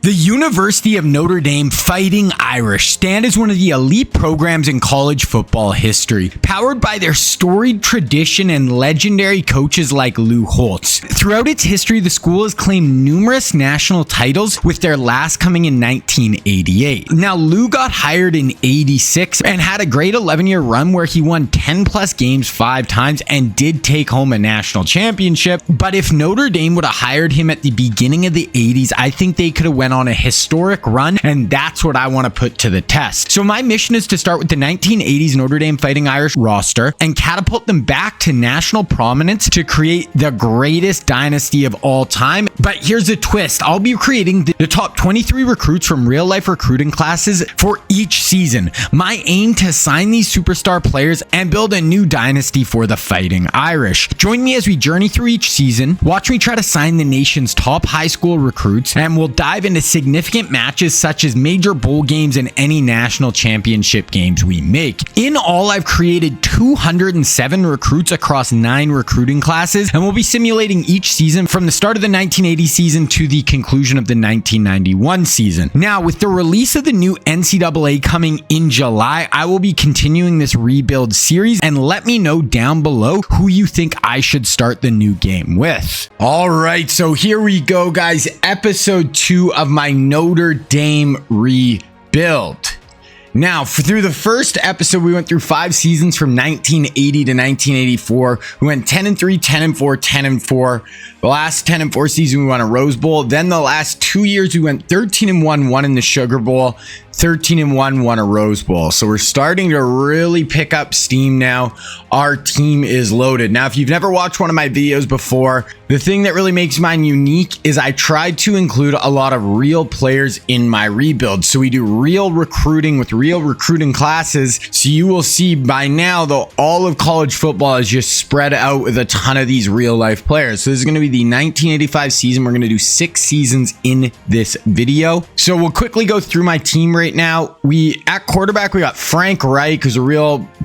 The University of Notre Dame Fighting Irish stand as one of the elite programs in college football history, powered by their storied tradition and legendary coaches like Lou Holtz. Throughout its history, the school has claimed numerous national titles, with their last coming in 1988. Now, Lou got hired in 86 and had a great 11-year run where he won 10 plus games 5 times and did take home a national championship. But if Notre Dame would have hired him at the beginning of the 80s, I think they could have went on a historic run, and that's what I want to put to the test. So my mission is to start with the 1980s Notre Dame Fighting Irish roster and catapult them back to national prominence to create the greatest dynasty of all time. But here's a twist. I'll be creating the top 23 recruits from real life recruiting classes for each season. My aim to sign these superstar players and build a new dynasty for the Fighting Irish. Join me as we journey through each season, watch me try to sign the nation's top high school recruits, and we'll dive into significant matches such as major bowl games and any national championship games we make. In all, I've created 207 recruits across 9 recruiting classes, and we'll be simulating each season from the start of the 1980 season to the conclusion of the 1991 season. Now, with the release of the new Ncaa coming in July, I will be continuing this rebuild series, and let me know down below who you think I should start the new game with. All right, so here we go, guys. Episode 2 of my Notre Dame rebuild. Now, through the first episode, we went through 5 seasons from 1980 to 1984. We went 10-3, 10-4, 10-4. The last 10-4 season, we won a Rose Bowl. Then the last 2 years, we went 13-1, won in the Sugar Bowl. 13-1, won a Rose Bowl. So we're starting to really pick up steam now. Our team is loaded. Now, if you've never watched one of my videos before, the thing that really makes mine unique is I tried to include a lot of real players in my rebuild. So we do real recruiting with real recruiting classes. So you will see by now, though, all of college football is just spread out with a ton of these real life players. So this is going to be the 1985 season. We're going to do 6 seasons in this video. So we'll quickly go through my team right now. At quarterback, we got Frank Reich, who's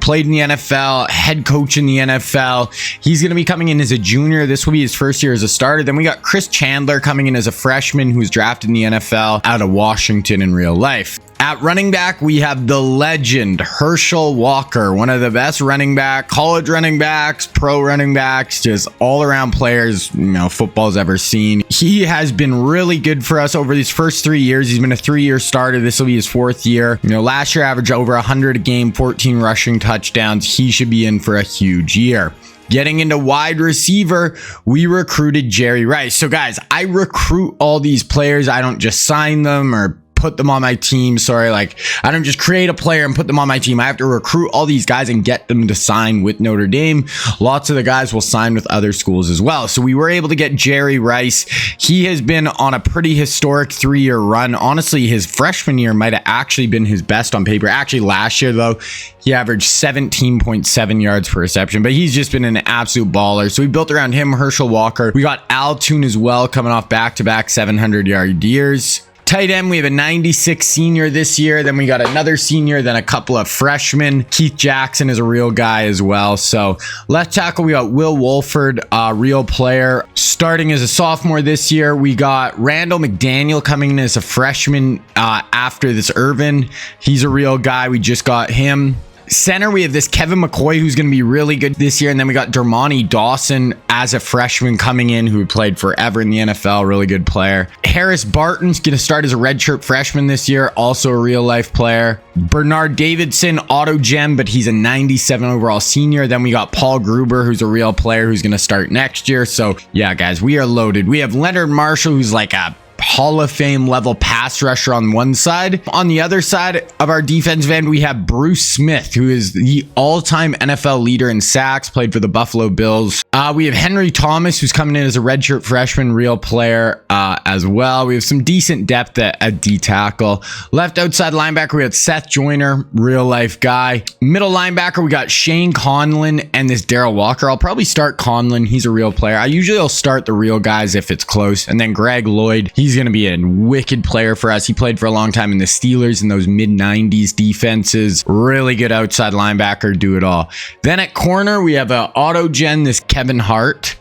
played in the NFL, head coach in the NFL. He's going to be coming in as a junior. This will be his first year as a starter. Then we got Chris Chandler coming in as a freshman who's drafted in the NFL out of Washington in real life. At running back, we have the legend Herschel Walker, one of the best college running backs, pro running backs, just all around players, football's ever seen. He has been really good for us over these first 3 years. He's been a 3-year starter. This will be his 4th year. Last year averaged over 100 a game, 14 rushing touchdowns. He should be in for a huge year. Getting into wide receiver, we recruited Jerry Rice. So guys, I recruit all these players. I don't just sign them or put them on my team. I don't just create a player and put them on my team. I have to recruit all these guys and get them to sign with Notre Dame. Lots of the guys will sign with other schools as well. So we were able to get Jerry Rice. He has been on a pretty historic 3-year run. Honestly, his freshman year might have actually been his best on paper. Actually, last year, though, he averaged 17.7 yards per reception, but he's just been an absolute baller. So we built around him, Herschel Walker. We got Al Toon as well, coming off back-to-back 700-yard years. Tight end, we have a 96 senior this year. Then we got another senior, then a couple of freshmen. Keith Jackson is a real guy as well. So left tackle, we got Will Wolford, a real player, starting as a sophomore this year. We got Randall McDaniel coming in as a freshman after this Irvin. He's a real guy. We just got him. Center, we have this Kevin McCoy, who's going to be really good this year. And then we got Dermontti Dawson as a freshman coming in, who played forever in the NFL, really good player. Harris Barton's going to start as a redshirt freshman this year, also a real life player. Bernard Davidson, auto gem, but he's a 97 overall senior. Then we got Paul Gruber, who's a real player who's going to start next year. So yeah, guys, we are loaded. We have Leonard Marshall, who's like a Hall of Fame level pass rusher on one side. On the other side of our defensive end, we have Bruce Smith, who is the all-time NFL leader in sacks, played for the Buffalo Bills. We have Henry Thomas, who's coming in as a redshirt freshman, real player as well. We have some decent depth at D tackle. Left outside linebacker, we have Seth Joyner, real life guy. Middle linebacker, we got Shane Conlon and this Darrell Walker. I'll probably start Conlon. He's a real player. I usually will start the real guys if it's close. And then Greg Lloyd, he's going to be a wicked player for us. He played for a long time in the Steelers in those mid-90s defenses. Really good outside linebacker, do it all. Then at corner, we have an auto gen, this Kevin Hart.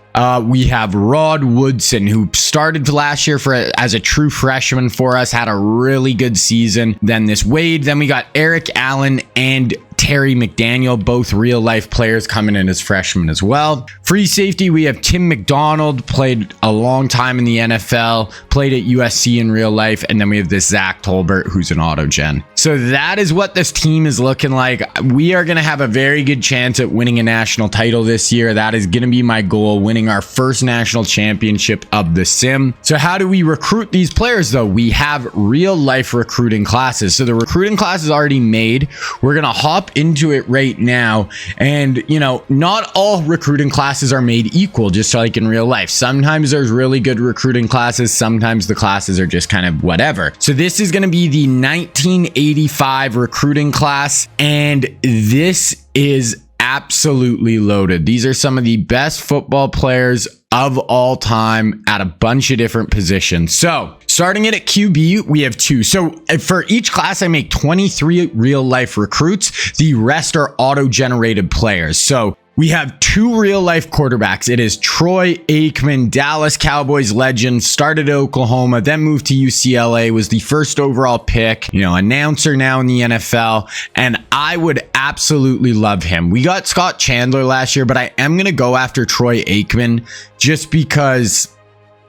We have Rod Woodson, who started last year as a true freshman for us, had a really good season. Then this Wade. Then we got Eric Allen and Terry McDaniel, both real life players coming in as freshmen as well. Free safety, we have Tim McDonald, played a long time in the NFL, played at USC in real life. And then we have this Zach Tolbert, who's an auto-gen. So that is what this team is looking like. We are going to have a very good chance at winning a national title this year. That is going to be my goal, winning our first national championship of the sim. So how do we recruit these players though? We have real life recruiting classes. So the recruiting class is already made. We're going to hop into it right now. And not all recruiting classes are made equal, just like in real life. Sometimes there's really good recruiting classes. Sometimes the classes are just kind of whatever. So this is going to be the 1985 recruiting class. And this is absolutely loaded. These are some of the best football players of all time at a bunch of different positions. So starting it at QB, we have 2. So for each class, I make 23 real life recruits. The rest are auto-generated players. So we have 2 real life quarterbacks. It is Troy Aikman, Dallas Cowboys legend, started at Oklahoma, then moved to UCLA, was the first overall pick, announcer now in the NFL, and I would absolutely love him. We got Scott Chandler last year, but I am going to go after Troy Aikman just because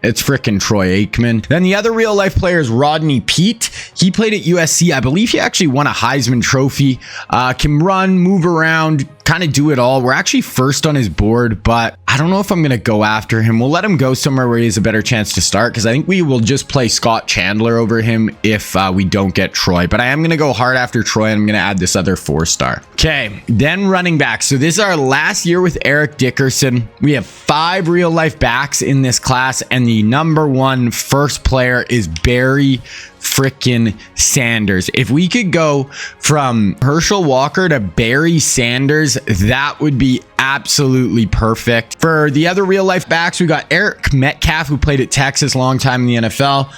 it's frickin' Troy Aikman. Then the other real life player is Rodney Peete. He played at USC. I believe he actually won a Heisman Trophy. Can run, move around, kind of do it all. We're actually first on his board, but I don't know if I'm going to go after him. We'll let him go somewhere where he has a better chance to start, because I think we will just play Scott Chandler over him if we don't get Troy. But I am going to go hard after Troy, and I'm going to add this other 4-star. Okay, then running back. So this is our last year with Eric Dickerson. We have 5 real life backs in this class, and the number 1 first player is Barry frickin' Sanders. If we could go from Herschel Walker to Barry Sanders, that would be absolutely perfect. For the other real life backs, we got Eric Metcalf, who played at Texas a long time in the NFL.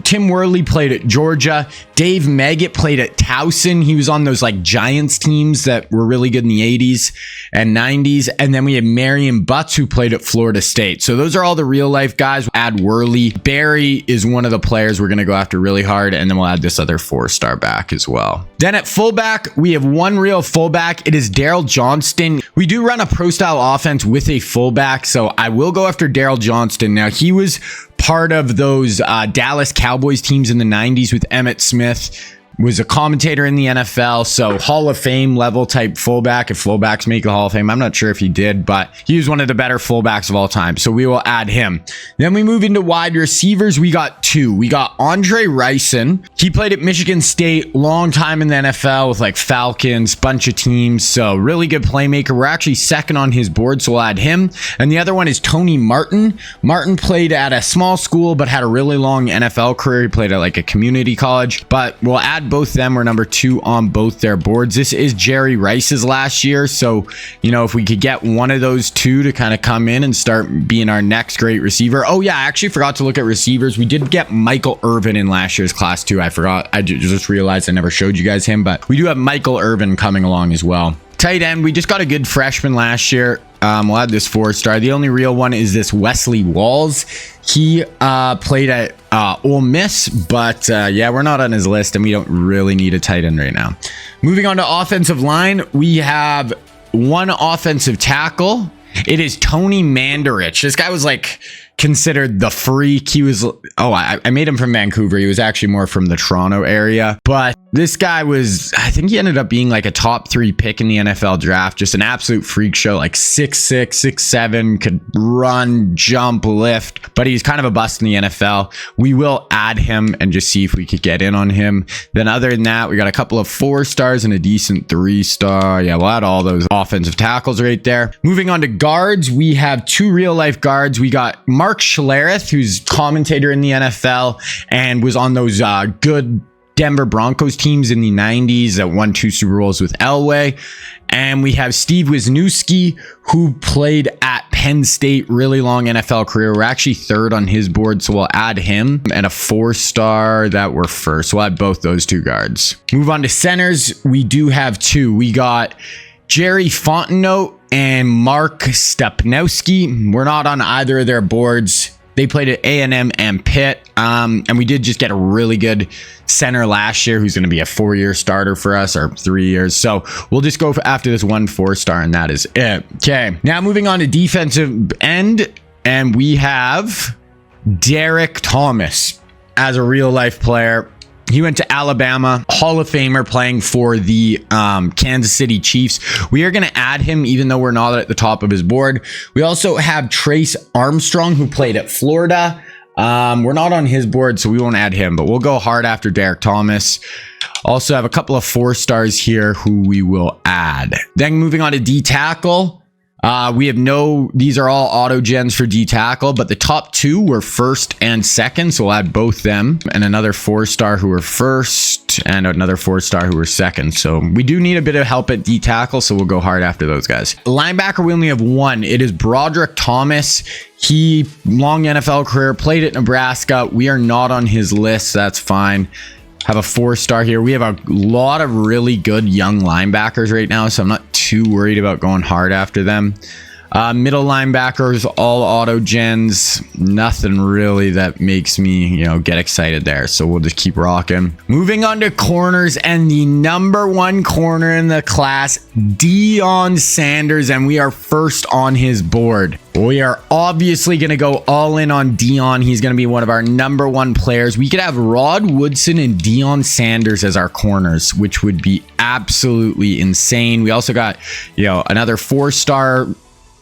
Tim Worley played at Georgia. Dave Meggett played at Towson. He was on those Giants teams that were really good in the 80s and 90s. And then we had Marion Butts, who played at Florida State. So those are all the real life guys. Add Worley. Barry is one of the players we're going to go after really hard. And then we'll add this other 4-star back as well. Then at fullback, we have 1 real fullback. It is Daryl Johnston. We do run a pro style offense with a fullback, so I will go after Daryl Johnston. Now, he was part of those Dallas Cowboys teams in the 90s with Emmitt Smith. Was a commentator in the NFL, so Hall of Fame level type fullback. If fullbacks make a Hall of Fame, I'm not sure if he did, but he was one of the better fullbacks of all time, so we will add him. Then we move into wide receivers. We got 2. We got Andre Rison. He played at Michigan State, long time in the NFL with Falcons, bunch of teams, so really good playmaker. We're actually second on his board, so we'll add him. And the other one is Tony Martin. Martin played at a small school, but had a really long NFL career. He played at a community college, but we'll add both them. We're number 2 on both their boards. This is Jerry Rice's last year, so if we could get one of those 2 to kind of come in and start being our next great receiver. Oh yeah, I actually forgot to look at receivers. We did get Michael Irvin in last year's class too. I forgot. I just realized I never showed you guys him, but we do have Michael Irvin coming along as well. Tight end, we just got a good freshman last year. We'll add this 4-star. The only real one is this Wesley Walls. He played at Ole Miss, but we're not on his list, and we don't really need a tight end right now. Moving on to offensive line, we have 1 offensive tackle. It is Tony Mandarich. This guy was considered the freak. He was, I made him from Vancouver. He was actually more from the Toronto area, but this guy was, I think he ended up being a top 3 pick in the NFL draft. Just an absolute freak show, 6'6", 6'7", could run, jump, lift, but he's kind of a bust in the NFL. We will add him and just see if we could get in on him. Then other than that, we got a couple of 4-stars and a decent 3-star. Yeah, we'll add all those offensive tackles right there. Moving on to guards, we have 2 real life guards. We got Mark Schlereth, who's commentator in the NFL and was on those good Denver Broncos teams in the 90s that won 2 Super Bowls with Elway. And we have Steve Wisniewski, who played at Penn State, really long NFL career. We're actually 3rd on his board, so we'll add him, and a 4-star that we're first. So we'll add both those 2 guards. Move on to centers. We do have 2. We got Jerry Fontenot and Mark Stepnowski. We're not on either of their boards. They played at A&M and Pitt. And we did just get a really good center last year who's going to be a 4-year starter for us, or 3 years. So we'll just go after this 1 4-star, and that is it. Okay, now moving on to defensive end. And we have Derek Thomas as a real life player. He went to Alabama, Hall of Famer, playing for the Kansas City Chiefs. We are going to add him even though we're not at the top of his board. We also have Trace Armstrong, who played at Florida. We're not on his board, so we won't add him, but we'll go hard after Derek Thomas. Also have a couple of 4-stars here who we will add. Then moving on to D tackle. These are all auto gens for D tackle, but the top 2 were first and second. So we'll add both them, and another 4-star who were first and another 4-star who were second. So we do need a bit of help at D tackle. So we'll go hard after those guys. Linebacker, we only have 1. It is Broderick Thomas. He long NFL career, played at Nebraska. We are not on his list. That's fine. Have a 4-star here. We have a lot of really good young linebackers right now, so I'm not too worried about going hard after them. Middle linebackers, all auto gens. Nothing really that makes me, get excited there. So we'll just keep rocking. Moving on to corners, and the number 1 corner in the class, Deion Sanders, and we are first on his board. We are obviously going to go all in on Deion. He's going to be one of our number 1 players. We could have Rod Woodson and Deion Sanders as our corners, which would be absolutely insane. We also got, another 4-star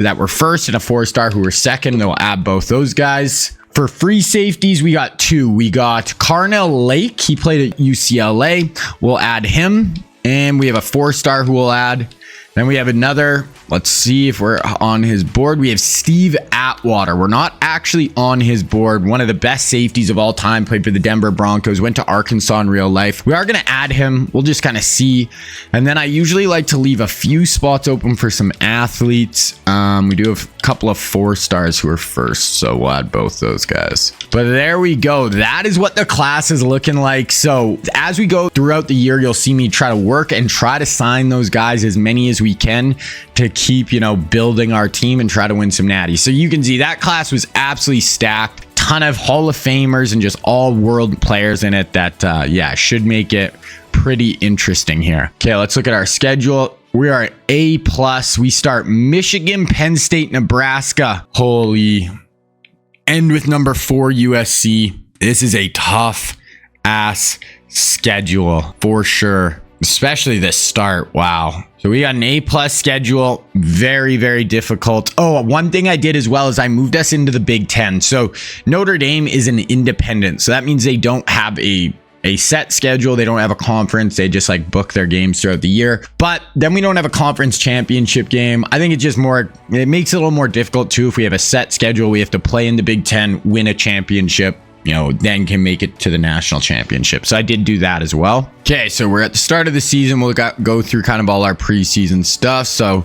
that were first and a 4-star who were second. They'll add both those guys. For free safeties, we got 2. We got Carnell Lake. He played at UCLA. We'll add him. And we have a 4-star who we'll add. Then we have another, let's see if we're on his board. We have Steve Atwater. We're not actually on his board. One of the best safeties of all time, played for the Denver Broncos, went to Arkansas in real life. We are going to add him. We'll just kind of see. And then I usually like to leave a few spots open for some athletes. We do have a couple of 4-stars who are first, so we'll add both those guys. But there we go. That is what the class is looking like. So as we go throughout the year, you'll see me try to work and try to sign those guys, as many as we can, to keep, building our team and try to win some natties. So you can see that class was absolutely stacked. Ton of Hall of Famers and just all world players in it that, should make it pretty interesting here. Okay, let's look at our schedule. We are at A+. We start Michigan, Penn State, Nebraska. Holy. End with number 4, USC. This is a tough ass schedule for sure. Especially this start. Wow. So we got an A+ schedule. Very, very difficult. Oh, one thing I did as well is I moved us into the Big Ten. So Notre Dame is an independent. So that means they don't have a set schedule. They don't have a conference. They just book their games throughout the year. But then we don't have a conference championship game. I think it's just it makes it a little more difficult too. If we have a set schedule, we have to play in the Big Ten, win a championship, then can make it to the national championship. So I did do that as well. Okay, so we're at the start of the season. We'll go through kind of all our preseason stuff. So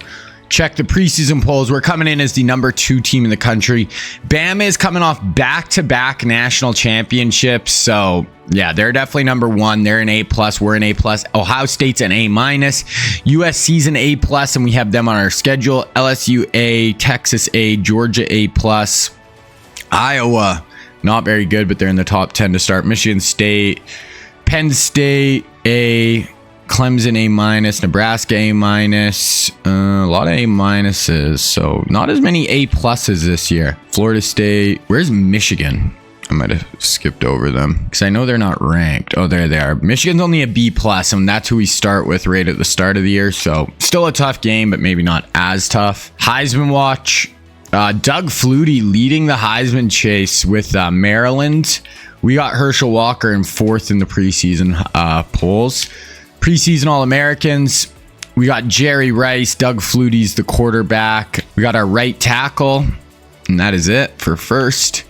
check the preseason polls. We're coming in as the number 2 team in the country. Bama is coming off back-to-back national championships. So yeah, they're definitely number 1. They're an A+. We're an A+. Ohio State's an A-. USC's an A+, and we have them on our schedule. LSU A, Texas A, Georgia A+. Iowa, not very good, but they're in the top 10 to start. Michigan State, Penn State A, Clemson A-, Nebraska A-. A lot of A-, so not as many A+ this year. Florida State. Where's Michigan? I might have skipped over them because I know they're not ranked. Oh, there they are. Michigan's only a B+, and that's who we start with right at the start of the year. So still a tough game, but maybe not as tough. Heisman watch. Doug Flutie leading the Heisman chase with Maryland. We got Herschel Walker in 4th in the preseason polls. Preseason All-Americans. We got Jerry Rice. Doug Flutie's the quarterback. We got our right tackle. And that is it for first.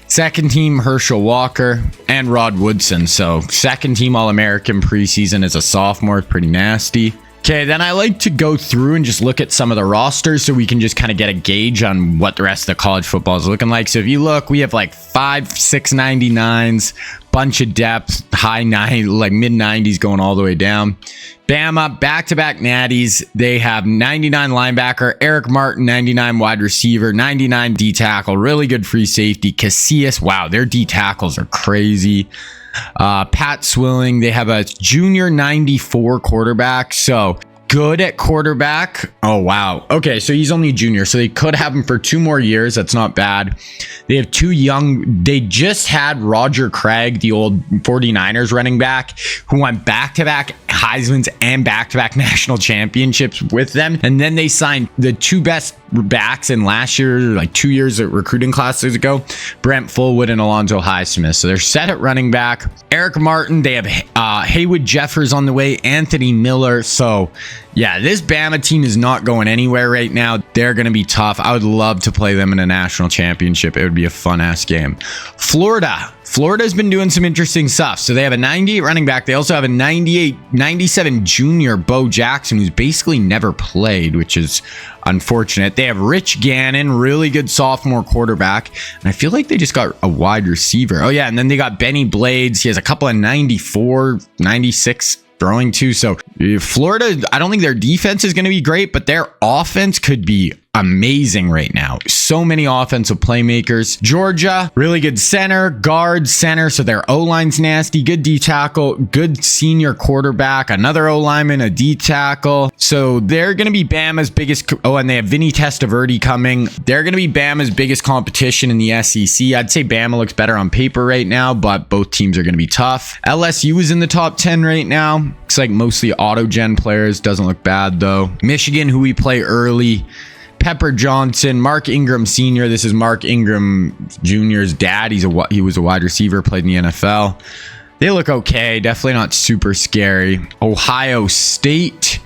Second team, Herschel Walker and Rod Woodson. So second team All-American preseason as a sophomore. Pretty nasty. Okay, then I like to go through and just look at some of the rosters so we can just kind of get a gauge on what the rest of the college football is looking like. So if you look, we have 5, 6 99s, bunch of depth, like mid 90s going all the way down. Bama, back-to-back natties. They have 99 linebacker, Eric Martin, 99 wide receiver, 99 D tackle, really good free safety. Casillas, wow, their D tackles are crazy. Pat Swilling, they have a junior 94 quarterback, so good at quarterback. Oh, wow. Okay, so he's only a junior, so they could have him for 2 more years. That's not bad. They have 2 young. They just had Roger Craig, the old 49ers running back, who won back-to-back Heisman's and back-to-back national championships with them. And then they signed the 2 best backs in last year, like 2 years at recruiting classes ago, Brent Fullwood and Alonzo Highsmith. So they're set at running back. Eric Martin, they have Haywood Jeffers on the way, Anthony Miller. So yeah, this Bama team is not going anywhere right now. They're going to be tough. I would love to play them in a national championship. It would be a fun ass game. Florida's been doing some interesting stuff. So they have a 98 running back. They also have a 97 junior, Bo Jackson, who's basically never played, which is unfortunate. They have Rich Gannon, really good sophomore quarterback. And I feel like they just got a wide receiver. Oh yeah, and then they got Benny Blades. He has a couple of 94, 96 throwing too. So Florida, I don't think their defense is going to be great, but their offense could be amazing right now. So many offensive playmakers. Georgia, really good center, guard, center. So their O-line's nasty. Good D tackle, good senior quarterback, another O-lineman, a D tackle. So they're going to be Bama's biggest. Oh, and they have Vinny Testaverde coming. They're going to be Bama's biggest competition in the SEC. I'd say Bama looks better on paper right now, but both teams are going to be tough. LSU is in the top 10 right now. Looks like mostly auto-gen players. Doesn't look bad though. Michigan, who we play early. Pepper Johnson, Mark Ingram Sr. This is Mark Ingram Jr.'s dad. He was a wide receiver, played in the NFL. They look okay. Definitely not super scary. Ohio State,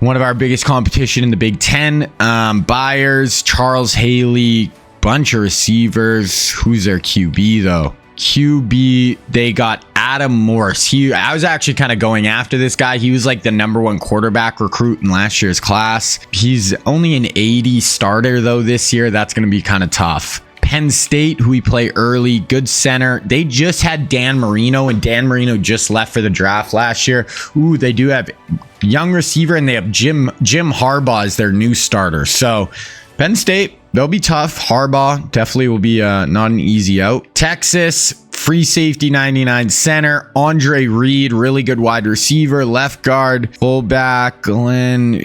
one of our biggest competition in the Big Ten. Byers, Charles Haley, bunch of receivers. Who's their QB though? QB, they got Adam Morse. I was actually kind of going after this guy. He was like the #1 quarterback recruit in last year's class. He's only an 80 starter though this year. That's going to be kind of tough. Penn State, who we play early, good center. They just had Dan Marino, and Dan Marino just left for the draft last year. Ooh, they do have young receiver, and they have Jim Harbaugh as their new starter. So Penn State, they'll be tough. Harbaugh definitely will be not an easy out. Texas, free safety 99 center. Andre Reed, really good wide receiver. Left guard, fullback, Glenn,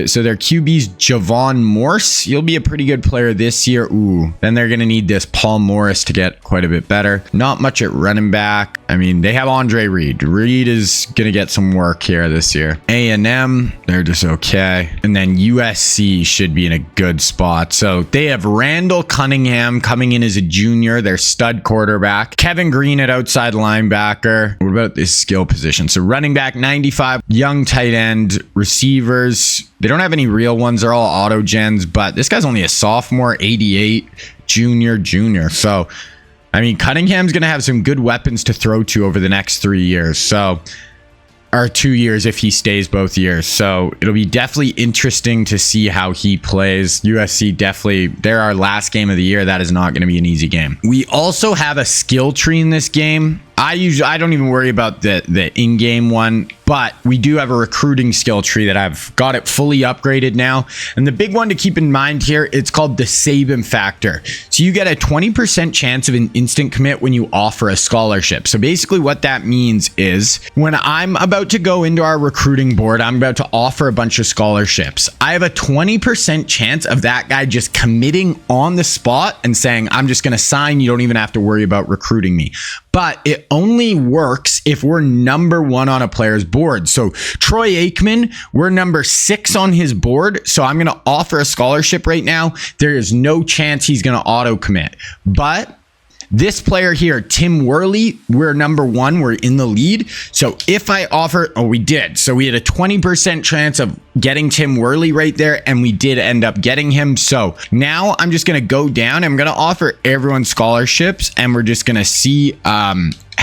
so their QB's Javon Morse. He'll be a pretty good player this year. Ooh, then they're going to need this Paul Morris to get quite a bit better. Not much at running back. I mean, they have Andre Reed. Reed is going to get some work here this year. A&M, they're just okay. And then USC should be in a good spot. So they have Randall Cunningham coming in as a junior, their stud quarterback. Kevin Green at outside linebacker. What about this skill position? So running back 95, young tight end, receivers. They don't have any real ones. They're all auto gens, but this guy's only a sophomore, 88, junior. So, I mean, Cunningham's going to have some good weapons to throw to over the next 3 years. So, or 2 years if he stays both years. So it'll be definitely interesting to see how he plays. USC definitely, they're our last game of the year. That is not going to be an easy game. We also have a skill tree in this game. I don't even worry about the in-game one, but we do have a recruiting skill tree that I've got it fully upgraded now. And the big one to keep in mind here, it's called the Saban factor. So you get a 20% chance of an instant commit when you offer a scholarship. So basically what that means is when I'm about to go into our recruiting board, I'm about to offer a bunch of scholarships. I have a 20% chance of that guy just committing on the spot and saying, I'm just going to sign. You don't even have to worry about recruiting me. But it only works if we're #1 on a player's board. So Troy Aikman, we're #6 on his board. So I'm going to offer a scholarship right now. There is no chance he's going to auto commit. But this player here, Tim Worley, we're #1. We're in the lead. So if I offer, we did. So we had a 20% chance of getting Tim Worley right there, and we did end up getting him. So now I'm just going to go down. I'm going to offer everyone scholarships, and we're just going to see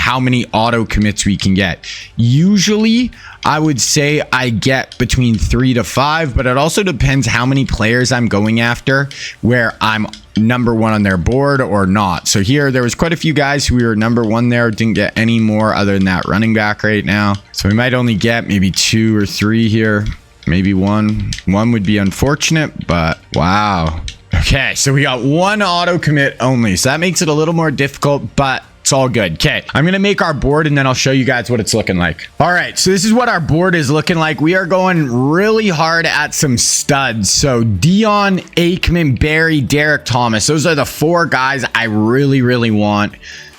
how many auto commits we can get. Usually I would say I get between 3 to 5, but it also depends how many players I'm going after where I'm number 1 on their board or not. So here there was quite a few guys who were number 1 there, didn't get any more other than that running back right now. So we might only get maybe 2 or 3 here, maybe 1. 1 would be unfortunate, but wow. Okay, so we got 1 auto commit only, so that makes it a little more difficult, but it's all good. Okay, I'm gonna make our board and then I'll show you guys what it's looking like. All right, so this is what our board is looking like. We are going really hard at some studs. So Dion, Aikman, Barry, Derek Thomas, those are the 4 guys I really want.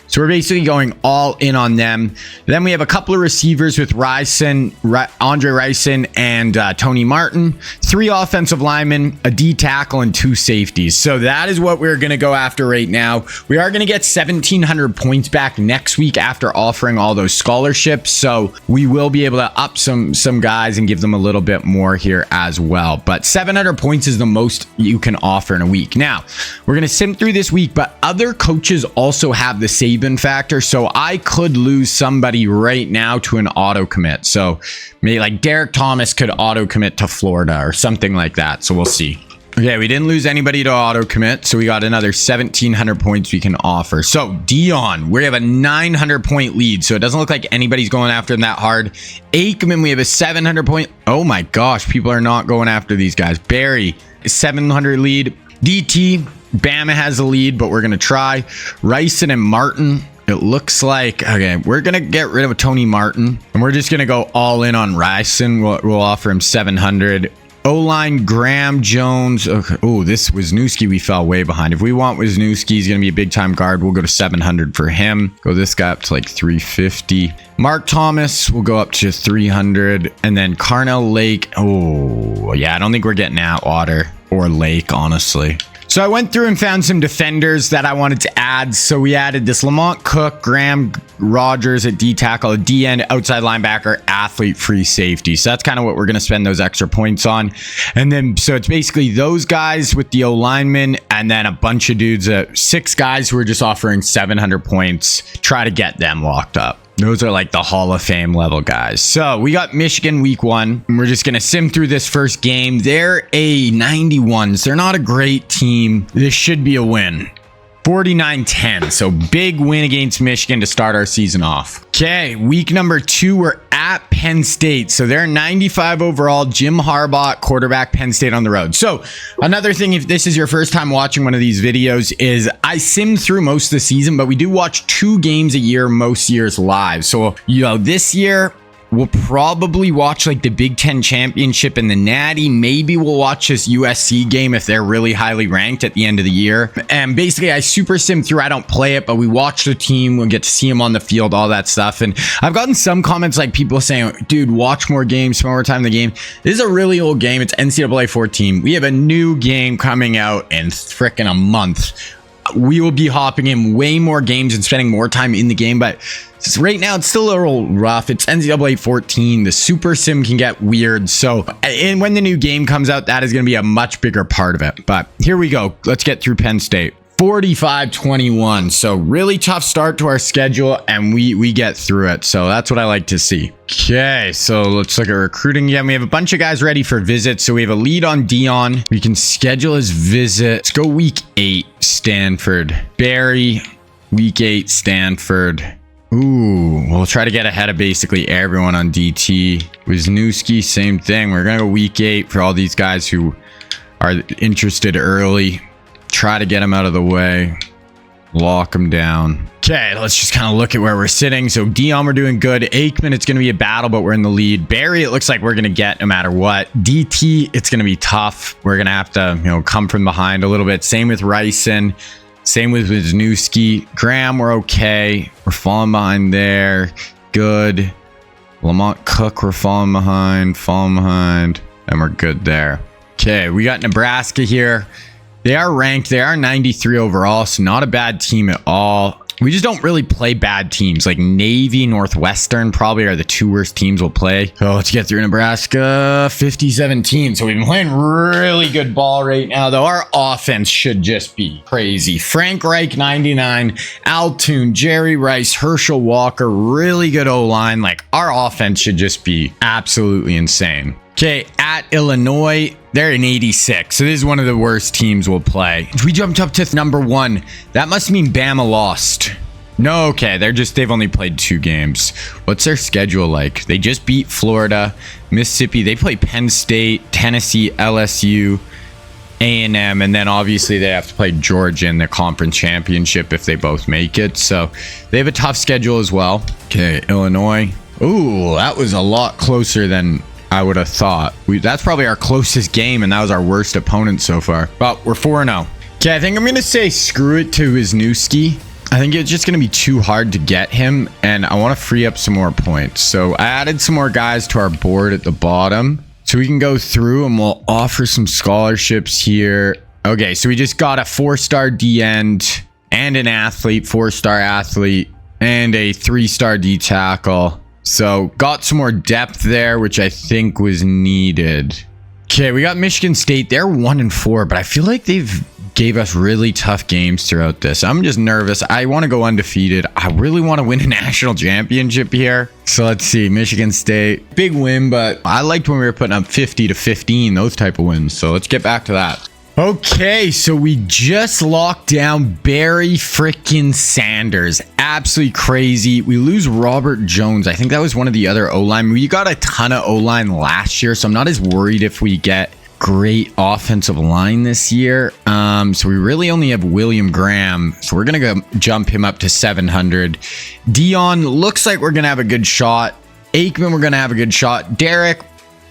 So we're basically going all in on them. Then we have a couple of receivers with Andre Ryson and Tony Martin, 3 offensive linemen, a D tackle, and 2 safeties. So that is what we're going to go after right now. We are going to get 1,700 points back next week after offering all those scholarships. So we will be able to up some guys and give them a little bit more here as well. But 700 points is the most you can offer in a week. Now, we're going to sim through this week, but other coaches also have the same factor, so I could lose somebody right now to an auto commit. So maybe like Derek Thomas could auto commit to Florida or something like that. So we'll see. Okay, we didn't lose anybody to auto commit, so we got another 1,700 points we can offer. So Dion, we have a 900 point lead, so it doesn't look like anybody's going after him that hard. Aikman, we have a 700 point. Oh my gosh, people are not going after these guys. Barry, 700 lead. DT, Bama has the lead, but we're going to try. Ryson and Martin, it looks like, okay, we're going to get rid of Tony Martin, and we're just going to go all in on Ryson. We'll offer him 700. O-line, Graham, Jones. Okay. Oh, this Wisniewski, we fell way behind. If we want Wisniewski, he's going to be a big-time guard. We'll go to 700 for him. Go this guy up to like 350. Mark Thomas, we'll go up to 300. And then Carnell Lake. Oh, yeah, I don't think we're getting Atwater or Lake, honestly. So I went through and found some defenders that I wanted to add. So we added this Lamont Cook, Graham Rogers at D tackle, a D end, outside linebacker, athlete, free safety. So that's kind of what we're going to spend those extra points on. And then, so it's basically those guys with the O linemen and then a bunch of dudes, 6 guys who are just offering 700 points. Try to get them locked up. Those are like the Hall of Fame level guys. So we got Michigan week 1. And we're just going to sim through this first game. They're a 91s. They're not a great team. This should be a win. 49-10. So big win against Michigan to start our season off. Okay, week number 2, we're at Penn State. So they're 95 overall. Jim Harbaugh, quarterback, Penn State on the road. So another thing, if this is your first time watching one of these videos, is I sim through most of the season, but we do watch 2 games a year, most years live. So, you know, this year, we'll probably watch like the Big Ten Championship and the Natty. Maybe we'll watch this USC game if they're really highly ranked at the end of the year. And basically, I super sim through. I don't play it, but we watch the team. We'll get to see them on the field, all that stuff. And I've gotten some comments like people saying, dude, watch more games, spend more time in the game. This is a really old game. It's NCAA 14. We have a new game coming out in frickin' a month. We will be hopping in way more games and spending more time in the game, but right now it's still a little rough. It's NCAA 14. The super sim can get weird. So, and when the new game comes out, that is going to be a much bigger part of it. But here we go. Let's get through Penn State. 45-21. So really tough start to our schedule, and we get through it. So that's what I like to see. Okay, so let's look at recruiting again. We have a bunch of guys ready for visits. So we have a lead on Dion. We can schedule his visit. Let's go week 8, Stanford. Barry, week 8, Stanford. Ooh, we'll try to get ahead of basically everyone on DT. Wisniewski, same thing. We're going to go week 8 for all these guys who are interested early. Try to get them out of the way. Lock them down. Okay, let's just kind of look at where we're sitting. So Dion, we're doing good. Aikman, it's going to be a battle, but we're in the lead. Barry, it looks like we're going to get no matter what. DT, it's going to be tough. We're going to have to, come from behind a little bit. Same with Ryson. Same with Wisniewski. Graham, we're okay. We're falling behind there. Good. Lamont Cook, we're falling behind. And we're good there. Okay, we got Nebraska here. They are ranked. They are 93 overall, so not a bad team at all. We just don't really play bad teams. Like Navy, Northwestern probably are the two worst teams we'll play. So let's get through Nebraska. 50-17. So we've been playing really good ball right now, though. Our offense should just be crazy. Frank Reich, 99. Altoon, Jerry Rice, Herschel Walker. Really good O-line. Like, our offense should just be absolutely insane. Okay, at Illinois, they're in 86. So this is one of the worst teams we'll play. We jumped up to number 1. That must mean Bama lost. No, okay, they've only played 2 games. What's their schedule like? They just beat Florida, Mississippi. They play Penn State, Tennessee, LSU, A&M, and then obviously they have to play Georgia in the conference championship if they both make it. So they have a tough schedule as well. Okay, Illinois. Ooh, that was a lot closer than I would have thought. That's probably our closest game, and that was our worst opponent so far. But we're 4-0. Okay, I think I'm going to say screw it to Wisniewski. I think it's just going to be too hard to get him, and I want to free up some more points. So I added some more guys to our board at the bottom, so we can go through and we'll offer some scholarships here. Okay, so we just got a 4-star D-end and an athlete, 4-star athlete, and a 3-star D-tackle. So got some more depth there, which I think was needed. Okay, we got Michigan State. They're 1-4, but I feel like they've gave us really tough games throughout this. I'm just nervous. I want to go undefeated. I really want to win a national championship here. So let's see. Michigan State, big win, but I liked when we were putting up 50-15, those type of wins. So let's get back to that. Okay, so we just locked down Barry frickin' Sanders. Absolutely crazy. We lose Robert Jones. I think that was one of the other O-line. We got a ton of O-line last year, so I'm not as worried if we get great offensive line this year. So we really only have William Graham, so we're gonna go jump him up to 700. Dion looks like we're gonna have a good shot. Aikman, we're gonna have a good shot. Derek,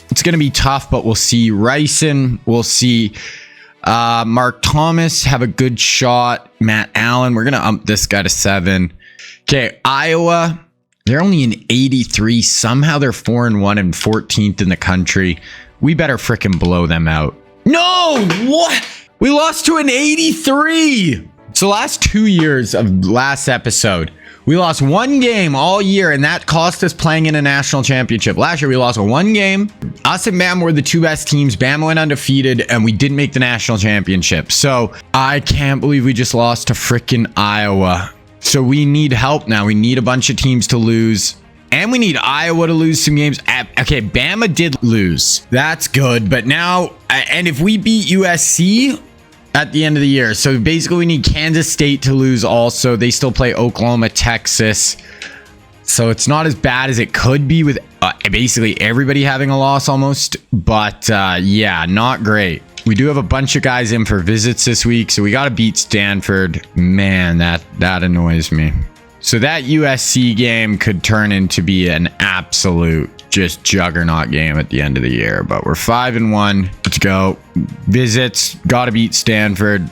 it's gonna be tough, but we'll see. Ryson, we'll see. Mark Thomas have a good shot. Matt Allen, we're gonna ump this guy to 7. Okay, Iowa, they're only in 83. Somehow they're 4-1 and 14th in the country. We better frickin' blow them out. No, what? We lost to an 83. So last 2 years of last episode, we lost 1 game all year, and that cost us playing in a national championship. Last year, we lost 1 game. Us and Bama were the 2 best teams. Bama went undefeated, and we didn't make the national championship. So I can't believe we just lost to frickin' Iowa. So we need help now. We need a bunch of teams to lose. And we need Iowa to lose some games. Okay, Bama did lose. That's good. But now, and if we beat USC at the end of the year, so basically we need Kansas State to lose also. They still play Oklahoma, Texas. So it's not as bad as it could be with basically everybody having a loss almost. But yeah, not great. We do have a bunch of guys in for visits this week, so we got to beat Stanford. Man, that annoys me. So that USC game could turn into be an absolute just juggernaut game at the end of the year. But we're 5-1. Let's go. Visits. Got to beat Stanford.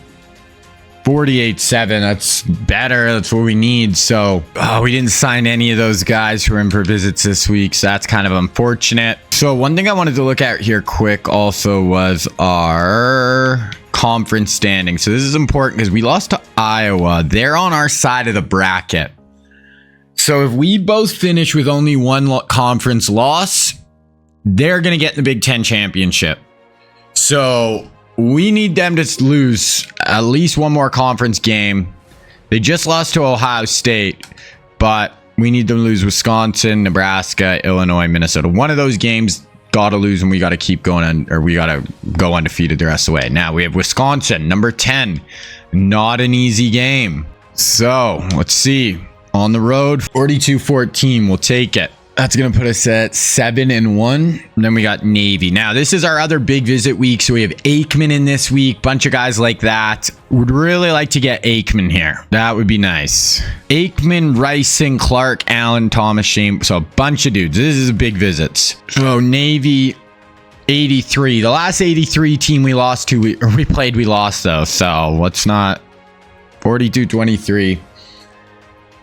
48-7. That's better. That's what we need. So we didn't sign any of those guys who are in for visits this week. So that's kind of unfortunate. So one thing I wanted to look at here quick also was our conference standing. So this is important because we lost to Iowa. They're on our side of the bracket. So if we both finish with only 1 conference loss, they're going to get the Big Ten championship. So we need them to lose at least 1 more conference game. They just lost to Ohio State, but we need them to lose Wisconsin, Nebraska, Illinois, Minnesota. One of those games got to lose, and we got to keep going or we got to go undefeated the rest of the way. Now we have Wisconsin, number 10. Not an easy game. So let's see. On the road, 42-14. We'll take it. That's going to put us at 7-1. And then we got Navy. Now, this is our other big visit week. So we have Aikman in this week. Bunch of guys like that. Would really like to get Aikman here. That would be nice. Aikman, Ryson, Clark, Allen, Thomas, Shane. So a bunch of dudes. This is big visits. So Navy, 83. The last 83 team we lost to, we played, we lost though. So let's not. 42-23.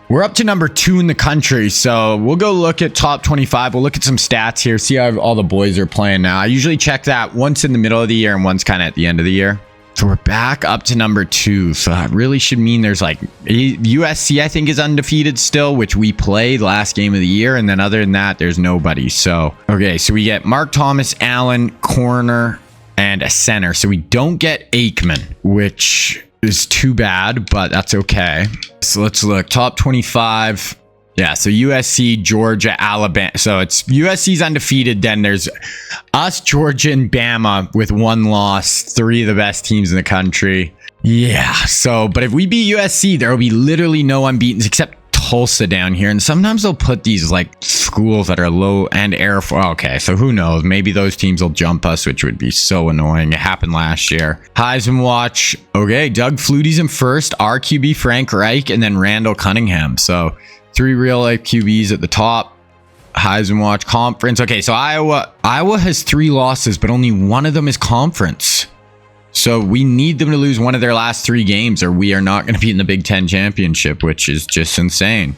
We're up to number 2 in the country, so we'll go look at top 25. We'll look at some stats here, see how all the boys are playing now. I usually check that once in the middle of the year and once kind of at the end of the year. So we're back up to number 2. So that really should mean there's like USC, I think, is undefeated still, which we played last game of the year. And then other than that, there's nobody. So, okay, so we get Mark Thomas, Allen, corner, and a center. So we don't get Aikman, which is too bad, but that's okay. So let's look. Top 25. Yeah, so USC, Georgia, Alabama. So it's USC's undefeated. Then there's us, Georgia, and Bama with 1 loss. 3 of the best teams in the country. Yeah, so, but if we beat USC, there will be literally no unbeatens except Tulsa down here. And sometimes they'll put these like schools that are low and Air Force. Okay, so who knows? Maybe those teams will jump us, which would be so annoying. It happened last year. Heisman watch. Okay, Doug Flutie's in first. RQB Frank Reich, and then Randall Cunningham. So 3 real life QBs at the top. Heisman watch conference. Okay, so Iowa has 3 losses, but only one of them is conference. So we need them to lose one of their last 3 games, or we are not going to be in the Big Ten championship, which is just insane.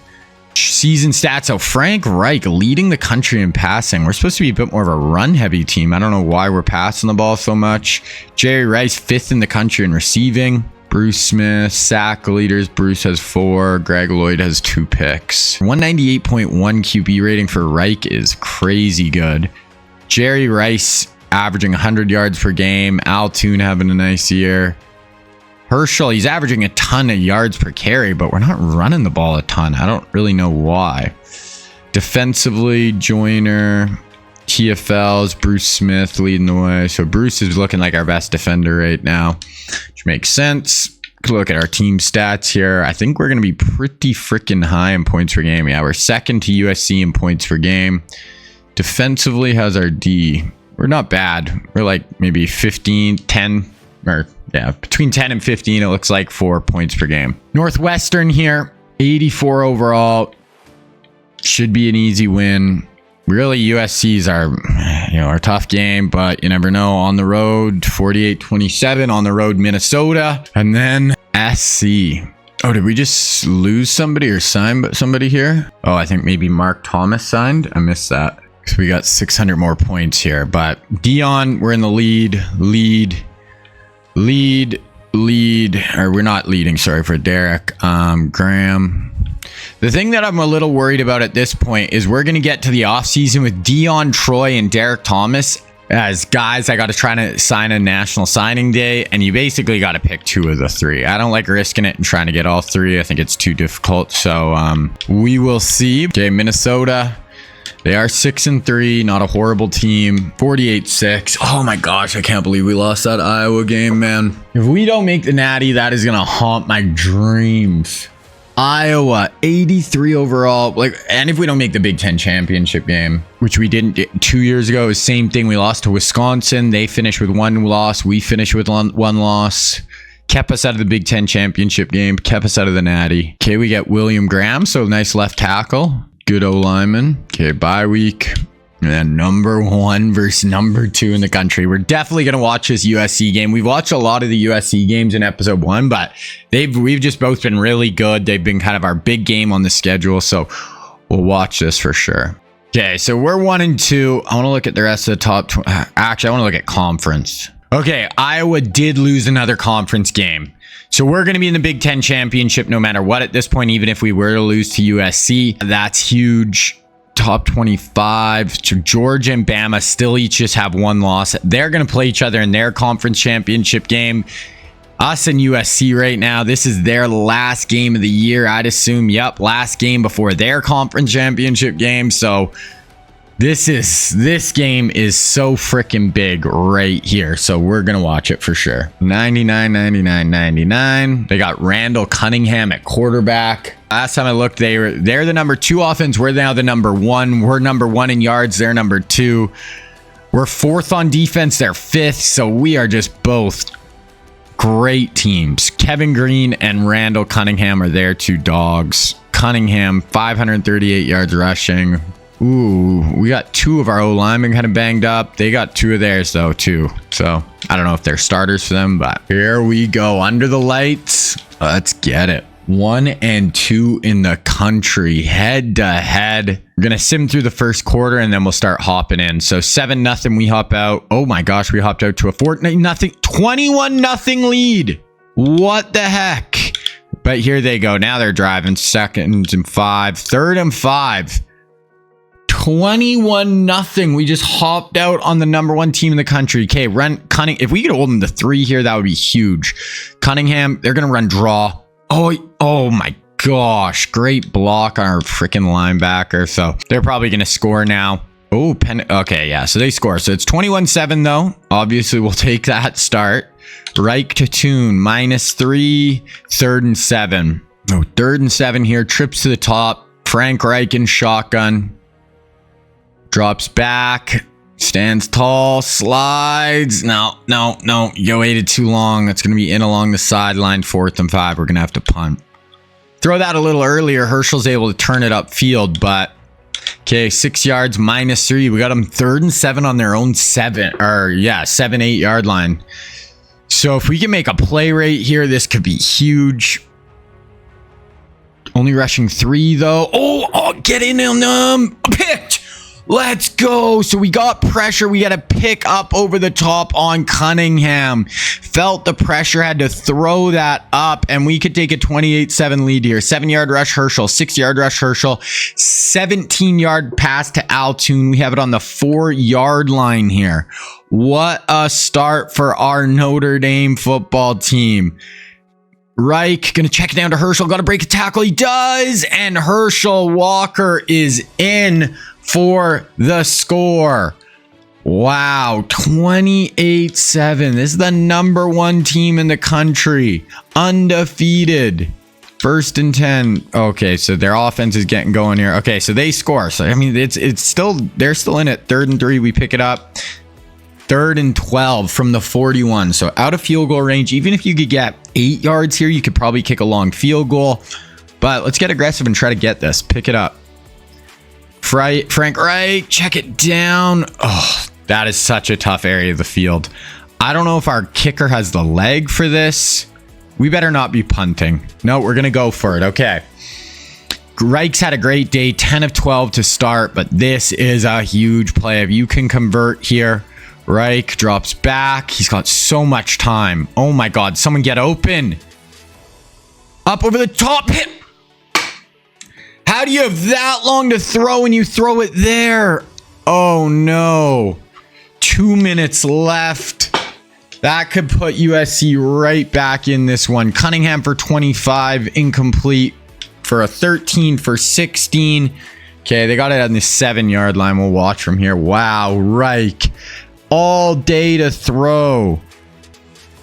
Season stats. So Frank Reich leading the country in passing. We're supposed to be a bit more of a run-heavy team. I don't know why we're passing the ball so much. Jerry Rice 5th in the country in receiving. Bruce Smith, sack leaders. Bruce has 4. Greg Lloyd has 2 picks. 198.1 QB rating for Reich is crazy good. Jerry Rice averaging 100 yards per game. Al Toon having a nice year. Herschel, he's averaging a ton of yards per carry, but we're not running the ball a ton. I don't really know why. Defensively, Joyner, TFLs, Bruce Smith leading the way. So Bruce is looking like our best defender right now, which makes sense. Look at our team stats here. I think we're going to be pretty freaking high in points per game. Yeah, we're second to USC in points per game. Defensively, how's our D? We're not bad. We're like maybe 15, 10, or yeah, between 10 and 15, it looks like, 4 points per game. Northwestern here, 84 overall. Should be an easy win. Really, USC's our tough game, but you never know. On the road, 48-27. On the road, Minnesota. And then SC. Oh, did we just lose somebody or sign somebody here? Oh, I think maybe Mark Thomas signed. I missed that. So we got 600 more points here. But Dion, we're in the lead. Or we're not leading, sorry, for Derek. Graham. The thing that I'm a little worried about at this point is we're going to get to the offseason with Dion, Troy, and Derek Thomas as guys I got to try to sign a national signing day, and you basically got to pick 2 of the 3. I don't like risking it and trying to get all 3. I think it's too difficult. So we will see. Okay, Minnesota. They are 6-3, not a horrible team. 48-6. Oh my gosh, I can't believe we lost that Iowa game, man. If we don't make the Natty, that is going to haunt my dreams. Iowa, 83 overall. And if we don't make the Big Ten championship game, which we didn't 2 years ago, is same thing. We lost to Wisconsin. They finished with 1 loss. We finished with 1 loss. Kept us out of the Big Ten championship game. Kept us out of the Natty. Okay, we get William Graham. So nice left tackle. Good O-lineman. Okay, bye week. And then number 1 versus number 2 in the country. We're definitely going to watch this USC game. We've watched a lot of the USC games in episode 1, but we've just both been really good. They've been kind of our big game on the schedule, so we'll watch this for sure. Okay, so we're 1-2. I want to look at the rest of the top. Actually, I want to look at conference. Okay, Iowa did lose another conference game. So we're going to be in the Big Ten championship no matter what at this point, even if we were to lose to USC. That's huge. Top 25. So Georgia and Bama still each just have 1 loss. They're going to play each other in their conference championship game. Us and USC right now, this is their last game of the year, I'd assume. Yep, last game before their conference championship game. So this game is so freaking big right here. So we're going to watch it for sure. 99, 99, 99. They got Randall Cunningham at quarterback. Last time I looked, they're the number 2 offense. We're now the number 1. We're number 1 in yards. They're number 2. We're 4th on defense. They're 5th. So we are just both great teams. Kevin Green and Randall Cunningham are their 2 dogs. Cunningham, 538 yards rushing. Ooh, we got 2 of our O-linemen kind of banged up. They got 2 of theirs, though, too. So I don't know if they're starters for them, but here we go. Under the lights. Let's get it. 1 and 2 in the country, head to head. We're gonna sim through the first quarter and then we'll start hopping in. So 7-0, we hop out. Oh my gosh, we hopped out to a 4-0, 21-0 lead. What the heck? But here they go. Now they're driving. 2nd and 5, 3rd and 5. 21-0. We just hopped out on the #1 team in the country. Okay, run Cunning. If we could hold them to 3 here, that would be huge. Cunningham, they're gonna run draw. Oh my gosh, great block on our freaking linebacker. So they're probably gonna score now. Oh, okay, yeah, so they score. So it's 21-7 though. Obviously, we'll take that start. Reich to Toon, -3, 3rd and 7. Oh, 3rd and 7 here. Trips to the top. Frank Reich in shotgun. Drops back. Stands tall. Slides. No. You waited too long. That's going to be in along the sideline. 4th and 5. We're going to have to punt. Throw that a little earlier. Herschel's able to turn it upfield, but okay, 6 yards, -3. We got them 3rd and 7 on their own 7-8 yard line. So if we can make a play right here, this could be huge. Only rushing 3 though. Oh, get in on them. Picked. Let's go. So we got pressure. We got to pick up over the top on Cunningham. Felt the pressure, had to throw that up, and we could take a 28-7 lead here. 7-yard rush Herschel, 6-yard rush Herschel, 17-yard pass to Altoon. We have it on the 4-yard line here. What a start for our Notre Dame football team. Reich gonna check it down to Herschel. Got to break a tackle. He does, and Herschel Walker is in for the score. Wow, 28-7. This is the #1 team in the country, undefeated. 1st and 10. Okay, so their offense is getting going here. Okay, so they score. So I mean, it's still, they're still in it. 3rd and 3, we pick it up. 3rd and 12 from the 41. So out of field goal range. Even if you could get 8 yards here, you could probably kick a long field goal. But let's get aggressive and try to get this. Pick it up. Frank Reich, check it down. Oh, that is such a tough area of the field. I don't know if our kicker has the leg for this. We better not be punting. No, we're going to go for it. Okay. Reich's had a great day. 10 of 12 to start, but this is a huge play. If you can convert here, Reich drops back. He's got so much time. Oh my God. Someone get open. Up over the top. Hit. How do you have that long to throw and you throw it there? Oh no. 2 minutes left. That could put USC right back in this one. Cunningham for 25, incomplete for a 13 for 16. Okay, they got it on the 7-yard line. We'll watch from here. Wow, Reich. All day to throw.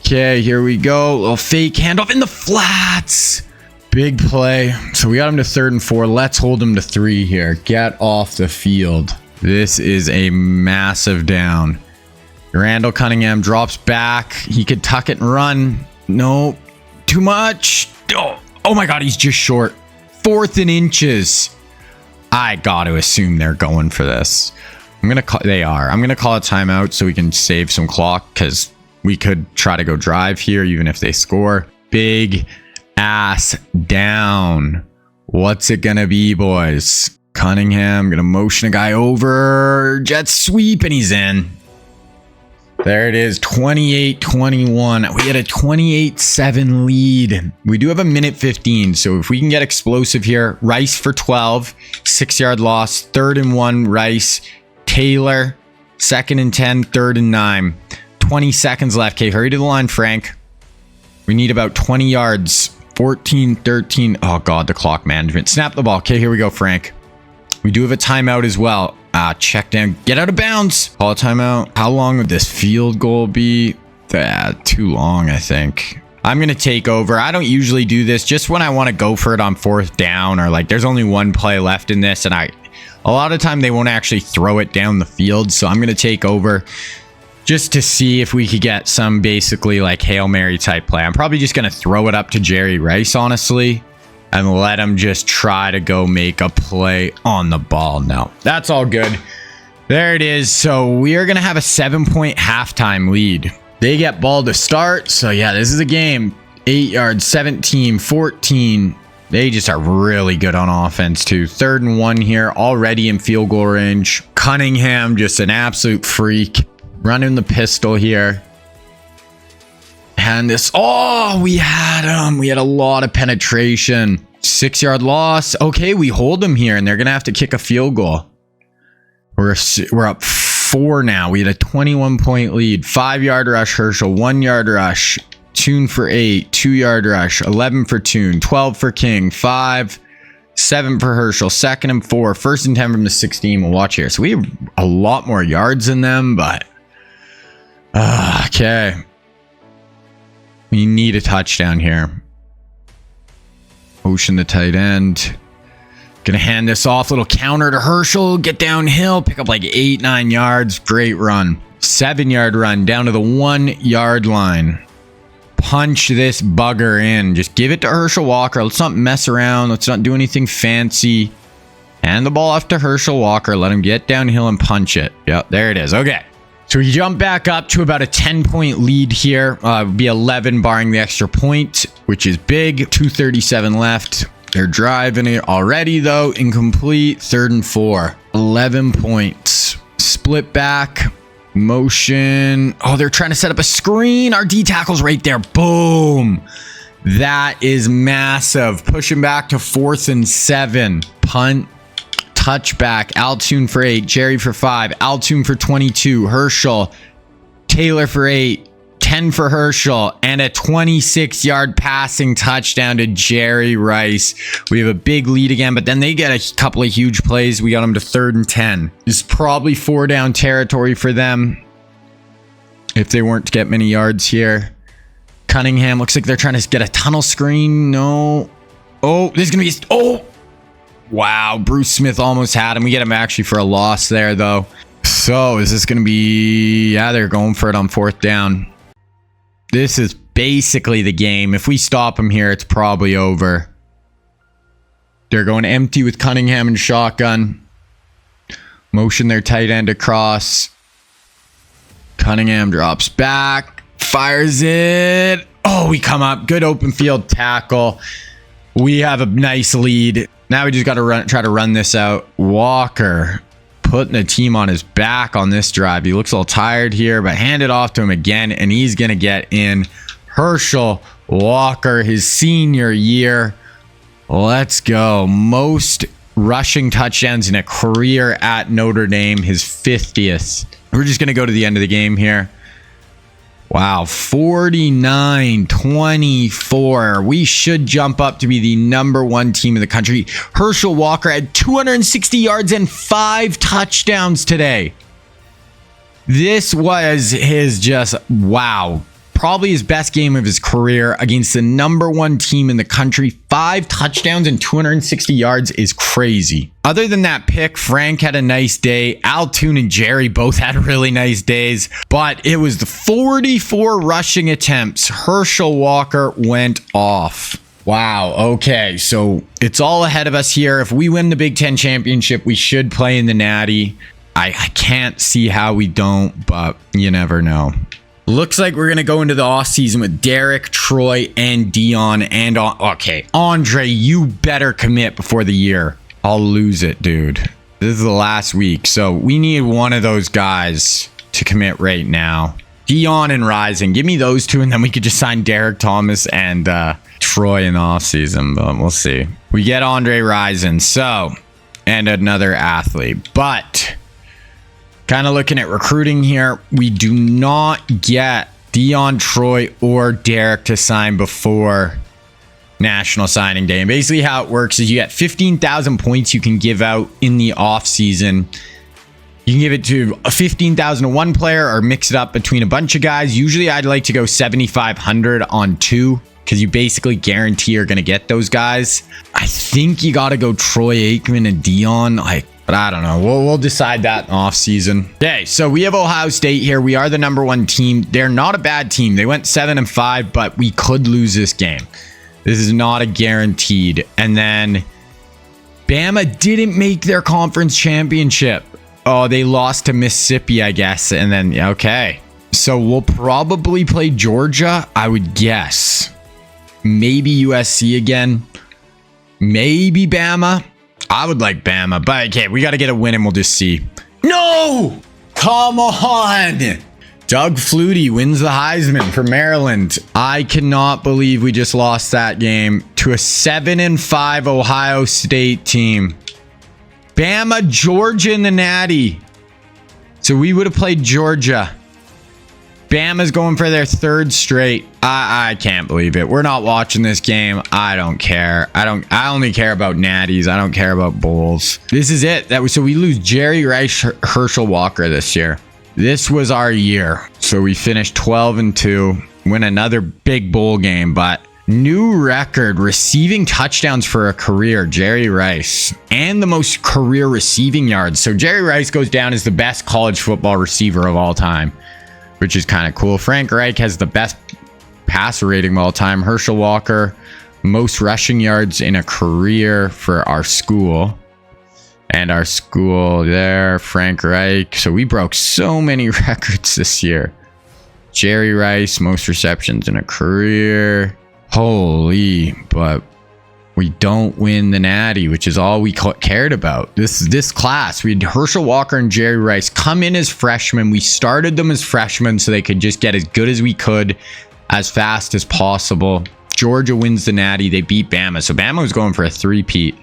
Okay, here we go. Little fake handoff in the flats. Big play. So we got him to 3rd and 4. Let's hold him to 3 here. Get off the field. This is a massive down. Randall Cunningham drops back. He could tuck it and run. No, too much. Oh my God, he's just short. 4th and inches. I got to assume they're going for this. They are. I'm going to call a timeout so we can save some clock because we could try to go drive here even if they score. Big ass down. What's it gonna be, boys? Cunningham gonna motion a guy over. Jet sweep, and he's in. There it is, 28-21. We had a 28-7 lead. We do have a minute 15, so if we can get explosive here. Rice for 12, 6-yard loss. 3rd and 1, Rice. Taylor, 2nd and 10, 3rd and 9. 20 seconds left. Okay, hurry to the line, Frank. We need about 20 yards. 14, 13. Oh God, the clock management. Snap the ball. Okay, here we go, Frank. We do have a timeout as well. Check down. Get out of bounds. Call a timeout. How long would this field goal be? Too long, I think. I'm going to take over. I don't usually do this just when I want to go for it on 4th down or like there's only one play left in this. And a lot of the time they won't actually throw it down the field. So I'm going to take over just to see if we could get some basically like Hail Mary type play. I'm probably just going to throw it up to Jerry Rice, honestly, and let him just try to go make a play on the ball. No, that's all good. There it is. So we are going to have a 7-point halftime lead. They get ball to start. So yeah, this is a game. 8 yards, 17, 14. They just are really good on offense too. 3rd and 1 here, already in field goal range. Cunningham, just an absolute freak. Running the pistol here. And this, oh, we had him. We had a lot of penetration. 6-yard loss. Okay, we hold them here, and they're going to have to kick a field goal. We're up 4 now. We had a 21-point lead. 5-yard rush, Herschel. 1-yard rush. Tune for 8. 2-yard rush. 11 for Tune. 12 for King. 5. 7 for Herschel. 2nd and 4. 1st and 10 from the 16. We'll watch here. So we have a lot more yards than them, but... okay. We need a touchdown here. Motion the tight end. Gonna hand this off. Little counter to Herschel. Get downhill. Pick up like 8-9 yards. Great run. 7-yard run down to the 1-yard line. Punch this bugger in. Just give it to Herschel Walker. Let's not mess around. Let's not do anything fancy. Hand the ball off to Herschel Walker. Let him get downhill and punch it. Yep, there it is. Okay. So we jump back up to about a 10-point lead here. It'd be 11 barring the extra point, which is big. 2:37 left. They're driving it already, though. Incomplete. 3rd and 4. 11 points. Split back. Motion. Oh, they're trying to set up a screen. Our D tackle's right there. Boom. That is massive. Pushing back to 4th and 7. Punt. Touchback. Altune for 8. Jerry for 5. Altune for 22. Herschel. Taylor for 8. 10 for Herschel. And a 26-yard passing touchdown to Jerry Rice. We have a big lead again, but then they get a couple of huge plays. We got them to 3rd and 10. This is probably 4-down territory for them if they weren't to get many yards here. Cunningham looks like they're trying to get a tunnel screen. No. Oh, this is going to be... Oh! Wow, Bruce Smith almost had him. We get him actually for a loss there, though. So, is this going to be... Yeah, they're going for it on 4th down. This is basically the game. If we stop them here, it's probably over. They're going empty with Cunningham and shotgun. Motion their tight end across. Cunningham drops back. Fires it. Oh, we come up. Good open field tackle. We have a nice lead. Now we just got to try to run this out. Walker putting the team on his back on this drive. He looks a little tired here, but hand it off to him again, and he's going to get in. Herschel Walker, his senior year. Let's go. Most rushing touchdowns in a career at Notre Dame, his 50th. We're just going to go to the end of the game here. Wow, 49-24. We should jump up to be the #1 team in the country. Herschel Walker had 260 yards and 5 touchdowns today. This was his just, wow. Probably his best game of his career against the #1 team in the country. 5 touchdowns and 260 yards is crazy. Other than that pick, Frank had a nice day. Altune and Jerry both had really nice days. But it was the 44 rushing attempts. Herschel Walker went off. Wow. Okay. So it's all ahead of us here. If we win the Big Ten championship, we should play in the Natty. I can't see how we don't, but you never know. Looks like we're going to go into the offseason with Derek, Troy, and Dion. And okay, Andre, you better commit before the year. I'll lose it, dude. This is the last week. So we need one of those guys to commit right now. Dion and Rising. Give me those two, and then we could just sign Derek Thomas and Troy in the offseason. But we'll see. We get Andre Rising. So, and another athlete. But... kind of looking at recruiting here. We do not get Dion, Troy, or Derek to sign before National Signing Day. And basically how it works is you get 15,000 points you can give out in the off season. You can give it to 15,000 to one player or mix it up between a bunch of guys. Usually I'd like to go 7,500 on 2 because you basically guarantee you're going to get those guys. I think you got to go Troy Aikman and Dion. But I don't know. We'll decide that in off season. Okay, so we have Ohio State here. We are the #1 team. They're not a bad team. They went 7-5, but we could lose this game. This is not a guaranteed. And then Bama didn't make their conference championship. Oh, they lost to Mississippi, I guess. And then, okay. So we'll probably play Georgia, I would guess. Maybe USC again. Maybe Bama. I would like Bama, but okay, we got to get a win and we'll just see. No! Come on! Doug Flutie wins the Heisman for Maryland. I cannot believe we just lost that game to a 7-5 Ohio State team. Bama, Georgia in the Natty. So we would have played Georgia. Bama's going for their 3rd straight. I can't believe it. We're not watching this game. I don't care. I only care about natties. I don't care about bowls. This is it. So we lose Jerry Rice, Herschel Walker this year. This was our year. So we finished 12-2, win another big bowl game, but new record receiving touchdowns for a career, Jerry Rice, and the most career receiving yards. So Jerry Rice goes down as the best college football receiver of all time, which is kind of cool. Frank Reich has the best passer rating of all time. Herschel Walker, most rushing yards in a career for our school. And our school there, Frank Reich. So we broke so many records this year. Jerry Rice, most receptions in a career. Holy, but we don't win the Natty, which is all we cared about. This class, we had Herschel Walker and Jerry Rice come in as freshmen. We started them as freshmen so they could just get as good as we could as fast as possible. Georgia wins the Natty. They beat Bama. So Bama was going for a 3-peat,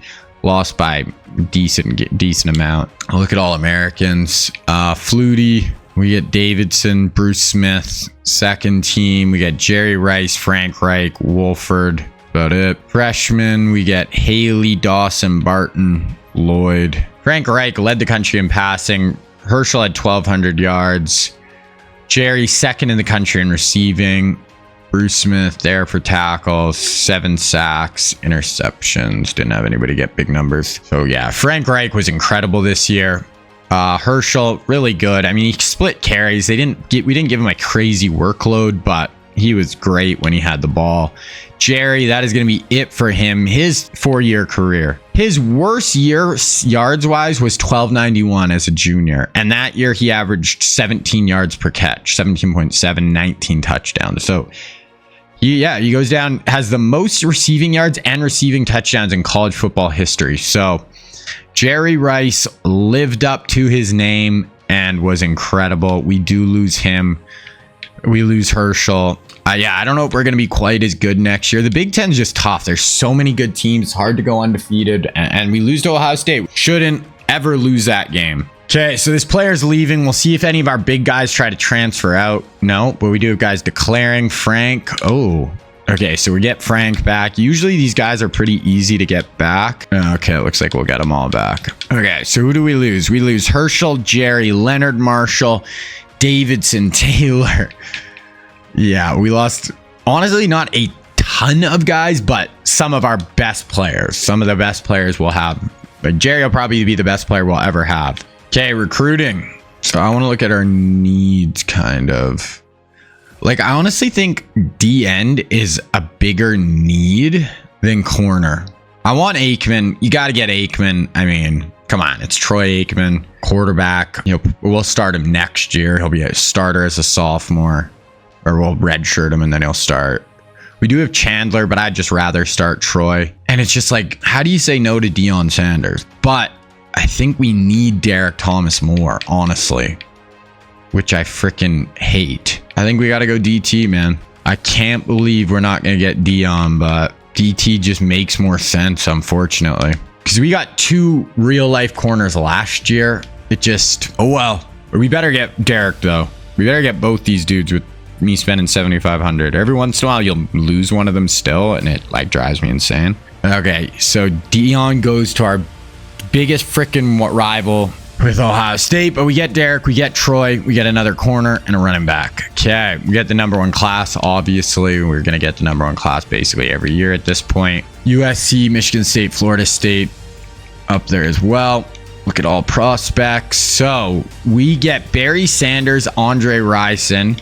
lost by decent amount. Look at all Americans. Flutie. We get Davidson, Bruce Smith, second team. We got Jerry Rice, Frank Reich, Wolford. About it. Freshman, we get Haley, Dawson, Barton, Lloyd. Frank Reich led the country in passing. Herschel had 1,200 yards. Jerry, second in the country in receiving. Bruce Smith there for tackles, 7 sacks, interceptions. Didn't have anybody get big numbers. So yeah, Frank Reich was incredible this year. Herschel, really good. I mean, he split carries. We didn't give him a crazy workload, but he was great when he had the ball. Jerry, that is going to be it for him. His 4-year career. His worst year yards-wise was 1291 as a junior. And that year he averaged 17 yards per catch, 17.7, 19 touchdowns. So he goes down, has the most receiving yards and receiving touchdowns in college football history. So Jerry Rice lived up to his name and was incredible. We do lose him. We lose Herschel. I don't know if we're going to be quite as good next year. The Big Ten's just tough. There's so many good teams. It's hard to go undefeated. And we lose to Ohio State. Shouldn't ever lose that game. Okay, so this player's leaving. We'll see if any of our big guys try to transfer out. No, but we do have guys declaring. Frank. Oh, okay, so we get Frank back. Usually these guys are pretty easy to get back. Okay, it looks like we'll get them all back. Okay, so who do we lose? We lose Herschel, Jerry, Leonard Marshall, Davidson, Taylor. Yeah, we lost, honestly, not a ton of guys, but some of our best players. Some of the best players we'll have. But Jerry will probably be the best player we'll ever have. Okay, recruiting. So I want to look at our needs, kind of. Like, I honestly think D-end is a bigger need than corner. I want Aikman. You got to get Aikman. I mean, come on. It's Troy Aikman, quarterback. We'll start him next year. He'll be a starter as a sophomore. Or we'll redshirt him and then he'll start. We do have Chandler, but I'd just rather start Troy. And it's just like, how do you say no to Deion Sanders? But I think we need Derek Thomas more, honestly. Which I freaking hate. I think we got to go DT, man. I can't believe we're not going to get Deion, but DT just makes more sense, unfortunately. Because we got 2 real-life corners last year. It just, oh well. We better get Derek, though. We better get both these dudes with me spending $7,500. Every once in a while you'll lose one of them still, and it like drives me insane. Okay, so Deion goes to our biggest freaking rival with Ohio State, but we get Derek, we get Troy, we get another corner and a running back. Okay, we get the #1 class. Obviously we're gonna get the #1 class basically every year at this point. USC, Michigan State, Florida State up there as well. Look at all prospects. So we get Barry Sanders, Andre Rison.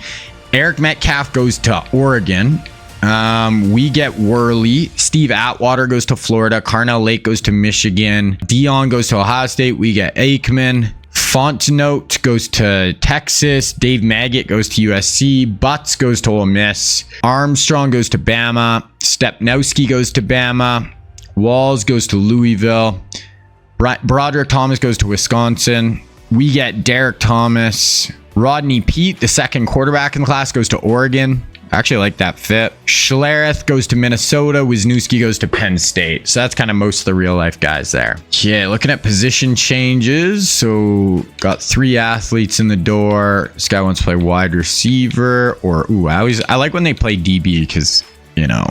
Eric Metcalf goes to Oregon. We get Worley. Steve Atwater goes to Florida. Carnell Lake goes to Michigan. Deion goes to Ohio State. We get Aikman. Fontenot goes to Texas. Dave Maggot goes to USC. Butts goes to Ole Miss. Armstrong goes to Bama. Stepnowski goes to Bama. Walls goes to Louisville. Broderick Thomas goes to Wisconsin. We get Derek Thomas. Rodney Peete, the second quarterback in the class, goes to Oregon. I actually like that fit. Schlereth goes to Minnesota. Wisniewski goes to Penn State. So that's kind of most of the real life guys there. Yeah, looking at position changes. So got 3 athletes in the door. This guy wants to play wide receiver, or I like when they play DB because, you know,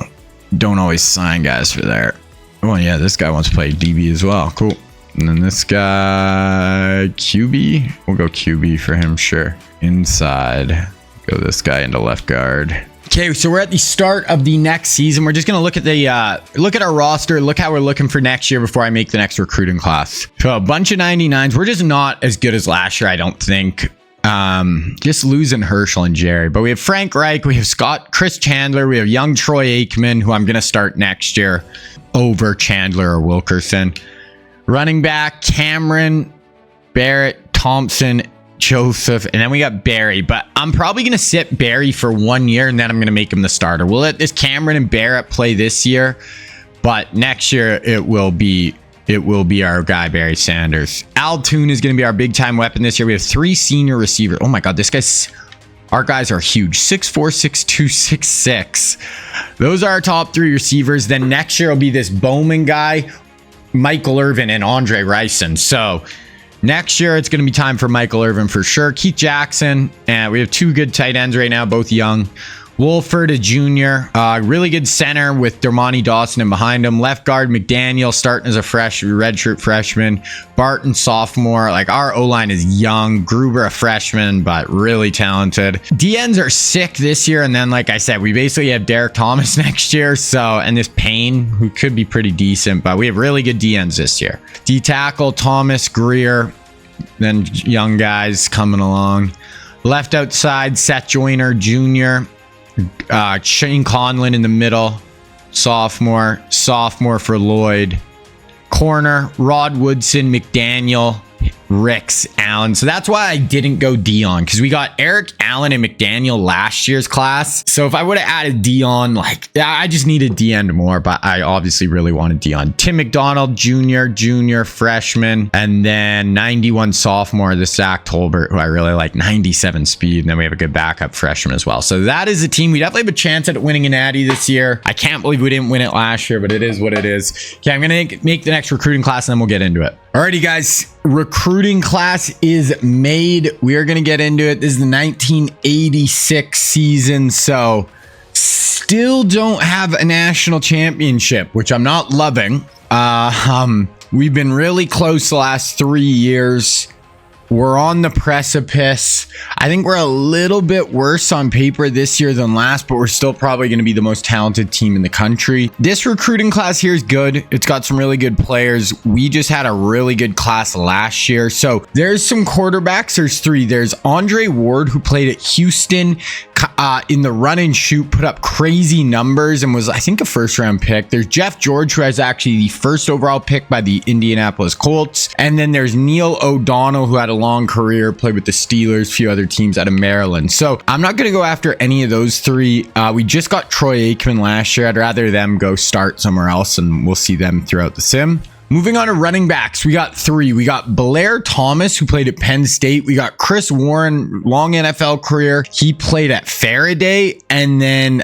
don't always sign guys for there. Oh yeah, this guy wants to play DB as well. Cool. And then this guy, QB. We'll go QB for him, sure. Inside. Go this guy into left guard. Okay, so we're at the start of the next season. We're just gonna look at our roster, look how we're looking for next year before I make the next recruiting class. So a bunch of 99s. We're just not as good as last year, I don't think. Just losing Herschel and Jerry. But we have Frank Reich, we have Chris Chandler, we have young Troy Aikman, who I'm gonna start next year over Chandler or Wilkerson. Running back, Cameron, Barrett, Thompson, Joseph, and then we got Barry. But I'm probably going to sit Barry for 1 year, and then I'm going to make him the starter. We'll let this Cameron and Barrett play this year, but next year it will be our guy, Barry Sanders. Al Toon is going to be our big-time weapon this year. We have 3 senior receivers. Oh my God, our guys are huge. 6'4", 6'2", 6'6". Those are our top 3 receivers. Then next year will be this Bowman guy, Michael Irvin, and Andre Rison. So next year it's going to be time for Michael Irvin for sure. Keith Jackson, and we have 2 good tight ends right now, both young. Wolford, a junior, really good center with Dermonti Dawson in behind him. Left guard, McDaniel starting as a redshirt freshman. Barton, sophomore. Like, our O-line is young. Gruber, a freshman, but really talented. DNs are sick this year, and then, like I said, we basically have Derek Thomas next year. So, and this Payne, who could be pretty decent, but we have really good DNs this year. D-tackle, Thomas, Greer, then young guys coming along. Left outside, Seth Joyner, junior. Shane Conlon in the middle, sophomore for Lloyd. Corner, Rod Woodson, McDaniel, Ricks, Allen. So that's why I didn't go Dion, because we got Eric Allen and McDaniel last year's class. So if I would have added Dion, I just needed DN more, but I obviously really wanted Dion. Tim McDonald, junior, freshman, and then 91 sophomore, the Zach Tolbert, who I really like, 97 speed, and then we have a good backup freshman as well. So that is a team. We definitely have a chance at winning a natty this year. I can't believe we didn't win it last year, but it is what it is. Okay, I'm gonna make the next recruiting class, and then we'll get into it. Alrighty, guys, recruiting class is made. We are going to get into it. This is the 1986 season, so still don't have a national championship, which I'm not loving. We've been really close the last 3 years. We're on the precipice. I think we're a little bit worse on paper this year than last, but we're still probably going to be the most talented team in the country. This recruiting class here is good. It's got some really good players. We just had a really good class last year. So there's some quarterbacks. There's 3. There's Andre Ward, who played at Houston in the run and shoot, put up crazy numbers and was, I think, a first-round pick. There's Jeff George, who has actually the first overall pick by the Indianapolis Colts. And then there's Neil O'Donnell, who had a long career, played with the Steelers, a few other teams out of Maryland. So I'm not going to go after any of those 3. We just got Troy Aikman last year. I'd rather them go start somewhere else, and we'll see them throughout the sim. Moving on to running backs, we got 3. We got Blair Thomas, who played at Penn State. We got Chris Warren, long NFL career. He played at Faraday. And then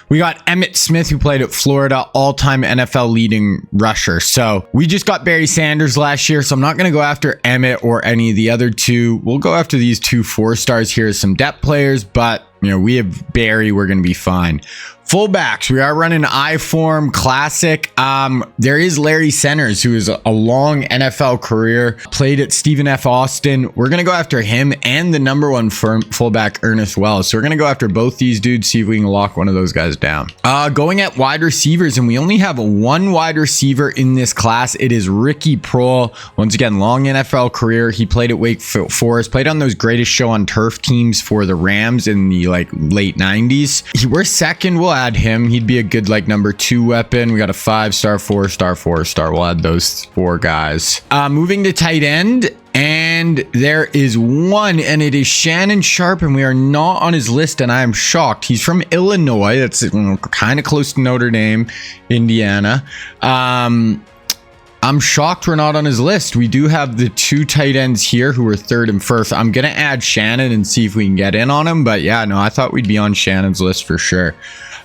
we got Emmitt Smith, who played at Florida, all-time NFL leading rusher. So we just got Barry Sanders last year, so I'm not going to go after Emmitt or any of the other 2. We'll go after these 2 4-stars here as some depth players, but you know, we have Barry. We're going to be fine. Fullbacks, we are running I-form classic. There is Larry Centers, who is a long NFL career, played at Stephen F. Austin. We're going to go after him and the number 1 fullback, Ernest Wells. So we're going to go after both these dudes, see if we can lock one of those guys down. Going at wide receivers, and we only have 1 wide receiver in this class. It is Ricky Prohl. Once again, long NFL career. He played at Wake Forest, played on those Greatest Show on Turf teams for the Rams in the late 90s. We're second. We'll add him. He'd be a good like number 2 weapon. We got a 5-star, 4-star, 4-star. We'll add those 4 guys. Moving to tight end. And there is one, and it is Shannon Sharp, and we are not on his list, and I am shocked. He's from Illinois. That's kind of close to Notre Dame, Indiana. I'm shocked we're not on his list. We do have the 2 tight ends here who are 3rd and 1st. I'm going to add Shannon and see if we can get in on him. But yeah, no, I thought we'd be on Shannon's list for sure.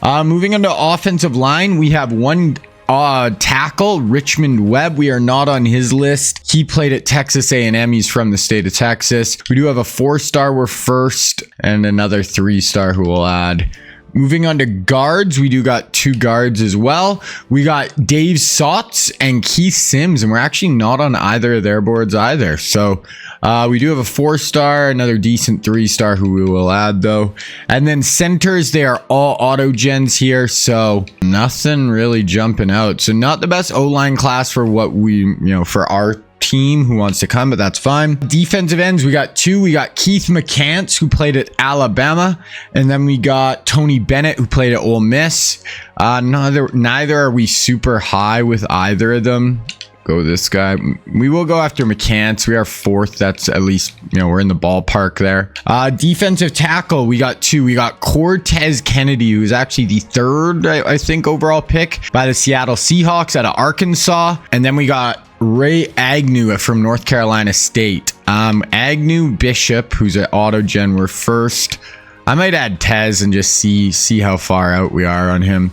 Moving on to offensive line, we have one tackle, Richmond Webb. We are not on his list. He played at Texas A&M. He's from the state of Texas. We do have a 4-star we're 1st and another 3-star who we'll add. Moving on to guards, we do got 2 guards as well. We got Dave Sotz and Keith Sims, and we're actually not on either of their boards either. So we do have a 4-star, another decent 3-star who we will add though. And then centers, they are all auto gens here, so nothing really jumping out. So not the best O-line class for what we, for our team who wants to come, but that's fine. Defensive ends, we got 2. We got Keith McCants, who played at Alabama, and then we got Tony Bennett, who played at Ole Miss. Neither are we super high with either of them. Go this guy. We will go after McCants. We are 4th. That's at least, we're in the ballpark there. Defensive tackle, we got 2. We got Cortez Kennedy, who's actually the 3rd, I think, overall pick by the Seattle Seahawks out of Arkansas. And then we got Ray Agnew from North Carolina State. Agnew, Bishop, who's at AutoGen, we're 1st. I might add Tez and just see how far out we are on him.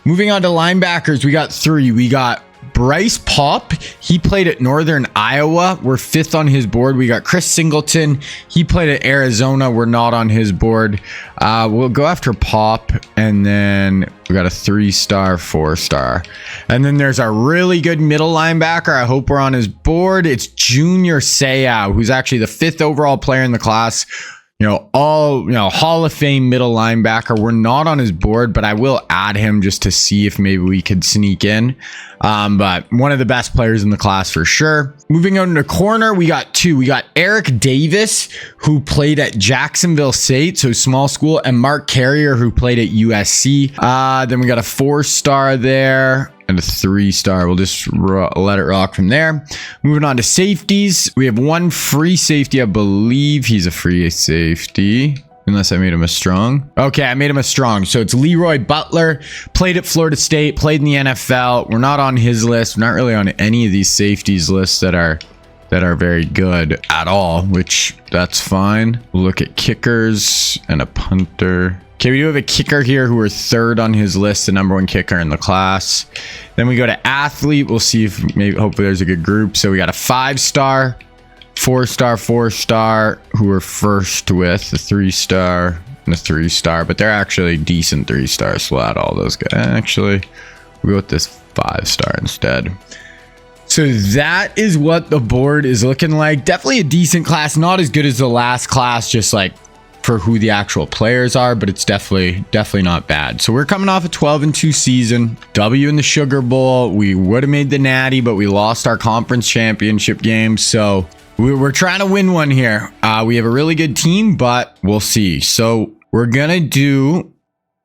Moving on to linebackers, we got 3. We got Bryce Popp. He played at Northern Iowa. We're 5th on his board. We got Chris Singleton. He played at Arizona. We're not on his board. We'll go after Popp, and then we got a 3-star, 4-star. And then there's a really good middle linebacker. I hope we're on his board. It's Junior Ncaa, who's actually the 5th overall player in the class. Hall of Fame middle linebacker. We're not on his board, but I will add him just to see if maybe we could sneak in. But one of the best players in the class for sure. Moving on to corner, we got 2. We got Eric Davis, who played at Jacksonville State, so small school, and Mark Carrier, who played at USC. Then we got a 4-star there. And a 3-star. We'll just let it rock from there. Moving on to safeties. We have one free safety. I believe he's a free safety. Unless I made him a strong. Okay, I made him a strong. So it's Leroy Butler. Played at Florida State. Played in the NFL. We're not on his list. We're not really on any of these safeties lists that are very good at all, which that's fine. We'll look at kickers and a punter. Okay, we do have a kicker here who are 3rd on his list, the number 1 kicker in the class. Then we go to athlete. We'll see if hopefully there's a good group. So we got a 5-star, 4-star, 4-star who we're 1st with, a 3-star and a 3-star, but they're actually decent 3-stars. So we'll add all those guys. Actually, we'll go with this 5-star instead. So that is what the board is looking like. Definitely a decent class, not as good as the last class, just like for who the actual players are, but it's definitely not bad. So we're coming off a 12-2 season, W in the Sugar Bowl. We would have made the Natty, but we lost our conference championship game. So we're trying to win one here. We have a really good team, but we'll see. So we're gonna do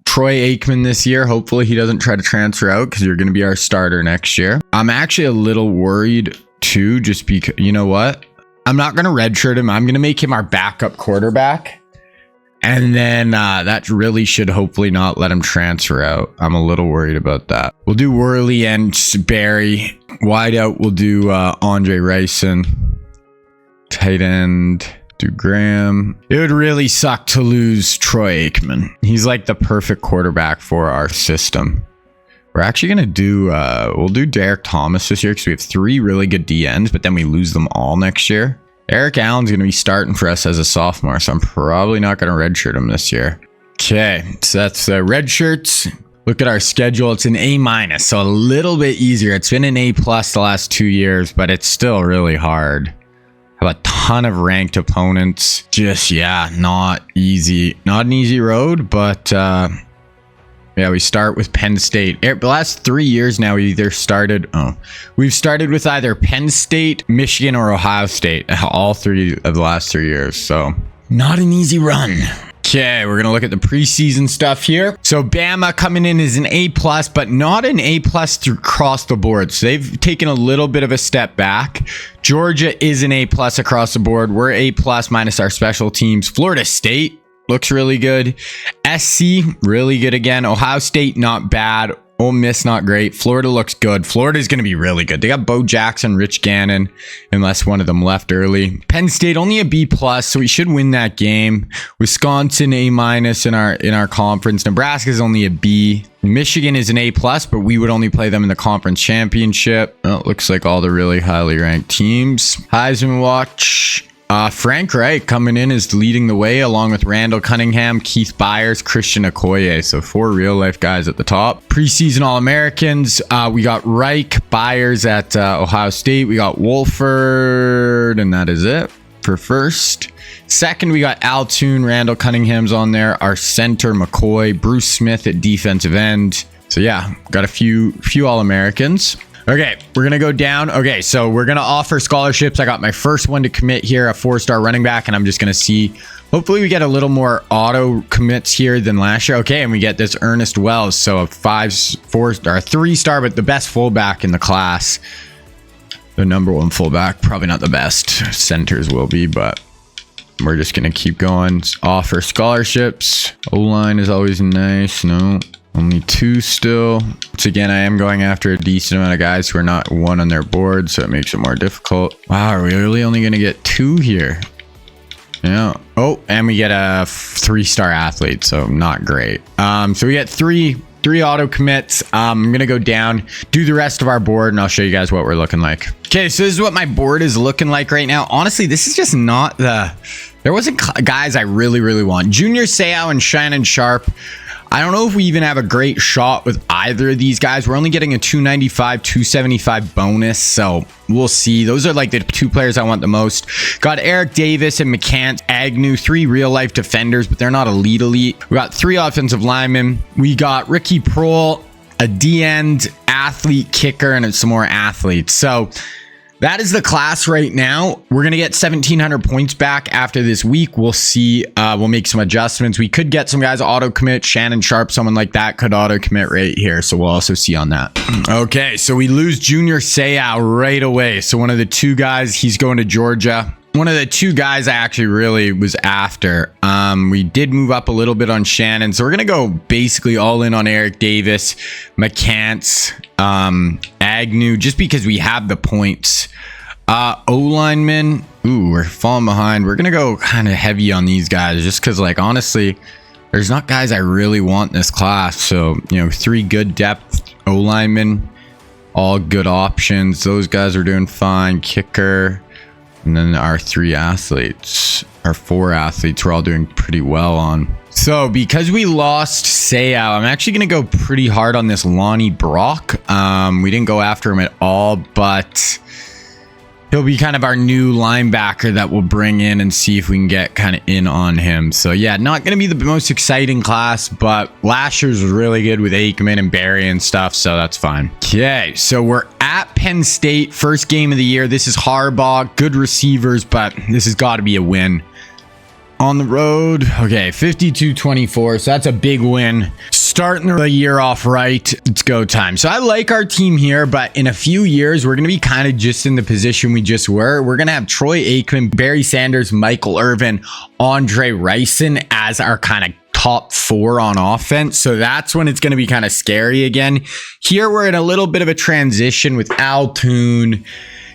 Troy Aikman this year. Hopefully he doesn't try to transfer out, because you're gonna be our starter next year. I'm actually a little worried too, just because, you know what? I'm not gonna redshirt him. I'm gonna make him our backup quarterback. And then that really should hopefully not let him transfer out. I'm a little worried about that. We'll do Worley and Barry. Wide out, we'll do Andre Rison. Tight end, do Graham. It would really suck to lose Troy Aikman. He's like the perfect quarterback for our system. We're actually going to do, we'll do Derek Thomas this year, because we have 3 really good DNs, but then we lose them all next year. Eric Allen's going to be starting for us as a sophomore, so I'm probably not going to redshirt him this year. Okay, so that's the red shirts. Look at our schedule. It's an A-, so a little bit easier. It's been an A+ the last 2 years, but it's still really hard. Have a ton of ranked opponents. Just, yeah, not easy. Not an easy road, but yeah, we start with Penn State. The last 3 years now, we've started with either Penn State, Michigan, or Ohio State. All 3 of the last 3 years. So not an easy run. Okay, we're gonna look at the preseason stuff here. So Bama coming in is an A+, but not an A+ across the board. So they've taken a little bit of a step back. Georgia is an A+ across the board. We're A+ minus our special teams. Florida State looks really good. SC, really good again. Ohio State, not bad. Ole Miss, not great. Florida looks good. Florida's going to be really good. They got Bo Jackson, Rich Gannon, unless one of them left early. Penn State, only a B+, so we should win that game. Wisconsin, A- in our conference. Nebraska's only a B. Michigan is an A+, but we would only play them in the conference championship. Well, it looks like all the really highly ranked teams. Heisman watch. Frank Reich coming in is leading the way along with Randall Cunningham, Keith Byers, Christian Okoye. So 4 real life guys at the top. Preseason All-Americans. We got Reich, Byers at Ohio State. We got Wolford, and that is it for first. Second, we got Altoon, Randall Cunningham's on there. Our center, McCoy, Bruce Smith at defensive end. So yeah, got a few All-Americans. Okay, we're going to go down. Okay, so we're going to offer scholarships. I got my first one to commit here, a 4-star running back, and I'm just going to see. Hopefully we get a little more auto commits here than last year. Okay, and we get this Ernest Wells, so a 4-star, 3-star, but the best fullback in the class. The number 1 fullback, probably not the best. Centers will be, but we're just going to keep going. Offer scholarships. O-line is always nice. No. Only 2 still. Once again, I am going after a decent amount of guys who are not 1 on their board, so it makes it more difficult. Wow, are we really only going to get 2 here? Yeah. Oh, and we get a 3-star athlete, so not great. So we get three auto commits. I'm going to go down, do the rest of our board, and I'll show you guys what we're looking like. Okay, so this is what my board is looking like right now. Honestly, this is just not the... There wasn't guys I really want. Junior Seau and Shannon Sharp. I don't know if we even have a great shot with either of these guys. We're only getting a 295, 275 bonus, so we'll see. Those are like the 2 players I want the most. Got Eric Davis and McCants, Agnew, 3 real-life defenders, but they're not elite. We got 3 offensive linemen. We got Ricky Prohl, a D-end, athlete, kicker, and some more athletes. So that is the class right now. We're going to get 1,700 points back after this week. We'll see. We'll make some adjustments. We could get some guys auto commit. Shannon Sharp, someone like that could auto commit right here. So we'll also see on that. Okay, so we lose Junior Seau right away. So one of the 2 guys, he's going to Georgia. One of the 2 guys I actually really was after. We did move up a little bit on Shannon. So we're going to go basically all in on Eric Davis, McCants, Agnew, just because we have the points. O-linemen. Ooh, we're falling behind. We're going to go kind of heavy on these guys just because, like, honestly, there's not guys I really want in this class. So, 3 good depth O-linemen, all good options. Those guys are doing fine. Kicker. And then our 3 athletes, our 4 athletes, we're all doing pretty well on. So because we lost Seau, I'm actually going to go pretty hard on this Lonnie Brock. We didn't go after him at all, but he'll be kind of our new linebacker that we'll bring in and see if we can get kind of in on him. So yeah, not going to be the most exciting class, but last year's was really good with Aikman and Barry and stuff, so that's fine. Okay, so we're at Penn State, first game of the year. This is Harbaugh, good receivers, but this has got to be a win. On the road, okay, 52-24, so that's a big win. Starting the year off right, it's go time. So I like our team here, but in a few years, we're going to be kind of just in the position we just were. We're going to have Troy Aikman, Barry Sanders, Michael Irvin, Andre Rison as our kind of top 4 on offense. So that's when it's going to be kind of scary again. Here, we're in a little bit of a transition with Altoon.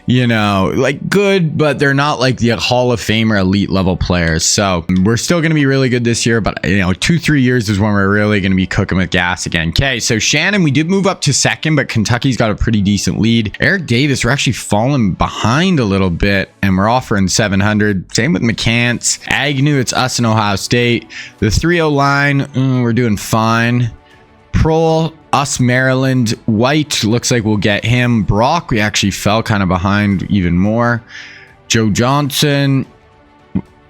Like good, but they're not like the Hall of Fame or elite level players. So we're still going to be really good this year, but 2-3 years is when we're really going to be cooking with gas again. Okay, so Shannon, we did move up to 2nd, but Kentucky's got a pretty decent lead. Eric Davis, we're actually falling behind a little bit, and we're offering 700. Same with McCants. Agnew, it's us and Ohio State. The 3-0 line, we're doing fine. Prohl, us, Maryland. White, looks like we'll get him. Brock, we actually fell kind of behind even more. Joe Johnson,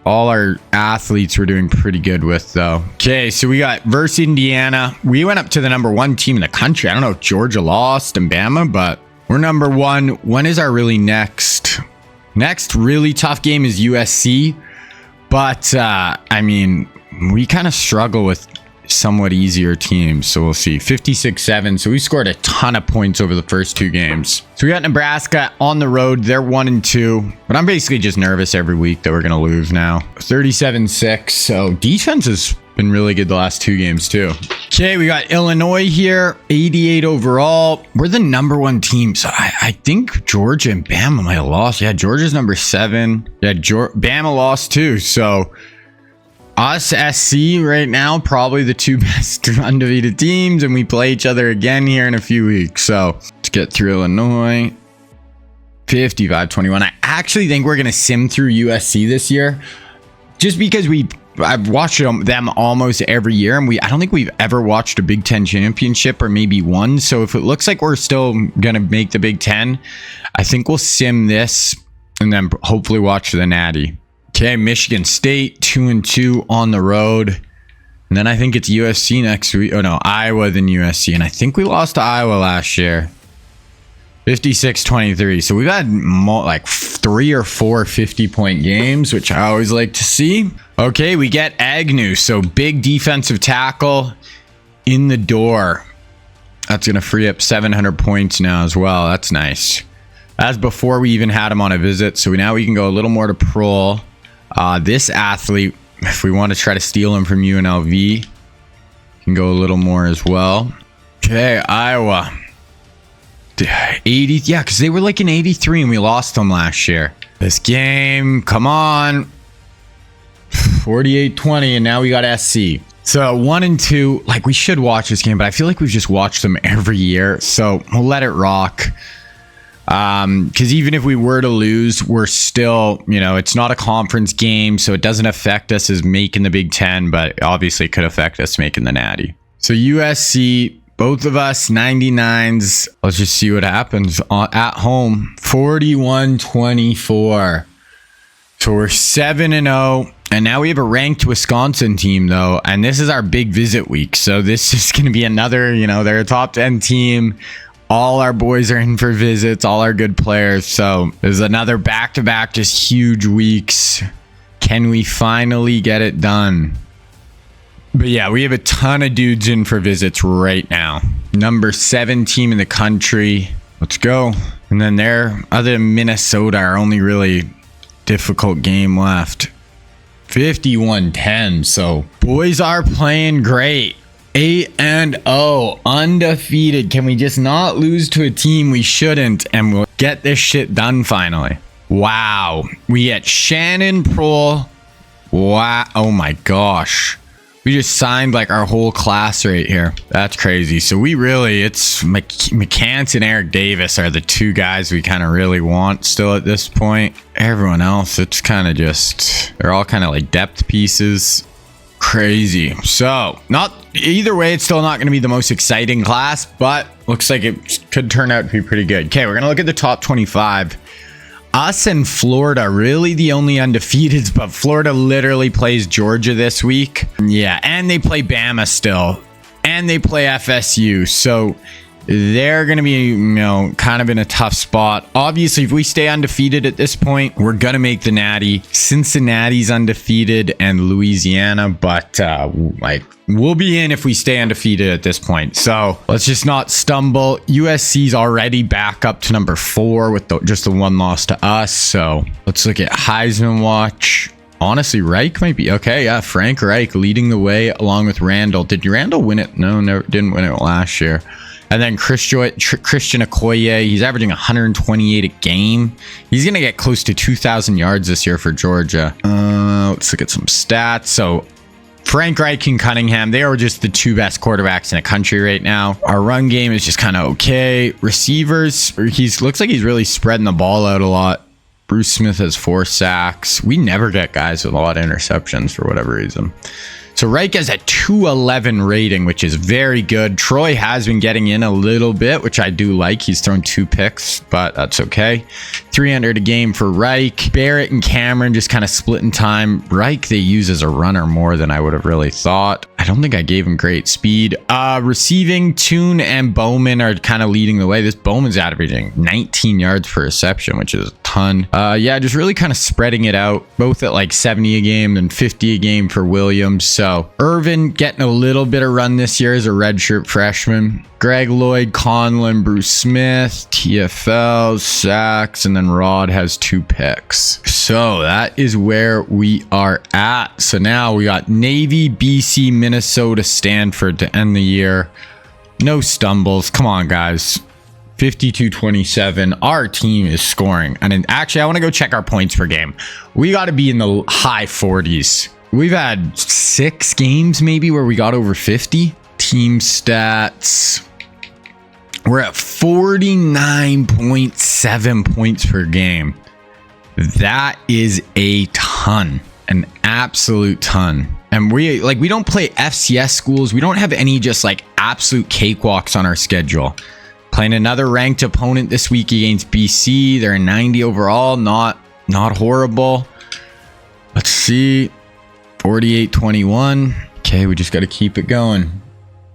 all our athletes we're doing pretty good with, though. Okay, so we got versus Indiana. We went up to the number 1 team in the country. I don't know if Georgia lost and Bama, but we're number 1. When is our really next really tough game is USC. But, we kind of struggle with somewhat easier teams, so we'll see. 56-7, so we scored a ton of points over the first 2 games. So we got Nebraska on the road. They're 1-2, but I'm basically just nervous every week that we're gonna lose now. 37-6, so defense has been really good the last 2 games too. Okay, we got Illinois here, 88 overall. We're the #1 team, so I think Georgia and Bama might have lost. Yeah, Georgia's number 7. Yeah, Bama lost too, so us, SC, right now, probably the 2 best undefeated teams, and we play each other again here in a few weeks. So let's get through Illinois. 55-21. I actually think we're going to sim through USC this year, just because I've watched them almost every year, and I don't think we've ever watched a Big Ten championship, or maybe one. So if it looks like we're still going to make the Big Ten, I think we'll sim this and then hopefully watch the Natty. Okay, Michigan State 2-2 on the road, and then I think it's USC next week. Oh no, Iowa then USC, and I think we lost to Iowa last year. 56-23. So we've had like 3 or 4 50-point games, which I always like to see. Okay, we get Agnew, so big defensive tackle in the door. That's gonna free up 700 points now as well. That's nice. That's before we even had him on a visit, so now we can go a little more to pro. This athlete, if we want to try to steal him from UNLV, can go a little more as well. Okay, Iowa. 80, yeah, because they were like in 83 and we lost them last year. This game, come on. 48-20, and now we got SC. So 1-2, like we should watch this game, but I feel like we've just watched them every year. So we'll let it rock. Because even if we were to lose, we're still, it's not a conference game, so it doesn't affect us as making the Big Ten, but obviously it could affect us making the Natty. So USC, both of us 99s. Let's just see what happens at home. 41-24. So we're 7-0, and now we have a ranked Wisconsin team though, and this is our big visit week. So this is going to be another, they're a top 10 team. All our boys are in for visits, all our good players. So there's another back-to-back, just huge weeks. Can we finally get it done? But yeah, we have a ton of dudes in for visits right now. Number 7 team in the country. Let's go. And then other than Minnesota, our only really difficult game left. 51-10. So boys are playing great. 8-0, undefeated. Can we just not lose to a team we shouldn't, and we'll get this shit done finally? Wow. We get Shannon Prohl. Wow. Oh my gosh. We just signed like our whole class right here. That's crazy. So it's McCants and Eric Davis are the 2 guys we kind of really want still at this point. Everyone else, it's kind of they're all kind of like depth pieces. Crazy. So either way, it's still not going to be the most exciting class, but looks like it could turn out to be pretty good. Okay, we're going to look at the top 25. Us and Florida, really the only undefeateds, but Florida literally plays Georgia this week. Yeah, and they play Bama still, and they play FSU. So they're going to be, kind of in a tough spot. Obviously, if we stay undefeated at this point, we're going to make the Natty. Cincinnati's undefeated and Louisiana, but we'll be in if we stay undefeated at this point. So let's just not stumble. USC's already back up to number 4 with just the 1 loss to us. So let's look at Heisman Watch. Honestly, Reich might be okay. Yeah, Frank Reich leading the way along with Randall. Did Randall win it? No, never, didn't win it last year. And then Christian Okoye, he's averaging 128 a game. He's going to get close to 2,000 yards this year for Georgia. Let's look at some stats. So Frank Reich and Cunningham, they are just the 2 best quarterbacks in the country right now. Our run game is just kind of okay. Receivers, looks like he's really spreading the ball out a lot. Bruce Smith has 4 sacks. We never get guys with a lot of interceptions for whatever reason. So Reich has a 211 rating, which is very good. Troy has been getting in a little bit, which I do like. He's thrown 2 picks, but that's okay. 300 a game for Reich. Barrett and Cameron just kind of splitting time. Reich they use as a runner more than I would have really thought. I don't think I gave him great speed. Receiving, Toon and Bowman are kind of leading the way. This Bowman's averaging 19 yards per reception, which is a ton. Yeah, just really kind of spreading it out, both at like 70 a game and 50 a game for Williams. So Irvin getting a little bit of run this year as a redshirt freshman. Greg Lloyd, Conlon, Bruce Smith, TFL, sacks, and then Rod has 2 picks. So that is where we are at. So now we got Navy, BC, Minnesota, Stanford to end the year. No stumbles. Come on, guys. 52-27. Our team is scoring. And actually, I want to go check our points per game. We got to be in the high 40s. We've had 6 games maybe where we got over 50. Team stats. We're at 49.7 points per game. That is a ton. An absolute ton. And we don't play FCS schools. We don't have any just like absolute cakewalks on our schedule. Playing another ranked opponent this week against BC. They're a 90 overall. Not horrible. Let's see. 48-21. Okay, we just got to keep it going.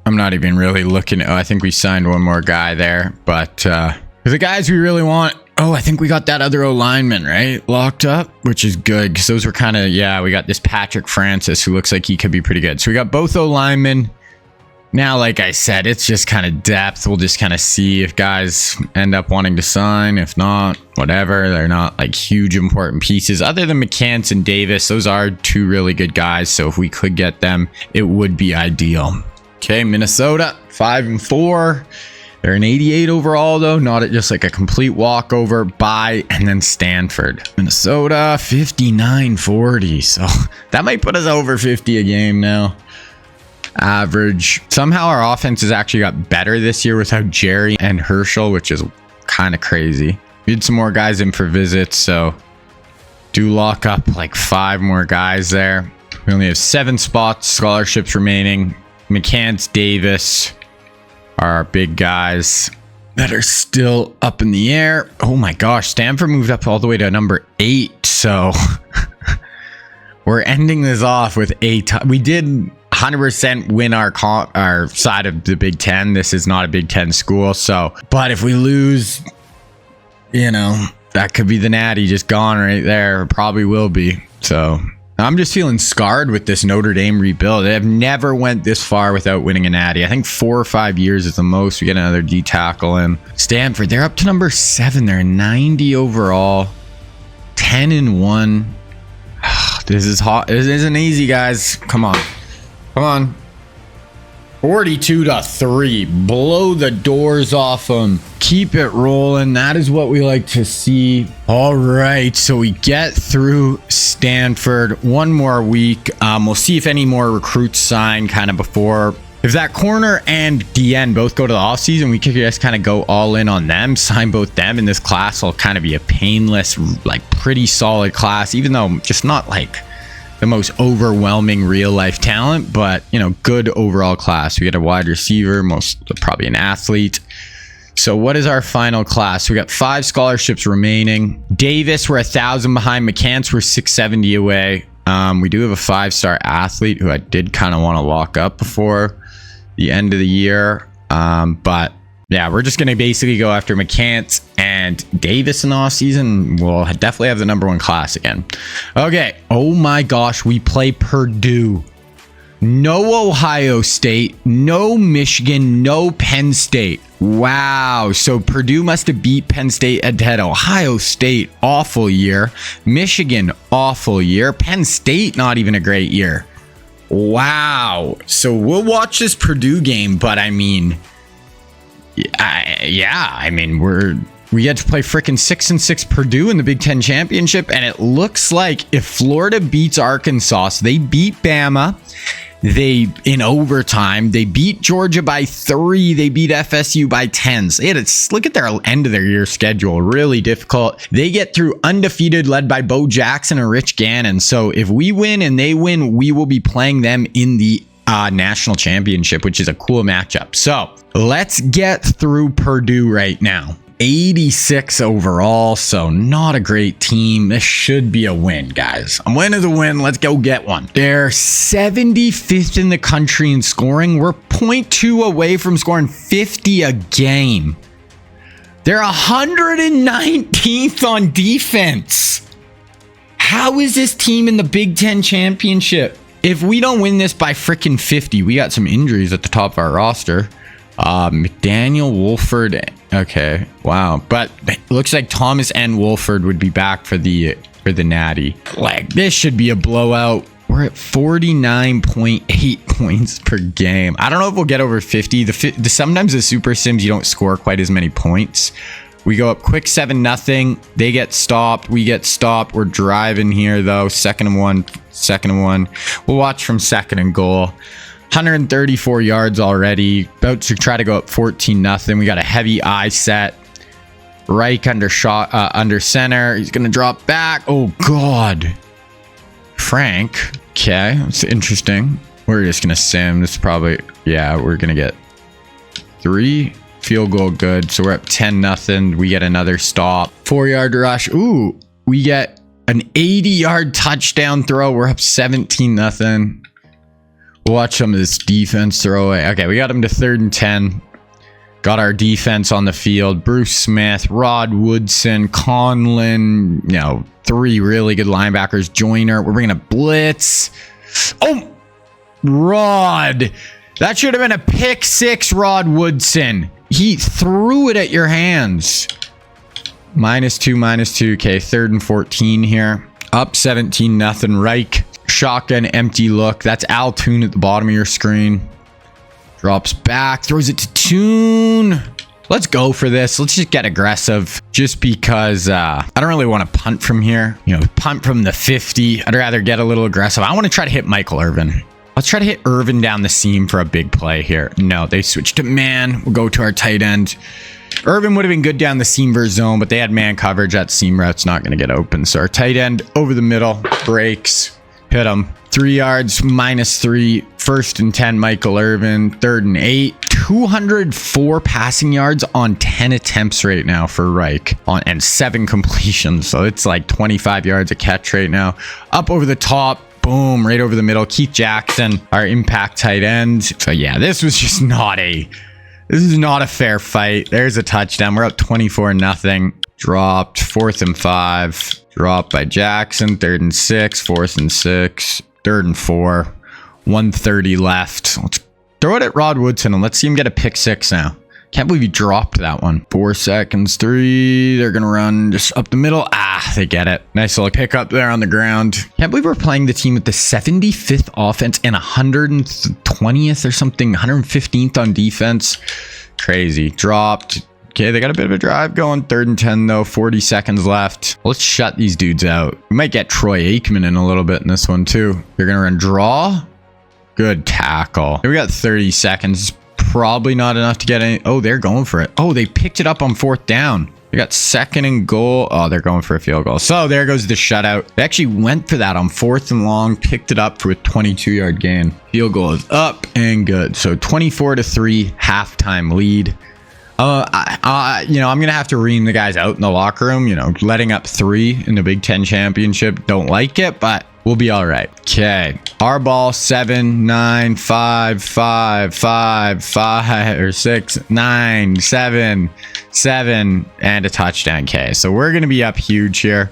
I'm not even really looking. Oh, I think we signed one more guy there. But the guys we really want. Oh, I think we got that other O-lineman, right? Locked up, which is good. Because those were kind of, yeah, we got this Patrick Francis who looks like he could be pretty good. So we got both O-linemen. Now, like I said, it's just kind of depth. We'll just kind of see if guys end up wanting to sign. If not, whatever. They're not like huge important pieces. Other than McCants and Davis, those are 2 really good guys. So if we could get them, it would be ideal. Okay, Minnesota, 5-4. They're an 88 overall, though. Not at just like a complete walkover. Bye, and then Stanford. Minnesota, 59-40. So that might put us over 50 a game now. Average. Somehow our offense has actually got better this year without Jerry and Herschel, which is kind of crazy. We had some more guys in for visits, so do lock up like 5 more guys there. We only have 7 spots, scholarships remaining. McCants, Davis are our big guys that are still up in the air. Oh my gosh, Stanford moved up all the way to number 8, so we're ending this off with we did 100% win our side of the Big Ten. This is not a Big Ten school, so but if we lose, you know, that could be the natty just gone right there. It probably will be. So I'm just feeling scarred with this Notre Dame rebuild. They have never went this far without winning a natty. I think 4 or 5 years is the most. We get another D tackle in. Stanford, they're up to number 7. They're 90 overall, 10-1. This is hot. This isn't easy, guys. Come on. 42-3. Blow the doors off them. Keep it rolling. That is what we like to see. All right, so we get through Stanford. 1 more week. We'll see if any more recruits sign kind of before. If that corner and DN both go to the offseason, we could just kind of go all in on them, sign both them, and this class will kind of be a painless, like pretty solid class, even though just not like the most overwhelming real life talent, but you know, good overall class. We get a wide receiver, probably an athlete. So what is our final class? We got 5 scholarships remaining. Davis, we're 1,000 behind. McCants, we're 670 away. We do have a 5-star athlete who I did kind of want to lock up before the end of the year. But yeah, we're just going to basically go after McCants and Davis in the offseason. We'll definitely have the number 1 class again. Okay. Oh my gosh. We play Purdue. No Ohio State. No Michigan. No Penn State. Wow. So Purdue must have beat Penn State head-to-head. Ohio State, awful year. Michigan, awful year. Penn State, not even a great year. Wow. So we'll watch this Purdue game, but I mean, yeah, I mean, we get to play freaking 6-6 Purdue in the Big Ten Championship, and it looks like if Florida beats Arkansas, so they beat Bama, in overtime, they beat Georgia by 3, they beat FSU by 10. So look at their end of their year schedule, really difficult. They get through undefeated, led by Bo Jackson and Rich Gannon. So if we win and they win, we will be playing them in the national championship, which is a cool matchup. So let's get through Purdue right now. 86 overall, so not a great team. This should be a win, guys. A win is a win. Let's go get one. They're 75th in the country in scoring. We're 0.2 away from scoring 50 a game. They're 119th on defense. How is this team in the Big Ten Championship? If we don't win this by freaking 50, we got some injuries at the top of our roster. McDaniel, Wolford. Okay, wow. But it looks like Thomas and Wolford would be back for the Natty. Like, this should be a blowout. We're at 49.8 points per game. I don't know if we'll get over 50. Sometimes the Super Sims, you don't score quite as many points. We go up quick 7-0. They get stopped. We get stopped. We're driving here, though. Second and one. We'll watch from second and goal. 134 yards already. About to try to go up 14-0. We got a heavy eye set. Reich under center. He's going to drop back. Oh, God. Frank. Okay, that's interesting. We're just going to sim. This is probably... Yeah, we're going to get 3. Field goal good. So we're up 10-0. We get another stop. 4-yard rush. Ooh, we get an 80-yard touchdown throw. We're up 17-0. We'll watch some of this defense throw away. Okay, we got him to 3rd and 10. Got our defense on the field. Bruce Smith, Rod Woodson, Conlon, 3 really good linebackers. Joyner. We're bringing a blitz. Oh, Rod. That should have been a pick 6, Rod Woodson. He threw it at your hands. -2. Okay, 3rd and 14 here. Up 17-0. Reich. Shotgun, empty look. That's Al Toon at the bottom of your screen. Drops back. Throws it to Toon. Let's go for this. Let's just get aggressive. Just because I don't really want to punt from here. Punt from the 50. I'd rather get a little aggressive. I want to try to hit Michael Irvin. Let's try to hit Irvin down the seam for a big play here. No, they switched to man. We'll go to our tight end. Irvin would have been good down the seam versus zone, but they had man coverage. That seam route's not going to get open. So our tight end over the middle. Breaks. Hit him. 3 yards, -3. 1st and 10, Michael Irvin. 3rd and 8. 204 passing yards on 10 attempts right now for Reich. And 7 completions. So it's like 25 yards a catch right now. Up over the top. Boom, right over the middle. Keith Jackson, our impact tight end. So yeah, this was just not a fair fight. There's a touchdown. We're up 24-0. Dropped. 4th and 5. Dropped by Jackson. 3rd and 6. 4th and 6. 3rd and 4. 1:30 left. Let's throw it at Rod Woodson and let's see him get a pick 6 now. Can't believe he dropped that one. 4 seconds. 3. They're going to run just up the middle. They get it. Nice little pick up there on the ground. Can't believe we're playing the team with the 75th offense and 120th or something. 115th on defense. Crazy. Dropped. Okay, they got a bit of a drive going. 3rd and 10 though. 40 seconds left. Let's shut these dudes out. We might get Troy Aikman in a little bit in this one too. They're going to run draw. Good tackle. We got 30 seconds. Probably not enough to get any. Oh, they're going for it. Oh, they picked it up on 4th down. We got 2nd and goal. Oh, they're going for a field goal. So there goes the shutout. They actually went for that on 4th and long. Picked it up for a 22-yard gain. Field goal is up and good. So 24-3 halftime lead. I'm going to have to ream the guys out in the locker room. Letting up 3 in the Big Ten championship. Don't like it, but we'll be all right. Okay. Our ball 7, 9, 5, 5, 5, 5, or 6, 9, 7, 7, and a touchdown. Okay. So we're going to be up huge here.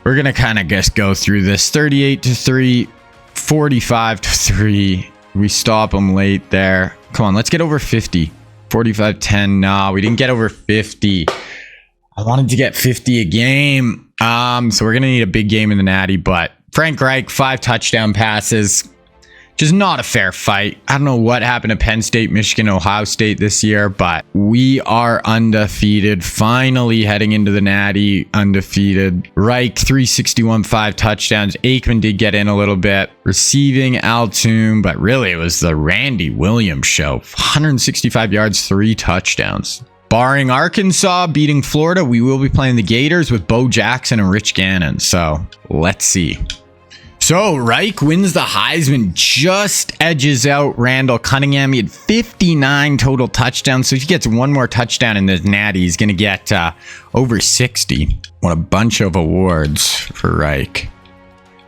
We're going to kind of just go through this. 38-3, 45-3. We stop them late there. Come on. Let's get over 50. 45-10. Nah, we didn't get over 50. I wanted to get 50 a game. So we're going to need a big game in the Natty, but Frank Reich, 5 touchdown passes. Just not a fair fight. I don't know what happened to Penn State, Michigan, Ohio State this year, but we are undefeated. Finally heading into the Natty, undefeated. Reich, 361, 5 touchdowns. Aikman did get in a little bit. Receiving Altoon, but really it was the Randy Williams show. 165 yards, 3 touchdowns. Barring Arkansas beating Florida, we will be playing the Gators with Bo Jackson and Rich Gannon. So let's see. So Reich wins the Heisman, just edges out Randall Cunningham. He had 59 total touchdowns. So if he gets one more touchdown in this Natty, he's going to get over 60. What a bunch of awards for Reich.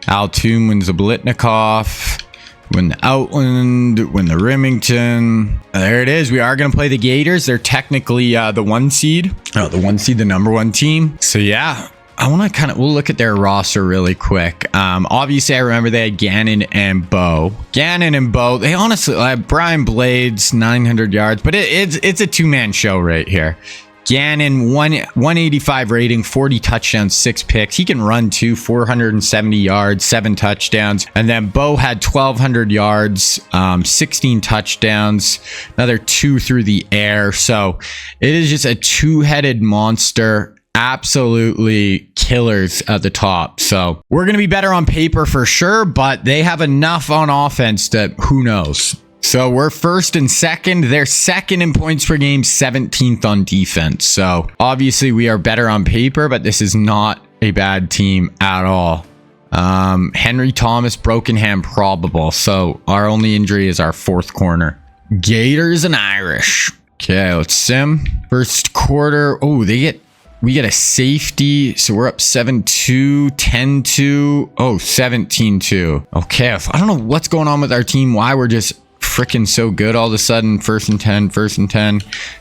Altoon wins the Blitnikoff. Win the Outland, win the Remington. There it is. We are going to play the Gators. They're technically the 1 seed. Oh, the 1 seed, the number 1 team. So yeah, I want to we'll look at their roster really quick. Obviously, I remember they had Gannon and Bo. They honestly, Brian Blades, 900 yards, but it's a two-man show right here. Gannon, 185 rating, 40 touchdowns, 6 picks. He can run too, 470 yards, 7 touchdowns. And then Bo had 1,200 yards, 16 touchdowns, another 2 through the air. So it is just a two-headed monster. Absolutely killers at the top. So we're going to be better on paper for sure, but they have enough on offense that who knows. So we're first and second. They're second in points per game, 17th on defense. So obviously we are better on paper, but this is not a bad team at all. Henry Thomas, broken hand probable. So our only injury is our fourth corner. Gators and Irish. Okay, let's sim. First quarter. Oh, we get a safety. So we're up 7-2, 10-2. Oh, 17-2. Okay, I don't know what's going on with our team. Why we're just freaking so good all of a sudden. First and 10,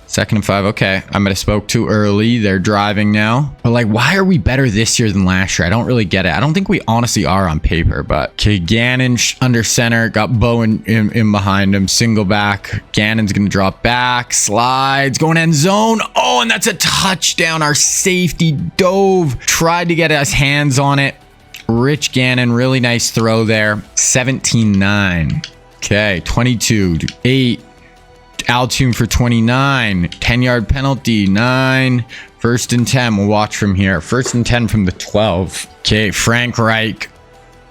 second and 5. Okay, I might have spoke too early. They're driving now. But like, why are we better this year than last year? I don't really get it. I don't think we honestly are on paper, but okay, Gannon under center, got Bo in behind him, single back. Gannon's gonna drop back, slides, going end zone. Oh, and that's a touchdown. Our safety dove, tried to get his hands on it. Rich Gannon, really nice throw there. 17-9. Okay, 22-8. Altoon for 29. 10-yard penalty, 9. First and 10. We'll watch from here. First and 10 from the 12. Okay, Frank Reich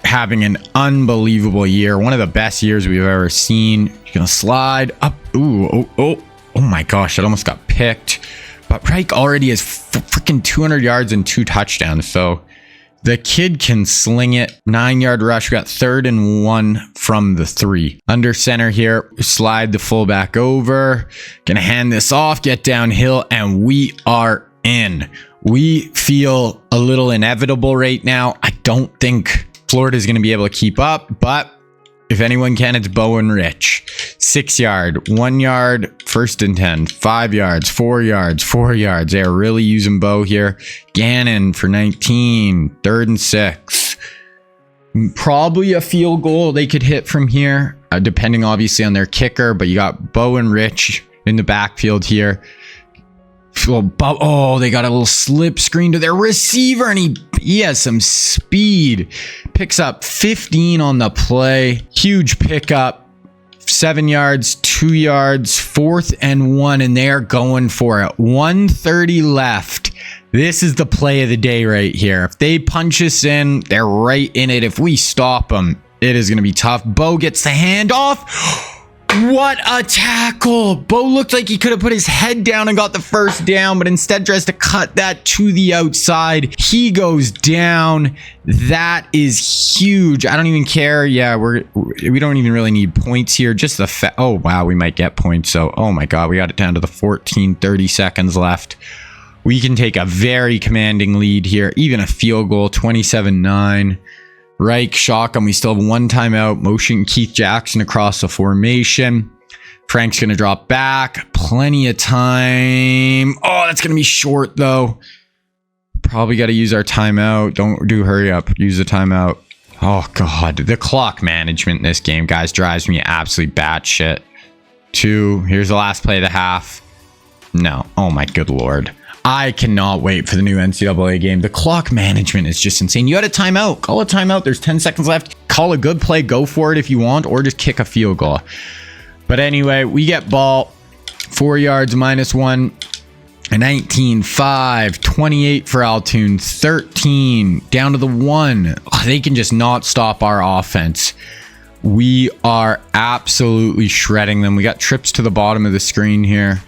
having an unbelievable year. One of the best years we've ever seen. He's gonna slide up. Ooh, oh my gosh, that almost got picked. But Reich already has freaking 200 yards and 2 touchdowns. So the kid can sling it. 9-yard rush. We got 3rd and 1 from the 3. Under center here. Slide the fullback over. Gonna hand this off. Get downhill. And we are in. We feel a little inevitable right now. I don't think Florida's gonna be able to keep up. But if anyone can, it's Bo and Rich. 6-yard, 1 yard, first and 10, 5 yards, 4 yards, 4 yards. They're really using Bo here. Gannon for 19, 3rd and 6. Probably a field goal they could hit from here, depending obviously on their kicker. But you got Bo and Rich in the backfield here. Oh, they got a little slip screen to their receiver, and he has some speed. Picks up 15 on the play. Huge pickup. 7 yards, 2 yards, 4th and 1, and they are going for it. 1:30 left. This is the play of the day right here. If they punch us in, they're right in it. If we stop them, it is going to be tough. Bo gets the handoff. What a tackle. Bo looked like he could have put his head down and got the first down, but instead tries to cut that to the outside. He goes down. That is huge. I don't even care. Yeah, we don't even really need points here. Just the oh wow, we might get points. So oh my god, we got it down to the 30 seconds left. We can take a very commanding lead here. Even a field goal. 27-9. Reich, shock him. We still have 1 timeout. Motion Keith Jackson across the formation. Frank's going to drop back. Plenty of time. Oh, that's going to be short, though. Probably got to use our timeout. Don't do hurry up. Use the timeout. Oh, God. The clock management in this game, guys, drives me absolutely batshit. 2. Here's the last play of the half. No. Oh, my good Lord. I cannot wait for the new NCAA game. The clock management is just insane. You had a timeout. Call a timeout. There's 10 seconds left. Call a good play. Go for it if you want, or just kick a field goal. But anyway, we get ball. 4 yards minus 1. 19-5. 28 for Altoon. 13. Down to the 1. Oh, they can just not stop our offense. We are absolutely shredding them. We got trips to the bottom of the screen here.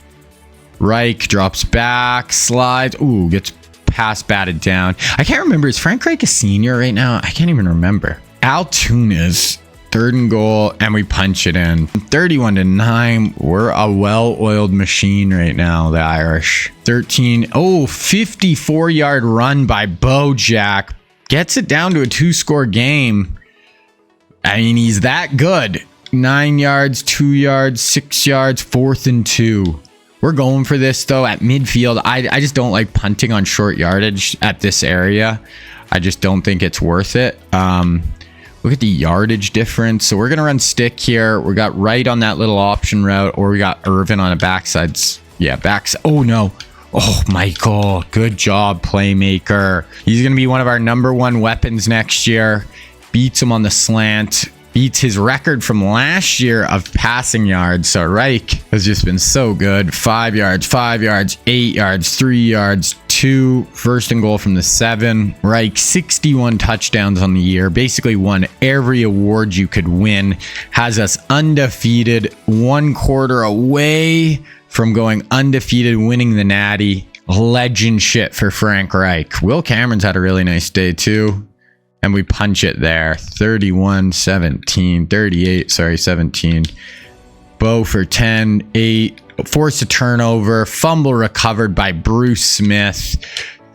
Reich drops back, slides. Ooh, gets pass batted down. I can't remember. Is Frank Reich a senior right now? I can't even remember. Altoon is 3rd and goal, and we punch it in. 31-9. We're a well-oiled machine right now, the Irish. 13. Oh, 54-yard run by Bojack. Gets it down to a 2-score game. I mean, he's that good. 9 yards, 2 yards, 6 yards, 4th and 2. We're going for this, though, at midfield. I just don't like punting on short yardage at this area. I just don't think it's worth it. Look at the yardage difference. So we're going to run stick here. We got Wright on that little option route, or we got Irvin on a backside. Yeah, backside. Oh, no. Oh, Michael. Good job, playmaker. He's going to be one of our #1 weapons next year. Beats him on the slant. Beats his record from last year of passing yards. So Reich has just been so good. 5 yards, 5 yards, 8 yards, 3 yards, 2. First and goal from the 7. Reich, 61 touchdowns on the year. Basically won every award you could win. Has us undefeated. 1 quarter away from going undefeated, winning the Natty. Legend shit for Frank Reich. Will Cameron's had a really nice day too. And we punch it there. 31-17. 17. Bo for 10. 8. Force a turnover. Fumble recovered by Bruce Smith.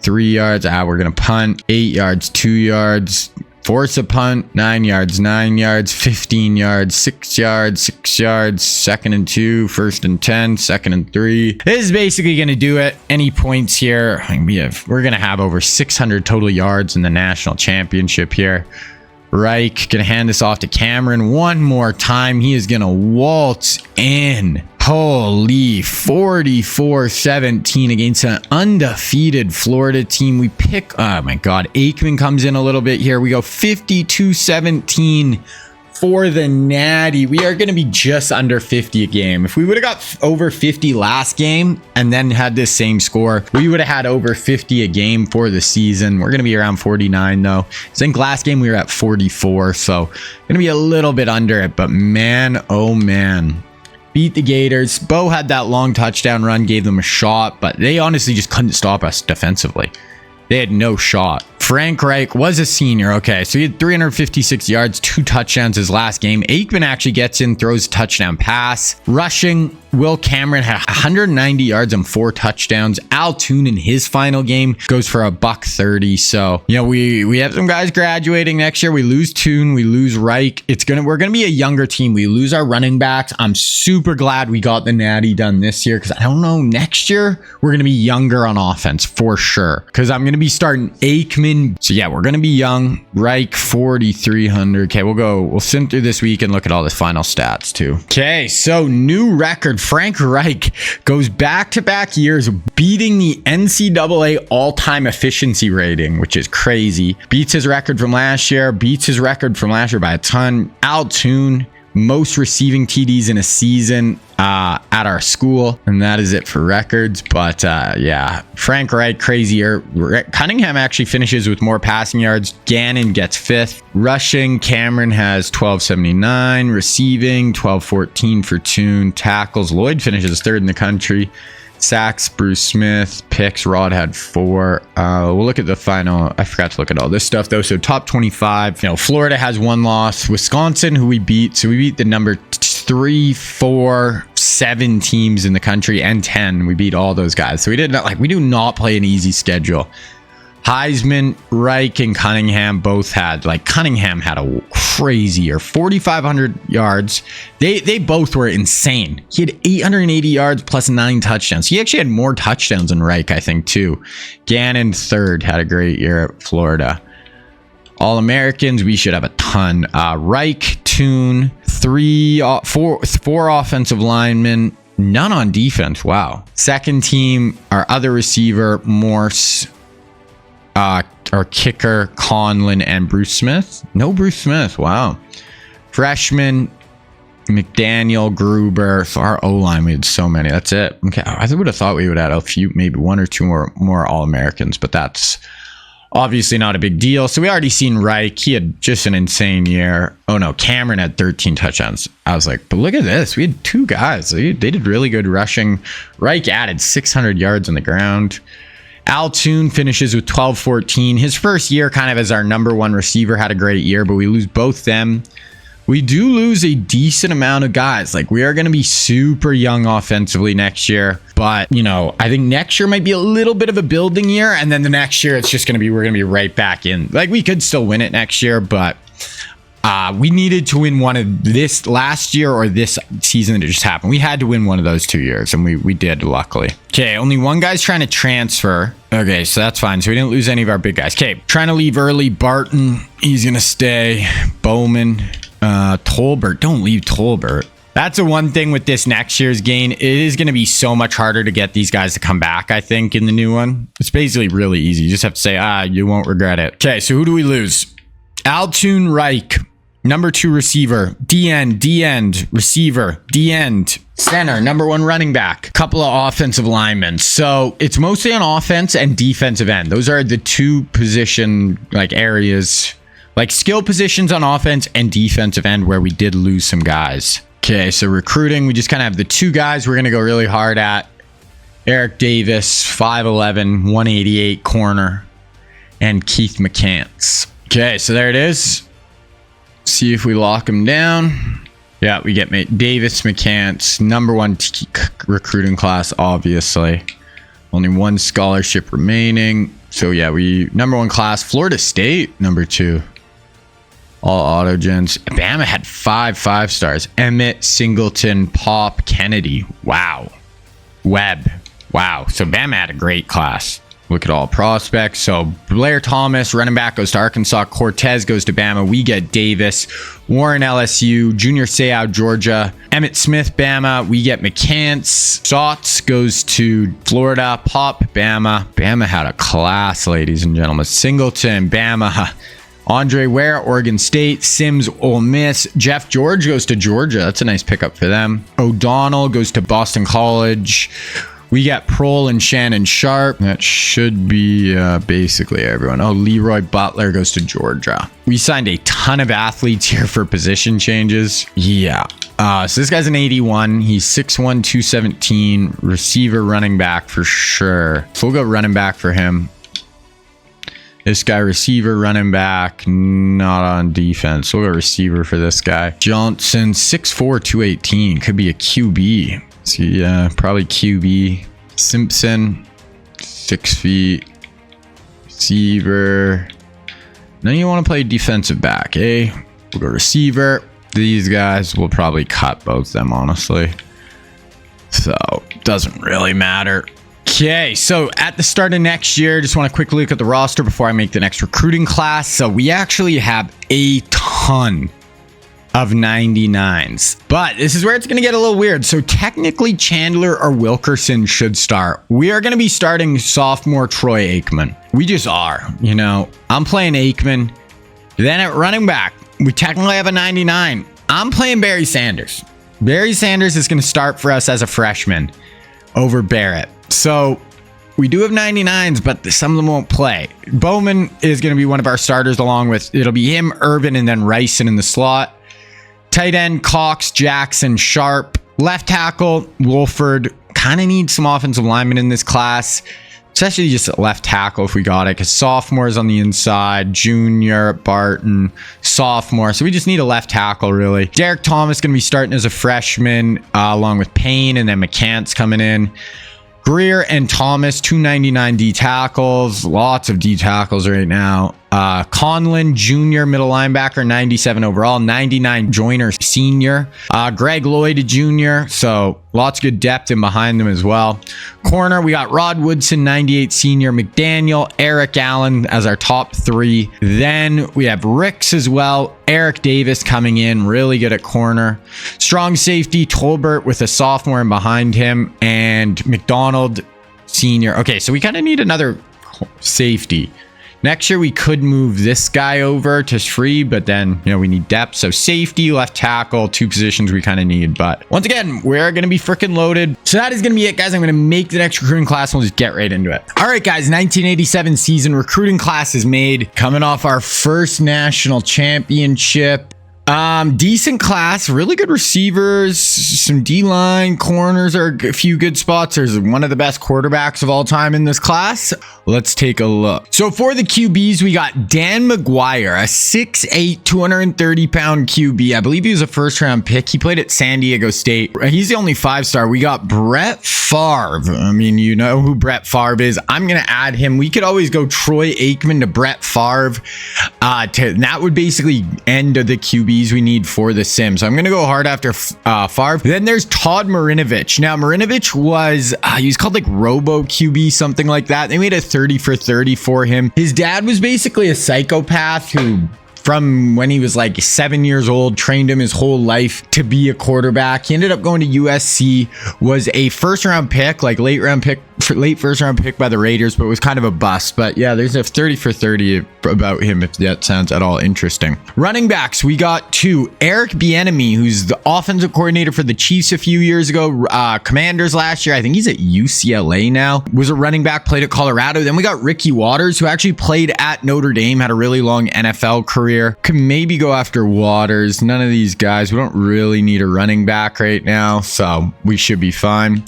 3 yards. We're going to punt. 8 yards. 2 yards. Force a punt. 9 yards. 9 yards. 15 yards. 6 yards. 6 yards. 2nd and 2. 1st and 10. 2nd and 3. This is basically going to do it. Any points here? We're going to have over 600 total yards in the national championship here. Reich going to hand this off to Cameron one more time. He is going to waltz in. Holy, 44-17 against an undefeated Florida team. We pick, oh my God, Aikman comes in a little bit here. We go 52-17 for the Natty. We are going to be just under 50 a game. If we would have got over 50 last game and then had this same score, we would have had over 50 a game for the season. We're going to be around 49 though. I think last game we were at 44, so going to be a little bit under it, but man, oh man. Beat the Gators. Bo had that long touchdown run, gave them a shot, but they honestly just couldn't stop us defensively. They had no shot. Frank Reich was a senior. Okay, so he had 356 yards, 2 touchdowns his last game. Aikman actually gets in, throws a touchdown pass. Rushing, Will Cameron had 190 yards and 4 touchdowns. Al Toon in his final game goes for $130. So, you know, we have some guys graduating next year. We lose Toon, we lose Reich. We're gonna be a younger team. We lose our running backs. I'm super glad we got the Natty done this year, because I don't know, next year we're gonna be younger on offense for sure. Because I'm gonna be starting Aikman. So yeah, we're gonna be young. Reich 4,300. Okay, we'll sim through this week and look at all the final stats too. Okay, so new record. Frank Reich goes back-to-back years beating the NCAA all-time efficiency rating, which is crazy. Beats his record from last year. Beats his record from last year by a ton. Al Toon, most receiving TDs in a season at our school, and that is it for records. But yeah, Frank Reich, crazier. Cunningham actually finishes with more passing yards. Gannon gets 5th. Rushing, Cameron has 1279. Receiving, 1214 for Toon. Tackles, Lloyd finishes 3rd in the country. Sacks, Bruce Smith. Picks, Rod had 4. We'll look at the final. I forgot to look at all this stuff though. So top 25, you know, Florida has 1 loss. Wisconsin, who we beat. So we beat the number 3, 4, 7 teams in the country, and 10. We beat all those guys. So we do not play an easy schedule. Heisman, Reich, and Cunningham both had, Cunningham had a crazy year, 4,500 yards. They both were insane. He had 880 yards plus 9 touchdowns. He actually had more touchdowns than Reich, I think, too. Gannon, 3rd, had a great year at Florida. All-Americans, we should have a ton. Reich, Toon, 4 offensive linemen, none on defense. Wow. Second team, our other receiver, Morse. Our kicker, Conlon, and Bruce Smith. No Bruce Smith. Wow. Freshman, McDaniel, Gruber. So our O-line, we had so many. That's it. Okay. I would have thought we would add a few, maybe 1 or 2 more All-Americans, but that's obviously not a big deal. So we already seen Reich. He had just an insane year. Oh no, Cameron had 13 touchdowns. I was like, but look at this. We had 2 guys. They did really good rushing. Reich added 600 yards on the ground. Al Toon finishes with 1214. His first year kind of as our #1 receiver, had a great year, but we lose both them. We do lose a decent amount of guys. We are going to be super young offensively next year, but you know, I think next year might be a little bit of a building year, and then the next year it's just going to be, we're going to be right back in. We could still win it next year, but We needed to win one of this last year or this season that just happened. We had to win one of those 2 years, and we did, luckily. Okay, only one guy's trying to transfer. Okay, so that's fine. So we didn't lose any of our big guys. Okay, trying to leave early. Barton, he's going to stay. Bowman, Tolbert. Don't leave Tolbert. That's the one thing with this next year's game. It is going to be so much harder to get these guys to come back, I think, in the new one. It's basically really easy. You just have to say, you won't regret it. Okay, so who do we lose? Altoon Reich, number 2 receiver. D-end, receiver. D-end, center, number 1 running back. Couple of offensive linemen. So it's mostly on offense and defensive end. Those are the 2 position areas, skill positions on offense and defensive end where we did lose some guys. Okay, so recruiting, we just kind of have the 2 guys we're going to go really hard at. Eric Davis, 5'11", 188 corner, and Keith McCants. Okay, so there it is. See if we lock him down. Yeah, we get Davis, McCants, number 1 recruiting class, obviously. Only 1 scholarship remaining. So yeah, number 1 class, Florida State, number 2. All autogens. Bama had 5 stars. Emmett, Singleton, Pop, Kennedy. Wow. Webb. Wow. So Bama had a great class. Look at all prospects. So Blair Thomas, running back, goes to Arkansas. Cortez goes to Bama. We get Davis. Warren, LSU. Junior Seau, Georgia. Emmett Smith, Bama. We get McCants. Stotts goes to Florida. Pop, Bama. Bama had a class, ladies and gentlemen. Singleton, Bama. Andre Ware, Oregon State. Sims, Ole Miss. Jeff George goes to Georgia. That's a nice pickup for them. O'Donnell goes to Boston College. We got Prohl and Shannon Sharp. That should be basically everyone. Oh, Leroy Butler goes to Georgia. We signed a ton of athletes here for position changes. Yeah. So this guy's an 81. He's 6'1", 217. Receiver, running back for sure. So we'll go running back for him. This guy, receiver, running back, not on defense. We'll go receiver for this guy. Johnson, 6'4", 218. Could be a QB. So yeah, probably QB. Simpson, 6 feet. Receiver. Then you want to play defensive back, eh? We'll go receiver. These guys will probably cut both them, honestly. So, doesn't really matter. Okay, so at the start of next year, just want to quickly look at the roster before I make the next recruiting class. So we actually have a ton of 99s, but this is where it's going to get a little weird. So technically Chandler or Wilkerson should start. We are going to be starting sophomore Troy Aikman. We just are, I'm playing Aikman. Then at running back, we technically have a 99. I'm playing Barry Sanders. Barry Sanders is going to start for us as a freshman over Barrett. So we do have 99s, but some of them won't play. Bowman is going to be one of our starters, along with, it'll be him, Urban, and then Ryson in the slot. Tight end, Cox, Jackson, Sharp. Left tackle, Wolford. Kind of need some offensive linemen in this class, especially just a left tackle if we got it, because sophomores on the inside, junior, Barton, sophomore. So we just need a left tackle, really. Derek Thomas going to be starting as a freshman, along with Payne, and then McCants coming in. Greer and Thomas, 299 D tackles. Lots of D tackles right now. Conlon, junior, middle linebacker, 97 overall. 99 Joyner, senior. Greg Lloyd, junior. So lots of good depth in behind them as well. Corner, we got Rod Woodson, 98 senior. McDaniel, Eric Allen as our top 3. Then we have Ricks as well. Eric Davis coming in, really good at corner. Strong safety, Tolbert with a sophomore in behind him. And McDonald, senior. Okay, so we kind of need another safety. Next year, we could move this guy over to free, but then, we need depth. So safety, left tackle, 2 positions we kind of need. But once again, we're going to be freaking loaded. So that is going to be it, guys. I'm going to make the next recruiting class and we'll just get right into it. All right, guys, 1987 season recruiting class is made. Coming off our first national championship. Decent class, really good receivers, some D-line, corners are a few good spots. There's one of the best quarterbacks of all time in this class. Let's take a look. So for the QBs, we got Dan McGuire, a 6'8", 230-pound QB. I believe he was a first-round pick. He played at San Diego State. He's the only 5-star. We got Brett Favre. I mean, you know who Brett Favre is. I'm going to add him. We could always go Troy Aikman to Brett Favre. That would basically end of the QBs we need for the sim. So I'm going to go hard after Favre. Then there's Todd Marinovich. Now, Marinovich was, he was called like Robo QB, something like that. They made a 30 for 30 for him. His dad was basically a psychopath who, from when he was like 7 years old, trained him his whole life to be a quarterback. He ended up going to USC, was a first-round pick, like late first-round pick by the Raiders, but was kind of a bust. But yeah, there's a 30 for 30 about him, if that sounds at all interesting. Running backs, we got two. Eric Bieniemy, who's the offensive coordinator for the Chiefs a few years ago, Commanders last year. I think he's at UCLA now. Was a running back, played at Colorado. Then we got Ricky Waters, who actually played at Notre Dame, had a really long NFL career. Could maybe go after Waters. None of these guys. We don't really need a running back right now, so we should be fine.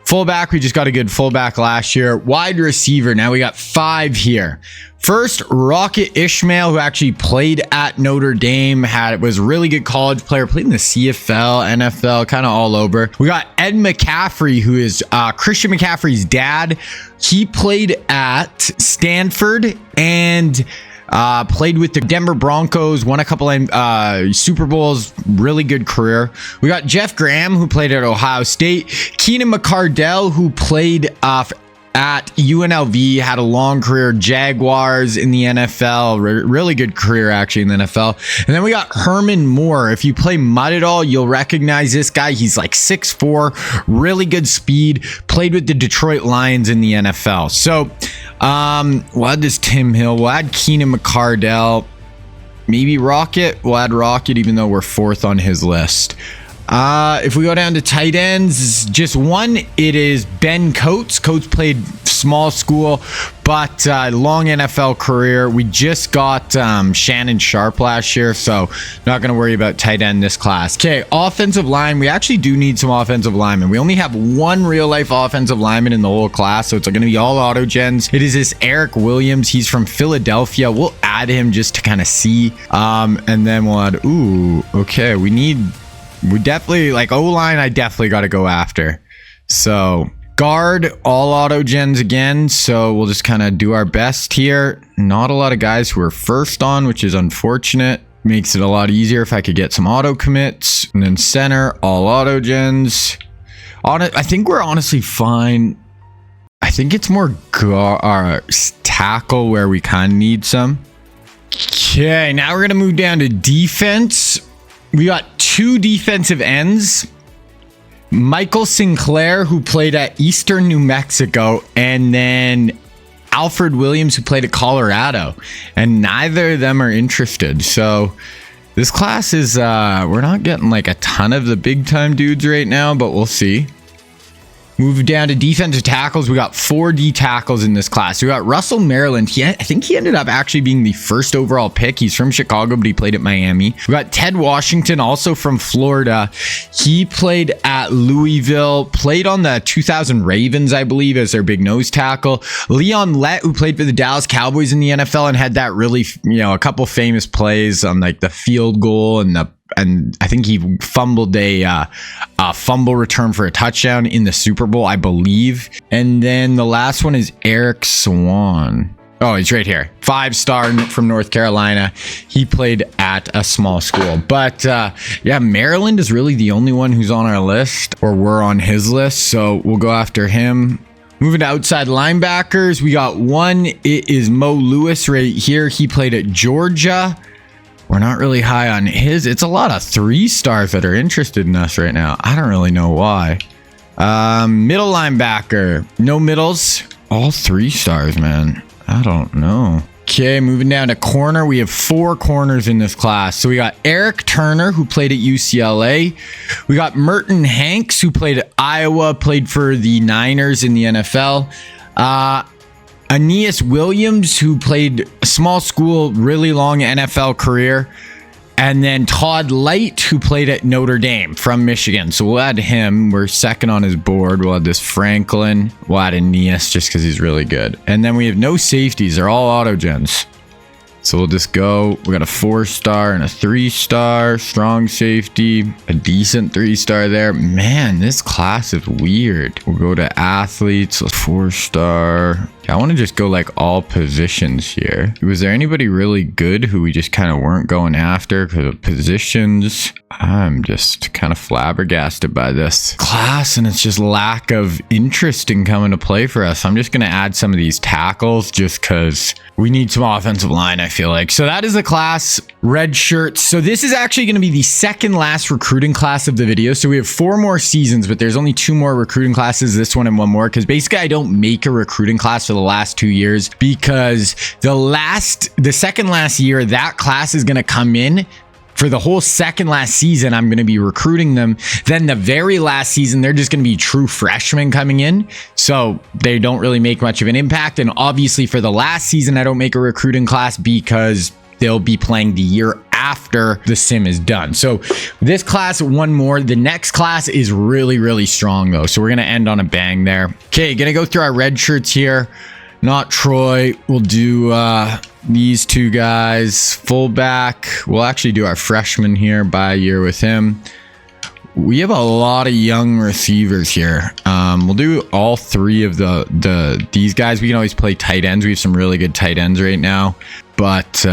Fullback, we just got a good fullback last year. Wide receiver, now we got 5 here. First, Rocket Ishmael, who actually played at Notre Dame, was a really good college player, played in the CFL, NFL, kind of all over. We got Ed McCaffrey, who is Christian McCaffrey's dad. He played at Stanford and played with the Denver Broncos, won a couple of Super Bowls, really good career. We got Jeff Graham, who played at Ohio State. Keenan McCardell, who played at UNLV, had a long career, Jaguars in the NFL, really good career actually in the NFL. And then we got Herman Moore. If you play Mud at all, you'll recognize this guy. He's like 6'4", really good speed, played with the Detroit Lions in the NFL. So we'll add this Tim Hill, we'll add Keenan McCardell, maybe Rocket. We'll add Rocket even though we're 4th on his list. If we go down to tight ends, just one, it is Ben Coates. Coates played small school, but long NFL career. We just got Shannon Sharp last year, so not going to worry about tight end this class. Okay, offensive line. We actually do need some offensive linemen. We only have one real-life offensive lineman in the whole class, so it's going to be all auto gens. It is this Eric Williams. He's from Philadelphia. We'll add him just to kind of see, and then we'll add, okay, we definitely, like O-line, I definitely got to go after. So guard, all auto gens again. So we'll just kind of do our best here. Not a lot of guys who are first on, which is unfortunate. Makes it a lot easier if I could get some auto commits. And then center, all auto gens. I think we're honestly fine. I think it's more tackle where we kind of need some. Okay, now we're going to move down to defense. We got 2 defensive ends. Michael Sinclair, who played at Eastern New Mexico, and then Alfred Williams, who played at Colorado. And neither of them are interested. So this class is, we're not getting like a ton of the big time dudes right now, but we'll see. Move down to defensive tackles. We got 4 D tackles in this class. We got Russell Maryland. I think he ended up actually being the first overall pick. He's from Chicago, but he played at Miami. We got Ted Washington, also from Florida. He played at Louisville, played on the 2000 Ravens, I believe, as their big nose tackle. Leon Lett, who played for the Dallas Cowboys in the NFL and had that really, a couple famous plays on like the field goal and I think he fumbled a fumble return for a touchdown in the Super Bowl, I believe. And then the last one is Eric Swan. Oh, he's right here. 5-star from North Carolina. He played at a small school. But yeah, Maryland is really the only one who's on our list, or we're on his list. So we'll go after him. Moving to outside linebackers, we got one. It is Mo Lewis right here. He played at Georgia. We're not really high on his. It's a lot of 3-stars that are interested in us right now. I don't really know why. Middle linebacker. No middles. All 3-stars, man. I don't know. Okay, moving down to corner. We have 4 corners in this class. So we got Eric Turner, who played at UCLA. We got Merton Hanks, who played at Iowa, played for the Niners in the NFL. Aeneas Williams, who played a small school, really long NFL career. And then Todd Light, who played at Notre Dame from Michigan. So we'll add him. We're second on his board. We'll add this Franklin. We'll add Ncaa just because he's really good. And then we have no safeties. They're all auto gens. So we'll just go. We got a 4-star and a 3-star. Strong safety. A decent 3-star there. Man, this class is weird. We'll go to athletes. A 4-star. I want to just go like all positions here. Was there anybody really good who we just kind of weren't going after because of positions? I'm just kind of flabbergasted by this class, and it's just lack of interest in coming to play for us. I'm just going to add some of these tackles just because we need some offensive line, I feel like. So that is the class. Red shirts. So this is actually going to be the second last recruiting class of the video. So we have 4 more seasons, but there's only 2 more recruiting classes, this one and one more, because basically I don't make a recruiting class for the last 2 years because the second last year, that class is going to come in for the whole second last season. I'm going to be recruiting them. Then the very last season, they're just going to be true freshmen coming in. So they don't really make much of an impact. And obviously for the last season, I don't make a recruiting class because they'll be playing the year after the sim is done. So this class, one more. The next class is really, really strong though. So we're going to end on a bang there. Okay, going to go through our red shirts here. Not Troy. We'll do these 2 guys. Fullback. We'll actually do our freshman here, buy a year with him. We have a lot of young receivers here. We'll do all 3 of these guys. We can always play tight ends. We have some really good tight ends right now. But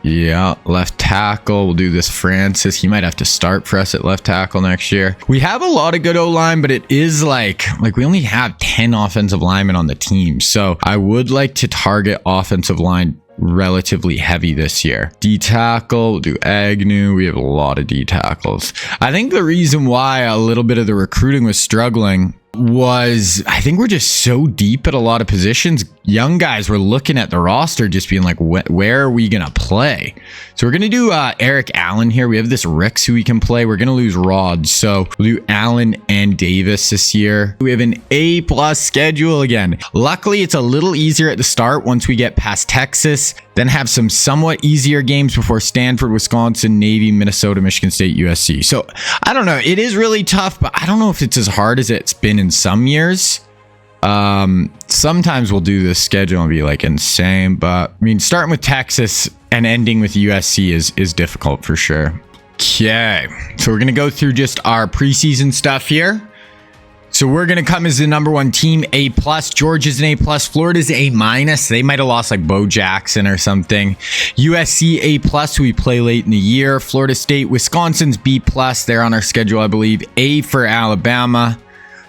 yeah, left tackle. We'll do this Francis. He might have to start for us at left tackle next year. We have a lot of good O-line, but it is like we only have 10 offensive linemen on the team. So I would like to target offensive line relatively heavy this year. D tackle, we'll do Agnew. We have a lot of D tackles. I think the reason why a little bit of the recruiting was struggling was I think we're just so deep at a lot of positions. Young guys were looking at the roster just being like, where are we gonna play? So we're gonna do Eric Allen here. We have this Ricks who we can play. We're gonna lose Rod, so we'll do Allen and Davis this year. We have an A+ schedule again. Luckily it's a little easier at the start once we get past Texas, then have some somewhat easier games before Stanford, Wisconsin, Navy, Minnesota, Michigan State, USC. So I don't know, it is really tough, but I don't know if it's as hard as it's been in some years. Sometimes we'll do this schedule and be like insane, but I mean, starting with Texas and ending with USC is difficult for sure. Okay, so we're gonna go through just our preseason stuff here. So we're gonna come as the #1 team, A+. Georgia's an A+. Florida's A-. They might have lost like Bo Jackson or something. USC A+, who we play late in the year. Florida State, Wisconsin's B+. They're on our schedule, I believe. A for Alabama.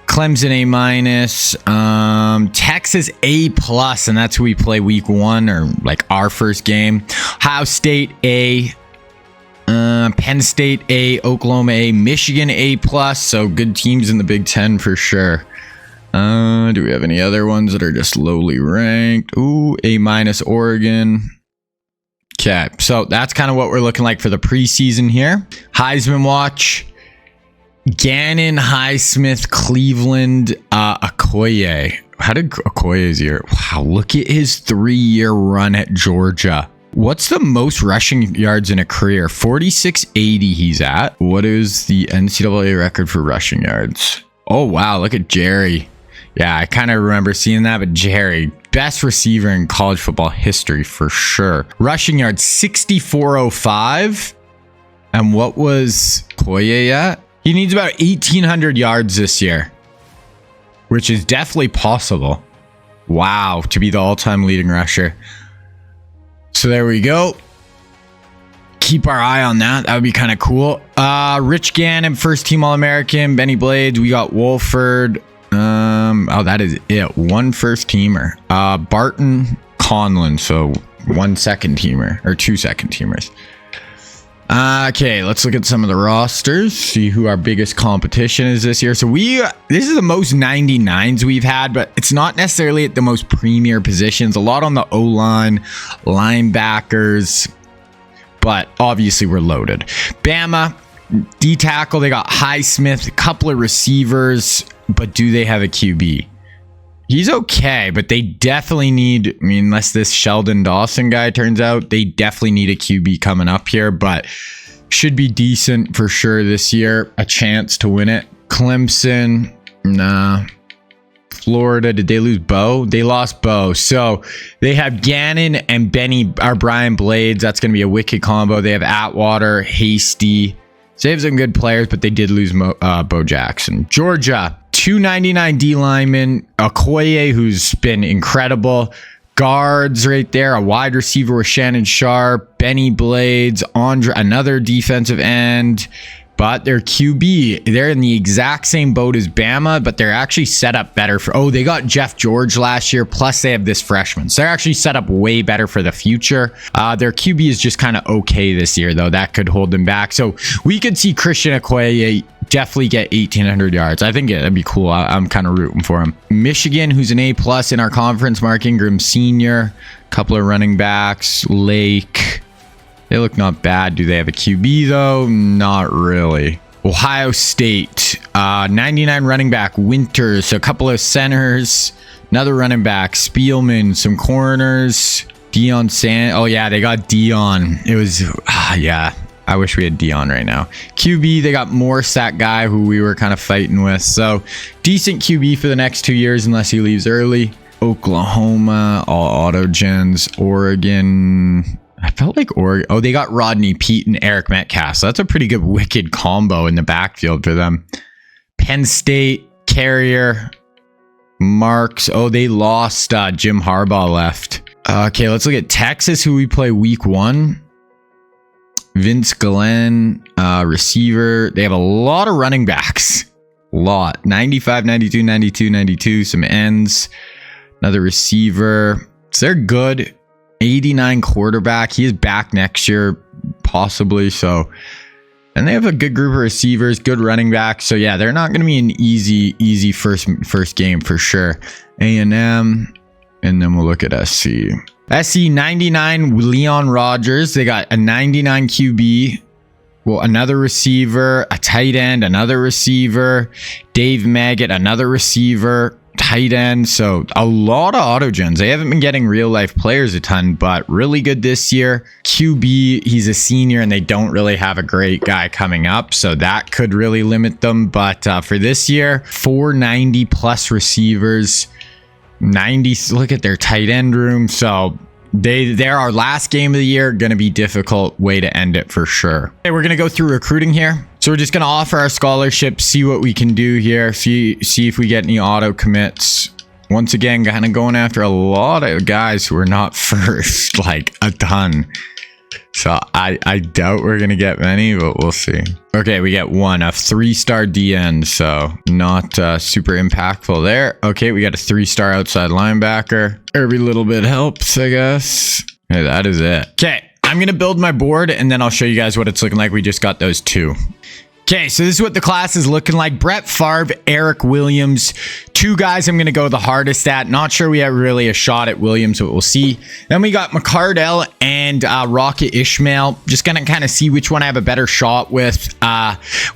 Clemson A-. Texas A+, and that's who we play week 1 or like our first game. Ohio State A. Penn State A, Oklahoma A, Michigan A+, so good teams in the Big Ten for sure. Do we have any other ones that are just lowly ranked? Ooh, A-, Oregon. Okay, so that's kind of what we're looking like for the preseason here. Heisman watch. Gannon, Highsmith, Cleveland, Okoye. How did Okoye's year? Wow, look at his 3-year run at Georgia. What's the most rushing yards in a career? 4680 he's at. What is the NCAA record for rushing yards? Oh, wow. Look at Jerry. Yeah, I kind of remember seeing that, but Jerry, best receiver in college football history for sure. Rushing yards, 6405. And what was Koye at? He needs about 1,800 yards this year, which is definitely possible. Wow, to be the all-time leading rusher. So there we go. Keep our eye on that. That would be kind of cool. Rich Gannon, first team All-American. Benny Blades, we got Wolford. Oh, that is it. 1 first teamer. Barton Conlon, so 1 second teamer or 2 second teamers. Okay, let's look at some of the rosters, see who our biggest competition is this year. So this is the most 99s we've had, but it's not necessarily at the most premier positions. A lot on the O-line, linebackers, but obviously we're loaded. Bama, D-tackle, they got Highsmith, a couple of receivers, but do they have a QB? He's okay, but they definitely need, I mean, unless this Sheldon Dawson guy turns out, they definitely need a QB coming up here, but should be decent for sure this year. A chance to win it. Clemson, nah. Florida, did they lose Bo? They lost Bo. So they have Gannon and Brian Blades. That's going to be a wicked combo. They have Atwater, Hasty. So they have some good players, but they did lose Bo Jackson. Georgia, 299 D linemen. Okoye, who's been incredible. Guards right there. A wide receiver with Shannon Sharp. Benny Blades. Another defensive end. But their QB, they're in the exact same boat as Bama, but they're actually set up better for, oh, they got Jeff George last year, plus they have this freshman. So they're actually set up way better for the future. Their QB is just kind of okay this year, though. That could hold them back. So we could see Christian Okoye definitely get 1,800 yards. I think it'd be cool. I'm kind of rooting for him. Michigan, who's an A+ in our conference, Mark Ingram Sr., couple of running backs, Lake. They look not bad. Do they have a QB, though? Not really. Ohio State, 99 running back, Winters, a couple of centers, another running back, Spielman, some corners, oh, yeah, they got Dion. It was, yeah, I wish we had Dion right now. QB, they got Morse, that guy who we were kind of fighting with. So, decent QB for the next 2 years unless he leaves early. Oklahoma, all auto gens. Oregon, I felt like Oregon. Oh, they got Rodney Peete and Eric Metcalf. So that's a pretty good wicked combo in the backfield for them. Penn State, Carrier, Marks. Oh, they lost. Jim Harbaugh left. Okay, let's look at Texas, who we play week 1. Vince Glenn, receiver. They have a lot of running backs. A lot. 95, 92, 92, 92. Some ends. Another receiver. So they're good. 89 quarterback. He is back next year, possibly. So, and they have a good group of receivers, good running backs. So yeah, they're not going to be an easy first game for sure. A&M, and then we'll look at SC. SC 99 Leon Rogers. They got a 99 QB. Well, another receiver, a tight end, another receiver, Dave Maggot, another receiver, tight end. So a lot of autogens. They haven't been getting real life players a ton, but really good this year. QB, he's a senior and they don't really have a great guy coming up, so that could really limit them. But for this year, 490 plus receivers, 90. Look at their tight end room. So they're our last game of the year. Going to be difficult way to end it for sure. Okay, we're going to go through recruiting here. So we're just going to offer our scholarships, see what we can do here, see if we get any auto commits. Once again, kind of going after a lot of guys who are not first, like a ton. So I doubt we're going to get many, but we'll see. Okay, we get one, a 3-star DN, so not super impactful there. Okay, we got a 3-star outside linebacker. Every little bit helps, I guess. Okay, that is it. Okay, I'm going to build my board, and then I'll show you guys what it's looking like. We just got those 2. Okay, so this is what the class is looking like. Brett Favre, Eric Williams. 2 guys I'm going to go the hardest at. Not sure we have really a shot at Williams, but we'll see. Then we got McCardell and Rocket Ishmael. Just going to kind of see which one I have a better shot with.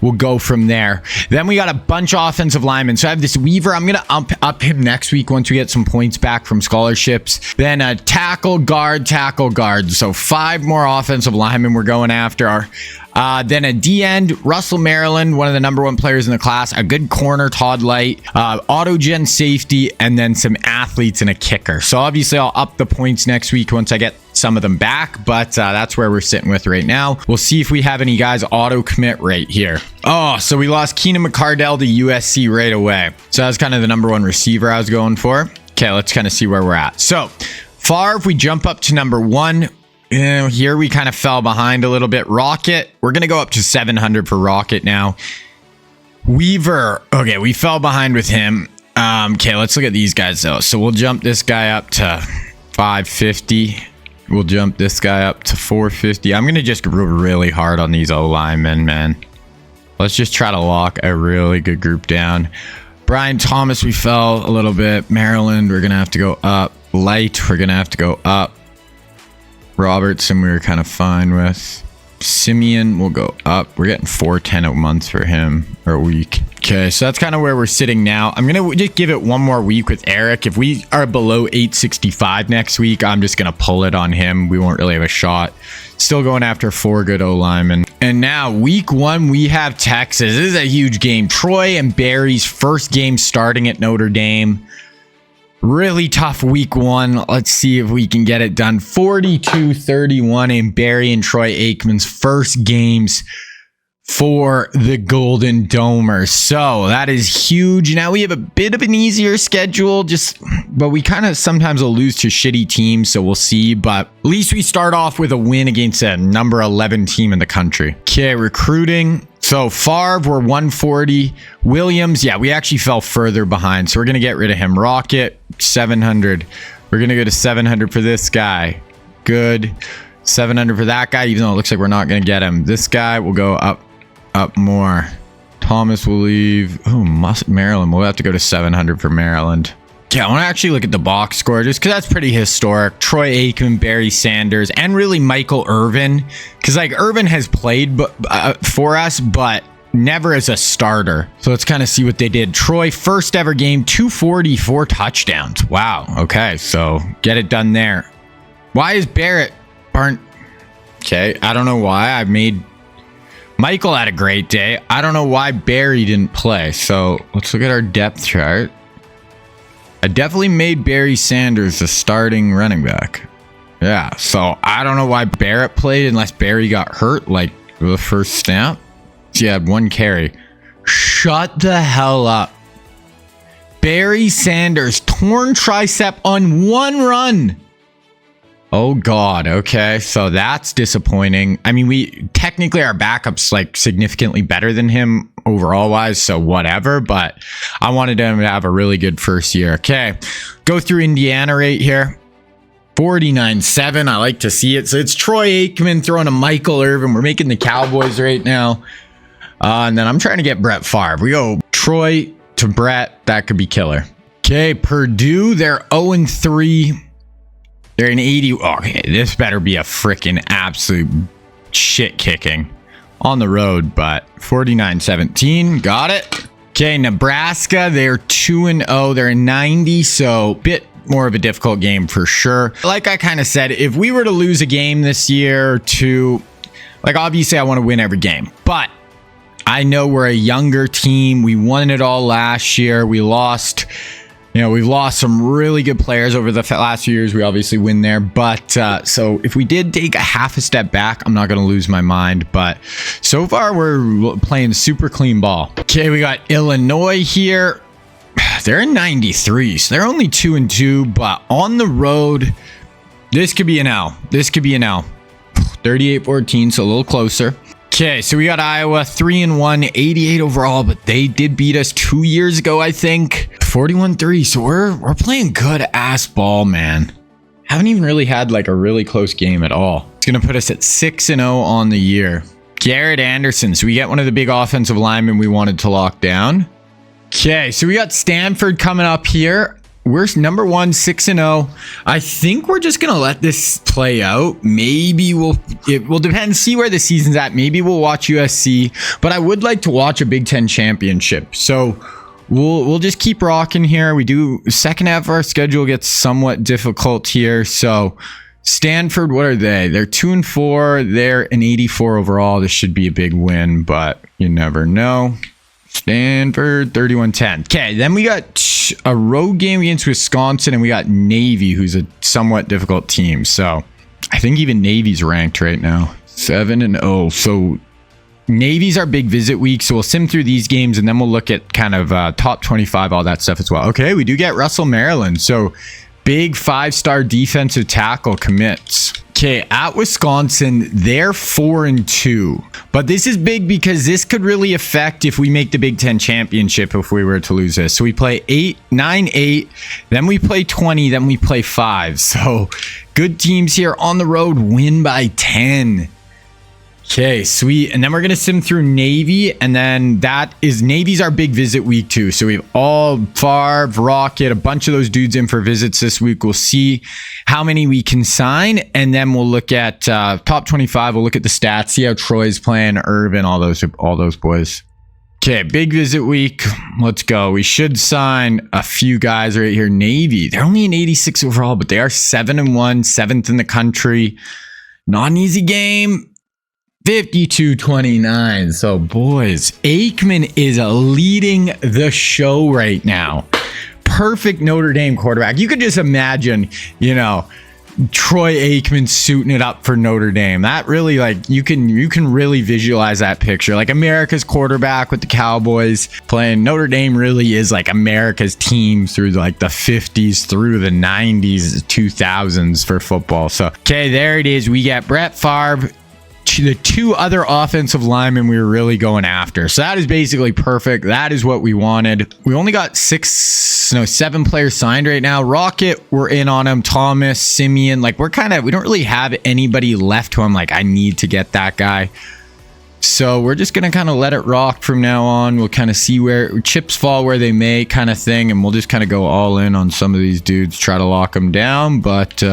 We'll go from there. Then we got a bunch of offensive linemen. So I have this Weaver. I'm going to up him next week once we get some points back from scholarships. Then a tackle, guard. So 5 more offensive linemen we're going after. Then a D-end, Russell Maryland, one of the #1 players in the class. A good corner, Todd Light. Autogen safety, and then some athletes and a kicker. So obviously I'll up the points next week once I get some of them back, but that's where we're sitting with right now. We'll see if we have any guys auto commit right here. Oh, so we lost Keenan McCardell to USC right away. So that's kind of the #1 receiver I was going for. Okay, let's kind of see where we're at. So Favre, if we jump up to #1, here we kind of fell behind a little bit. Rocket, we're going to go up to 700 for Rocket now. Weaver, okay, we fell behind with him. Okay, let's look at these guys though. So we'll jump this guy up to 550. We'll jump this guy up to 450. I'm going to just go really hard on these O-linemen, man. Let's just try to lock a really good group down. Brian Thomas, we fell a little bit. Maryland, we're going to have to go up. Light, we're going to have to go up. Robertson, we were kind of fine with. Simeon will go up. We're getting 410 a month for him, or a week. Okay, so that's kind of where we're sitting now. I'm going to just give it one more week with Eric. If we are below 865 next week, I'm just going to pull it on him. We won't really have a shot. Still going after 4 good O-linemen. And now week 1, we have Texas. This is a huge game. Troy and Barry's first game starting at Notre Dame. Really tough week 1. Let's see if we can get it done. 42-31 in Barry and Troy Aikman's first games for the Golden Domers. So that is huge. Now we have a bit of an easier schedule, but we kind of sometimes will lose to shitty teams, so we'll see. But at least we start off with a win against a number 11 team in the country. Okay, recruiting. So Favre, we're 140. Williams, yeah, we actually fell further behind, so we're going to get rid of him. Rocket, 700. We're going to go to 700 for this guy. Good. 700 for that guy, even though it looks like we're not going to get him. This guy will go up more. Thomas will leave. Oh, Maryland. We'll have to go to 700 for Maryland. Yeah, I want to actually look at the box score just because that's pretty historic. Troy Aikman, Barry Sanders, and really Michael Irvin. Because like Irvin has played for us, but never as a starter. So let's kind of see what they did. Troy, first ever game, 244 touchdowns. Wow. Okay, so get it done there. Why is Barrett burnt? Okay, I don't know why. I made Michael had a great day. I don't know why Barry didn't play. So let's look at our depth chart. I definitely made Barry Sanders the starting running back. Yeah, so I don't know why Barrett played unless Barry got hurt like the first snap. He had 1 carry. Shut the hell up. Barry Sanders, torn tricep on 1 run. Oh God. Okay, so that's disappointing. I mean, we technically our backup's like significantly better than him overall wise, so whatever, but I wanted him to have a really good first year. Okay, go through Indiana right here. 49-7. I like to see it. So it's Troy Aikman throwing a Michael Irvin. We're making the Cowboys right now. And then I'm trying to get Brett Favre. We go Troy to Brett. That could be killer. Okay, Purdue, they're 0-3. They're an 80. Okay, this better be a freaking absolute shit kicking on the road, but 49-17. Got it. Okay, Nebraska, they're 2-0. They're 90, so bit more of a difficult game for sure. Like I kind of said, if we were to lose a game this year like obviously I want to win every game, but I know we're a younger team. We won it all last year. We've lost some really good players over the last few years. We obviously win there. But so if we did take a half a step back, I'm not going to lose my mind. But so far, we're playing super clean ball. Okay, we got Illinois here. They're in 93, so they're only 2-2. But on the road, this could be an L. 38-14, so a little closer. Okay, so we got Iowa 3-1, 88 overall, but they did beat us 2 years ago, I think. 41-3, so we're playing good ass ball, man. Haven't even really had like a really close game at all. It's gonna put us at 6-0 on the year. Garrett Anderson, so we get one of the big offensive linemen we wanted to lock down. Okay, so we got Stanford coming up here. We're number 1, 6-0. I think we're just gonna let this play out. Maybe it will depend, see where the season's at. Maybe we'll watch USC, but I would like to watch a Big Ten championship. So we'll just keep rocking here. We do second half of our schedule gets somewhat difficult here. So Stanford, what are they? They're 2-4. They're an 84 overall. This should be a big win, but you never know. Stanford 31-10. Okay, then we got a road game against Wisconsin, and we got Navy, who's a somewhat difficult team. So I think even Navy's ranked right now 7-0. So Navy's our big visit week, so we'll sim through these games, and then we'll look at kind of top 25, all that stuff as well. Okay, we do get Russell Maryland, so big 5-star defensive tackle commits. Okay, at Wisconsin, they're 4-2. But this is big because this could really affect if we make the Big Ten championship if we were to lose this. So we play 9-8, then we play 20, then we play 5. So good teams here on the road, win by 10. Okay, sweet. And then we're going to sim through Navy. And then Navy's our big visit week too. So we have all Favre, Rocket, a bunch of those dudes in for visits this week. We'll see how many we can sign. And then we'll look at top 25. We'll look at the stats, see how Troy's playing, Irvin, all those boys. Okay, big visit week. Let's go. We should sign a few guys right here. Navy, they're only an 86 overall, but they are 7-1, 7th in the country. Not an easy game. 52-29. So, boys, Aikman is leading the show right now. Perfect Notre Dame quarterback. You could just imagine, Troy Aikman suiting it up for Notre Dame. That really, you can really visualize that picture. Like America's quarterback with the Cowboys playing. Notre Dame really is like America's team through the 50s through the 90s, 2000s for football. So, okay, there it is. We got Brett Favre, the two other offensive linemen we were really going after. So that is basically perfect. That is what we wanted. We only got 7 players signed right now. Rocket, we're in on him. Thomas, Simeon, we don't really have anybody left who I'm I need to get that guy. So we're just going to kind of let it rock from now on. We'll kind of see where chips fall where they may kind of thing. And we'll just kind of go all in on some of these dudes, try to lock them down. But,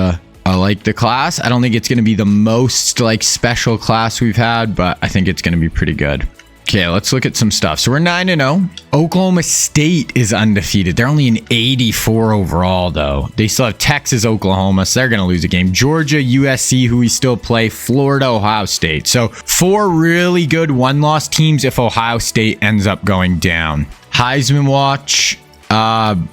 I like the class. I don't think it's going to be the most special class we've had, but I think it's going to be pretty good. Okay, let's look at some stuff. So we're 9-0. Oklahoma State is undefeated. They're only an 84 overall, though. They still have Texas, Oklahoma, so they're going to lose a game. Georgia, USC, who we still play. Florida, Ohio State. So 4 really good one-loss teams if Ohio State ends up going down. Heisman watch.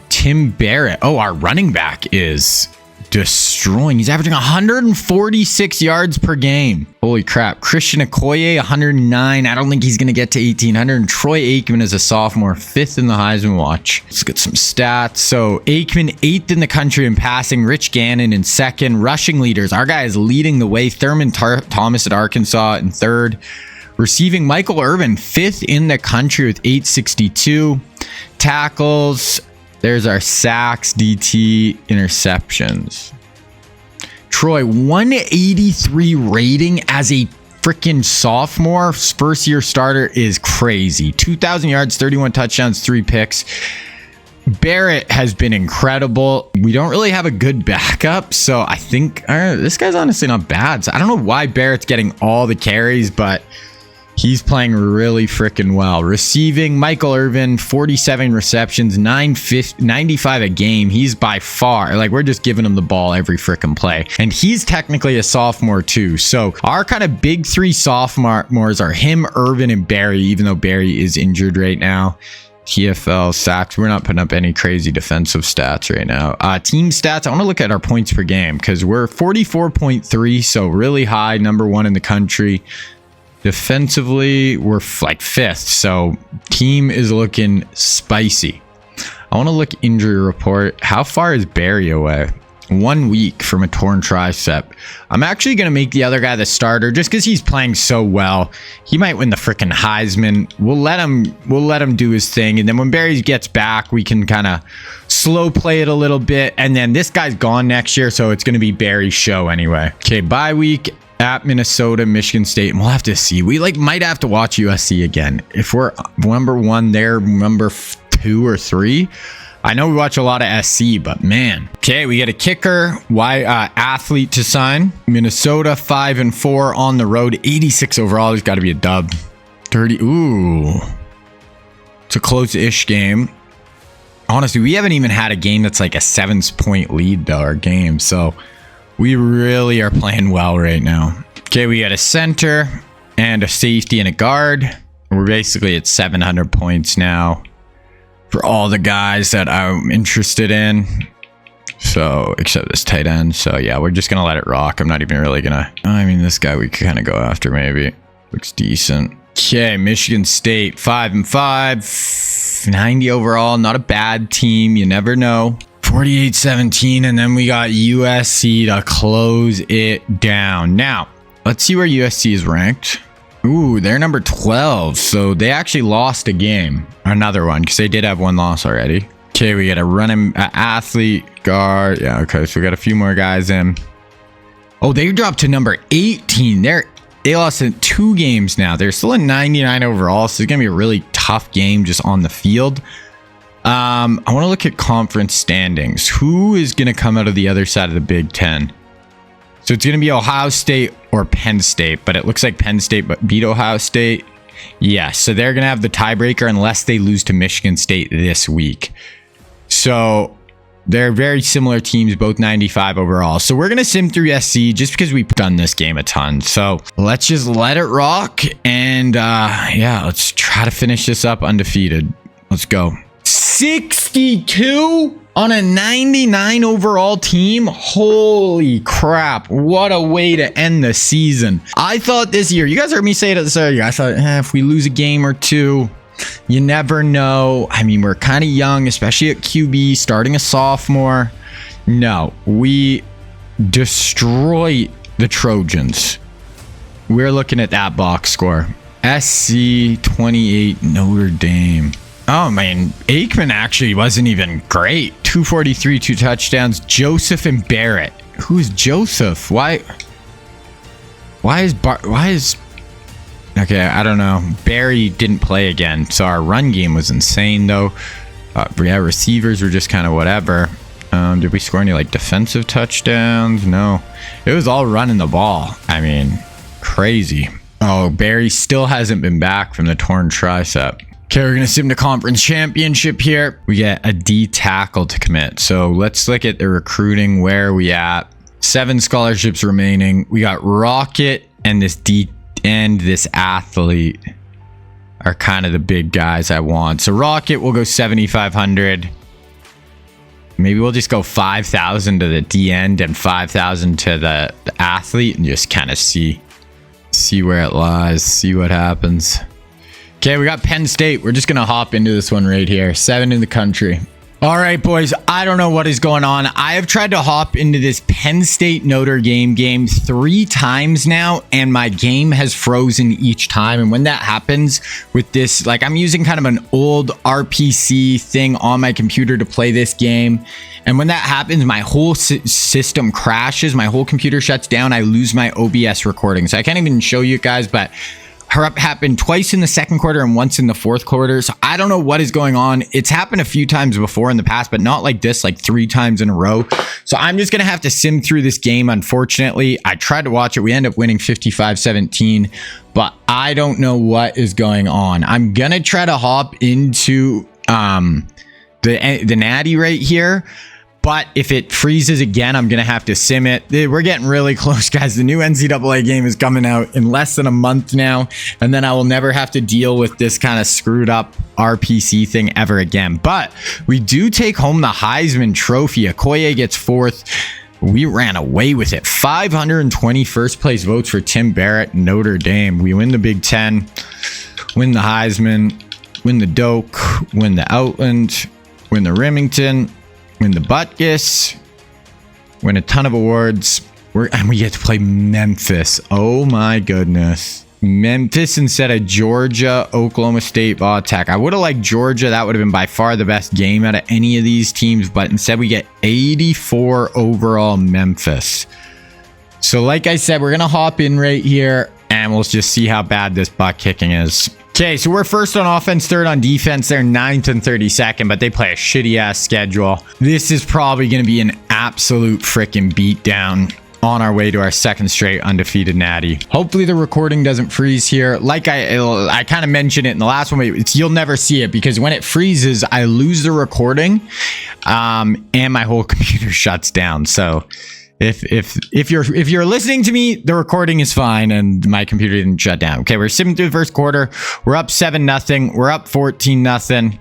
Tim Barrett. Oh, our running back is destroying. He's averaging 146 yards per game. Holy crap. Christian Okoye, 109. I don't think he's going to get to 1,800. And Troy Aikman is a sophomore, 5th in the Heisman watch. Let's get some stats. So Aikman, 8th in the country in passing. Rich Gannon in 2nd. Rushing leaders. Our guy is leading the way. Thurman Thomas at Arkansas in 3rd. Receiving, Michael Irvin, 5th in the country with 862. Tackles. There's our sacks, DT, interceptions. Troy, 183 rating as a freaking sophomore. First year starter is crazy. 2,000 yards, 31 touchdowns, 3 picks. Barrett has been incredible. We don't really have a good backup, so I think this guy's honestly not bad. So I don't know why Barrett's getting all the carries, but he's playing really freaking well. Receiving, Michael Irvin, 47 receptions, 95 a game. He's by far, we're just giving him the ball every freaking play. And he's technically a sophomore too. So our kind of big 3 sophomores are him, Irvin, and Barry, even though Barry is injured right now. TFL, sacks. We're not putting up any crazy defensive stats right now. Team stats. I want to look at our points per game because we're 44.3, so really high, number 1 in the country. Defensively, we're 5th, so team is looking spicy. I want to look injury report. How far is Barry away? 1 week from a torn tricep. I'm actually going to make the other guy the starter just because he's playing so well. He might win the freaking Heisman. We'll let him do his thing, and then when Barry gets back, we can kind of slow play it a little bit. And then this guy's gone next year, so it's going to be Barry's show anyway. Okay, bye week. At Minnesota, Michigan State, and we'll have to see. We might have to watch USC again. If we're number 1 there, number 2 or 3. I know we watch a lot of SC, but man. Okay, we get a kicker. Athlete to sign. Minnesota 5-4 on the road. 86 overall. There's got to be a dub. 30. Ooh. It's a close-ish game. Honestly, we haven't even had a game that's a 7-point lead though, our game. So we really are playing well right now. Okay, we got a center and a safety and a guard. We're basically at 700 points now for all the guys that I'm interested in. So, except this tight end. So, yeah, we're just going to let it rock. I'm not even really going to... this guy we could kind of go after maybe. Looks decent. Okay, Michigan State, 5-5. 90 overall. Not a bad team. You never know. 48-17, and then we got USC to close it down. Now, let's see where USC is ranked. Ooh, they're number 12, so they actually lost a game. Another one, because they did have 1 loss already. Okay, we got a running athlete, guard. Yeah, okay, so we got a few more guys in. Oh, they dropped to number 18. They lost in 2 games now. They're still in 99 overall, so it's going to be a really tough game just on the field. I want to look at conference standings. Who is going to come out of the other side of the Big Ten? So it's going to be Ohio State or Penn State, but it looks like Penn State beat Ohio State. Yes, so they're going to have the tiebreaker unless they lose to Michigan State this week. So they're very similar teams, both 95 overall. So we're going to sim through SC just because we've done this game a ton. So let's just let it rock. And yeah, let's try to finish this up undefeated. Let's go. 62 on a 99 overall team. Holy crap. What a way to end the season. I thought this year, you guys heard me say it at the start of the year, I thought if we lose a game or two, you never know. I mean, we're kind of young, especially at QB, starting a sophomore. No, we destroy the Trojans. We're looking at that box score. SC 28 Notre Dame. Oh, man, Aikman actually wasn't even great. 243, 2 touchdowns. Joseph and Barrett. Who's Joseph? Why is... Okay, I don't know. Barry didn't play again, so our run game was insane, though. Yeah, receivers were just kind of whatever. Did we score any, like, defensive touchdowns? No. It was all running the ball. I mean, crazy. Oh, Barry still hasn't been back from the torn tricep. Okay, we're going to sim to conference championship here. We get a D tackle to commit. So let's look at the recruiting. Where are we at? 7 scholarships remaining. We got Rocket and this D and this athlete are kind of the big guys I want. So Rocket will go 7,500. Maybe we'll just go 5,000 to the D end and 5,000 to the athlete and just kind of see where it lies, see what happens. Okay, we got Penn State. We're just going to hop into this one right here. 7 in the country. All right, boys. I don't know what is going on. I have tried to hop into this Penn State Notre Dame game 3 times now, and my game has frozen each time. And when that happens with this, like I'm using kind of an old RPC thing on my computer to play this game. And when that happens, my whole system crashes. My whole computer shuts down. I lose my OBS recording. So I can't even show you guys, but happened twice in the second quarter and once in the fourth quarter. So I don't know what is going on. It's happened a few times before in the past, but not like this, like 3 times in a row. So I'm just going to have to sim through this game. Unfortunately, I tried to watch it. We end up winning 55-17, but I don't know what is going on. I'm going to try to hop into the natty right here. But if it freezes again, I'm going to have to sim it. We're getting really close, guys. The new NCAA game is coming out in less than a month now. And then I will never have to deal with this kind of screwed up RPC thing ever again. But we do take home the Heisman Trophy. Okoye gets 4th. We ran away with it. 520 first place votes for Tim Barrett, Notre Dame. We win the Big Ten, win the Heisman, win the Doak, win the Outland, win the Remington, win the Butkus, win a ton of awards. And we get to play Memphis. Oh my goodness. Memphis instead of Georgia, Oklahoma State, Tech. I would have liked Georgia. That would have been by far the best game out of any of these teams. But instead we get 84 overall Memphis. So like I said, we're going to hop in right here and we'll just see how bad this butt kicking is. Okay, so we're first on offense, 3rd on defense. They're 9th and 32nd, but they play a shitty-ass schedule. This is probably going to be an absolute freaking beatdown on our way to our 2nd straight undefeated natty. Hopefully the recording doesn't freeze here. Like I kind of mentioned it in the last one, but you'll never see it because when it freezes, I lose the recording and my whole computer shuts down. So if you're listening to me, the recording is fine and my computer didn't shut down. Okay, we're simming through the first quarter. We're up 7-0. We're up 14-0.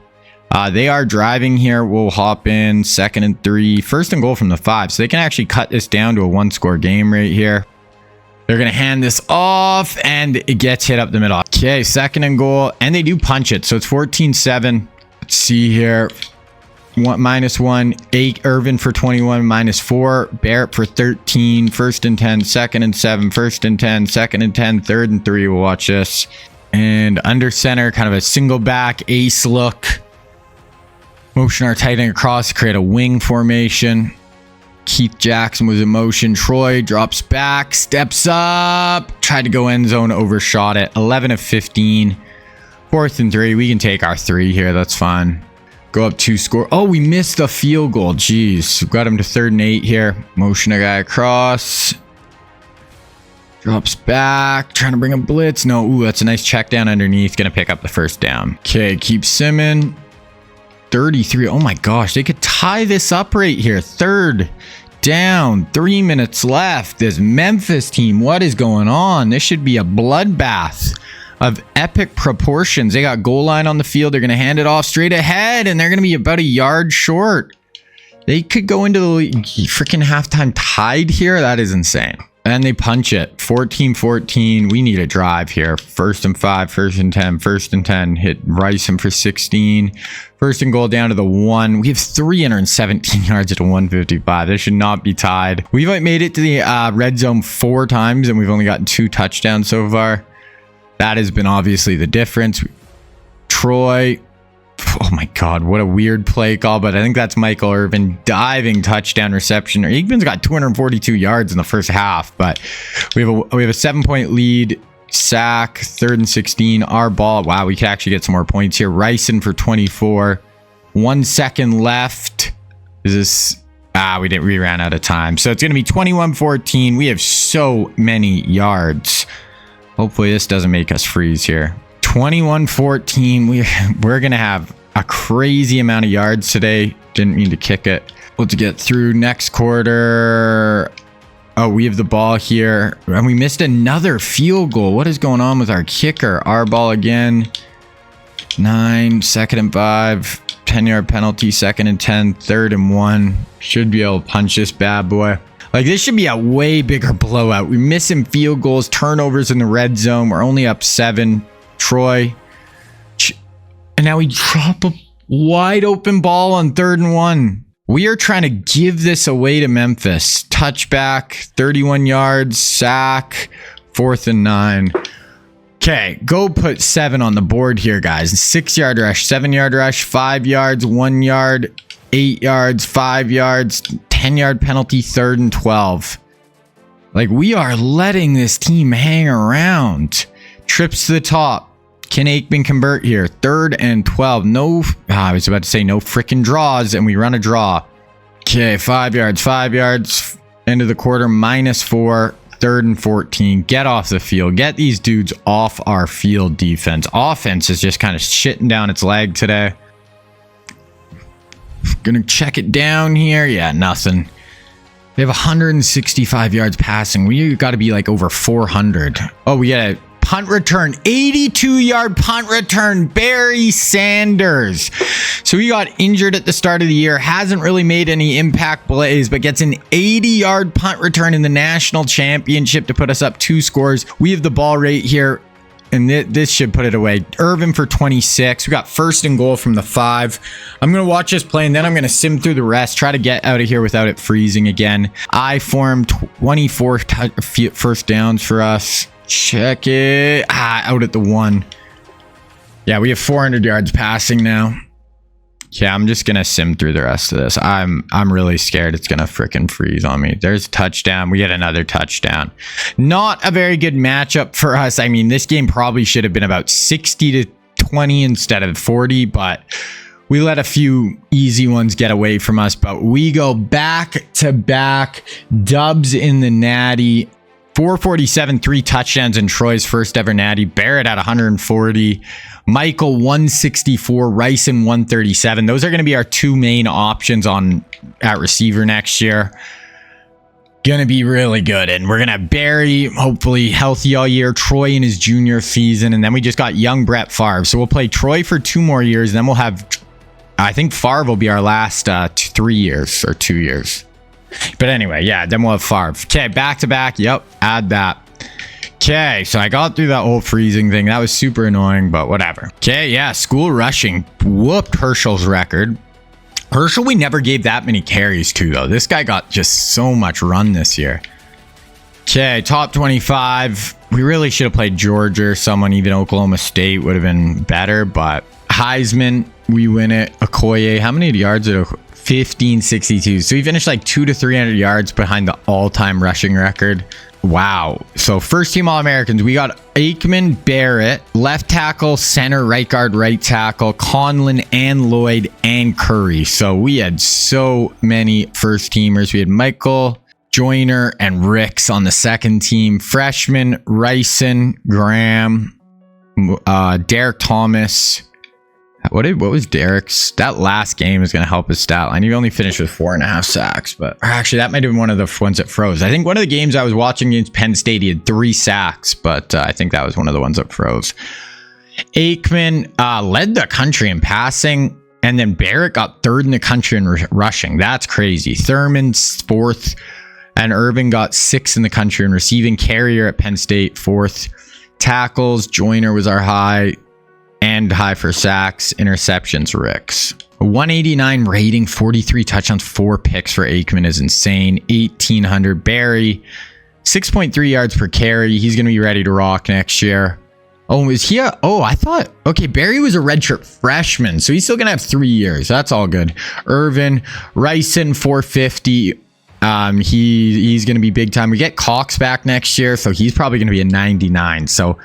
They are driving here. We'll hop in 2nd and 3. 1st and goal from the 5. So they can actually cut this down to a 1-score game right here. They're going to hand this off and it gets hit up the middle. Okay, 2nd and goal. And they do punch it. So it's 14-7. Let's see here. -1, 8, Irvin for 21, -4, Barrett for 13, 1st and 10, 2nd and 7, 1st and 10, 2nd and 10, 3rd and 3. We'll watch this. And under center, kind of a single back ace look. Motion our tight end across, create a wing formation. Keith Jackson was in motion. Troy drops back, steps up, tried to go end zone, overshot it. 11 of 15. 4th and 3. We can take our 3 here. That's fine. Go up 2 score. Oh, we missed the field goal. Jeez. Got him to 3rd and 8 here. Motion a guy across. Drops back. Trying to bring a blitz. No. Ooh, that's a nice check down underneath. Gonna pick up the 1st down. Okay, keep simming. 33. Oh my gosh. They could tie this up right here. 3rd down. 3 minutes left. This Memphis team. What is going on? This should be a bloodbath of epic proportions. They got goal line on the field. They're going to hand it off straight ahead, and they're going to be about a yard short. They could go into the freaking halftime tied here. That is insane. And they punch it. 14-14. We need a drive here. 1st and 5, 1st and 10, 1st and 10. Hit Ryson for 16. 1st and goal down to the 1. We have 317 yards at a 155. This should not be tied. We've made it to the red zone 4 times, and we've only gotten 2 touchdowns so far. That has been obviously the difference. Troy. Oh my God, what a weird play call, but I think that's Michael Irvin diving touchdown reception. Eggman's got 242 yards in the first half, but we have a 7-point lead. Sack, 3rd and 16. Our ball. Wow, we could actually get some more points here. Ryson for 24. 1 second left. Is this? We ran out of time. So it's going to be 21-14. We have so many yards. Hopefully this doesn't make us freeze here. 21-14. We're going to have a crazy amount of yards today. Didn't mean to kick it. Let's get through next quarter. Oh, we have the ball here. And we missed another field goal. What is going on with our kicker? Our ball again. 9, 2nd and 5. 10-yard penalty, 2nd and 10. 3rd and 1. Should be able to punch this bad boy. Like, this should be a way bigger blowout. We're missing field goals, turnovers in the red zone. We're only up 7. Troy. And now we drop a wide open ball on 3rd and 1. We are trying to give this away to Memphis. Touchback, 31 yards, sack, 4th and 9. Okay, go put 7 on the board here, guys. 6-yard rush, 7-yard rush, 5 yards, 1 yard, 8 yards, 5 yards, 10-yard penalty, 3rd and 12. Like, we are letting this team hang around. Trips to the top. Can Aikman convert here? 3rd and 12. No, I was about to say no freaking draws, and we run a draw. Okay, 5 yards, 5 yards. End of the quarter, -4. 3rd and 14. Get off the field. Get these dudes off our field, defense. Offense is just kind of shitting down its leg today. Gonna check it down here. Yeah, nothing. They have 165 yards passing. We got to be like over 400. Oh, we got a punt return, 82-yard punt return, Barry Sanders. So he got injured at the start of the year, hasn't really made any impact plays, but gets an 80-yard punt return in the national championship to put us up 2 scores. We have the ball right here, and this should put it away. Irvin for 26. We got 1st and goal from the 5. I'm going to watch this play, and then I'm going to sim through the rest, try to get out of here without it freezing again. I form 24 first downs for us. Check it. Out at the 1. Yeah, we have 400 yards passing now. Yeah, I'm just gonna sim through the rest of this. I'm really scared it's gonna freaking freeze on me. There's a touchdown. We get another touchdown. Not a very good matchup for us. I mean, this game probably should have been about 60 to 20 instead of 40, but we let a few easy ones get away from us. But we go back to back dubs in the Natty. 447, 3 touchdowns in Troy's first ever Natty. Barrett at 140. Michael 164. Ryson 137. Those are going to be our 2 main options at receiver next year. Going to be really good. And we're going to have Barry, hopefully healthy all year. Troy in his junior season. And then we just got young Brett Favre. So we'll play Troy for 2 more years. And then we'll have, I think Favre will be our last 3 years or 2 years. But anyway, yeah, then we'll have Favre. Okay, back to back. Yep, add that. Okay, so I got through that whole freezing thing. That was super annoying, but whatever. Okay, yeah, school rushing whooped Herschel's record. Herschel, we never gave that many carries to, though. This guy got just so much run this year. Okay, top 25. We really should have played Georgia or someone. Even Oklahoma State would have been better, but Heisman, We win it. Okoye, how many yards did 1562. So he finished like 200 to 300 yards behind the all-time rushing record. Wow. So first team All-Americans, we got Aikman, Barrett, left tackle, center, right guard, right tackle, Conlon and Lloyd and Curry. So we had so many first teamers. We had Michael, Joyner, and Ricks on the second team. Freshman, Ryson, Graham, Derek Thomas. What was Derek's? That last game is going to help his stat line. He only finished with 4.5 sacks, but actually that might have been one of the ones that froze. I think one of the games I was watching against Penn State, he had 3 sacks, but I think that was one of the ones that froze. Aikman led the country in passing, and then Barrett got 3rd in the country in rushing. That's crazy. Thurman's 4th, and Irvin got 6th in the country in receiving. Carrier at Penn State 4th. Tackles, Joyner was our high. And high for sacks, interceptions, Ricks. A 189 rating, 43 touchdowns, 4 picks for Aikman is insane. 1,800. Barry, 6.3 yards per carry. He's going to be ready to rock next year. Oh, is he I thought, okay, Barry was a redshirt freshman, so he's still going to have 3 years. That's all good. Irvin, Ryson, 450. He's going to be big time. We get Cox back next year, so he's probably going to be a 99. So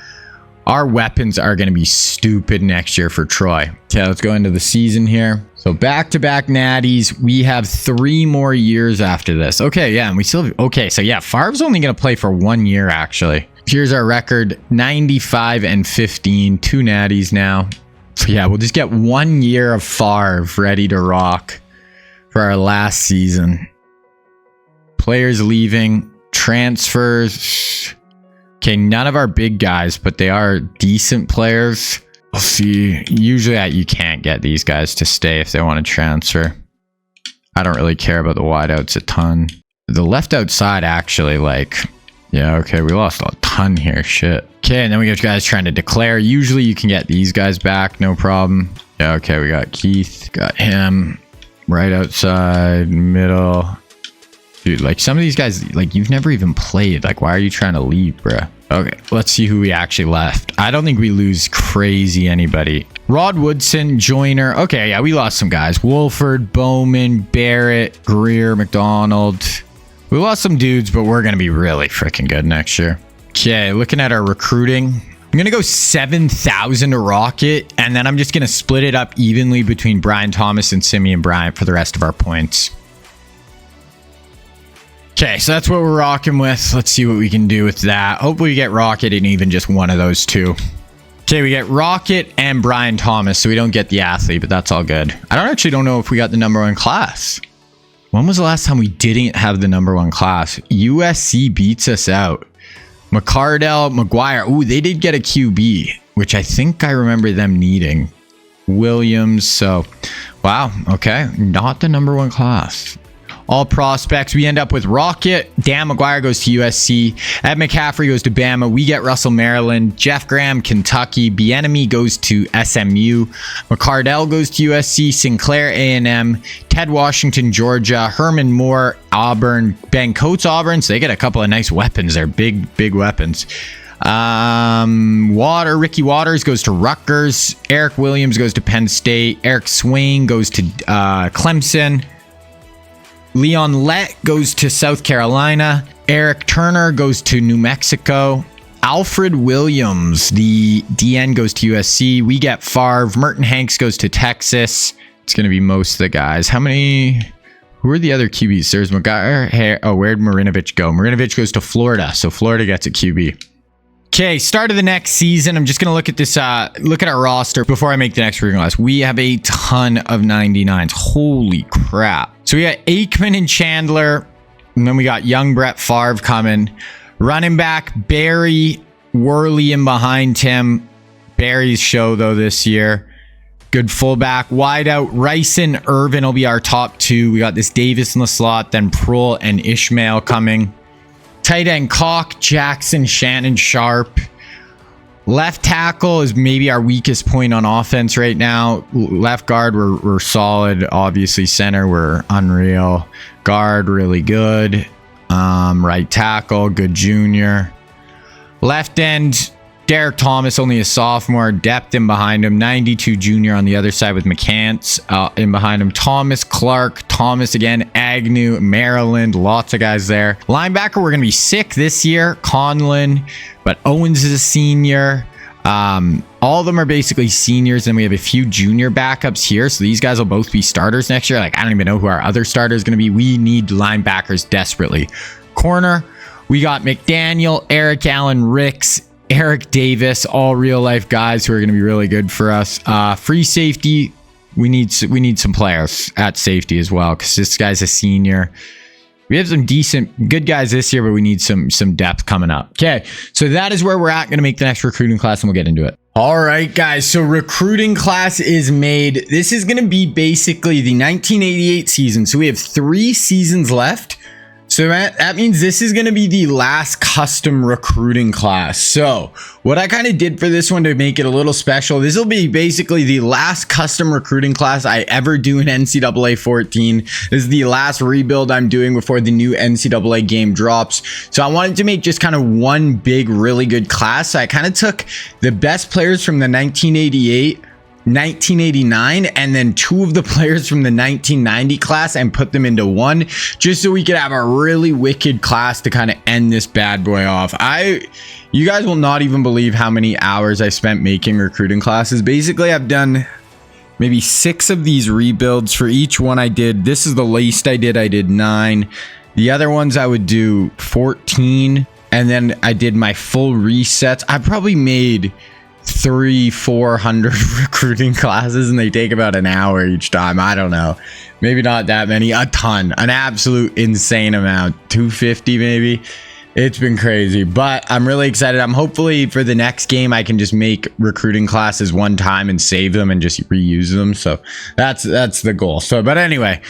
our weapons are going to be stupid next year for Troy. Okay, let's go into the season here. So back-to-back natties. We have 3 more years after this. Okay, yeah, and we still have... Okay, so yeah, Favre's only going to play for 1 year, actually. Here's our record, 95-15. 2 natties now. So yeah, we'll just get 1 year of Favre ready to rock for our last season. Players leaving. Transfers... Okay, none of our big guys, but they are decent players. We'll see. Usually you can't get these guys to stay if they want to transfer. I don't really care about the wideouts a ton. The left outside actually, like, yeah, okay, we lost a ton here. Shit. Okay, and then we got guys trying to declare. Usually you can get these guys back, no problem. Yeah, okay, we got Keith, got him. Right outside, middle. Dude, like some of these guys, like you've never even played. Like, why are you trying to leave, bruh? Okay, let's see who we actually left. I don't think we lose crazy anybody. Rod Woodson, Joyner. Okay, yeah, we lost some guys. Wolford, Bowman, Barrett, Greer, McDonald. We lost some dudes, but we're going to be really freaking good next year. Okay, looking at our recruiting. I'm going to go 7,000 to Rocket, and then I'm just going to split it up evenly between Brian Thomas and Simeon Bryant for the rest of our points. Okay, so that's what we're rocking with. Let's see what we can do with that. Hopefully we get Rocket and even just one of those two. Okay, we get Rocket and Brian Thomas, so we don't get the athlete, but that's all good. I don't know if we got the #1 class. When was the last time we didn't have the #1 class? USC beats us out. McCardell, McGuire. Ooh, they did get a QB, which I think I remember them needing. Williams, so wow, okay, not the #1 class. All prospects, we end up with Rocket. Dan McGuire goes to USC. Ed McCaffrey goes to Bama. We get Russell, Maryland. Jeff Graham, Kentucky. Bieniemy goes to SMU. McCardell goes to USC. Sinclair, A&M. Ted Washington, Georgia. Herman Moore, Auburn. Ben Coates, Auburn. So they get a couple of nice weapons. They're big weapons. Ricky Waters goes to Rutgers. Eric Williams goes to Penn State. Eric Swain goes to Clemson. Leon Lett goes to South Carolina. Eric Turner goes to New Mexico. Alfred Williams, the DN, goes to USC. We get Favre. Merton Hanks goes to Texas. It's going to be most of the guys. Who are the other QBs? There's McGuire. Oh, where'd Marinovich go? Marinovich goes to Florida. So Florida gets a QB. Okay, start of the next season. I'm just going to look at this, look at our roster before I make the next recruiting class. We have a ton of 99s. Holy crap. So we got Aikman and Chandler, and then we got young Brett Favre coming. Running back, Barry, Worley in behind him. Barry's show, though, this year. Good fullback. Wideout, Rice and Irvin will be our top 2. We got this Davis in the slot, then Prohl and Ishmael coming. Tight end, Cock, Jackson, Shannon, Sharp. Left tackle is maybe our weakest point on offense right now. Left guard, we're solid. Obviously, center, we're unreal. Guard, really good. Right tackle, good junior. Left end, Derek Thomas, only a sophomore, depth in behind him. 92 junior on the other side with Ncaa in behind him. Thomas, Clark, Thomas again, Agnew, Maryland, lots of guys there. Linebacker, we're going to be sick this year. Conlon, but Owens is a senior. All of them are basically seniors, and we have a few junior backups here. So these guys will both be starters next year. Like, I don't even know who our other starter is going to be. We need linebackers desperately. Corner, we got McDaniel, Eric Allen, Ricks, Eric Davis, all real life guys who are going to be really good for us. Free safety, we need some players at safety as well, because this guy's a senior. We have some decent, good guys this year, but we need some depth coming up. Okay, so that is where we're at. Going to make the next recruiting class, and we'll get into it. All right, guys. So recruiting class is made. This is going to be basically the 1988 season. So we have 3 seasons left. So that means this is going to be the last custom recruiting class. So what I kind of did for this one to make it a little special, this will be basically the last custom recruiting class I ever do in NCAA 14. This is the last rebuild I'm doing before the new NCAA game drops. So I wanted to make just kind of one big, really good class. So I kind of took the best players from the 1988, 1989, and then 2 of the players from the 1990 class and put them into one, just so we could have a really wicked class to kind of end this bad boy off. You guys will not even believe how many hours I spent making recruiting classes. Basically, I've done maybe 6 of these rebuilds. For each one I did, this is the least I did 9. The other ones I would do 14, and then I did my full resets. I probably made 300-400 recruiting classes, and they take about an hour each time. I don't know, maybe not that many, a ton, an absolute insane amount, 250 maybe. It's been crazy, but I'm really excited. I'm hopefully for the next game I can just make recruiting classes one time and save them and just reuse them. So that's the goal. So, but anyway,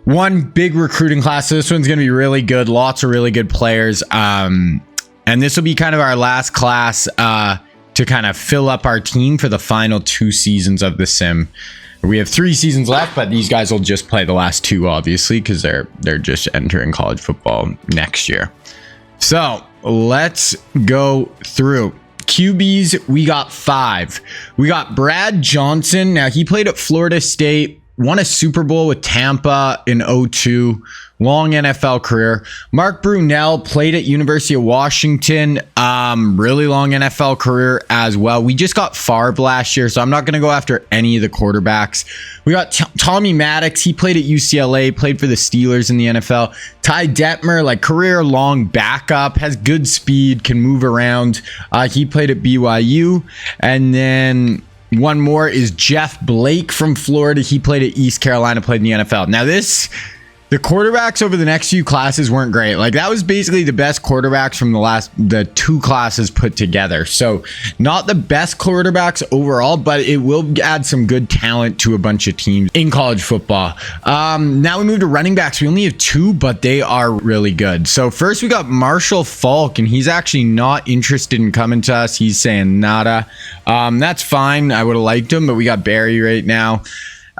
one big recruiting class. So this one's gonna be really good, lots of really good players, and this will be kind of our last class to kind of fill up our team for the final 2 seasons of the sim. We have 3 seasons left, but these guys will just play the last 2, obviously, because they're just entering college football next year. So let's go through. QBs, we got 5. We got Brad Johnson. Now, he played at Florida State, won a Super Bowl with Tampa in 2002. Long NFL career. Mark Brunell played at University of Washington. Really long NFL career as well. We just got Favre last year, so I'm not going to go after any of the quarterbacks. We got Tommy Maddox. He played at UCLA, played for the Steelers in the NFL. Ty Detmer, like career long backup, has good speed, can move around. He played at BYU. And then one more is Jeff Blake from Florida. He played at East Carolina, played in the NFL. Now the quarterbacks over the next few classes weren't great. Like, that was basically the best quarterbacks from the 2 classes put together. So not the best quarterbacks overall, but it will add some good talent to a bunch of teams in college football. Now we move to running backs. We only have 2, but they are really good. So first we got Marshall Falk, and he's actually not interested in coming to us. He's saying nada. That's fine. I would have liked him, but we got Barry right now.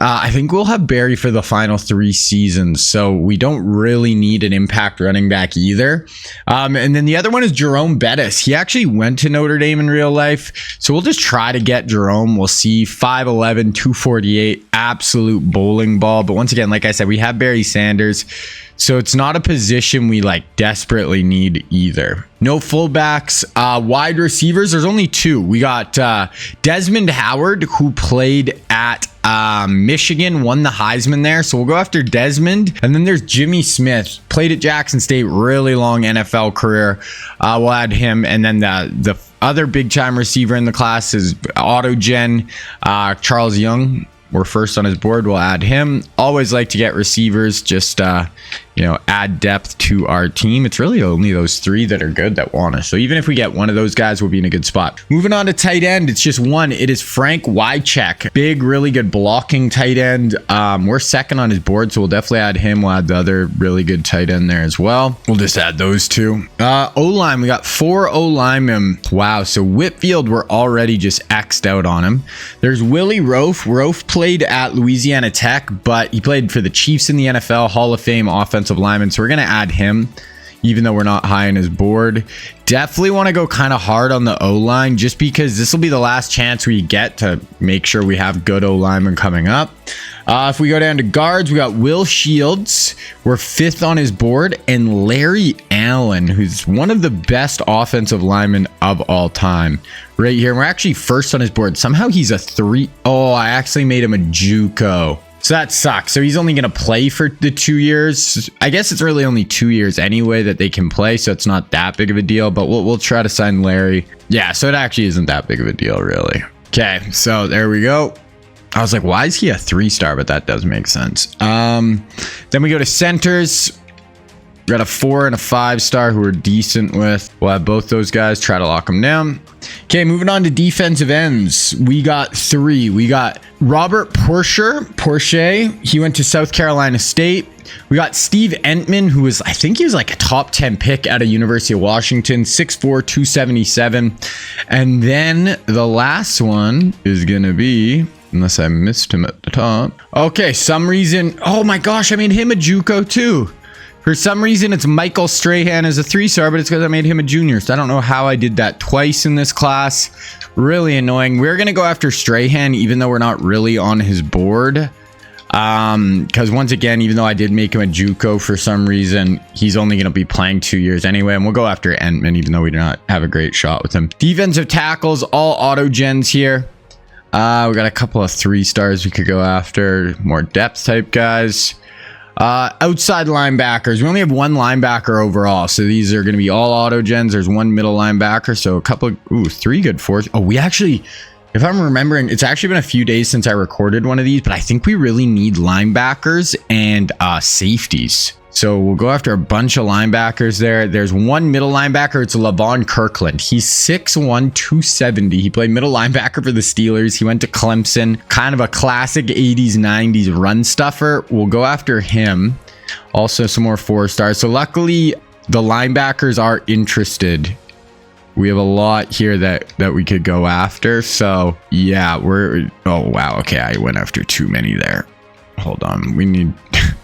I think we'll have Barry for the final 3 seasons, so we don't really need an impact running back either. And then the other one is Jerome Bettis. He actually went to Notre Dame in real life, so we'll just try to get Jerome. We'll see. 5'11", 248, absolute bowling ball. But once again, like I said, we have Barry Sanders, so it's not a position we like desperately need either. No fullbacks. Wide receivers, there's only 2. We got Desmond Howard, who played at Michigan, won the Heisman there, so we'll go after Desmond. And then there's Jimmy Smith, played at Jackson State, really long NFL career. We'll add him. And then the other big time receiver in the class is Autogen, Charles Young. We're first on his board. We'll add him. Always like to get receivers, just add depth to our team. It's really only those 3 that are good that want us. So even if we get one of those guys, we'll be in a good spot. Moving on to tight end, it's just one. It is Frank Wycheck. Big, really good blocking tight end. We're second on his board, so we'll definitely add him. We'll add the other really good tight end there as well. We'll just add those 2. O-line, we got 4 O-linemen. Wow, so Whitfield, we're already just X'd out on him. There's Willie Rofe. Rofe played at Louisiana Tech, but he played for the Chiefs in the NFL, Hall of Fame offensive lineman, so we're going to add him. even though we're not high in his board. Definitely want to go kind of hard on the O-line just because this will be the last chance we get to make sure we have good O-linemen coming up. If we go down to guards, we got Will Shields. We're 5th on his board. And Larry Allen, who's one of the best offensive linemen of all time. Right here. We're actually 1st on his board. Somehow he's a 3. Oh, I actually made him a JUCO. So that sucks. So he's only going to play for the 2 years. I guess it's really only 2 years anyway that they can play. So it's not that big of a deal. But we'll try to sign Larry. Yeah, so it actually isn't that big of a deal, really. Okay, so there we go. I was like, why is he a 3-star? But that does make sense. Then we go to centers. We got a 4 and a 5-star who we're decent with. We'll have both those guys. Try to lock them down. Okay, moving on to defensive ends. We got 3. We got Robert Porsche. He went to South Carolina State. We got Steve Entman, who was, I think he was like a top 10 pick out of University of Washington, 6'4", 277. And then the last one is going to be, unless I missed him at the top. Okay, some reason, oh my gosh, I made him a JUCO too. For some reason, it's Michael Strahan as a 3-star, but it's because I made him a junior. So I don't know how I did that twice in this class. Really annoying. We're going to go after Strahan, even though we're not really on his board. Because once again, even though I did make him a JUCO for some reason, he's only going to be playing 2 years anyway. And we'll go after Entman, even though we do not have a great shot with him. Defensive tackles, all auto gens here. We got a couple of 3-stars we could go after. More depth type guys. Outside linebackers, we only have 1 linebacker overall, so these are going to be all auto gens. There's 1 middle linebacker, so a couple of 3 good 4s. Oh, we actually, if I'm remembering, it's actually been a few days since I recorded one of these, but I think we really need linebackers and safeties. So we'll go after a bunch of linebackers there. There's 1 middle linebacker. It's LaVon Kirkland. He's 6'1", 270. He played middle linebacker for the Steelers. He went to Clemson. Kind of a classic 80s, 90s run stuffer. We'll go after him. Also some more 4-stars. So luckily, the linebackers are interested. We have a lot here that we could go after. So yeah, oh wow. Okay, I went after too many there. Hold on. We need...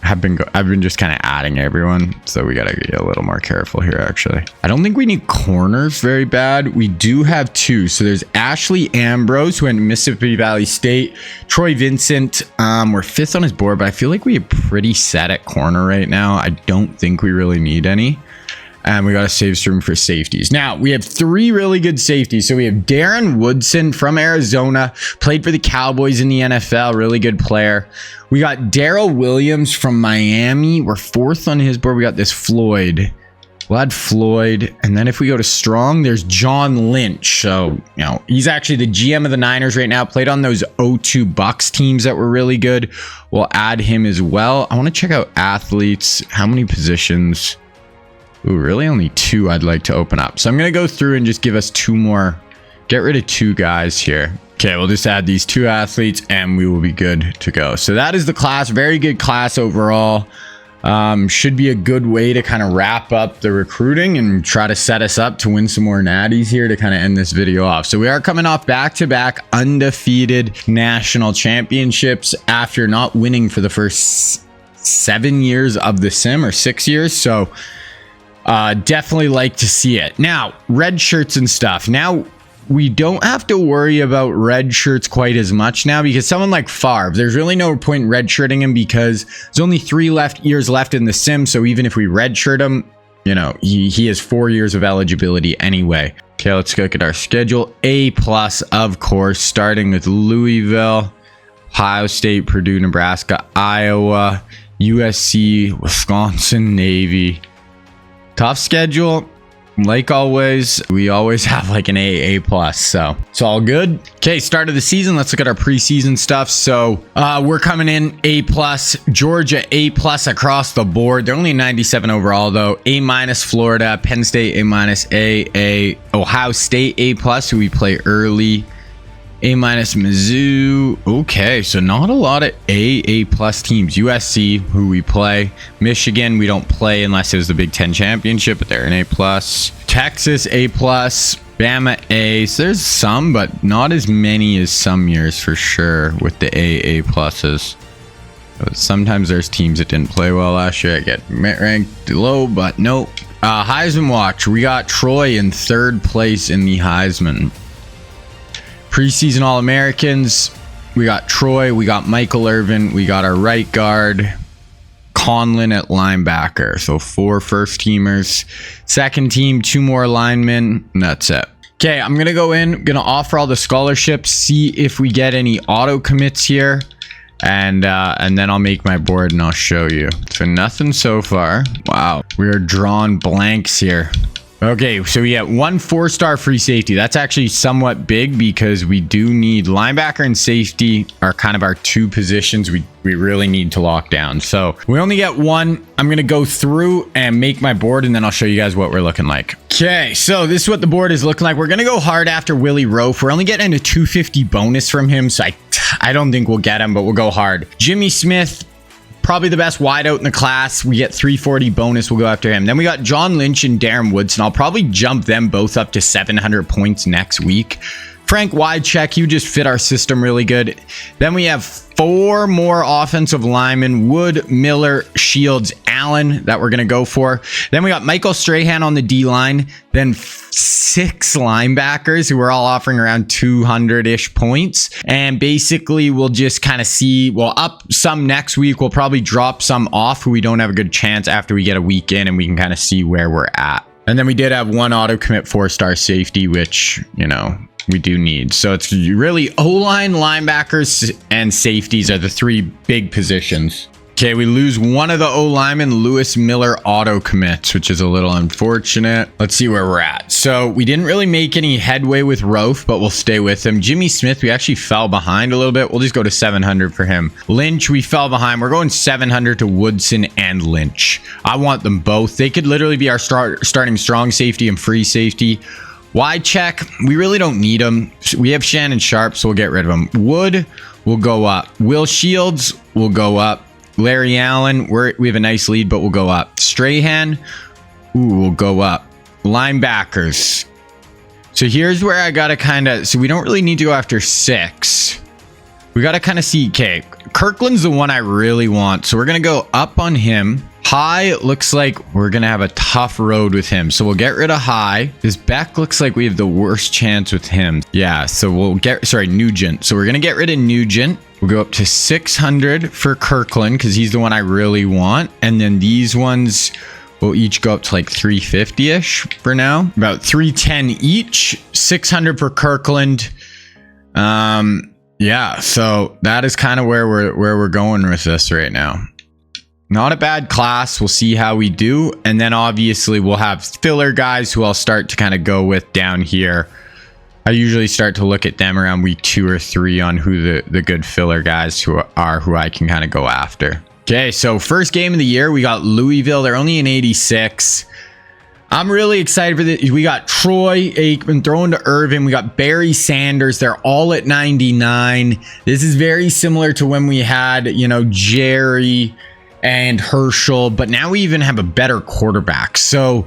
I've been just kind of adding everyone, so we gotta get a little more careful here. Actually, I don't think we need corners very bad. We do have 2. So there's Ashley Ambrose, who went to Mississippi Valley State. Troy Vincent, we're 5th on his board, but I feel like we are pretty set at corner right now. I don't think we really need any. And we got to save some room for safeties. Now, we have 3 really good safeties. So we have Darren Woodson from Arizona, played for the Cowboys in the NFL, really good player. We got Daryl Williams from Miami. We're 4th on his board. We got this Floyd. We'll add Floyd. And then if we go to strong, there's John Lynch. So, you know, he's actually the GM of the Niners right now. Played on those 0-2 Bucks teams that were really good. We'll add him as well. I want to check out athletes. How many positions? Ooh, really only 2 I'd like to open up. So I'm going to go through and just give us 2 more. Get rid of 2 guys here. Okay, we'll just add these 2 athletes and we will be good to go. So that is the class. Very good class overall. Should be a good way to kind of wrap up the recruiting and try to set us up to win some more natties here to kind of end this video off. So we are coming off back-to-back undefeated national championships after not winning for the first 7 years of the sim, or 6 years. So definitely like to see it. Now, red shirts and stuff. Now, we don't have to worry about red shirts quite as much now, because someone like Favre, there's really no point in red shirting him because there's only 3 years left in the sim. So even if we red shirt him, you know, he has 4 years of eligibility anyway. Okay, let's look at our schedule. A+, of course, starting with Louisville, Ohio State, Purdue, Nebraska, Iowa, USC, Wisconsin, Navy. Tough schedule. Like always, we always have like an A+, so it's all good. Okay, start of the season. Let's look at our preseason stuff. So we're coming in A+, Georgia A+ across the board. They're only 97 overall though. A-, Florida, Penn State A-, Ohio State A+, who we play early. A- Mizzou. Okay, so not a lot of A+ teams. USC, who we play. Michigan, we don't play unless it was the Big Ten championship, but they're an A+. Texas A+. Bama A. So there's some, but not as many as some years for sure with the A+. Sometimes there's teams that didn't play well last year. I get ranked low, but nope. Heisman watch. We got Troy in 3rd place in the Heisman. Preseason All-Americans. We got Troy. We got Michael Irvin. We got our right guard, Conlin at linebacker. So 4 first-teamers. Second team, 2 more linemen. And that's it. Okay, I'm going to go in. Going to offer all the scholarships. See if we get any auto commits here. And then I'll make my board and I'll show you. So nothing so far. Wow, we are drawn blanks here. Okay, so we get 1 4-star free safety. That's actually somewhat big because we do need linebacker and safety are kind of our 2 positions we really need to lock down. So we only get 1. I'm going to go through and make my board and then I'll show you guys what we're looking like. Okay, so this is what the board is looking like. We're going to go hard after Willie Rofe. We're only getting a 250 bonus from him, so I don't think we'll get him, but we'll go hard. Jimmy Smith, probably the best wideout in the class. We get 340 bonus. We'll go after him. Then we got John Lynch and Darren Woodson. I'll probably jump them both up to 700 points next week. Frank Wycheck, he would just fit our system really good. Then we have 4 more offensive linemen, Wood, Miller, Shields, Allen, that we're going to go for. Then we got Michael Strahan on the D-line. Then 6 linebackers who are all offering around 200-ish points. And basically, we'll just kind of see, we'll up some next week. We'll probably drop some off who we don't have a good chance after we get a week in and we can kind of see where we're at. And then we did have 1 auto commit 4-star safety, which, you know, we do need. So it's really O-line, linebackers, and safeties are the 3 big positions. Okay, we lose one of the O-linemen, Lewis Miller auto commits, which is a little unfortunate. Let's see where we're at. So we didn't really make any headway with Rofe, but we'll stay with him. Jimmy Smith, we actually fell behind a little bit. We'll just go to 700 for him. Lynch, we fell behind. We're going 700 to Woodson and Lynch. I want them both. They could literally be our starting strong safety and free safety. Wycheck, we really don't need him. We have Shannon Sharp, so we'll get rid of him. Wood will go up. Will Shields will go up. Larry Allen, we have a nice lead, but we'll go up. Strahan, will go up. Linebackers. So here's where I got to kind of... So we don't really need to go after 6. We got to kind of see... Okay, Kirkland's the one I really want. So we're going to go up on him. High looks like we're going to have a tough road with him. So we'll get rid of High. This Beck looks like we have the worst chance with him. Yeah, so we'll get... Sorry, Nugent. So we're going to get rid of Nugent. We'll go up to 600 for Kirkland because he's the one I really want. And then these ones will each go up to like 350-ish for now. About 310 each. 600 for Kirkland. Yeah, so that is kind of where we're going with this right now. Not a bad class. We'll see how we do. And then obviously we'll have filler guys who I'll start to kind of go with down here. I usually start to look at them around week 2 or 3 on who the good filler guys who I can kind of go after. Okay, so first game of the year, we got Louisville. They're only in 86. I'm really excited for this. We got Troy Aikman thrown to Irvin. We got Barry Sanders. They're all at 99. This is very similar to when we had, you know, Jerry and Herschel, but now we even have a better quarterback. So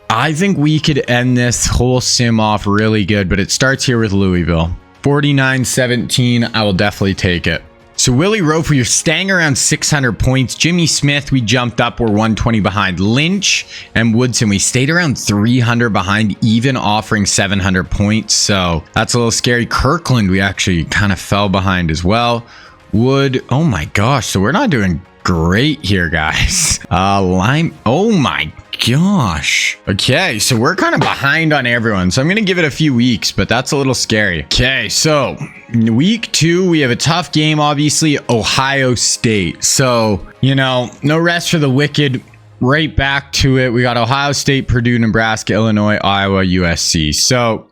I think we could end this whole sim off really good, but it starts here with Louisville. 49-17, I will definitely take it. So Willie Rofe, we are staying around 600 points. Jimmy Smith, we jumped up. We're 120 behind. Lynch and Woodson, we stayed around 300 behind, even offering 700 points. So that's a little scary. Kirkland, we actually kind of fell behind as well. Wood, oh my gosh. So we're not doing great here, guys. Oh my gosh. Okay, so we're kind of behind on everyone. So I'm going to give it a few weeks, but that's a little scary. Okay, so week 2, we have a tough game, obviously, Ohio State. So, you know, no rest for the wicked. Right back to it. We got Ohio State, Purdue, Nebraska, Illinois, Iowa, USC. So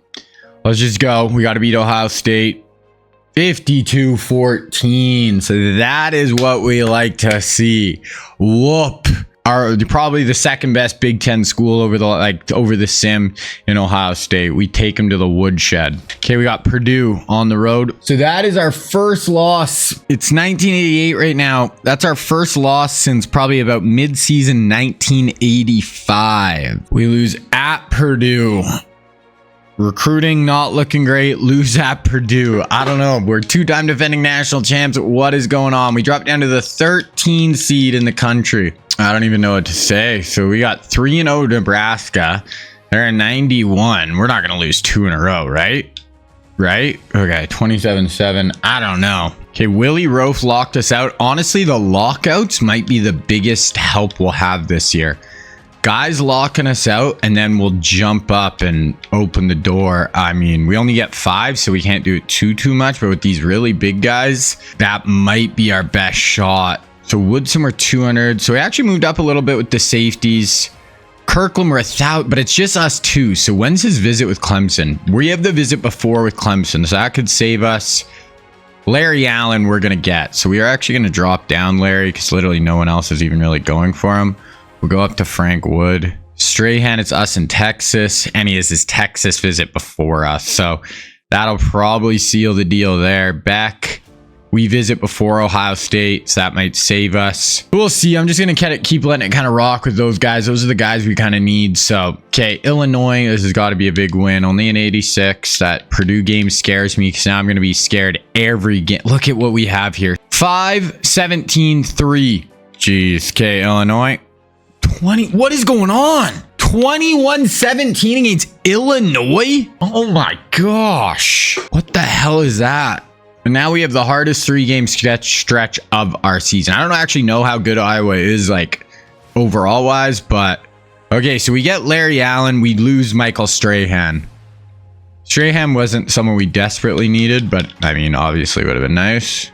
let's just go. We got to beat Ohio State. 52-14. So that is what we like to see. Whoop. Are probably the second best Big Ten school over the sim in Ohio State. We take them to the woodshed. Okay, we got Purdue on the road. So that is our first loss. It's 1988 right now. That's our first loss since probably about mid-season 1985. We lose at Purdue. Recruiting not looking great. Lose at Purdue. I don't know. We're two-time defending national champs. What is going on? We dropped down to the 13 seed in the country. I don't even know what to say. So we got 3-0 Nebraska. They're at 91. We're not going to lose 2 in a row, right? Right? Okay, 27-7. I don't know. Okay, Willie Rofe locked us out. Honestly, the lockouts might be the biggest help we'll have this year. Guys locking us out, and then we'll jump up and open the door. I mean, we only get 5, so we can't do it too much. But with these really big guys, that might be our best shot. So Woodson, we're 200. So we actually moved up a little bit with the safeties. Kirkland, we're 1,000, but it's just us 2. So when's his visit with Clemson? We have the visit before with Clemson, so that could save us. Larry Allen, we're going to get. So we are actually going to drop down Larry because literally no one else is even really going for him. We'll go up to Frank Wood. Strahan, it's us in Texas, and he has his Texas visit before us. So that'll probably seal the deal there. Beck, we visit before Ohio State, so that might save us. We'll see. I'm just going to keep letting it kind of rock with those guys. Those are the guys we kind of need. So, okay, Illinois, this has got to be a big win. Only an 86. That Purdue game scares me because now I'm going to be scared every game. Look at what we have here. 5-17-3. Jeez. Okay, Illinois. 20. What is going on? 21-17 against Illinois? Oh my gosh. What the hell is that? And now we have the hardest 3-game stretch of our season. I don't actually know how good Iowa is, like, overall wise, but okay, so we get Larry Allen. We lose Michael Strahan. Strahan wasn't someone we desperately needed, but I mean, obviously would have been nice.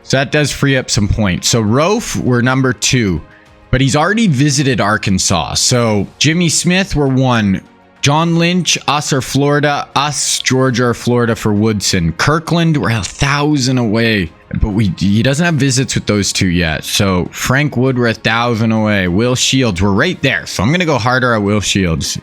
So that does free up some points. So Rofe, we're number 2. But he's already visited Arkansas. So Jimmy Smith, we're 1. John Lynch, us or Florida. Us, Georgia or Florida for Woodson. Kirkland, we're 1,000 away. But he doesn't have visits with those 2 yet. So Frank Wood, we're 1,000 away. Will Shields, we're right there. So I'm going to go harder at Will Shields.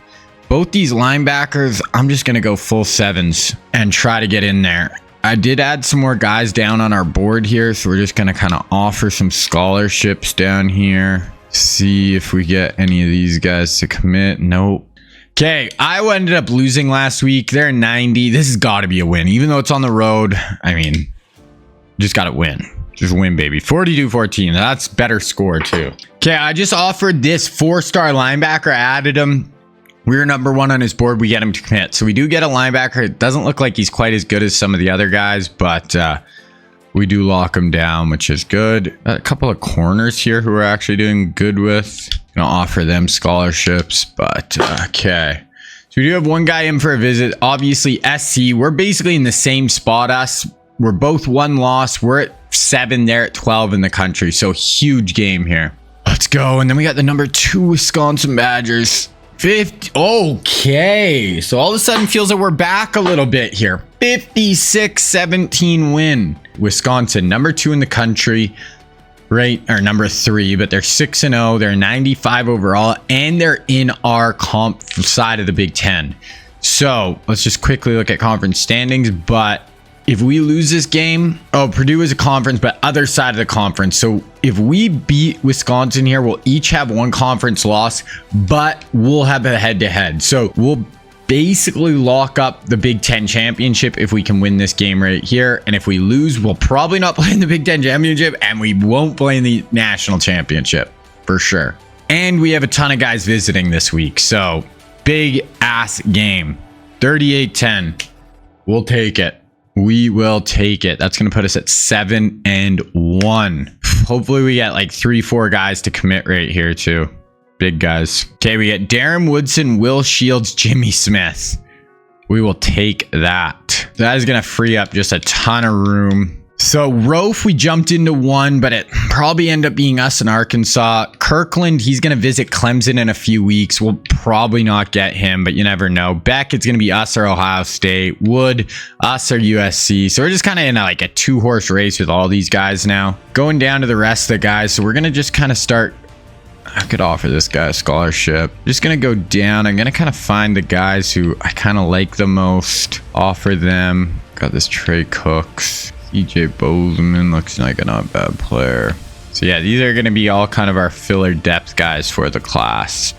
Both these linebackers, I'm just going to go full 7s and try to get in there. I did add some more guys down on our board here. So we're just going to kind of offer some scholarships down here. See if we get any of these guys to commit. Nope. Okay, Iowa ended up losing last week. They're 90. This has got to be a win, even though it's on the road. I mean, just got to win. Just win, baby. 42-14. That's better score too. Okay, I just offered this 4-star linebacker. I added him. We were number 1 on his board. We get him to commit. So we do get a linebacker. It doesn't look like he's quite as good as some of the other guys, but we do lock him down, which is good. A couple of corners here who we're actually doing good with. Gonna offer them scholarships, but okay. So we do have one guy in for a visit. Obviously, SC, we're basically in the same spot us. We're both 1 loss. We're at 7. They're at 12 in the country. So huge game here. Let's go. And then we got the number 2 Wisconsin Badgers. 50. Okay. So all of a sudden feels like we're back a little bit here. 56-17 win. Wisconsin, number 2 in the country, right? Or number 3, but they're 6-0. They're 95 overall, and they're in our comp side of the Big Ten. So let's just quickly look at conference standings. But if we lose this game, Purdue is a conference, but other side of the conference. So if we beat Wisconsin here, we'll each have 1 conference loss, but we'll have a head-to-head. So we'll basically lock up the Big Ten championship if we can win this game right here. And if we lose, we'll probably not play in the Big Ten championship, and we won't play in the national championship for sure. And we have a ton of guys visiting this week. So big ass game. 38-10. We'll take it. We will take it. That's going to put us at 7-1. Hopefully we get like 3-4 guys to commit right here too. Big guys. Okay, we get Darren Woodson, Will Shields, Jimmy Smith. We will take that. That is going to free up just a ton of room. So Rofe, we jumped into 1, but it probably ended up being us in Arkansas. Kirkland, he's going to visit Clemson in a few weeks. We'll probably not get him, but you never know. Beck, it's going to be us or Ohio State. Wood, us or USC. So we're just kind of in like a 2-horse race with all these guys now. Going down to the rest of the guys. So we're going to just kind of start. I could offer this guy a scholarship. Just going to go down. I'm going to kind of find the guys who I kind of like the most. Offer them. Got this Trey Cooks. EJ Bozeman looks like a not bad player. So yeah, these are going to be all kind of our filler depth guys for the class.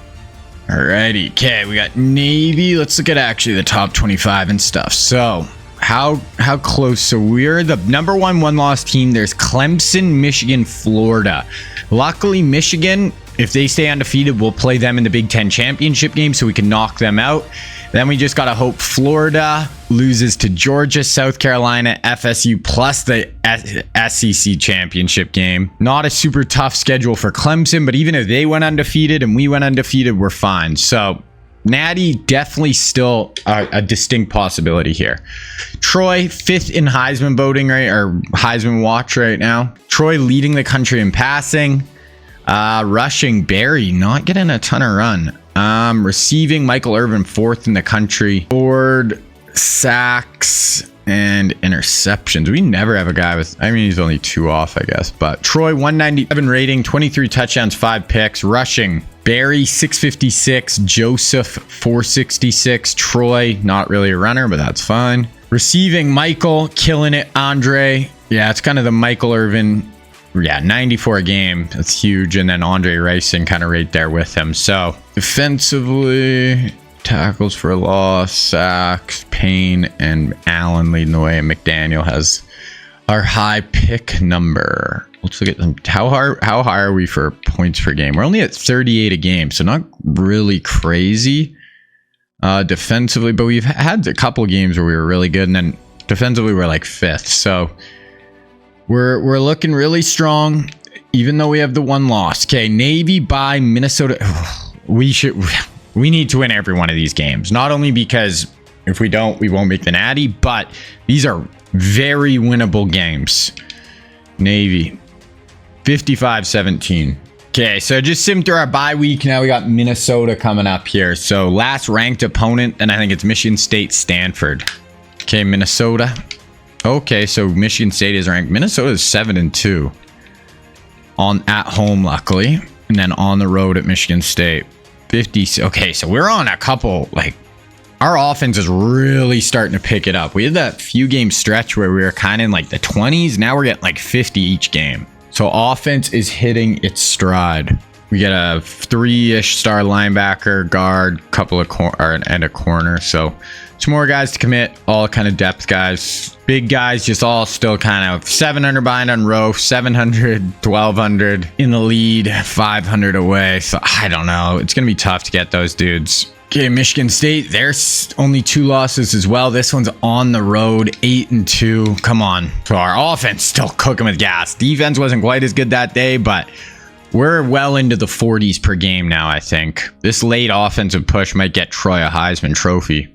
Alrighty, okay, we got Navy. Let's look at actually the top 25 and stuff. So how close? So we're the number one loss team. There's Clemson, Michigan, Florida. Luckily, Michigan, if they stay undefeated, we'll play them in the Big Ten championship game so we can knock them out. Then we just got to hope Florida loses to Georgia, South Carolina, FSU, plus the SEC championship game. Not a super tough schedule for Clemson, but even if they went undefeated and we went undefeated, we're fine. So Natty definitely still a distinct possibility here. Troy, 5th in Heisman voting, right, or Heisman watch right now. Troy leading the country in passing. Rushing, Barry not getting a ton of run. Receiving, Michael Irvin 4th in the country. Board, sacks, and interceptions. We never have a guy with, I mean, he's only 2 off, I guess. But Troy, 197 rating, 23 touchdowns, 5 picks. Rushing, Barry, 656. Joseph, 466. Troy, not really a runner, but that's fine. Receiving, Michael, killing it. Andre, yeah, it's kind of the Michael Irvin. Yeah, 94 a game. That's huge. And then Andre Ricing kind of right there with him. So defensively, tackles for loss, sacks, Payne, and Allen leading the way. And McDaniel has our high pick number. Let's look at them. How high are we for points per game? We're only at 38 a game, so not really crazy defensively. But we've had a couple games where we were really good, and then defensively we're like 5th. So we're looking really strong, even though we have the 1 loss. Okay, Navy by Minnesota. We need to win every one of these games. Not only because if we don't, we won't make the Natty, but these are very winnable games. Navy, 55-17. Okay, so just sim through our bye week. Now we got Minnesota coming up here. So last ranked opponent, and I think it's Michigan State, Stanford. Okay, Minnesota. Okay, so Michigan State is ranked. Minnesota is 7-2 at home, luckily, and then on the road at Michigan State. 50. Okay, so we're on a couple, like, our offense is really starting to pick it up. We had that few game stretch where we were kind of in like the 20s. Now we're getting like 50 each game. So offense is hitting its stride. We get a 3-ish star linebacker, guard, couple of and a corner. So some more guys to commit, all kind of depth guys. Big guys, just all still kind of 700 behind on row, 700, 1200 in the lead, 500 away. So I don't know. It's going to be tough to get those dudes. Okay, Michigan State, there's only 2 losses as well. This one's on the road, 8-2. Come on. So our offense still cooking with gas. Defense wasn't quite as good that day, but we're well into the 40s per game now, I think. This late offensive push might get Troy a Heisman Trophy.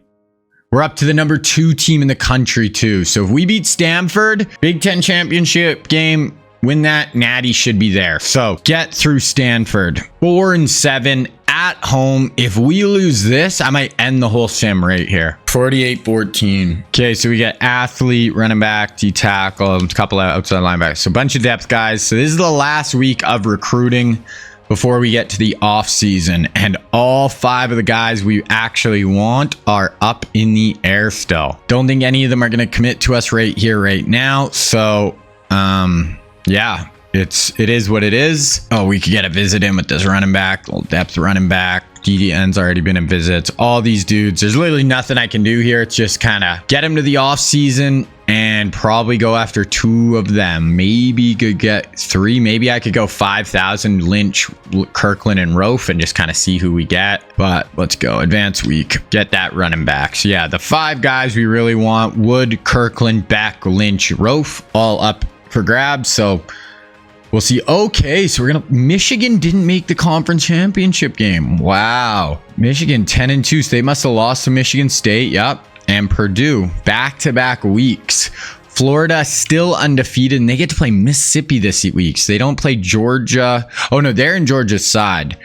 We're up to the number 2 team in the country, too. So if we beat Stanford, Big Ten championship game, win that, Natty should be there. So get through Stanford. 4-7 at home. If we lose this, I might end the whole sim right here. 48-14. Okay, so we got athlete, running back, D-tackle, a couple of outside linebackers. So a bunch of depth guys. So this is the last week of recruiting before we get to the off season, and all 5 of the guys we actually want are up in the air still. Don't think any of them are going to commit to us right here, right now. So, yeah, it is what it is. Oh, we could get a visit in with this running back, little depth running back. DDN's already been in visits. All these dudes, there's literally nothing I can do here. It's just kind of get them to the off season and probably go after 2 of them. Maybe could get 3. Maybe I could go 5,000 Lynch, Kirkland, and Rofe and just kind of see who we get. But let's go. Advanced week. Get that running back. So yeah, the 5 guys we really want: Wood, Kirkland, Beck, Lynch, Rofe, all up for grabs. So we'll see. Okay, so Michigan didn't make the conference championship game. Wow. Michigan 10-2. So they must have lost to Michigan State. Yep. And Purdue, back-to-back weeks. Florida still undefeated, and they get to play Mississippi this week. So they don't play Georgia. Oh no, they're in Georgia's side.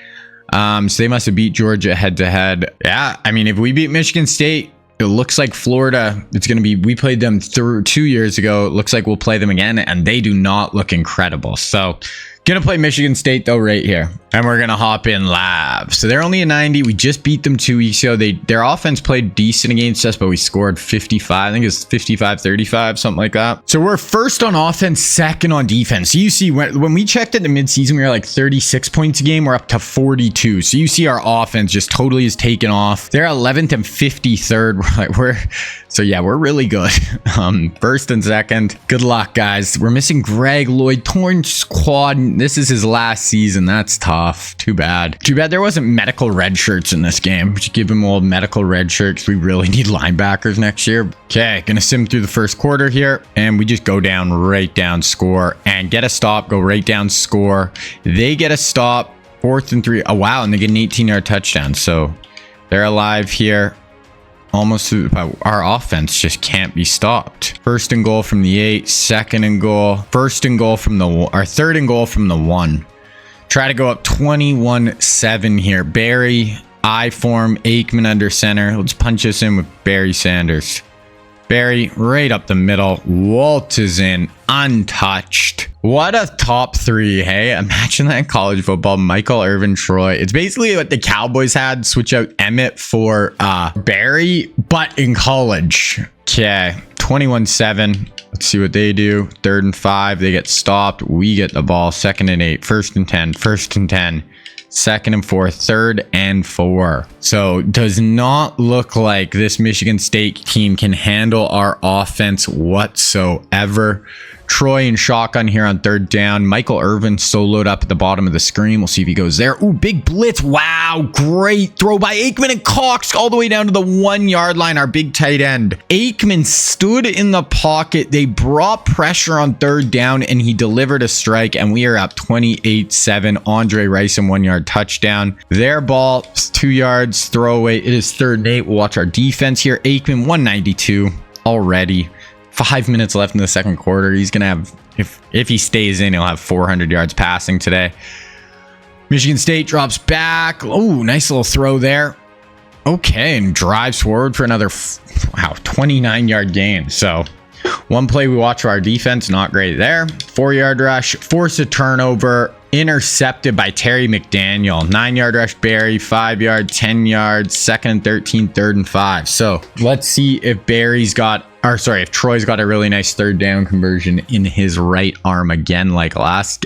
So they must have beat Georgia head-to-head. Yeah, I mean, if we beat Michigan State, it looks like Florida, it's going to be, we played them through 2 years ago. It looks like we'll play them again, and they do not look incredible. So Gonna play Michigan State though right here, and we're gonna hop in live. So they're only a 90. We just beat them 2 weeks ago. Their offense played decent against us, but we scored 55. I think it's 55-35, something like that. So we're first on offense, second on defense. So you see when we checked at the midseason, we were like 36 points a game. We're up to 42. So you see our offense just totally is taken off. They're 11th and 53rd. So yeah, we're really good. First and second. Good luck, guys. We're missing Greg Lloyd, torn quad. This is his last season. That's tough. Too bad. Too bad there wasn't medical red shirts in this game. We should give him all medical red shirts. We really need linebackers next year. Okay, gonna sim through the first quarter here, and we just go down, right down, score, and get a stop, go right down, score. They get a stop, 4th and 3. Oh, wow, and they get an 18-yard touchdown. So they're alive here. Almost our offense just can't be stopped. First and goal from the 8, second and goal, first and goal from the third and goal from the 1. Try to go up 21-7 here. Barry, I form, Aikman under center. Let's punch us in with Barry Sanders. Barry right up the middle. Walt is in untouched. What a top 3, hey? Imagine that in college football. Michael Irvin, Troy. It's basically what the Cowboys had. Switch out Emmett for Barry, but in college. Okay, 21-7. Let's see what they do. 3rd and 5. They get stopped. We get the ball. 2nd and 8. 1st and 10. 1st and 10. 2nd and 4. 3rd and 4. So does not look like this Michigan State team can handle our offense whatsoever. Troy in shotgun here on 3rd down. Michael Irvin soloed up at the bottom of the screen. We'll see if he goes there. Ooh, big blitz. Wow, great throw by Aikman, and Cox all the way down to the 1-yard line, our big tight end. Aikman stood in the pocket. They brought pressure on 3rd down, and he delivered a strike, and we are up 28-7. Andre Rice and 1-yard touchdown. Their ball, 2 yards, throwaway. It is 3rd and 8. We'll watch our defense here. Aikman, 192 already. 5 minutes left in the second quarter. He's gonna have, if he stays in, he'll have 400 yards passing today. Michigan State drops back. Oh, nice little throw there. Okay, and drives forward for another 29-yard gain. So one play we watch for our defense, not great there. 4-yard rush, force a turnover, intercepted by Terry McDaniel. 9-yard rush, Barry, 5-yard, 10 yards, 2nd and 13, 3rd and 5. So let's see if if Troy's got a really nice 3rd down conversion in his right arm again, like last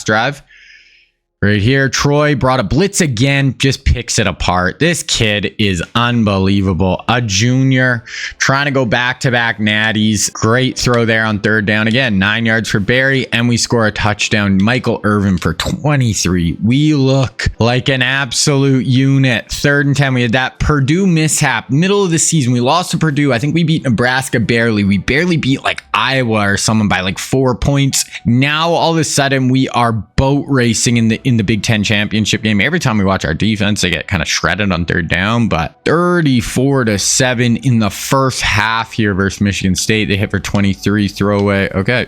drive. Right here, Troy brought a blitz again, just picks it apart. This kid is unbelievable. A junior trying to go back-to-back natties. Great throw there on 3rd down. Again, 9 yards for Barry, and we score a touchdown. Michael Irvin for 23. We look like an absolute unit. 3rd and 10. We had that Purdue mishap. Middle of the season, we lost to Purdue. I think we beat Nebraska barely. We barely beat like Iowa or someone by like 4 points. Now, all of a sudden, we are boat racing in the Big Ten championship game. Every time we watch our defense, they get kind of shredded on 3rd down, but 34-7 in the first half here versus Michigan State. They hit for 23, throwaway. Okay.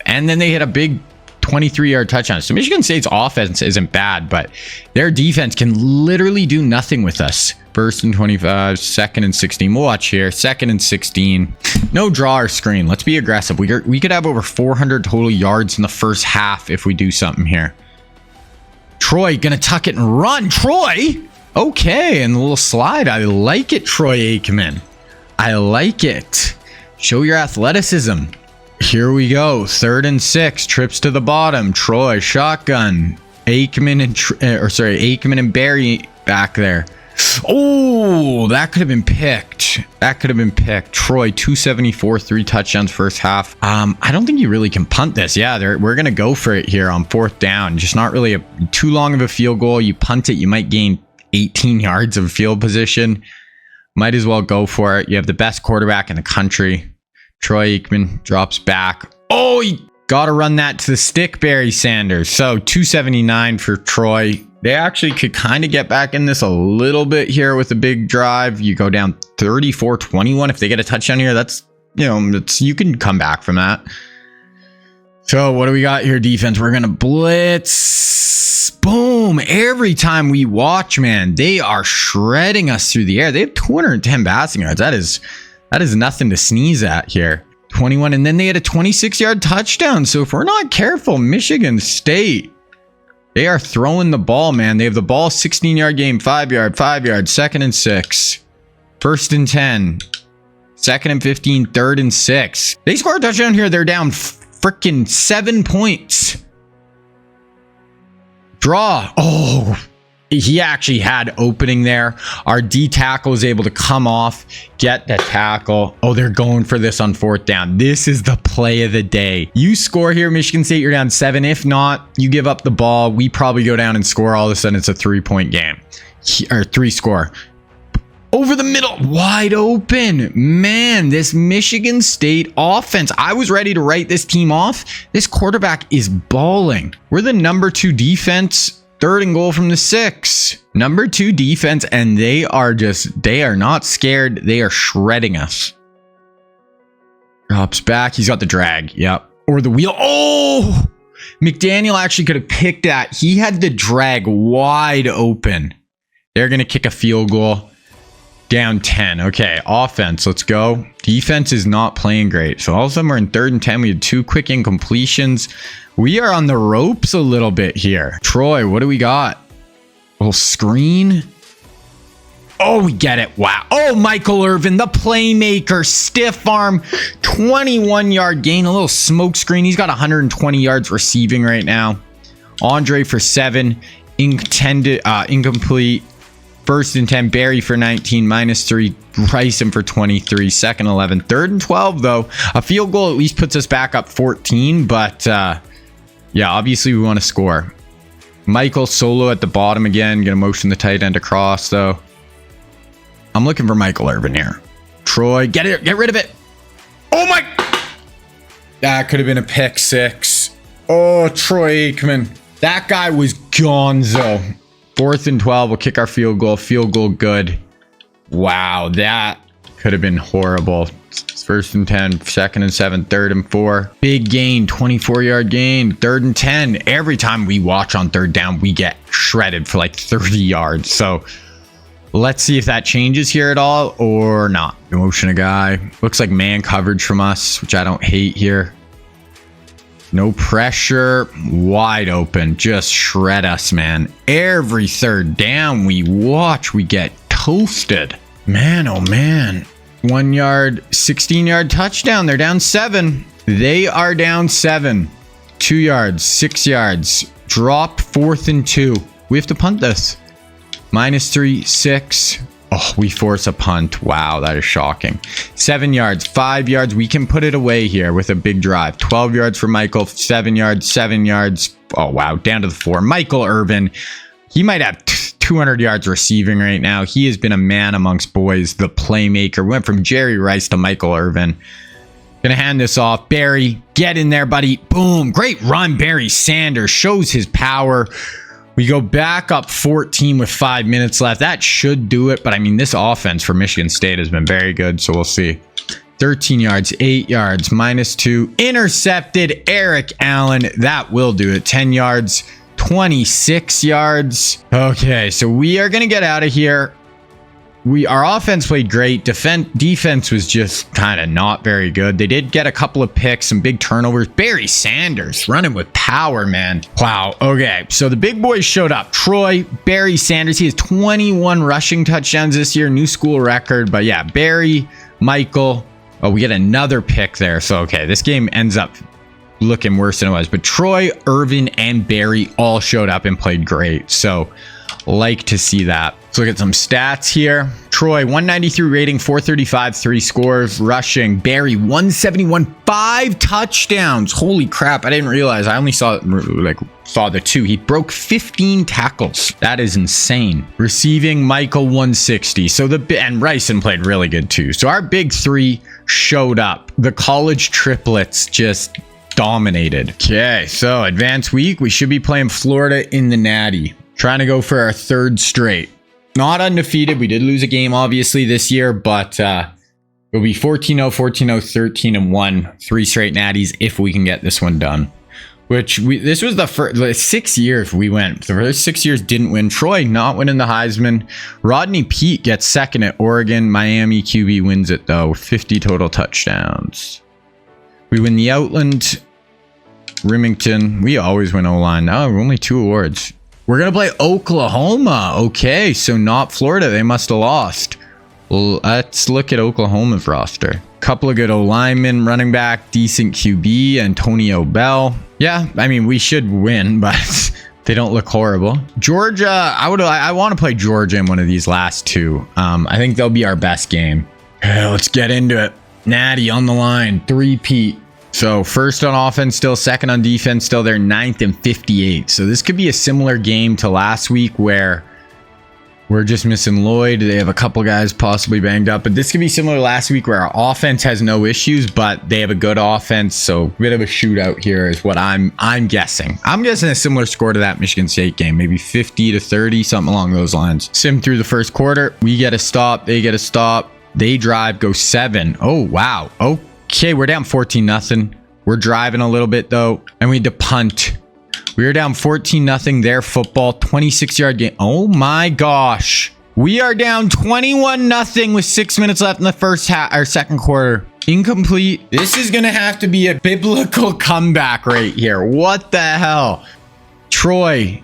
And then they hit a big 23-yard touchdown. So Michigan State's offense isn't bad, but their defense can literally do nothing with us. 1st and 25, 2nd and 16. We'll watch here. 2nd and 16. No draw or screen. Let's be aggressive. We could have over 400 total yards in the first half if we do something here. Troy gonna tuck it and run. Troy! Okay, and a little slide. I like it, Troy Aikman. I like it. Show your athleticism. Here we go. 3rd and 6. Trips to the bottom. Troy, shotgun. Aikman and Barry back there. Oh, that could have been picked. Troy, 274, 3 touchdowns first half. I don't think you really can punt this. Yeah, we're going to go for it here on 4th down. Just not really too long of a field goal. You punt it, you might gain 18 yards of field position. Might as well go for it. You have the best quarterback in the country. Troy Aikman drops back. Oh, you got to run that to the stick, Barry Sanders. So 279 for Troy. They actually could kind of get back in this a little bit here with a big drive. You go down 34-21. If they get a touchdown here, that's, you can come back from that. So what do we got here, defense? We're going to blitz. Boom. Every time we watch, man, they are shredding us through the air. They have 210 passing yards. That is nothing to sneeze at here. 21, and then they had a 26-yard touchdown. So if we're not careful, Michigan State They are throwing the ball, man. They have the ball, 16-yard game, 5-yard, 5-yard, 2nd and 6. 1st and 10. 2nd and 15, 3rd and 6. They score a touchdown here. They're down freaking 7 points. Draw. Oh, he actually had opening there. Our D tackle was able to come off, get the tackle. Oh, they're going for this on 4th down. This is the play of the day. You score here, Michigan State, you're down 7. If not, you give up the ball. We probably go down and score. All of a sudden, it's a 3-point game. Or 3 score. Over the middle, wide open. Man, this Michigan State offense. I was ready to write this team off. This quarterback is balling. We're the number 2 defense. 3rd and goal from the 6. Number 2 defense, and they are not scared. They are shredding us. Drops back. He's got the drag. Yep. Or the wheel. Oh! McDaniel actually could have picked that. He had the drag wide open. They're going to kick a field goal. Down 10. Okay, offense. Let's go. Defense is not playing great. So all of a sudden we're in 3rd and 10. We had 2 quick incompletions. We are on the ropes a little bit here. Troy, what do we got? A little screen. Oh, we get it. Wow. Oh, Michael Irvin, the playmaker, stiff arm, 21-yard gain, a little smoke screen. He's got 120 yards receiving right now. Andre for 7, incomplete. 1st and 10, Barry for 19, -3, Bryson for 23, 2nd 11, 3rd and 12 though. A field goal at least puts us back up 14, but yeah, obviously we want to score. Michael solo at the bottom again, gonna motion the tight end across though. I'm looking for Michael Irvin here. Troy, get rid of it. Oh my, that could have been a pick 6. Oh, Troy Aikman, that guy was gonzo. 4th and 12, we'll kick our field goal. Field goal good. Wow, that could have been horrible. 1st and 10, 2nd and 7, 3rd and 4. Big gain, 24-yard gain. 3rd and 10. Every time we watch on 3rd down, we get shredded for like 30 yards. So let's see if that changes here at all or not. Motion a guy. Looks like man coverage from us, which I don't hate here. No pressure, wide open, just shred us, man. Every 3rd down we watch, we get toasted. Man, oh man. 1 yard, 16-yard touchdown. They're down 7. They are down 7. 2 yards, 6 yards. Drop 4th and 2. We have to punt this. -3, 6. Oh, we force a punt. Wow, that is shocking. 7 yards, 5 yards. We can put it away here with a big drive. 12 yards for Michael, 7 yards, 7 yards. Oh, wow, down to the 4. Michael Irvin, he might have 200 yards receiving right now. He has been a man amongst boys, the playmaker. Went from Jerry Rice to Michael Irvin. Gonna hand this off. Barry, get in there, buddy. Boom, great run. Barry Sanders shows his power. We go back up 14 with 5 minutes left. That should do it. But I mean, this offense for Michigan State has been very good. So we'll see. 13 yards, 8 yards, -2. Intercepted. Eric Allen. That will do it. 10 yards, 26 yards. Okay, so we are going to get out of here. Our offense played great. Defense was just kind of not very good. They did get a couple of picks, some big turnovers. Barry Sanders running with power, man. Wow. Okay, so the big boys showed up. Troy, Barry Sanders. He has 21 rushing touchdowns this year, new school record. But yeah, Barry, Michael. Oh, we get another pick there. So okay, this game ends up looking worse than it was. But Troy, Irvin, and Barry all showed up and played great. So like to see that. Let's look at some stats here. Troy, 193 rating, 435, 3 scores. Rushing. Barry, 171, 5 touchdowns. Holy crap, I didn't realize. I only saw the 2. He broke 15 tackles. That is insane. Receiving, Michael, 160. And Ryson played really good too. So our big 3 showed up. The college triplets just dominated. Okay, so advanced week. We should be playing Florida in the Natty. Trying to go for our 3rd straight. Not undefeated. We did lose a game, obviously, this year, but it'll be 14-0, 14-0, 13-1, 3 straight natties if we can get this one done. This was the first 6 years we went. The first 6 years didn't win. Troy not winning the Heisman. Rodney Peete gets 2nd at Oregon. Miami QB wins it though, 50 total touchdowns. We win the Outland. Remington. We always win O-line. Oh, only 2 awards. We're going to play Oklahoma. Okay, so not Florida. They must have lost. Well, let's look at Oklahoma's roster. Couple of good O-linemen, running back, decent QB, Antonio Bell. Yeah, I mean, we should win, but they don't look horrible. Georgia, I want to play Georgia in one of these last 2. I think they'll be our best game. Let's get into it. Natty on the line, 3-peat. So first on offense, still second on defense, still they're 9th and 58. So this could be a similar game to last week where we're just missing Lloyd. They have a couple guys possibly banged up, but this could be similar to last week where our offense has no issues, but they have a good offense. So a bit of a shootout here is what I'm guessing. I'm guessing a similar score to that Michigan State game, maybe 50-30, something along those lines. Sim through the first quarter. We get a stop. They get a stop. They drive, go 7. Oh, wow. Okay, we're down 14-0. We're driving a little bit though, and we had to punt. We are down 14-0. Their football, 26-yard game. Oh my gosh. We are down 21-0 with 6 minutes left in the first half or second quarter. Incomplete. This is going to have to be a biblical comeback right here. What the hell? Troy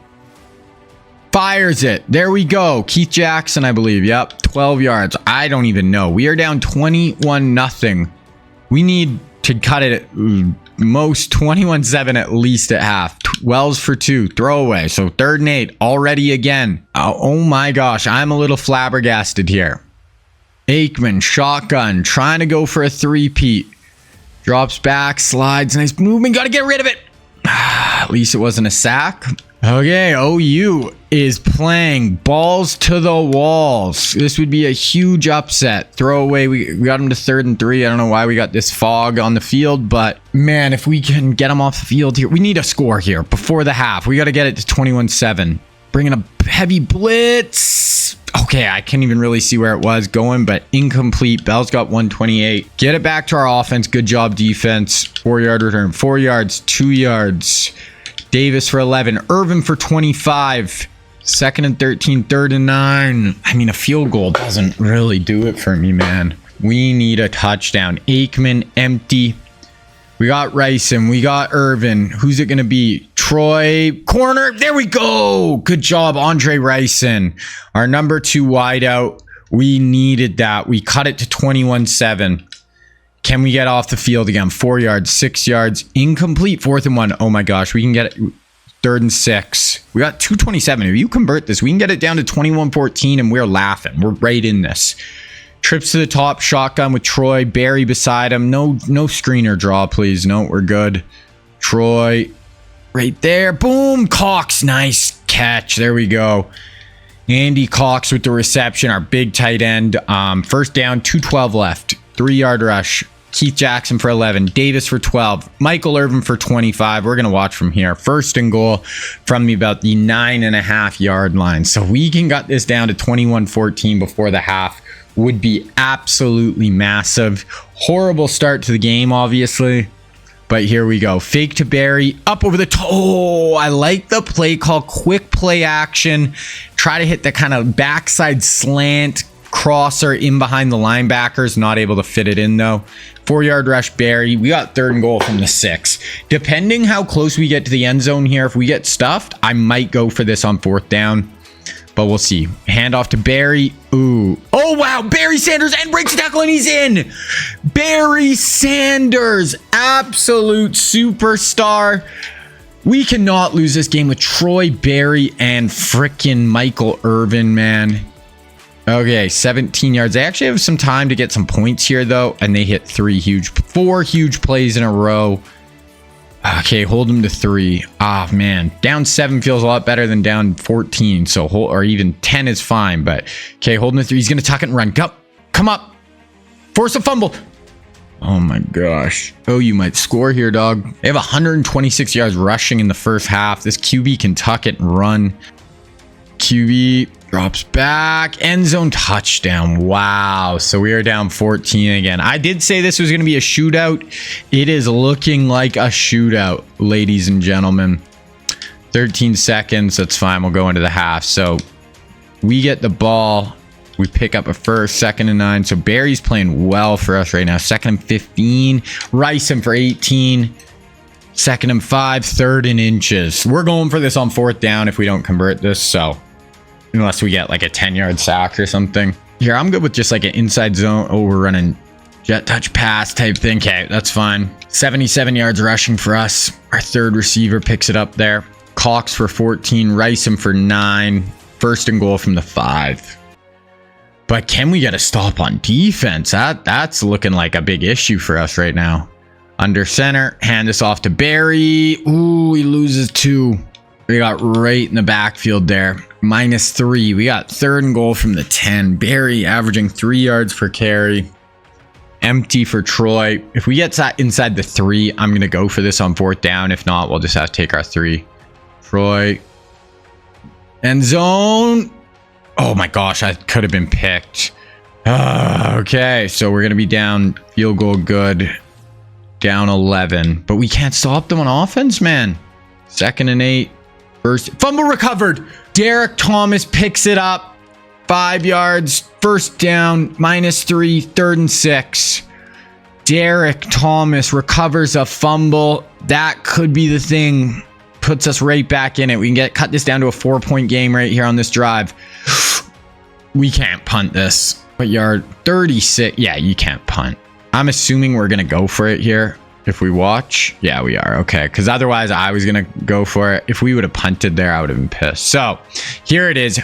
fires it. There we go. Keith Jackson, I believe. Yep. 12 yards. I don't even know. We are down 21-0. We need to cut it at most 21-7 at least at half. Wells for 2. Throwaway. So 3rd and 8. Already again. Oh my gosh. I'm a little flabbergasted here. Aikman. Shotgun. Trying to go for a 3-peat. Drops back. Slides. Nice movement. Got to get rid of it. At least it wasn't a sack. Okay, OU is playing balls to the walls. This would be a huge upset. Throwaway. We got him to 3rd and 3. I don't know why we got this fog on the field, but man, if we can get him off the field here, we need a score here before the half. We got to get it to 21-7. Bringing a heavy blitz. Okay, I can't even really see where it was going, but incomplete. Bell's got 128. Get it back to our offense. Good job, defense. 4-yard return. 4 yards, 2 yards. Davis for 11. Irvin for 25. 2nd and 13. 3rd and 9. I mean, a field goal doesn't really do it for me, man. We need a touchdown. Aikman, empty. We got Ryson. We got Irvin. Who's it going to be? Troy. Corner. There we go. Good job, Andre Ryson. Our number 2 wideout. We needed that. We cut it to 21-7. Can we get off the field again? 4 yards, 6 yards, incomplete. 4th and 1. Oh my gosh, we can get it. 3rd and 6. We got 2:27. If you convert this, we can get it down to 21-14, and we're laughing. We're right in this. Trips to the top, shotgun with Troy. Barry beside him. No screener draw, please. No, we're good. Troy, right there. Boom, Cox. Nice catch. There we go. Andy Cox with the reception. Our big tight end. First down, 2:12 left. 3-yard rush. Keith Jackson for 11. Davis for 12. Michael Irvin for 25. We're going to watch from here. 1st and goal from about the 9.5-yard line. So we can gut this down to 21-14 before the half. Would be absolutely massive. Horrible start to the game, obviously. But here we go. Fake to Barry. Up over the toe. Oh, I like the play call. Quick play action. Try to hit the kind of backside slant. Crosser in behind the linebackers, not able to fit it in though. 4-yard rush, Barry. We got 3rd and goal from the 6. Depending how close we get to the end zone here, if we get stuffed, I might go for this on 4th down, but we'll see. Handoff to Barry. Ooh. Oh wow, Barry Sanders and breaks the tackle and he's in. Barry Sanders, absolute superstar. We cannot lose this game with Troy, Barry, and frickin' Michael Irvin, man. Okay, 17 yards. They actually have some time to get some points here, though, and they hit 4 huge plays in a row. Okay, hold them to 3. Ah, man. Down 7 feels a lot better than down 14, so or even 10 is fine, but okay, hold them to 3. He's going to tuck it and run. Come up. Force a fumble. Oh, my gosh. Oh, you might score here, dog. They have 126 yards rushing in the first half. This QB can tuck it and run. QB drops back. End zone touchdown. Wow. So we are down 14 again. I did say this was going to be a shootout. It is looking like a shootout, ladies and gentlemen. 13 seconds. That's fine. We'll go into the half. So we get the ball. We pick up a first, 2nd and 9. So Barry's playing well for us right now. 2nd and 15. Ryson for 18. 2nd and 5, 3rd and inches. We're going for this on 4th down if we don't convert this. So unless we get like a 10-yard sack or something. Here, I'm good with just like an inside zone. Oh, we're running jet touch pass type thing. Okay, that's fine. 77 yards rushing for us. Our 3rd receiver picks it up there. Cox for 14, Riceham for 9. 1st and goal from the 5. But can we get a stop on defense? That's looking like a big issue for us right now. Under center, hand this off to Barry. Ooh, he loses 2. We got right in the backfield there. -3. We got 3rd and goal from the 10. Barry averaging 3 yards per carry. Empty for Troy. If we get inside the 3, I'm going to go for this on 4th down. If not, we'll just have to take our 3. Troy. End zone. Oh my gosh, I could have been picked. Okay, so we're going to be down field goal good. Down 11. But we can't stop them on offense, man. 2nd and 8. First fumble recovered. Derek Thomas picks it up. 5 yards. 1st down. -3. 3rd and 6. Derek Thomas recovers a fumble. That could be the thing. Puts us right back in it. We can cut this down to a 4-point game right here on this drive. We can't punt this. What yard? 36. Yeah, you can't punt. I'm assuming we're going to go for it here. If we watch. Yeah, we are. Okay. Because otherwise I was going to go for it. If we would have punted there, I would have been pissed. So here it is.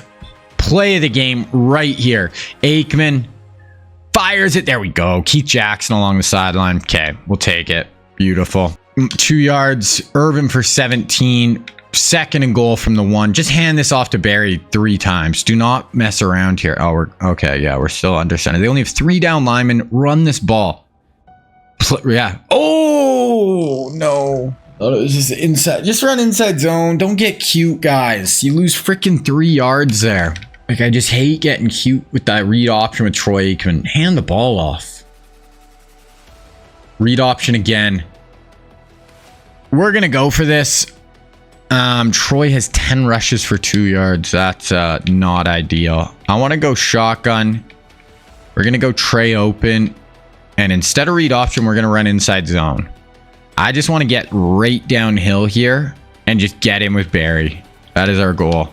Play of the game right here. Aikman fires it. There we go. Keith Jackson along the sideline. Okay. We'll take it. Beautiful. 2 yards. Irvin for 17. 2nd and goal from the 1. Just hand this off to Barry 3 times. Do not mess around here. Oh, we're okay. Yeah, we're still under center. They only have 3 down linemen. Run this ball. Yeah. Oh, no. Thought it was just inside. Just run inside zone. Don't get cute, guys. You lose freaking 3 yards there. Like, I just hate getting cute with that read option with Troy Aikman. Hand the ball off. Read option again. We're going to go for this. Troy has 10 rushes for 2 yards. That's not ideal. I want to go shotgun. We're going to go tray open. And instead of read option, we're going to run inside zone. I just want to get right downhill here and just get in with Barry. That is our goal.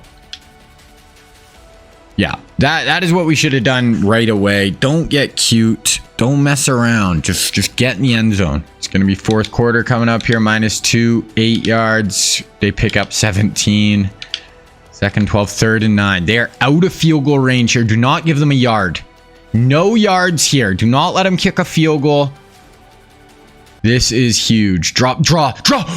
Yeah, that is what we should have done right away. Don't get cute. Don't mess around. Just get in the end zone. It's going to be 4th quarter coming up here. -2, 8 yards. They pick up 17. 2nd, 12, 3rd and 9. They are out of field goal range here. Do not give them a yard. No yards here. Do not let them kick a field goal. This is huge. Drop, draw.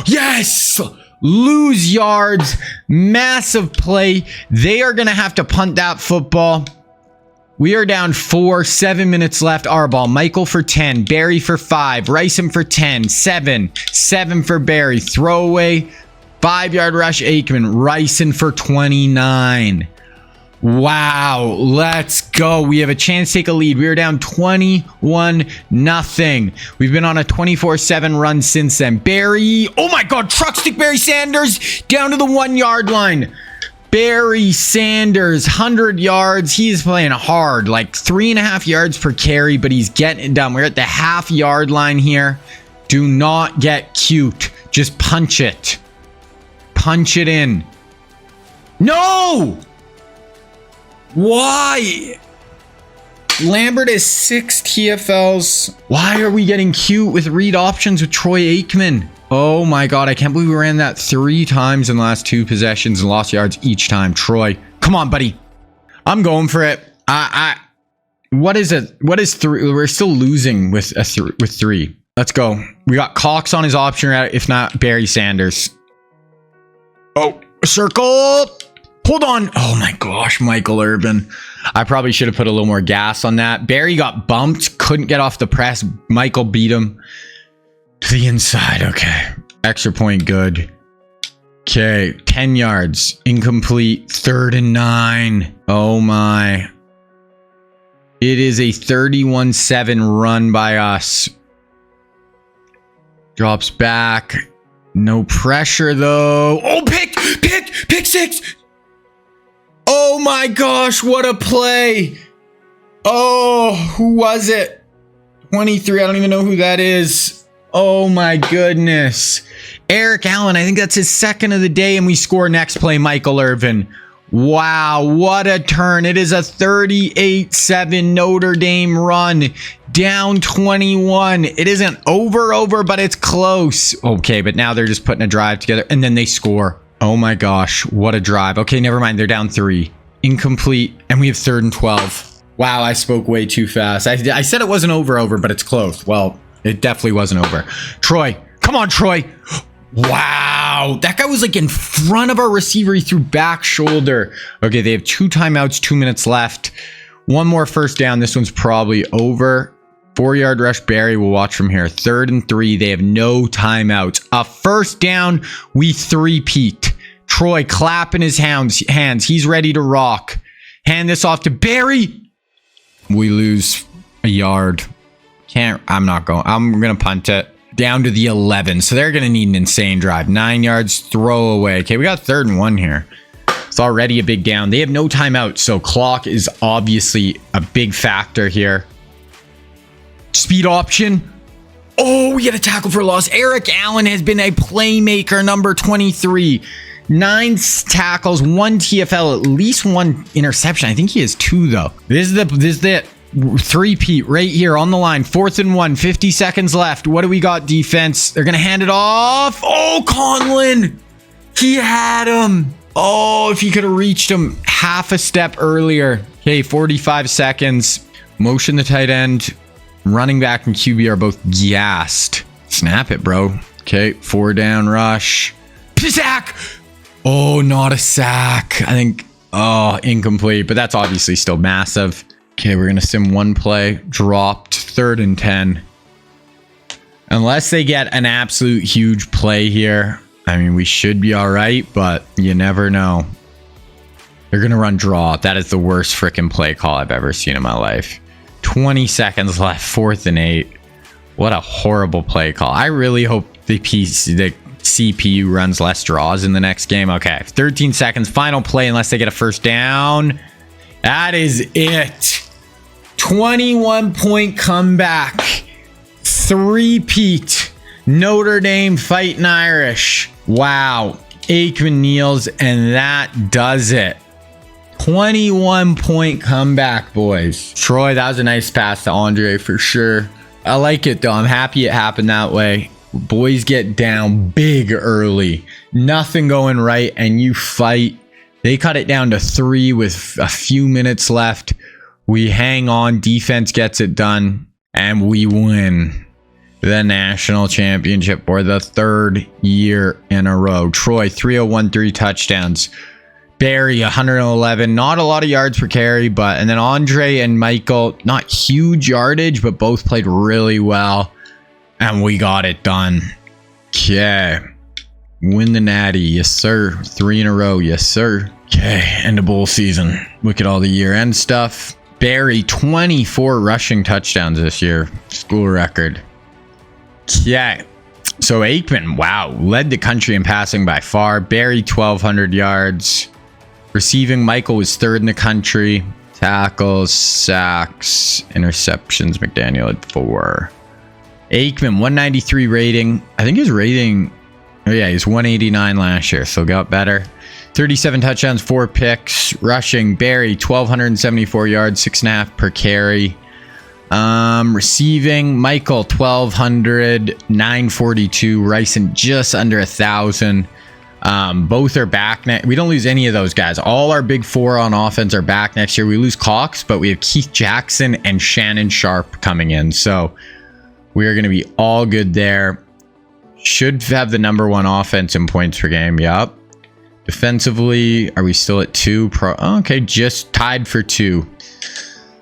Yes! Lose yards. Massive play. They are going to have to punt that football. We are down 4. 7 minutes left. Our ball. Michael for 10. Barry for 5. Riceham for 10. 7. 7 for Barry. Throwaway. 5-yard rush. Aikman. Riceham for 29. Wow, let's go. We have a chance to take a lead. We are down 21-0. We've been on a 24/7 run since then. Barry, oh my God, truck stick Barry Sanders down to the 1-yard line. Barry Sanders, 100 yards. He's playing hard, like 3.5 yards per carry, but he's getting it done. We're at the half-yard line here. Do not get cute. Just punch it. Punch it in. No! Why? Lambert has 6 TFLs. Why are we getting cute with read options with Troy Aikman? Oh my God, I can't believe we ran that 3 times in the last 2 possessions and lost yards each time. Troy, come on, buddy. I'm going for it. What is it? What is 3? We're still losing with 3. Let's go. We got Cox on his option route. If not, Barry Sanders. Oh, circle. Hold on. Oh my gosh, Michael Irvin. I probably should have put a little more gas on that. Barry got bumped. Couldn't get off the press. Michael beat him to the inside. Okay. Extra point. Good. Okay. 10 yards. Incomplete. 3rd and 9. Oh my. It is a 31-7 run by us. Drops back. No pressure though. Oh, pick 6. Oh my gosh, what a play. Oh, who was it? 23, I don't even know who that is. Oh my goodness. Eric Allen, I think that's his second of the day, and we score next play, Michael Irvin. Wow, what a turn. It is a 38-7 Notre Dame run. Down 21. It isn't over, but it's close. Okay, but now they're just putting a drive together, and then they score. Oh my gosh, what a drive. Okay, never mind. They're down 3. Incomplete, and we have 3rd and 12. Wow, I spoke way too fast. I said it wasn't over, but it's close. Well, it definitely wasn't over. Troy, come on, Troy. Wow, that guy was like in front of our receiver. He threw back shoulder. Okay, they have 2 timeouts, 2 minutes left. One more first down. This one's probably over. 4-yard rush. Barry will watch from here. 3rd and 3. They have no timeouts. A first down. We three-peat. Troy clapping his hands. He's ready to rock. Hand this off to Barry. We lose a yard. I'm going to punt it. Down to the 11. So they're going to need an insane drive. 9 yards, throw away. Okay, we got 3rd and 1 here. It's already a big down. They have no timeout, so clock is obviously a big factor here. Speed option. Oh, we get a tackle for loss. Eric Allen has been a playmaker, number 23. 9 tackles, 1 TFL, at least 1 interception. I think he has 2 though. This is the three-peat right here on the line. 4th and 1, 50 seconds left. What do we got, defense? They're gonna hand it off. Oh, Conlon, he had him. Oh, if he could have reached him half a step earlier. Okay, 45 seconds. Motion the tight end. Running back and QB are both gassed. Snap it, bro. Okay, 4 down rush. Sack. Oh, not a sack. I think, incomplete, but that's obviously still massive. Okay, we're going to sim 1 play. Dropped. 3rd and 10. Unless they get an absolute huge play here, I mean, we should be all right, but you never know. They're going to run draw. That is the worst freaking play call I've ever seen in my life. 20 seconds left. 4th and 8. What a horrible play call. I really hope the CPU runs less draws in the next game. Okay, 13 seconds. Final play unless they get a first down. That is it. 21-point comeback. Three-peat. Notre Dame fighting Irish. Wow. Aikman kneels, and that does it. 21-point comeback, boys. Troy, that was a nice pass to Andre for sure. I like it, though. I'm happy it happened that way. Boys get down big early. Nothing going right, and you fight. They cut it down to 3 with a few minutes left. We hang on. Defense gets it done, and we win the national championship for the 3rd year in a row. Troy, 301, 3 touchdowns. Barry, 111. Not a lot of yards per carry, and then Andre and Michael, not huge yardage, but both played really well. And we got it done. Okay. Win the natty. Yes, sir. 3 in a row. Yes, sir. Okay. End of bowl season. Look at all the year-end stuff. Barry, 24 rushing touchdowns this year. School record. Okay. So Aikman, wow, led the country in passing by far. Barry, 1,200 yards. Receiving, Michael was 3rd in the country. Tackles, sacks, interceptions. McDaniel had 4. Aikman, 193 rating. I think his rating, he's 189 last year, so got better. 37 touchdowns, 4 picks. Rushing, Barry, 1,274 yards, 6.5 per carry. Receiving, Michael, 1,200, 942. Ryson, just under 1,000. Both are back. We don't lose any of those guys. All our big 4 on offense are back next year. We lose Cox, but we have Keith Jackson and Shannon Sharp coming in. So we are going to be all good there. Should have the number 1 offense in points per game. Yep. Defensively, are we still at 2? Okay, just tied for 2.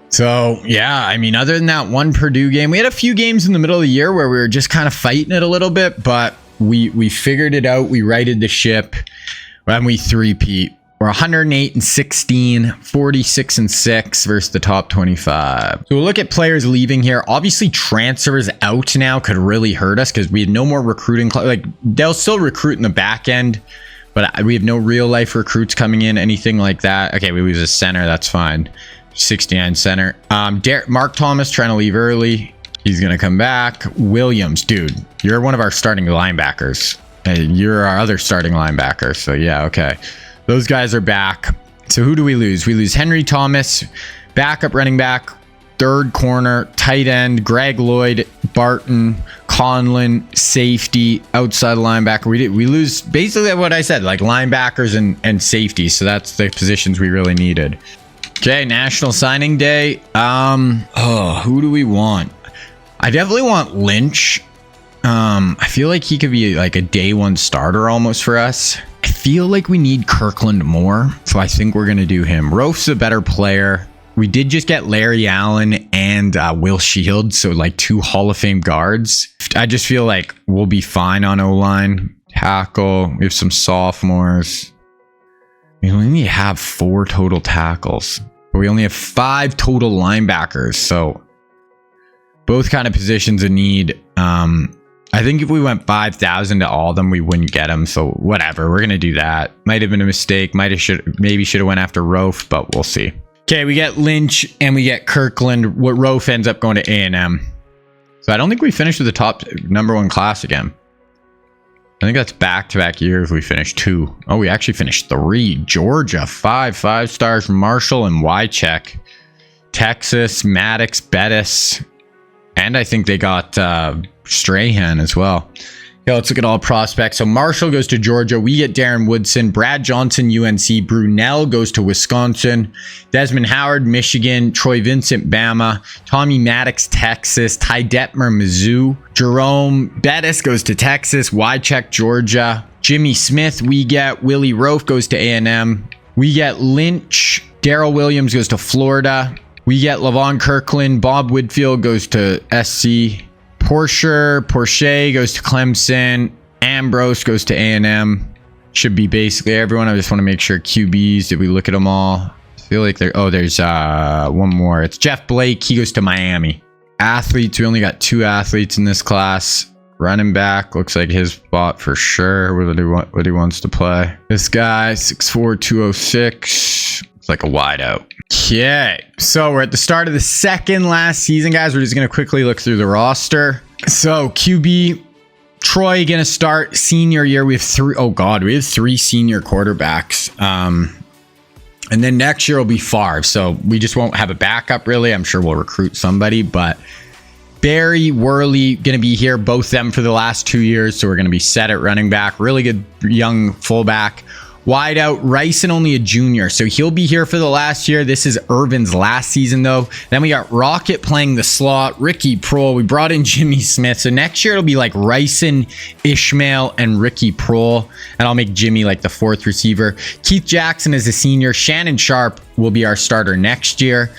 So, yeah, I mean, other than that one Purdue game, we had a few games in the middle of the year where we were just kind of fighting it a little bit, but we figured it out. We righted the ship, and we three-peat. We're 108-16, 46-6 versus the top 25. So we'll look at players leaving here. Obviously, transfers out now could really hurt us because we had no more recruiting. Like, they'll still recruit in the back end, but we have no real-life recruits coming in, anything like that. Okay, we lose a center. That's fine. 69 center. Mark Thomas trying to leave early. He's going to come back. Williams, dude, you're one of our starting linebackers. You're our other starting linebacker. So yeah, okay. Those guys are back. So who do we lose? We lose Henry Thomas, backup running back, third corner, tight end, Greg Lloyd, Barton, Conlon, safety, outside linebacker. We lose basically what I said, like linebackers and safety. So that's the positions we really needed. Okay, National Signing Day. Who do we want? I definitely want Lynch. I feel like he could be like a day one starter almost for us. I feel like we need Kirkland more, so I think we're gonna do him. Roaf's a better player. We did just get Larry Allen and Will Shields, so like 2 Hall of Fame guards. I just feel like we'll be fine on O-line. Tackle, we have some sophomores. We only have 4 total tackles, but we only have 5 total linebackers, so both kind of positions in need. I think if we went 5,000 to all of them, we wouldn't get them. So whatever, we're gonna do that. Might have been a mistake. Maybe should have went after Roaf, but we'll see. Okay, we get Lynch and we get Kirkland. What Roaf ends up going to A&M. So I don't think we finished with the top #1 class again. I think that's back-to-back years we finished 2. Oh, we actually finished 3. Georgia, 5 stars. Marshall and Wycheck. Texas, Maddox, Bettis. And I think they got Strahan as well. Yeah, let's look at all prospects. So Marshall goes to Georgia. We get Darren Woodson. Brad Johnson, UNC. Brunell goes to Wisconsin. Desmond Howard, Michigan. Troy Vincent, Bama. Tommy Maddox, Texas. Ty Detmer, Mizzou. Jerome Bettis goes to Texas. Wycheck, Georgia. Jimmy Smith, we get. Willie Roaf goes to A&M. We get Lynch. Darrell Williams goes to Florida. We get Lavon Kirkland. Bob Whitfield goes to SC. Porsche goes to Clemson. Ambrose goes to A&M. Should be basically everyone. I just want to make sure QBs. Did we look at them all? I feel like there's one more. It's Jeff Blake. He goes to Miami. Athletes. We only got 2 athletes in this class. Running back looks like his spot for sure. What he wants to play. This guy 6'4", 206. It's like a wideout. Okay, so we're at the start of the second last season, guys. We're just going to quickly look through the roster. So QB, Troy going to start senior year. We have 3. Oh God, we have 3 senior quarterbacks. And then next year will be Favre. So we just won't have a backup really. I'm sure we'll recruit somebody, but Barry, Worley going to be here, both them for the last 2 years. So we're going to be set at running back. Really good young fullback. Wideout, Ryson only a junior, so he'll be here for the last year. This is Irvin's last season, though. Then we got Rocket playing the slot, Ricky Prohl. We brought in Jimmy Smith, so next year it'll be like Ryson, Ishmael, and Ricky Prohl, and I'll make Jimmy like the 4th receiver. Keith Jackson is a senior. Shannon Sharp will be our starter next year.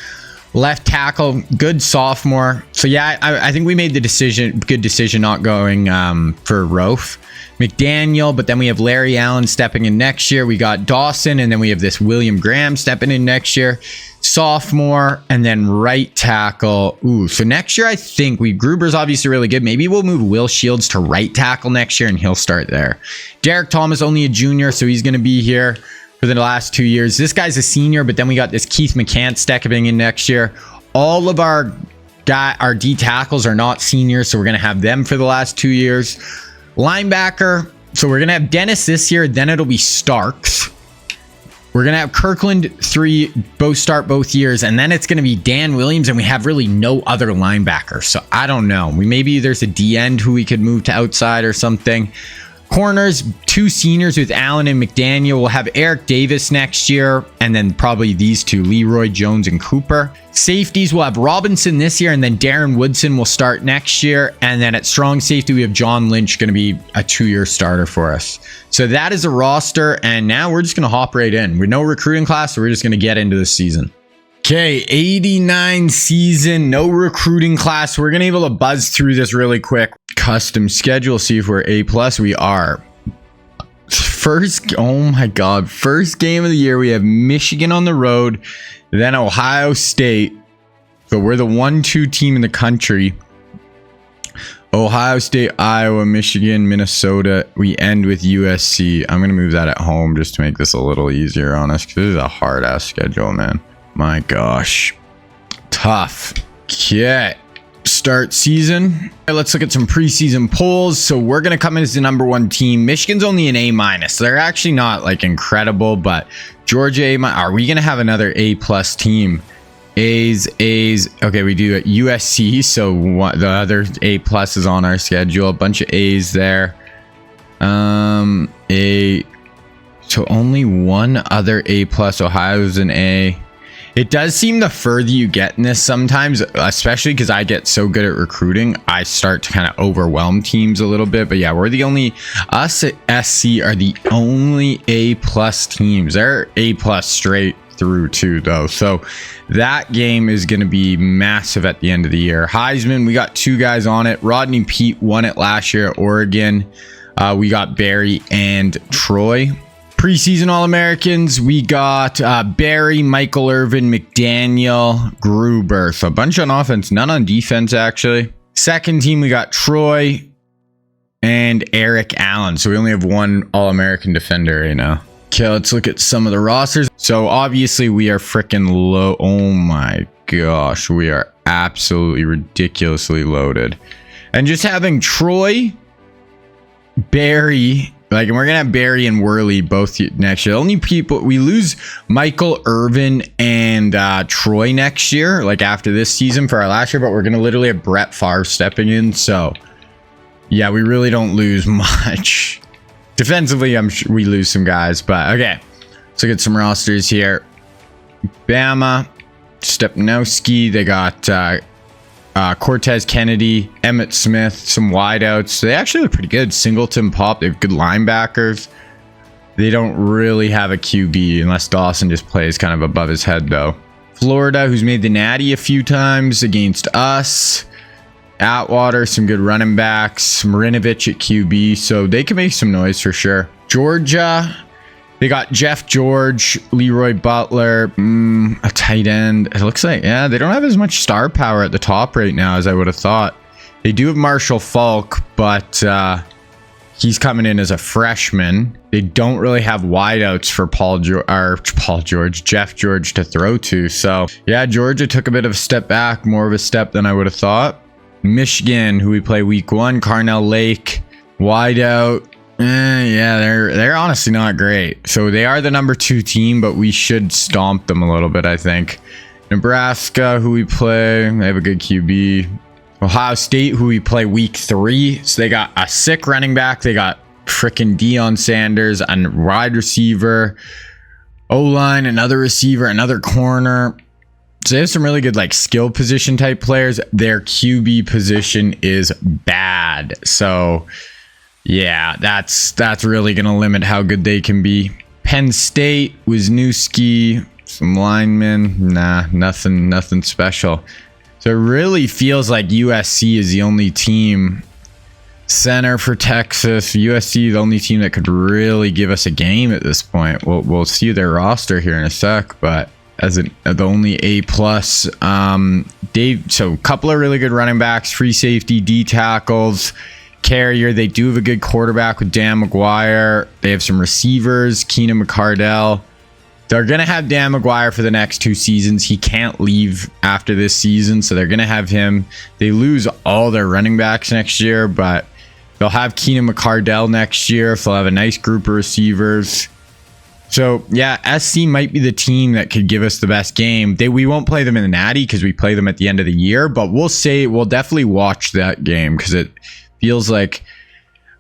Left tackle, good sophomore. So yeah, I think we made the good decision not going for Roaf. McDaniel, but then we have Larry Allen stepping in next year. We got Dawson, and then we have this William Graham stepping in next year. Sophomore, and then right tackle. Ooh, so next year I think Gruber's obviously really good. Maybe we'll move Will Shields to right tackle next year, and he'll start there. Derek Thomas, only a junior, so he's going to be here for the last 2 years. This guy's a senior, but then we got this Keith McCants stepping in next year. All of our D tackles are not seniors, so we're going to have them for the last 2 years. Linebacker, so we're going to have Dennis this year, then it'll be Starks. We're going to have Kirkland 3, both start both years, and then it's going to be Dan Williams, and we have really no other linebacker. So I don't know. Maybe there's a D end who we could move to outside or something. Corners, 2 seniors with Allen and McDaniel. We'll have Eric Davis next year, and then probably these 2, Leroy Jones and Cooper. Safeties, we'll have Robinson this year, and then Darren Woodson will start next year. And then at strong safety, we have John Lynch, going to be a 2-year starter for us. So that is a roster, and now we're just going to hop right in. With no recruiting class, so we're just going to get into the season. Okay, 89 season, no recruiting class. We're going to be able to buzz through this really quick. Custom schedule, see if we're A+. We are. Oh my God, first game of the year, we have Michigan on the road, then Ohio State. So we're the 1-2 team in the country. Ohio State, Iowa, Michigan, Minnesota. We end with USC. I'm going to move that at home just to make this a little easier on us, because this is a hard-ass schedule, man. My gosh. Tough. Okay. start season. All right, let's look at some preseason polls. So we're going to come in as the #1 team. Michigan's only an A-. They're actually not like incredible, but Georgia A-. Are we going to have another A+ team? A's. Okay, we do at USC. So the other A+ is on our schedule. A bunch of A's there. So only one other A+. Ohio's an A. It does seem the further you get in this sometimes, especially because I get so good at recruiting, I start to kind of overwhelm teams a little bit. But yeah, us at SC are the only A+ teams. They're A+ straight through too, though. So that game is going to be massive at the end of the year. Heisman, we got 2 guys on it. Rodney Peete won it last year at Oregon. We got Barry and Troy. Preseason All-Americans, we got Barry, Michael Irvin, McDaniel, Gruber. So a bunch on offense, none on defense, actually. Second team, we got Troy and Eric Allen. So we only have 1 All-American defender right now. Okay, let's look at some of the rosters. So obviously we are freaking low. Oh my gosh, we are absolutely ridiculously loaded. And just having Troy, Barry, and we're gonna have Barry and Worley both next year. Only people we lose Michael Irvin and Troy next year, after this season for our last year, but we're gonna literally have Brett Favre stepping in. So yeah, we really don't lose much. Defensively, I'm sure we lose some guys, but okay. Let's look at some rosters here. Bama, Stepnowski, they got Cortez Kennedy, Emmitt Smith, some wideouts. They actually look pretty good. Singleton, Pop, they have good linebackers. They don't really have a QB unless Dawson just plays kind of above his head, though. Florida, who's made the Natty a few times against us. Atwater, some good running backs. Marinovich at QB, so they can make some noise for sure. Georgia, they got Jeff George, Leroy Butler, a tight end. It looks like, yeah, they don't have as much star power at the top right now as I would have thought. They do have Marshall Falk, but he's coming in as a freshman. They don't really have wideouts for Jeff George to throw to. So yeah, Georgia took a bit of a step back, more of a step than I would have thought. Michigan, who we play week 1, Carnell Lake, wideout. Yeah, they're honestly not great. So they are the #2 team, but we should stomp them a little bit, I think. Nebraska, who we play, they have a good QB. Ohio State, who we play week 3. So they got a sick running back. They got freaking Deion Sanders, a wide receiver, O-line, another receiver, another corner. So they have some really good skill position type players. Their QB position is bad. So yeah, that's really going to limit how good they can be. Penn State, Wisniewski, some linemen. Nah, nothing special. So it really feels like USC is the only team. Center for Texas. USC, the only team that could really give us a game at this point. We'll see their roster here in a sec, but as the only A+. So a couple of really good running backs, free safety, D tackles, carrier. They do have a good quarterback with Dan McGuire. They have some receivers, Keenan McCardell. They're going to have Dan McGuire for the next 2 seasons. He can't leave after this season, so they're going to have him. They lose all their running backs next year, but they'll have Keenan McCardell next year. So they'll have a nice group of receivers. So yeah, SC might be the team that could give us the best game. We won't play them in the Natty because we play them at the end of the year, but we'll definitely watch that game because it feels like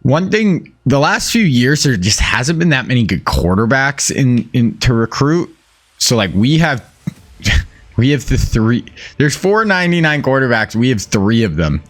one thing. The last few years there just hasn't been that many good quarterbacks in to recruit. So we have the 3. There's 499 quarterbacks. We have 3 of them.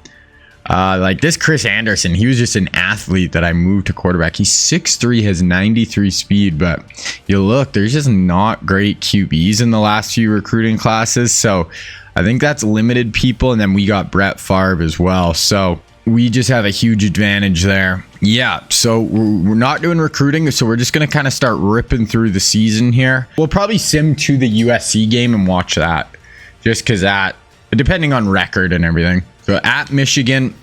This Chris Anderson, he was just an athlete that I moved to quarterback. He's 6'3", has 93 speed, but you look, there's just not great QBs in the last few recruiting classes. So I think that's limited people. And then we got Brett Favre as well. So we just have a huge advantage there. Yeah, so we're not doing recruiting. So we're just going to kind of start ripping through the season here. We'll probably sim to the USC game and watch that just because depending on record and everything. So at Michigan,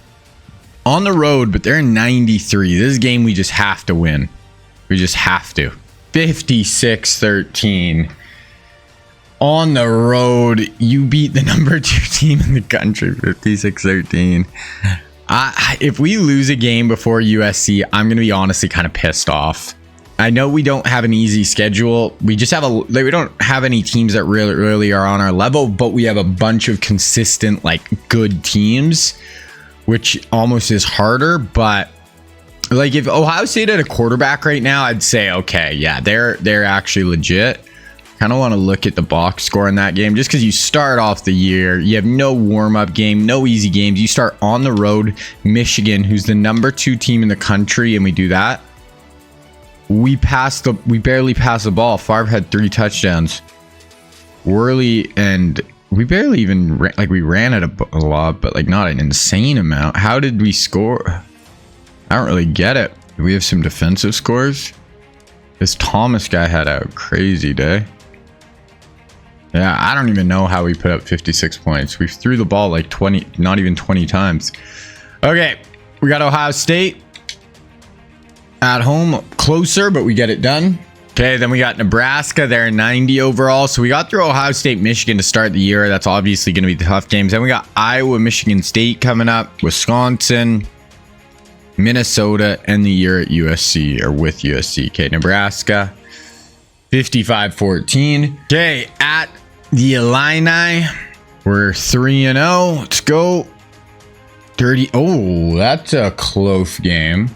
on the road, but they're in 93. This game we just have to win. We just have to. 56-13. On the road, you beat the number 2 team in the country, 56-13. If we lose a game before USC, I'm going to be honestly kind of pissed off. I know we don't have an easy schedule. We just have we don't have any teams that really are on our level, but we have a bunch of consistent, like, good teams, which almost is harder. But like, if Ohio State had a quarterback right now, I'd say, okay, yeah, they're actually legit. Kind of want to look at the box score in that game, just because you start off the year, you have no warm-up game, no easy games. You start on the road, Michigan, who's the number 2 team in the country, and we do that. We barely passed the ball. Favre had 3 touchdowns. Worley, and we barely even we ran it a lot, but like not an insane amount. How did we score? I don't really get it. Do we have some defensive scores? This Thomas guy had a crazy day. Yeah, I don't even know how we put up 56 points. We threw the ball like 20, not even 20 times. Okay, we got Ohio State at home, closer, but we get it done. Okay, then we got Nebraska. They're 90 overall. So we got through Ohio State, Michigan to start the year. That's obviously going to be the tough games. Then we got Iowa, Michigan State coming up, Wisconsin, Minnesota, and the year at USC, or with USC. Okay, Nebraska, 55-14. Okay, at the Illini, we're 3-0. Let's go. 30. Oh, that's a close game.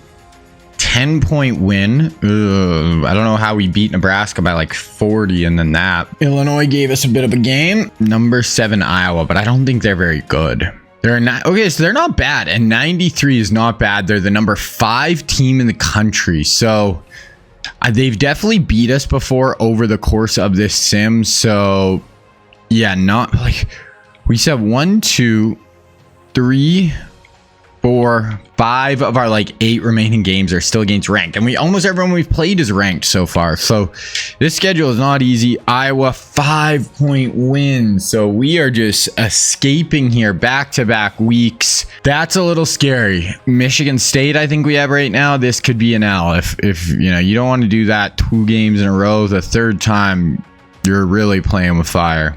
10-point win. Ugh, I don't know how we beat Nebraska by like 40 and then that. Illinois gave us a bit of a game. Number 7 Iowa, but I don't think they're very good. They're not okay, so they're not bad, and 93 is not bad. They're the number 5 team in the country, so they've definitely beat us before over the course of this sim. So yeah, not like we said 1, 2, 3, 4, 5 of our like 8 remaining games are still against ranked, and almost everyone we've played is ranked so far. So this schedule is not easy. Iowa 5-point win, so we are just escaping here back-to-back weeks. That's a little scary. Michigan State, I think we have right now. This could be an L if you know, you don't want to do that 2 games in a row. The 3rd time, you're really playing with fire.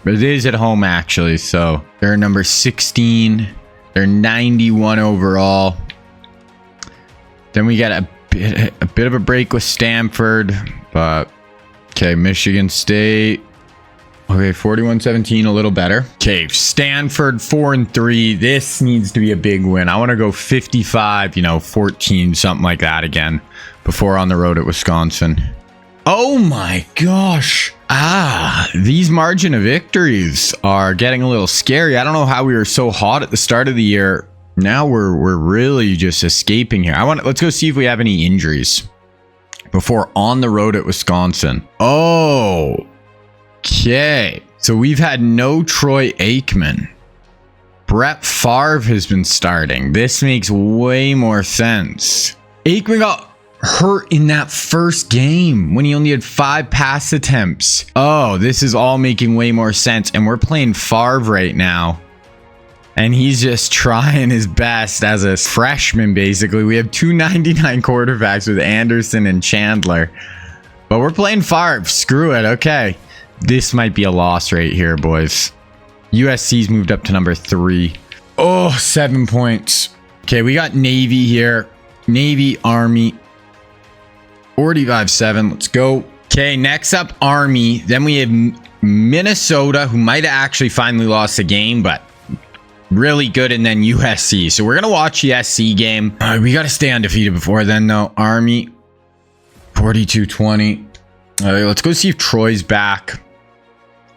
But it is at home actually, so they're number 16. They're 91 overall. Then we got a bit of a break with Stanford, but okay, Michigan State. Okay, 41-17, a little better. Okay, Stanford 4-3. This needs to be a big win. I want to go 55, 14, something like that again before on the road at Wisconsin. Oh my gosh. These margin of victories are getting a little scary. I don't know how we were so hot at the start of the year. Now we're really just escaping here. Let's go see if we have any injuries before on the road at Wisconsin. Oh, okay. So we've had no Troy Aikman. Brett Favre has been starting. This makes way more sense. Aikman got hurt in that first game when he only had 5 pass attempts. Oh, this is all making way more sense. And we're playing Favre right now, and he's just trying his best as a freshman. Basically, we have 299 quarterbacks with Anderson and Chandler, but we're playing Favre. Screw it. Okay, this might be a loss right here, boys. USC's moved up to number 3. Oh, 7 points. Okay, we got Navy here. Navy, Army, 45-7. Let's go. Okay, next up, Army. Then we have Minnesota, who might have actually finally lost the game, but really good. And then USC. So we're going to watch the SC game. We got to stay undefeated before then, though. Army, 42-20. Let's go see if Troy's back.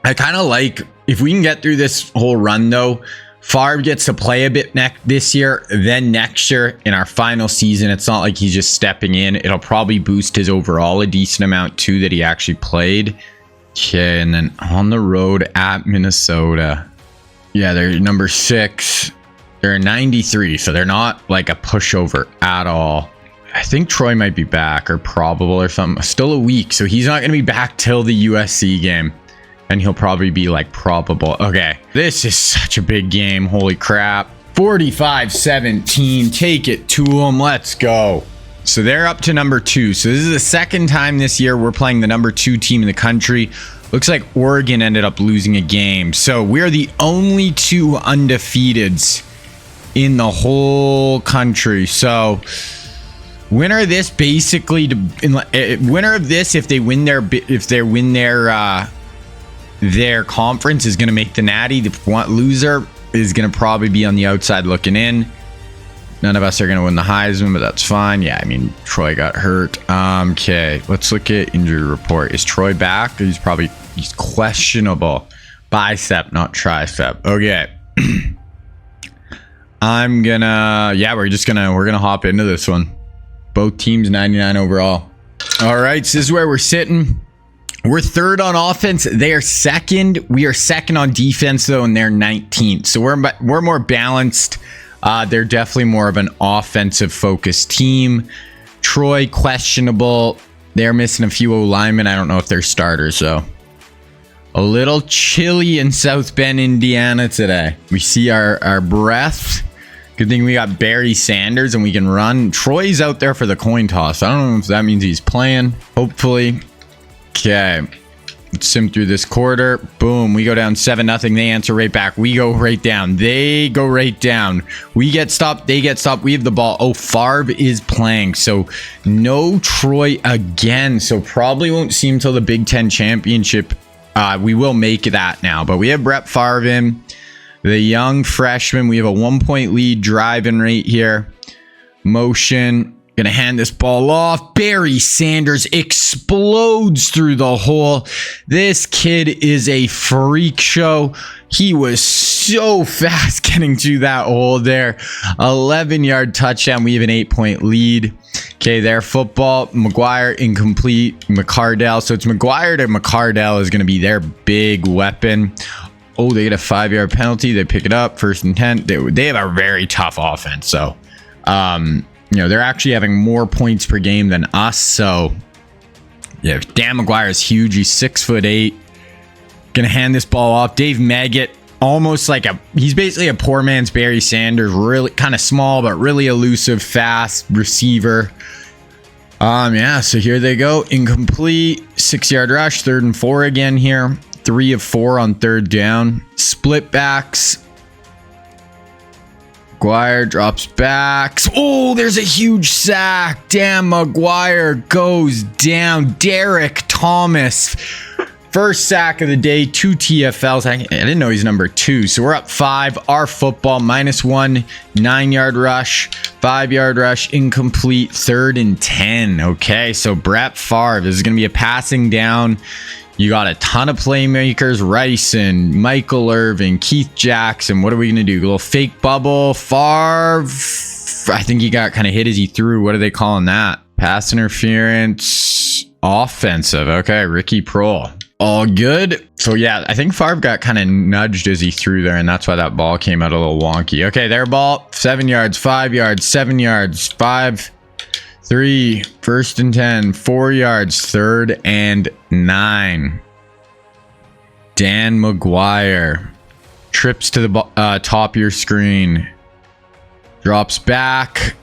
I kind of like, if we can get through this whole run, though, Favre gets to play a bit this year, then next year in our final season, it's not like he's just stepping in. It'll probably boost his overall a decent amount too that he actually played. Okay, and then on the road at Minnesota. Yeah, they're number 6. They're 93, so they're not like a pushover at all. I think Troy might be back or probable or something. Still a week, so he's not going to be back till the USC game. And he'll probably be like probable. Okay, this is such a big game. Holy crap. 45-17. Take it to them. Let's go. So they're up to number 2. So this is the second time this year we're playing the number 2 team in the country. Looks like Oregon ended up losing a game. So we're the only 2 undefeateds in the whole country. So winner of this basically, winner of this, if they win their conference, is going to make the Natty. The loser is going to probably be on the outside looking in. None of us are going to win the Heisman, but that's fine. Yeah, I mean, Troy got hurt. Okay, let's look at injury report. Is Troy back? He's questionable. Bicep, not tricep. Okay. we're gonna hop into this one. Both teams 99 overall. All right, so this is where we're sitting. We're 3rd on offense. They are 2nd. We are 2nd on defense though, and they're 19th. So we're more balanced. They're definitely more of an offensive focused team. Troy questionable. They're missing a few O-linemen. I don't know if they're starters though. A little chilly in South Bend, Indiana today. We see our breath. Good thing we got Barry Sanders and we can run. Troy's out there for the coin toss. I don't know if that means he's playing. Hopefully. Okay. Let's sim through this quarter. Boom. We go down 7-0. They answer right back. We go right down. They go right down. We get stopped. They get stopped. We have the ball. Oh, Favre is playing. So no Troy again. So probably won't see him till the Big Ten championship. We will make that now. But we have Brett Favre in. The young freshman. We have a 1-point lead driving right here. Motion. Gonna hand this ball off. Barry Sanders explodes through the hole. This kid is a freak show. He was so fast getting to that hole there. 11-yard touchdown. We have an 8-point lead. Okay, their football. McGuire incomplete. McCardell. So it's McGuire to McCardell is going to be their big weapon. Oh, they get a 5-yard penalty. They pick it up. 1st and 10. They have a very tough offense. So, they're actually having more points per game than us. So, yeah, Dan McGuire is huge. He's 6'8". Gonna hand this ball off. Dave Maggot, almost like he's basically a poor man's Barry Sanders. Really kind of small, but really elusive, fast receiver. So here they go. Incomplete. 6-yard rush. 3rd and 4 again here. 3 of 4 on 3rd down. Split backs. McGuire drops back. Oh, there's a huge sack. Damn, McGuire goes down. Derek Thomas. First sack of the day. 2 TFLs. I didn't know he's number 2. So we're up 5. Our football -1. 9-yard rush. 5-yard rush. Incomplete. 3rd and 10. Okay, so Brett Favre. This is going to be a passing down. You got a ton of playmakers. Ryson, Michael Irvin, Keith Jackson. What are we going to do? A little fake bubble. Favre. I think he got kind of hit as he threw. What are they calling that? Pass interference. Offensive. Okay, Ricky Prohl. All good. So, yeah, I think Favre got kind of nudged as he threw there, and that's why that ball came out a little wonky. Okay, their ball. 7 yards, 5 yards, 7 yards, 5, 3, 1st and 10, 4 yards, 3rd and 9. Dan McGuire trips to the top of your screen, drops back,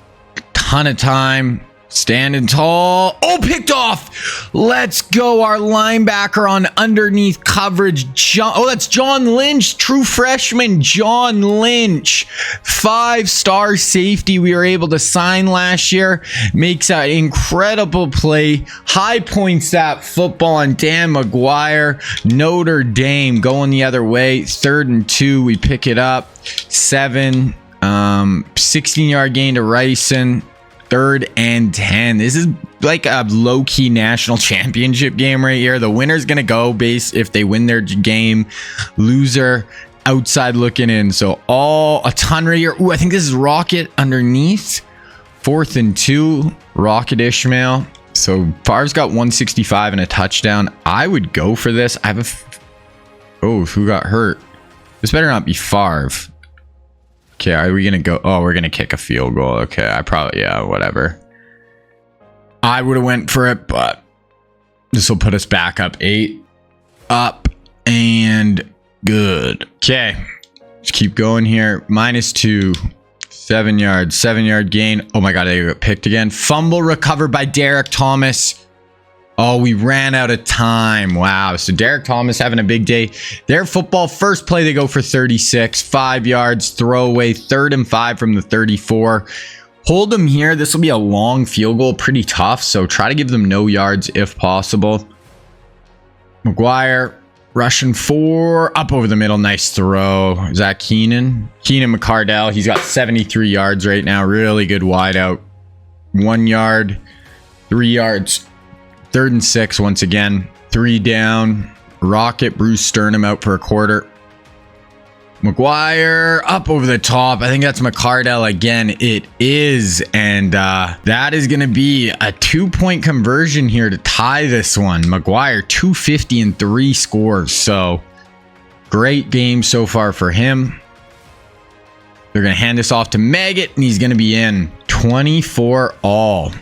ton of time, standing tall. Oh, picked off. Let's go. Our linebacker on underneath coverage. That's John Lynch, true freshman John Lynch, 5-star safety we were able to sign last year. Makes an incredible play. High points that football on Dan McGuire. Notre Dame going the other way. 3rd and 2. We pick it up. 7. 16-yard gain to Ryson. 3rd and 10. This is like a low-key national championship game right here. The winner's gonna go base if they win their game. Loser outside looking in. So a ton right here. Ooh, I think this is Rocket underneath. 4th and 2. Rocket Ishmael. So Favre's got 165 and a touchdown. I would go for this. Who got hurt? This better not be Favre. Okay, are we gonna go? Oh, we're gonna kick a field goal. Okay, whatever. I would have went for it, but this will put us back up 8. Up and good. Okay, let's keep going here. -2. 7 yards. 7-yard gain. Oh my god, they got picked again. Fumble recovered by Derek Thomas. Oh, we ran out of time. Wow. So Derek Thomas having a big day. Their football first play, they go for 36, 5 yards, throwaway, 3rd and 5 from the 34. Hold them here. This will be a long field goal, pretty tough. So try to give them no yards if possible. McGuire rushing 4 up over the middle. Nice throw. Is that Keenan? Keenan McCardell. He's got 73 yards right now. Really good wide out. 1 yard, 3 yards. 3rd and 6 once again. 3 down. Rocket Bruce Sternum out for a quarter. McGuire up over the top. I think that's McCardell again. It is. And that is going to be a 2-point conversion here to tie this one. McGuire 250 and 3 scores. So great game so far for him. They're going to hand this off to Maggot and he's going to be in. 24 all.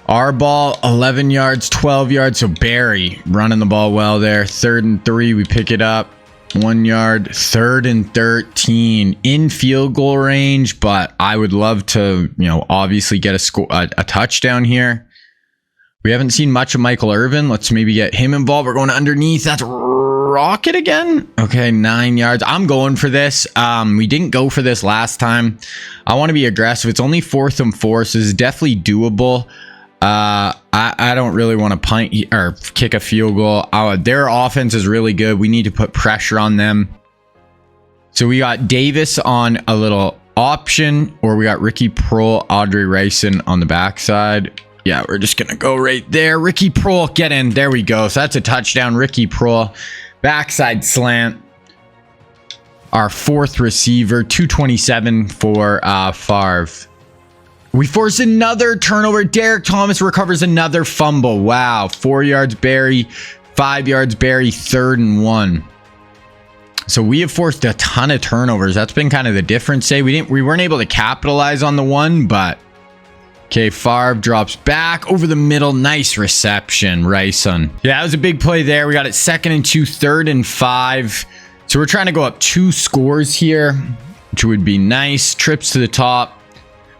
Our ball, 11 yards, 12 yards. So Barry running the ball well there. 3rd and 3. We pick it up. 1 yard. 3rd and 13. In field goal range. But I would love to, obviously get a touchdown here. We haven't seen much of Michael Irvin. Let's maybe get him involved. We're going underneath. That's Rocket again. Okay, 9 yards. I'm going for this. We didn't go for this last time. I want to be aggressive. It's only 4th and 4. So it's definitely doable. I don't really want to punt or kick a field goal. Their offense is really good. We need to put pressure on them. So we got Davis on a little option, or we got Ricky Prohl, Audrey Ricin on the backside. Yeah, we're just going to go right there. Ricky Prohl, get in. There we go. So that's a touchdown. Ricky Prohl, backside slant. Our 4th receiver, 227 for Favre. We force another turnover. Derek Thomas recovers another fumble. Wow. 4 yards, Barry. 5 yards, Barry. 3rd and 1. So we have forced a ton of turnovers. That's been kind of the difference. We weren't able to capitalize on the one, but okay, Favre drops back over the middle. Nice reception, Ricin. Yeah, that was a big play there. We got it 2nd and 2, 3rd and 5. So we're trying to go up 2 scores here, which would be nice. Trips to the top.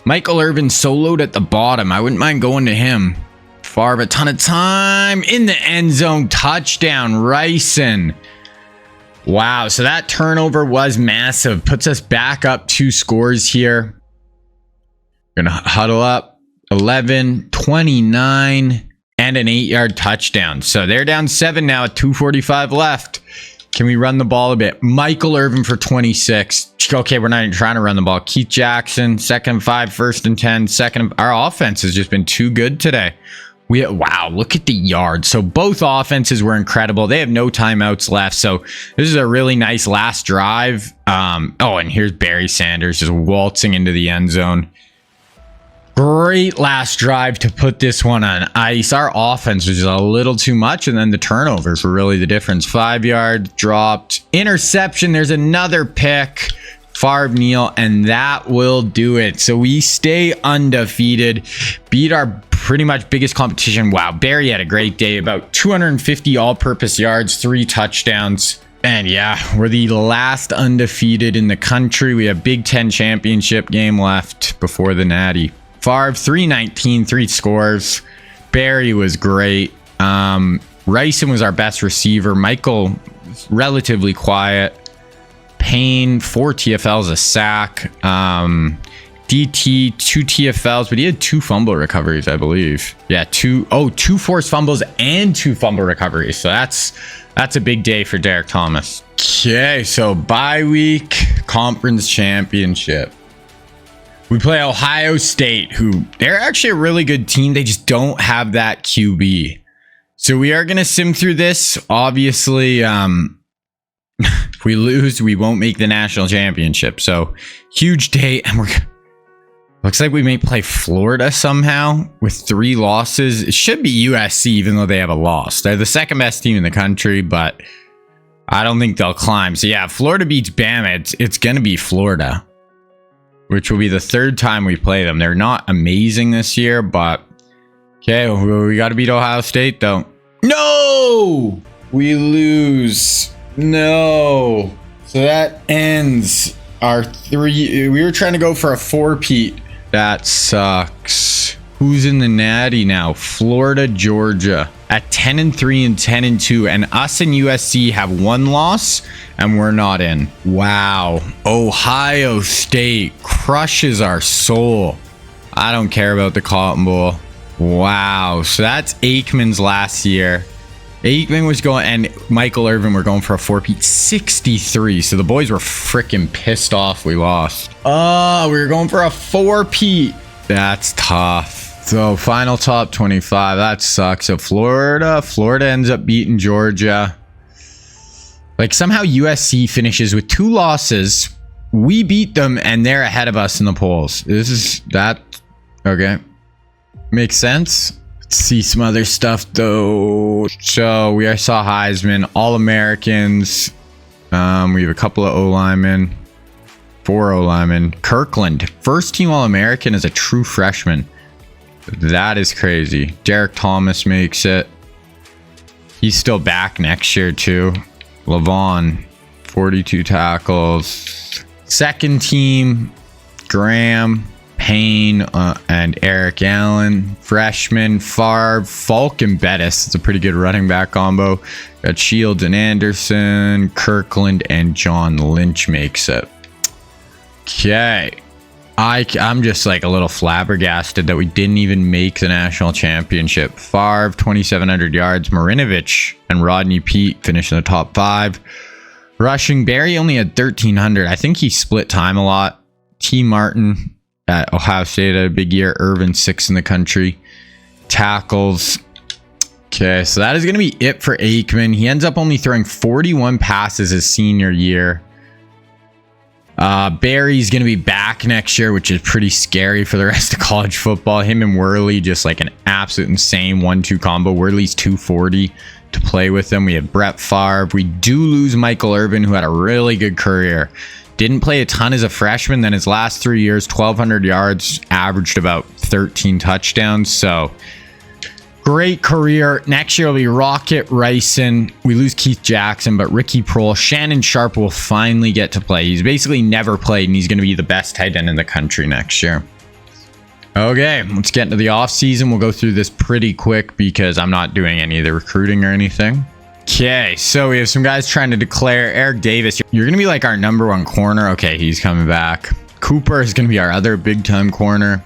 Michael Irvin soloed at the bottom. I wouldn't mind going to him. Favre, a ton of time in the end zone. Touchdown, Ricin. Wow, so that turnover was massive. Puts us back up 2 scores here. Gonna huddle up. 11, 29, and an 8-yard touchdown. So they're down 7 now at 2:45 left. Can we run the ball a bit? Michael Irvin for 26. Okay, we're not even trying to run the ball. Keith Jackson, 2nd and 5, 1st and 10. Our offense has just been too good today. Wow, look at the yards. So both offenses were incredible. They have no timeouts left. So this is a really nice last drive. And here's Barry Sanders just waltzing into the end zone. Great last drive to put this one on ice. Our offense was just a little too much, and then the turnovers were really the difference. 5 yards dropped. Interception. There's another pick. Favre kneel, and that will do it. So we stay undefeated. Beat our pretty much biggest competition. Wow, Barry had a great day. About 250 all-purpose yards, 3 touchdowns. And yeah, we're the last undefeated in the country. We have Big Ten championship game left before the Natty. Favre, 319, 3 scores. Barry was great. Ricin was our best receiver. Michael, relatively quiet. Payne, 4 TFLs, a sack. DT, 2 TFLs, but he had 2 fumble recoveries, I believe. Yeah, 2 forced fumbles and 2 fumble recoveries. So that's a big day for Derek Thomas. Okay, so bye week, conference championship. We play Ohio State, who they're actually a really good team. They just don't have that QB. So we are going to sim through this. Obviously, if we lose, we won't make the national championship. So huge day. And looks like we may play Florida somehow with 3 losses. It should be USC, even though they have a loss. They're the 2nd best team in the country, but I don't think they'll climb. So yeah, if Florida beats Bama, it's going to be Florida, which will be the 3rd time we play them. They're not amazing this year, but okay, we got to beat Ohio State, though. No! We lose. No. So that ends our 3. We were trying to go for a 4-peat. That sucks. Who's in the natty now? Florida, Georgia at 10-3 and 10-2, and us and USC have one loss and we're not in. Wow. Ohio State crushes our soul. I don't care about the Cotton Bowl. Wow. So that's Aikman's last year. Aikman was going, and Michael Irvin were going for a four-peat 63. So the boys were freaking pissed off we lost. Oh, we were going for a four-peat. That's tough. So final top 25. That sucks. So Florida ends up beating Georgia. Like somehow USC finishes with 2 losses. We beat them and they're ahead of us in the polls. This is that. Okay. Makes sense. Let's see some other stuff though. So we saw Heisman, All-Americans. We have a couple of O-linemen. 4 O-linemen. Kirkland, first team All-American as a true freshman. That is crazy. Derek Thomas makes it. He's still back next year too. Levon, 42 tackles. Second team, Graham, Payne, and Eric Allen. Freshman, Favre, Falk, and Bettis. It's a pretty good running back combo. Got Shields and Anderson. Kirkland and John Lynch makes it. Okay. I'm just like a little flabbergasted that we didn't even make the national championship. Favre, 2,700 yards. Marinovich and Rodney Peete finished in the top 5. Rushing, Barry only had 1,300. I think he split time a lot. T. Martin at Ohio State had a big year. Irvin, 6th in the country. Tackles. Okay, so that is going to be it for Aikman. He ends up only throwing 41 passes his senior year. Barry's going to be back next year, which is pretty scary for the rest of college football. Him and Worley, just like an absolute insane 1-2 combo. Worley's 240 to play with him. We have Brett Favre. We do lose Michael Irvin, who had a really good career. Didn't play a ton as a freshman. Then his last 3 years, 1,200 yards, averaged about 13 touchdowns. So great career. Next year will be Rocket Ryson. We lose Keith Jackson, but Ricky Prohl, Shannon Sharp will finally get to play. He's basically never played, and he's going to be the best tight end in the country next year. Okay, let's get into the offseason. We'll go through this pretty quick because I'm not doing any of the recruiting or anything. Okay, so we have some guys trying to declare. Eric Davis, you're going to be like our #1 corner. Okay, he's coming back. Cooper is going to be our other big-time corner.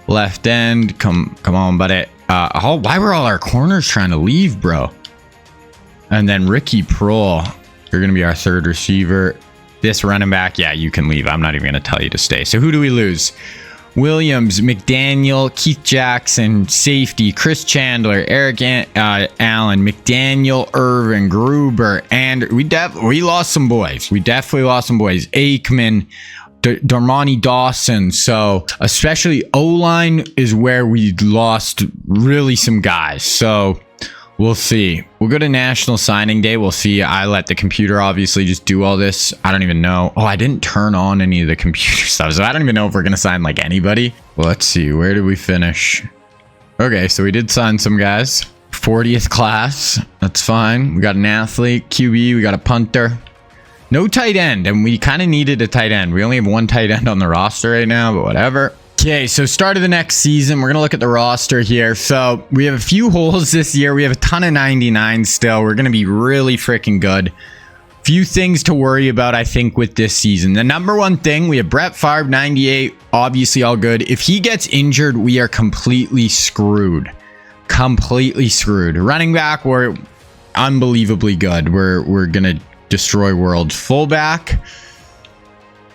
Left end, come on, buddy. Why were all our corners trying to leave, bro? And then Ricky Prohl, you're going to be our 3rd receiver. This running back, yeah, you can leave. I'm not even going to tell you to stay. So who do we lose? Williams, McDaniel, Keith Jackson, safety, Chris Chandler, Eric Allen, McDaniel, Irvin, Gruber, and we lost some boys. We definitely lost some boys. Aikman, Darmani Dawson. So especially O-line is where we lost really some guys. So we'll see. We'll go to National Signing Day. We'll see. I let the computer obviously just do all this. I don't even know. Oh, I didn't turn on any of the computer stuff. So I don't even know if we're going to sign like anybody. Well, let's see. Where did we finish? Okay, so we did sign some guys. 40th class. That's fine. We got an athlete, QB. We got a punter. No tight end, and we kind of needed a tight end. We only have 1 tight end on the roster right now, but whatever. Okay, so start of the next season, we're going to look at the roster here. So we have a few holes this year. We have a ton of 99 still. We're going to be really freaking good. Few things to worry about, I think, with this season. The #1 thing, we have Brett Favre, 98, obviously all good. If he gets injured, we are completely screwed. Completely screwed. Running back, we're unbelievably good. We're going to destroy worlds. Fullback,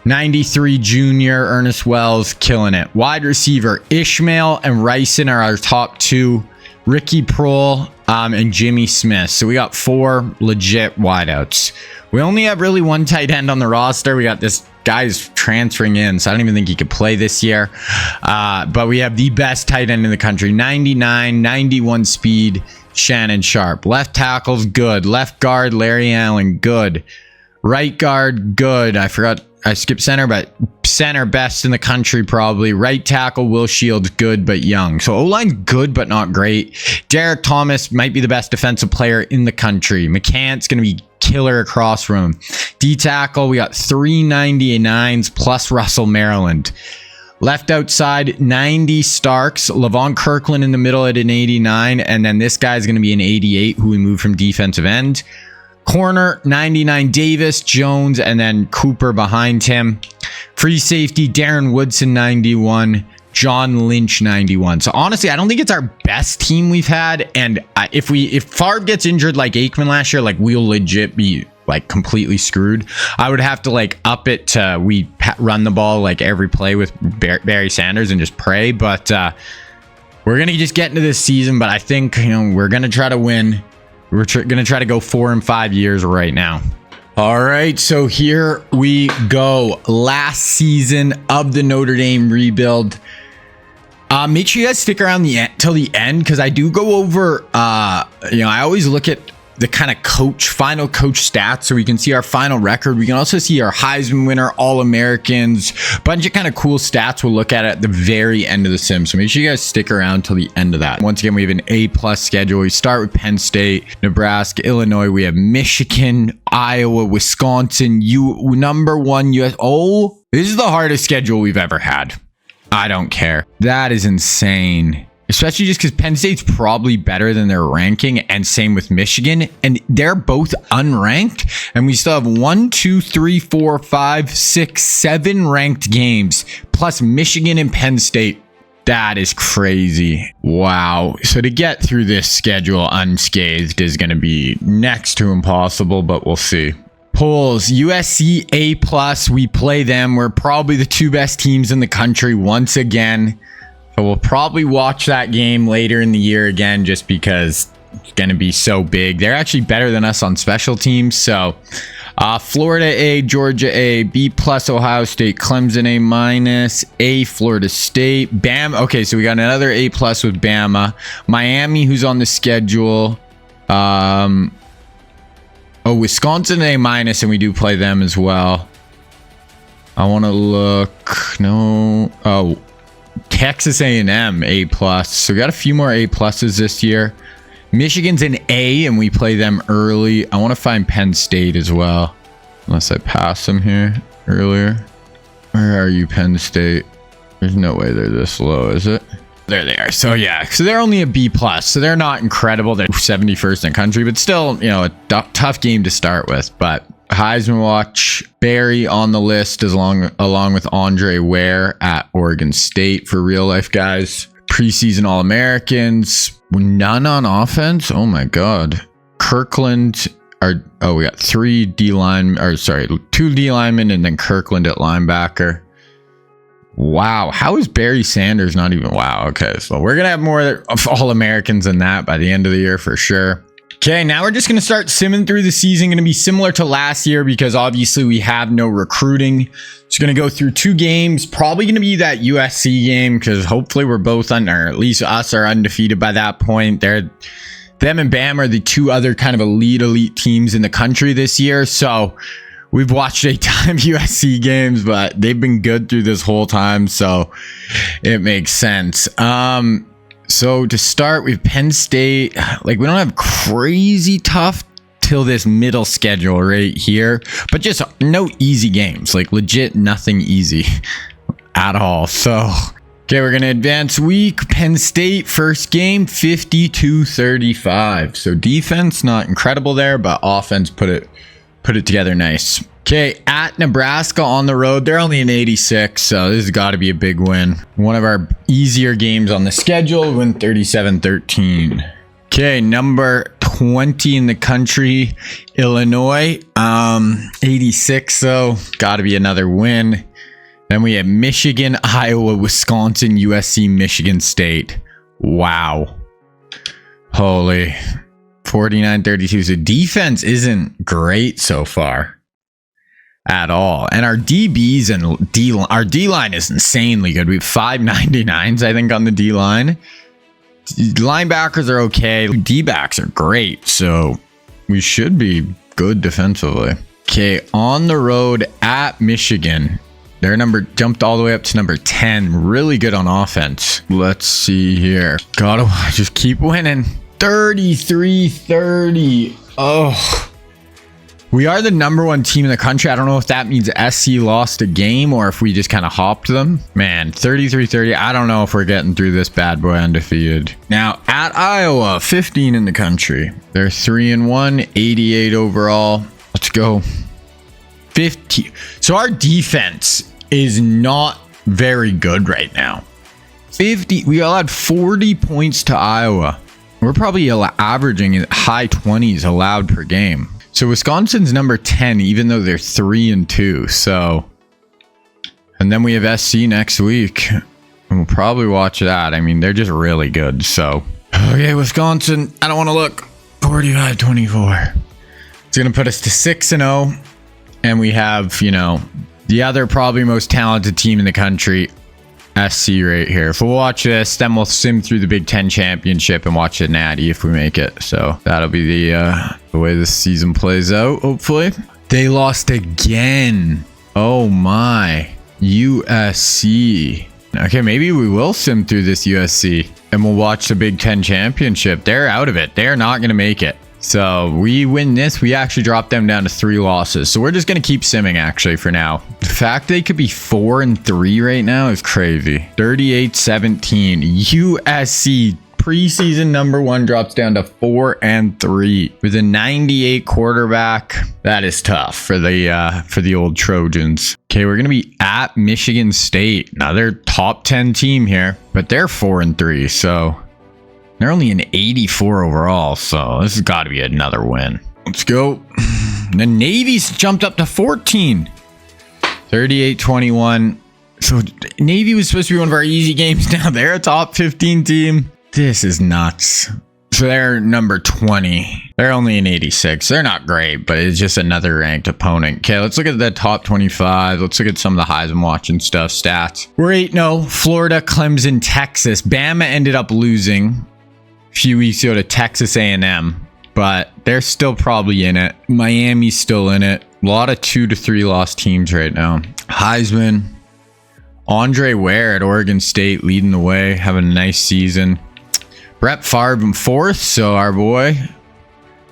93 junior, Ernest Wells, killing it. Wide receiver, Ishmael and Ryson are our top 2. Ricky Prohl and Jimmy Smith. So we got 4 legit wideouts. We only have really 1 tight end on the roster. We got this guy's transferring in, so I don't even think he could play this year. But we have the best tight end in the country. 99, 91 speed, Shannon Sharp. Left tackle's good. Left guard, Larry Allen, good. Right guard, good. I skipped center, but center best in the country probably. Right tackle, Will Shields, good but young. So O-line's good but not great. Derek Thomas might be the best defensive player in the country. McCants going to be killer across from him. D tackle, we got 3 99s plus Russell Maryland. Left outside, 90 Starks. Levon Kirkland in the middle at an 89. And then this guy's going to be an 88, who we moved from defensive end. Corner, 99 Davis, Jones, and then Cooper behind him. Free safety, Darren Woodson, 91. John Lynch, 91. So honestly, I don't think it's our best team we've had. And if Favre gets injured like Aikman last year, like we'll legit be like completely screwed. I would have to like up it to we run the ball like every play with Barry Sanders and just pray. But we're gonna just get into this season. But I think we're gonna try to win. We're gonna try to go 4 and 5 years right now. All right, so here we go. Last season of the Notre Dame rebuild. Make sure you guys stick around till the end, because I do go over. I always look at the kind of final coach stats, so we can see our final record. We can also see our Heisman winner, All-Americans, bunch of kind of cool stats we'll look at the very end of the sim. So make sure you guys stick around till the end of that. Once again, we have an A+ schedule. We start with Penn State, Nebraska, Illinois. We have Michigan, Iowa, Wisconsin, number 1 US. Oh, this is the hardest schedule we've ever had. I don't care. That is insane. Especially just because Penn State's probably better than their ranking, and same with Michigan, and they're both unranked, and we still have 1, 2, 3, 4, 5, 6, 7 ranked games, plus Michigan and Penn State. That is crazy. Wow. So to get through this schedule unscathed is going to be next to impossible, but we'll see. Polls, USC A+, we play them. We're probably the 2 best teams in the country once again. So we'll probably watch that game later in the year again, just because it's going to be so big. They're actually better than us on special teams. So Florida A, Georgia A, B+, Ohio State, Clemson A-, A, Florida State, Bama. Okay, so we got another A+ with Bama. Miami, who's on the schedule. Wisconsin A-, and we do play them as well. I want to look. No. Oh, Texas A&M A+. So we got a few more A+s this year. Michigan's an A, and we play them early. I want to find Penn State as well, unless I pass them here earlier. Where are you, Penn State? There's no way they're this low, is it? There they are. So yeah, so they're only a B+, so they're not incredible. They're 71st in the country, but still, a tough game to start with. But Heisman watch, Barry on the list along with Andre Ware at Oregon State for real life guys. Preseason All-Americans, none on offense. Oh my God. Kirkland we got 2 D linemen, and then Kirkland at linebacker. Wow, how is Barry Sanders not even? Wow, okay, so we're gonna have more All-Americans than that by the end of the year for sure. Okay, now we're just going to start simming through the season. Going to be similar to last year because obviously we have no recruiting. Just going to go through 2 games. Probably going to be that USC game because hopefully we're both or at least us are undefeated by that point. Them and Bam are the 2 other kind of elite teams in the country this year. So we've watched a ton of USC games, but they've been good through this whole time. So it makes sense. So to start with Penn State, like we don't have crazy tough till this middle schedule right here, but just no easy games, like legit nothing easy at all. So, okay, we're going to advance week. Penn State first game, 52-35. So defense, not incredible there, but offense put it together nice. Okay, at Nebraska on the road, they're only an 86, so this has got to be a big win. One of our easier games on the schedule, win 37-13. Okay, number 20 in the country, Illinois, 86, so got to be another win. Then we have Michigan, Iowa, Wisconsin, USC, Michigan State. Wow. Holy. 49-32. So defense isn't great so far at all. And our DBs and our D-line is insanely good. We have 599s, I think, on the D-line. Linebackers are okay. D-backs are great. So we should be good defensively. Okay, on the road at Michigan. Their number jumped all the way up to number 10. Really good on offense. Let's see here. Gotta just keep winning. 33-30. Oh, We are the #1 team in the country. I don't know if that means SC lost a game or if we just kind of hopped them. Man, 33-30. I don't know if we're getting through this bad boy undefeated. Now, at Iowa, 15 in the country. They're 3-1, 88 overall. Let's go. 50. So our defense is not very good right now. 50. We allowed 40 points to Iowa. We're probably averaging high 20s allowed per game. So Wisconsin's number 10, even though they're 3-2. So, and then we have SC next week. And we'll probably watch that. I mean, they're just really good. So, okay, Wisconsin. I don't want to look. 45-24. It's going to put us to 6-0. And we have, you know, the other probably most talented team in the country, SC right here. If we'll watch this, then we'll sim through the Big Ten championship and watch the Natty if we make it. So that'll be the way this season plays out, hopefully. They lost again. Oh my. USC. Okay, maybe we will sim through this USC and we'll watch the Big Ten championship. They're out of it. They're not going to make it. So we win this, we actually drop them down to 3 losses. So we're just going to keep simming actually for now. The fact they could be 4-3 right now is crazy. 38-17. USC preseason #1 drops down to 4-3 with a 98 quarterback. That is tough for the old Trojans. Okay, we're going to be at Michigan State. Another top 10 team here, but they're 4-3. So they're only an 84 overall, so this has got to be another win. Let's go. The Navy's jumped up to 14. 38-21. So Navy was supposed to be one of our easy games. Now they're a top 15 team. This is nuts. So they're number 20. They're only an 86. They're not great, but it's just another ranked opponent. Okay, let's look at the top 25. Let's look at some of the highs I'm watching stuff. Stats. We're 8-0. Florida, Clemson, Texas. Bama ended up losing few weeks ago to Texas A&M, but they're still probably in it. Miami's still in it. A lot of 2 to 3 loss teams right now. Heisman, Andre Ware at Oregon State leading the way, having a nice season. Brett Favre in 4th, so our boy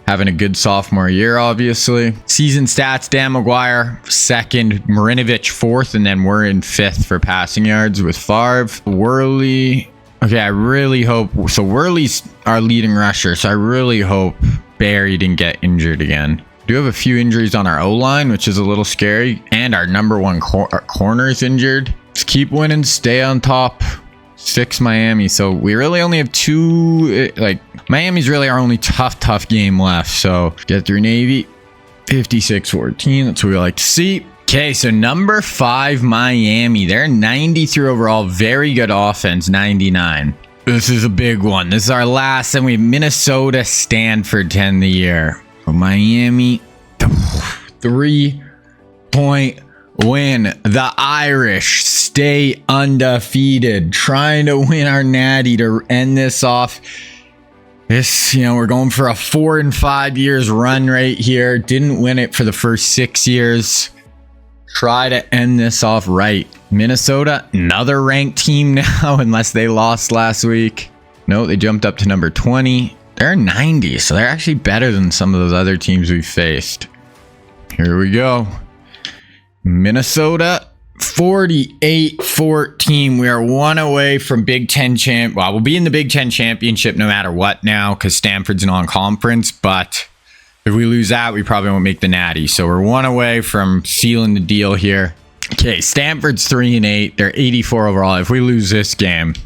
having a good sophomore year, obviously. Season stats, Dan McGuire 2nd, Marinovich 4th, and then we're in 5th for passing yards with Favre. Worley. Okay, I really hope... So Worley's our leading rusher, so I really hope Barry didn't get injured again. We do have a few injuries on our O-line, which is a little scary. And our #1 corner is injured. Let's keep winning, stay on top. 6 Miami. So we really only have 2... Like, Miami's really our only tough game left. So get through Navy. 56-14. That's what we like to see. Okay, so number 5, Miami. They're 93 overall. Very good offense, 99. This is a big one. This is our last, and we have Minnesota, Stanford to end the year. So Miami, 3-point win. The Irish stay undefeated, trying to win our natty to end this off. This, you know, we're going for a 4 and 5 years run right here. Didn't win it for the first 6 years. Try to end this off right. Minnesota, another ranked team now, unless they lost last week. No, they jumped up to number 20. They're 90, so they're actually better than some of those other teams we've faced. Here we go. Minnesota, 48-14. We are 1 away from Big Ten champ. Well, we'll be in the Big Ten championship no matter what now, because Stanford's non-conference, but if we lose that, we probably won't make the natty. So we're 1 away from sealing the deal here. Okay, Stanford's 3-8. They're 84 overall. If we lose this game,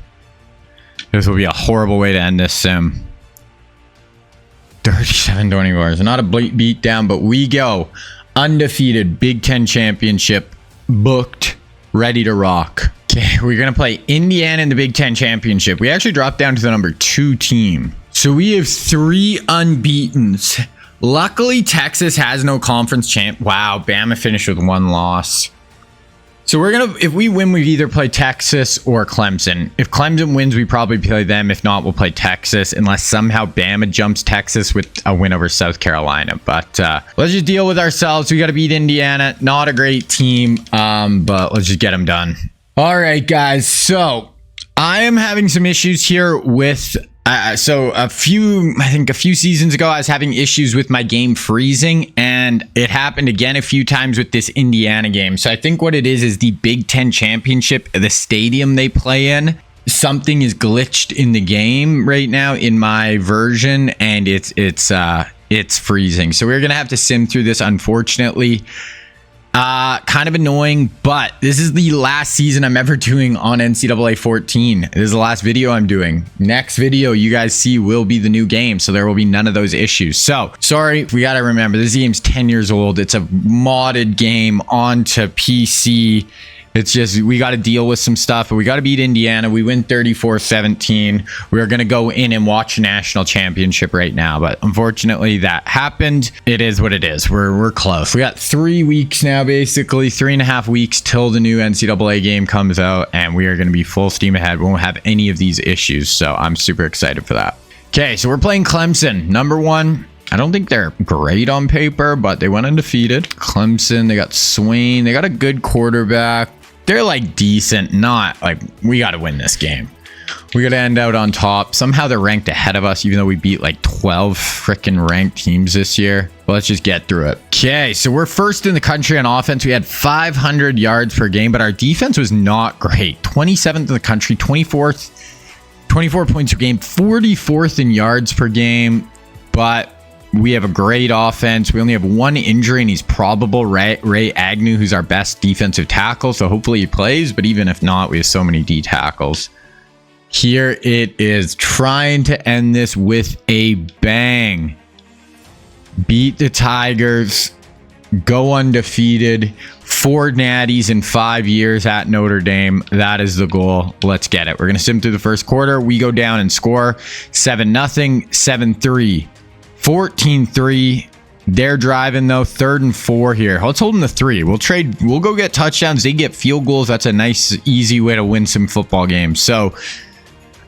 this will be a horrible way to end this sim. 37-24. So not a beat down, but we go undefeated Big Ten championship, booked, ready to rock. Okay, we're going to play Indiana in the Big Ten championship. We actually dropped down to the number 2 team. So we have 3 unbeatens. Luckily, Texas has no conference champ. Wow, Bama finished with 1 loss. So we're going to, if we win, we either play Texas or Clemson. If Clemson wins, we probably play them. If not, we'll play Texas, unless somehow Bama jumps Texas with a win over South Carolina. But let's just deal with ourselves. We got to beat Indiana. Not a great team, but let's just get them done. All right, guys. So I am having some issues here with So I think a few seasons ago, I was having issues with my game freezing, and it happened again a few times with this Indiana game. So I think what it is the Big Ten Championship, the stadium they play in. Something is glitched in the game right now in my version, and it's freezing. So we're gonna have to sim through this, unfortunately. Kind of annoying, but this is the last season I'm ever doing on NCAA 14. This is the last video I'm doing. Next video you guys see will be the new game, so there will be none of those issues. So sorry, we gotta remember this game's 10 years old. It's a modded game onto PC. It's just, we got to deal with some stuff, but we got to beat Indiana. We win 34-17. We're going to go in and watch a national championship right now, but unfortunately that happened. It is what it is. We're close. We got 3 weeks now, basically 3.5 weeks till the new NCAA game comes out, and we are going to be full steam ahead. We won't have any of these issues, so I'm super excited for that. Okay, so we're playing Clemson, number 1. I don't think they're great on paper, but they went undefeated. Clemson, they got Swain. They got a good quarterback. They're like decent, not like we got to win this game. We got to end out on top. Somehow they're ranked ahead of us, even though we beat like 12 freaking ranked teams this year. But let's just get through it. Okay, so we're first in the country on offense. We had 500 yards per game, but our defense was not great. 27th in the country, 24th, 24 points per game, 44th in yards per game. But we have a great offense. We only have 1 injury, and he's probable. Ray Agnew, who's our best defensive tackle. So hopefully he plays. But even if not, we have so many D tackles. Here it is, trying to end this with a bang. Beat the Tigers. Go undefeated. 4 natties in 5 years at Notre Dame. That is the goal. Let's get it. We're going to sim through the first quarter. We go down and score 7-0, 7-3. 14-3. They're driving though. 3rd and 4 here. Let's hold them to 3. We'll go get touchdowns. They get field goals. That's a nice, easy way to win some football games. So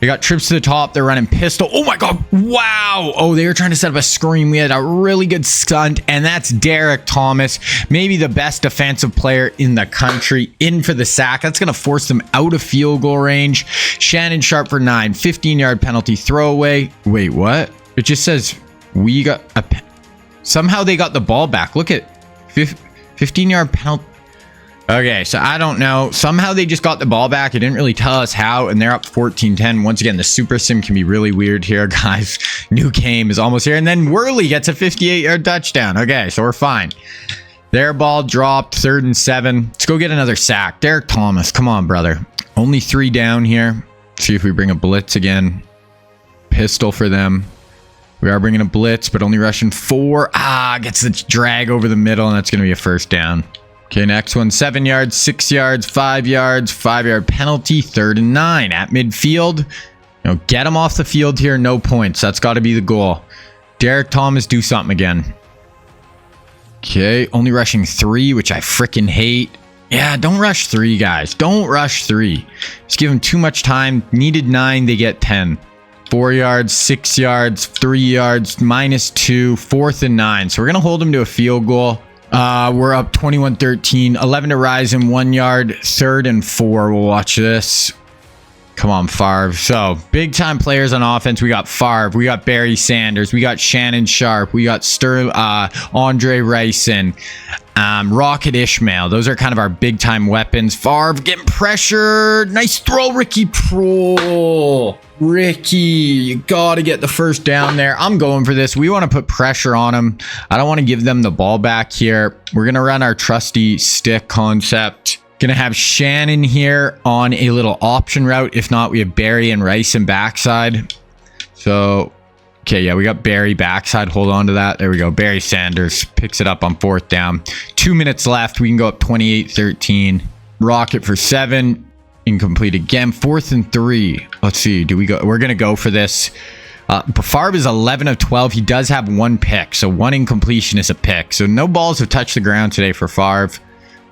they got trips to the top. They're running pistol. Oh my God. Wow. Oh, they were trying to set up a screen. We had a really good stunt, and that's Derek Thomas, maybe the best defensive player in the country, in for the sack. That's going to force them out of field goal range. Shannon Sharp for 9. 15-yard penalty throwaway. Wait, what? It just says we got a... Somehow they got the ball back. Look at 15-yard penalty. Okay, so I don't know. Somehow they just got the ball back. It didn't really tell us how, and they're up 14-10. Once again, the super sim can be really weird here, guys. New game is almost here. And then Worley gets a 58-yard touchdown. Okay, so we're fine. Their ball dropped, 3rd and 7. Let's go get another sack. Derek Thomas, come on, brother. Only 3 down here. See if we bring a blitz again. Pistol for them. We are bringing a blitz, but only rushing 4. Gets the drag over the middle, and that's going to be a 1st down. Okay, next one, 7 yards, 6 yards, 5 yards, 5-yard penalty, 3rd and 9 at midfield. Get him off the field here, no points. That's got to be the goal. Derek Thomas, do something again. Okay, only rushing 3, which I freaking hate. Yeah, don't rush 3, guys. Don't rush 3. Just give them too much time. Needed 9, they get 10. 4 yards, 6 yards, 3 yards, -2, 4th and 9. So we're going to hold them to a field goal. We're up 21-13, 11 to rise in 1 yard, 3rd and 4. We'll watch this. Come on, Favre. So big time players on offense. We got Favre. We got Barry Sanders. We got Shannon Sharp. We got Andre Ricin. Rocket Ishmael. Those are kind of our big time weapons. Favre getting pressured. Nice throw, Ricky Prohl. Ricky, you got to get the 1st down there. I'm going for this. We want to put pressure on them. I don't want to give them the ball back here. We're going to run our trusty stick concept. Going to have Shannon here on a little option route. If not, we have Barry and Rice in backside. So, okay, yeah, we got Barry backside. Hold on to that. There we go. Barry Sanders picks it up on 4th down. 2 minutes left. We can go up 28-13. Rocket for 7. Incomplete again. 4th and 3. Let's see. Do we go? We're going to go for this. Favre is 11 of 12. He does have 1 pick. So 1 incompletion is a pick. So no balls have touched the ground today for Favre.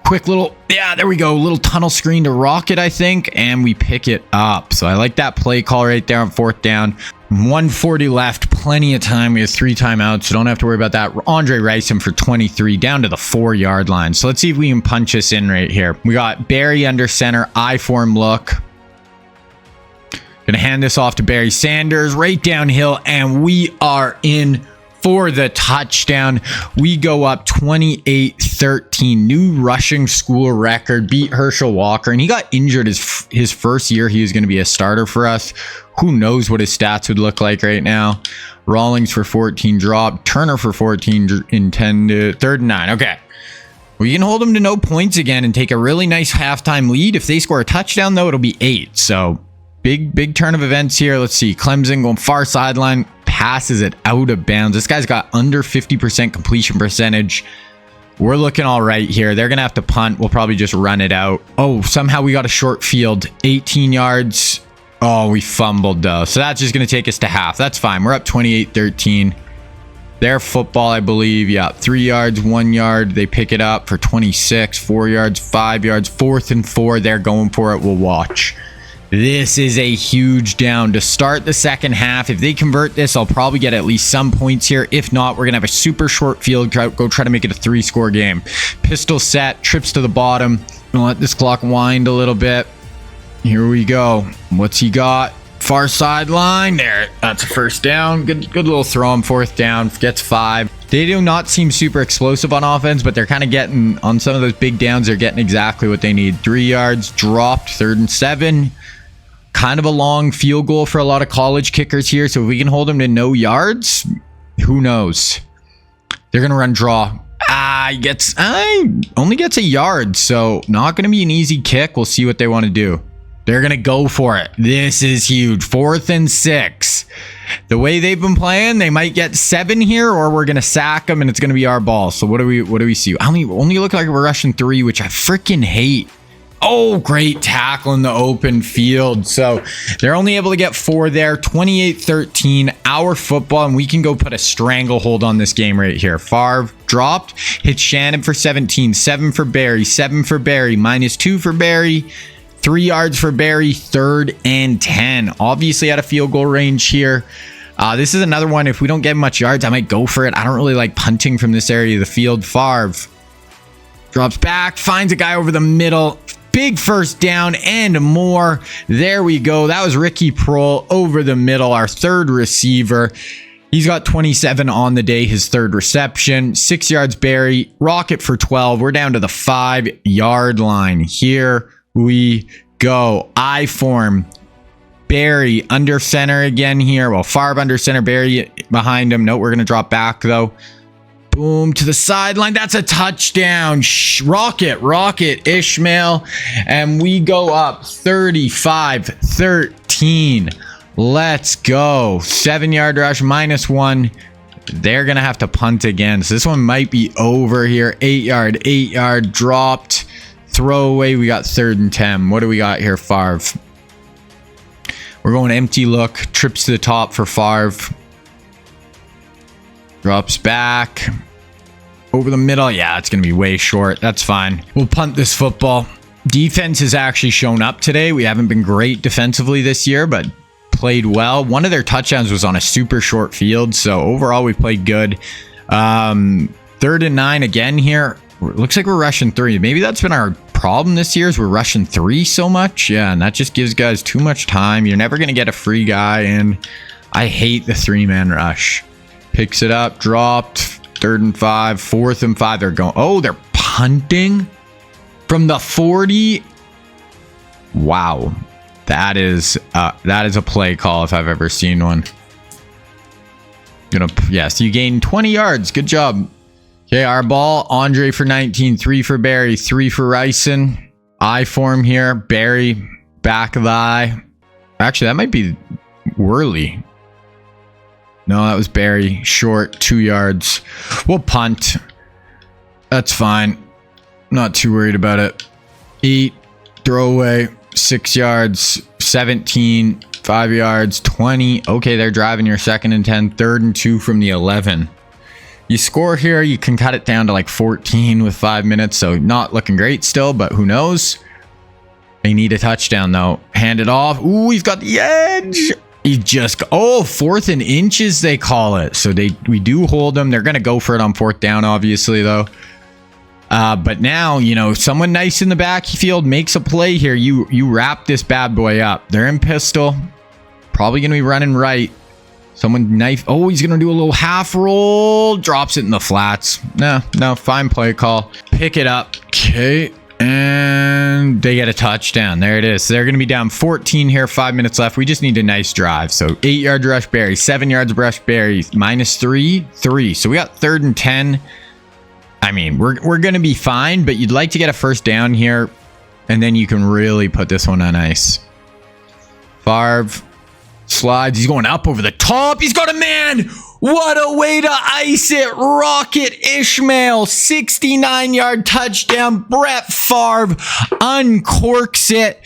Quick little, yeah, there we go. Little tunnel screen to Rocket, I think. And we pick it up. So I like that play call right there on 4th down. 140 left. Plenty of time. We have 3 timeouts, so don't have to worry about that. Andre Ricin for 23 down to the 4-yard line. So let's see if we can punch this in right here. We got Barry under center. I-form look. Gonna hand this off to Barry Sanders right downhill, and we are in for the touchdown. We go up 28-13. New rushing school record. Beat Herschel Walker, and he got injured his first year he was going to be a starter for us. Who knows what his stats would look like right now. Rawlings for 14 drop. Turner for 14 intended. 3rd and 9. Okay. We can hold them to no points again and take a really nice halftime lead. If they score a touchdown, though, it'll be 8. So big turn of events here. Let's see. Clemson going far sideline. Passes it out of bounds. This guy's got under 50% completion percentage. We're looking all right here. They're going to have to punt. We'll probably just run it out. Oh, somehow we got a short field. 18 yards. Oh, we fumbled though. So that's just going to take us to half. That's fine. We're up 28-13. Their football, I believe. Yeah, 3 yards, 1 yard. They pick it up for 26. 4 yards, 5 yards. 4th and 4. They're going for it. We'll watch. This is a huge down to start the second half. If they convert this, I'll probably get at least some points here. If not, we're going to have a super short field. Go try to make it a 3-score game. Pistol set, trips to the bottom. Gonna let this clock wind a little bit. Here we go. What's he got? Far sideline. There. That's a first down. Good little throw on 4th down. Gets 5. They do not seem super explosive on offense, but they're kind of getting, on some of those big downs, they're getting exactly what they need. 3 yards. Dropped. 3rd and 7. Kind of a long field goal for a lot of college kickers here. So if we can hold them to no yards, who knows? They're going to run draw. Only gets a yard. So not going to be an easy kick. We'll see what they want to do. They're going to go for it. This is huge. 4th and 6. The way they've been playing, they might get 7 here, or we're going to sack them and it's going to be our ball. So what do we see? Only look like we're rushing 3, which I freaking hate. Oh, great tackle in the open field. So they're only able to get 4 there. 28-13, our football, and we can go put a stranglehold on this game right here. Favre dropped, hits Shannon for 17, 7 for Barry, 7 for Barry, -2 for Barry, 3 yards for Barry, 3rd and 10. Obviously out of field goal range here. This is another one. If we don't get much yards, I might go for it. I don't really like punting from this area of the field. Favre drops back, finds a guy over the middle. Big first down and more. There we go. That was Ricky Prohl over the middle, our 3rd receiver. He's got 27 on the day, his 3rd reception. 6 yards Barry. Rocket for 12. We're down to the 5-yard line. Here we go. I form. Barry under center again here. Well, Favre under center. Barry behind him. Nope, we're going to drop back though. Boom, to the sideline. That's a touchdown. Rocket, Ishmael. And we go up 35-13. Let's go. 7-yard rush, -1. They're going to have to punt again. So this one might be over here. 8-yard dropped. Throwaway. We got 3rd and 10. What do we got here, Favre? We're going empty look. Trips to the top for Favre. Drops back. Over the middle. Yeah, it's going to be way short. That's fine. We'll punt this football. Defense has actually shown up today. We haven't been great defensively this year, but played well. One of their touchdowns was on a super short field. So overall, we played good. 3rd and 9 again here. Looks like we're rushing 3. Maybe that's been our problem this year is we're rushing 3 so much. Yeah, and that just gives guys too much time. You're never going to get a free guy. And I hate the 3-man rush. Picks it up, dropped, 3rd and 5, 4th and 5. They're going. Oh, they're punting from the 40. Wow, that is a play call if I've ever seen one. Yes, you gained 20 yards. Good job. Okay, our ball. Andre for 19, 3 for Barry, 3 for Ryson. I form here. Barry back of the eye. Actually, that might be Worley. No, that was Barry. Short, 2 yards. We'll punt. That's fine. Not too worried about it. 8, throwaway, 6 yards, 17, 5 yards, 20. Okay, they're driving your 2nd and 10, 3rd and 2 from the 11. You score here, you can cut it down to like 14 with 5 minutes. So not looking great still, but who knows? They need a touchdown though. Hand it off. Ooh, he's got the edge. He just, 4th and inches they call it. So we do hold them. They're going to go for it on 4th down, obviously, though. But now, someone nice in the backfield makes a play here. You wrap this bad boy up. They're in pistol. Probably going to be running right. Someone knife. Oh, he's going to do a little half roll. Drops it in the flats. No, fine play call. Pick it up. Okay. And they get a touchdown. There it is. So they're going to be down 14 here. 5 minutes left. We just need a nice drive. So 8-yard rush Barry. 7 yards rush Barry. -3. So we got 3rd and 10. I mean, we're going to be fine, but you'd like to get a first down here. And then you can really put this one on ice. Favre slides. He's going up over the top. He's got a man. What a way to ice it. Rocket Ishmael. 69-yard touchdown. Brett Favre uncorks it.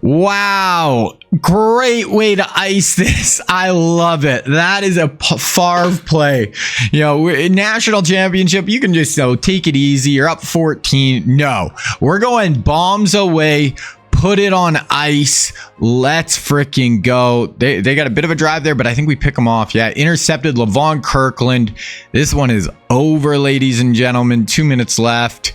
Wow. Great way to ice this. I love it. That is a Favre play. You know, national championship, you can just take it easy. You're up 14. No, we're going bombs away. Put it on ice. Let's freaking go. They got a bit of a drive there, but I think we pick them off. Yeah, intercepted Levon Kirkland. This one is over, ladies and gentlemen. 2 minutes left.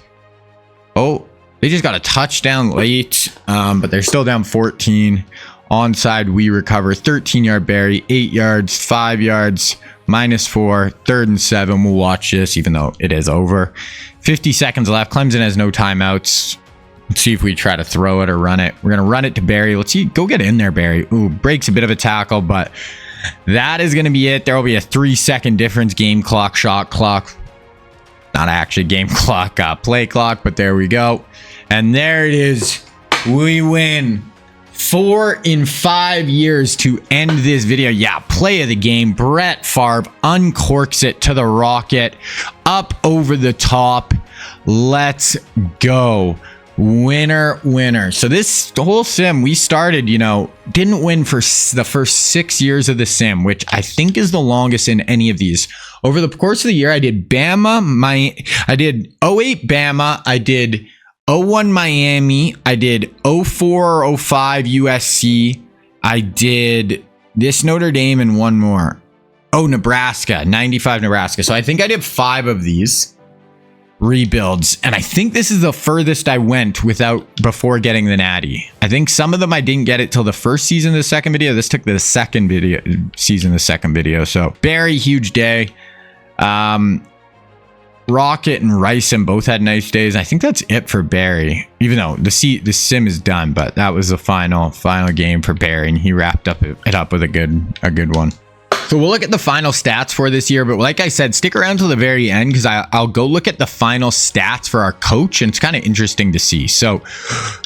Oh, they just got a touchdown late, but they're still down 14. Onside, we recover. 13-yard Barry, 8 yards, 5 yards, -4, 3rd and 7. We'll watch this, even though it is over. 50 seconds left. Clemson has no timeouts. Let's see if we try to throw it or run it. We're going to run it to Barry. Let's see. Go get in there, Barry. Ooh, breaks a bit of a tackle, but that is going to be it. There will be a 3-second difference. Game clock, shot clock. Not actually game clock, play clock, but there we go. And there it is. We win. 4 in 5 years to end this video. Yeah, play of the game. Brett Favre uncorks it to the Rocket. Up over the top. Let's go. Winner. So this whole sim we started, didn't win for the first 6 years of the sim, which I think is the longest in any of these. Over the course of the year, I did I did 08 Bama, I did 01 Miami, I did 04 or 05 USC, I did this Notre Dame and one more. Oh, Nebraska, 95 Nebraska. So I think I did 5 of these rebuilds, and I think this is the furthest I went before getting the natty. I think some of them I didn't get it till the first season of the second video. This took the second video. So Barry, huge day. Rocket and Ryson both had nice days. I think that's it for Barry, even though the sim is done, but that was the final game for Barry, and he wrapped it up with a good one. So we'll look at the final stats for this year, but like I said, stick around till the very end because I'll go look at the final stats for our coach, and it's kind of interesting to see. So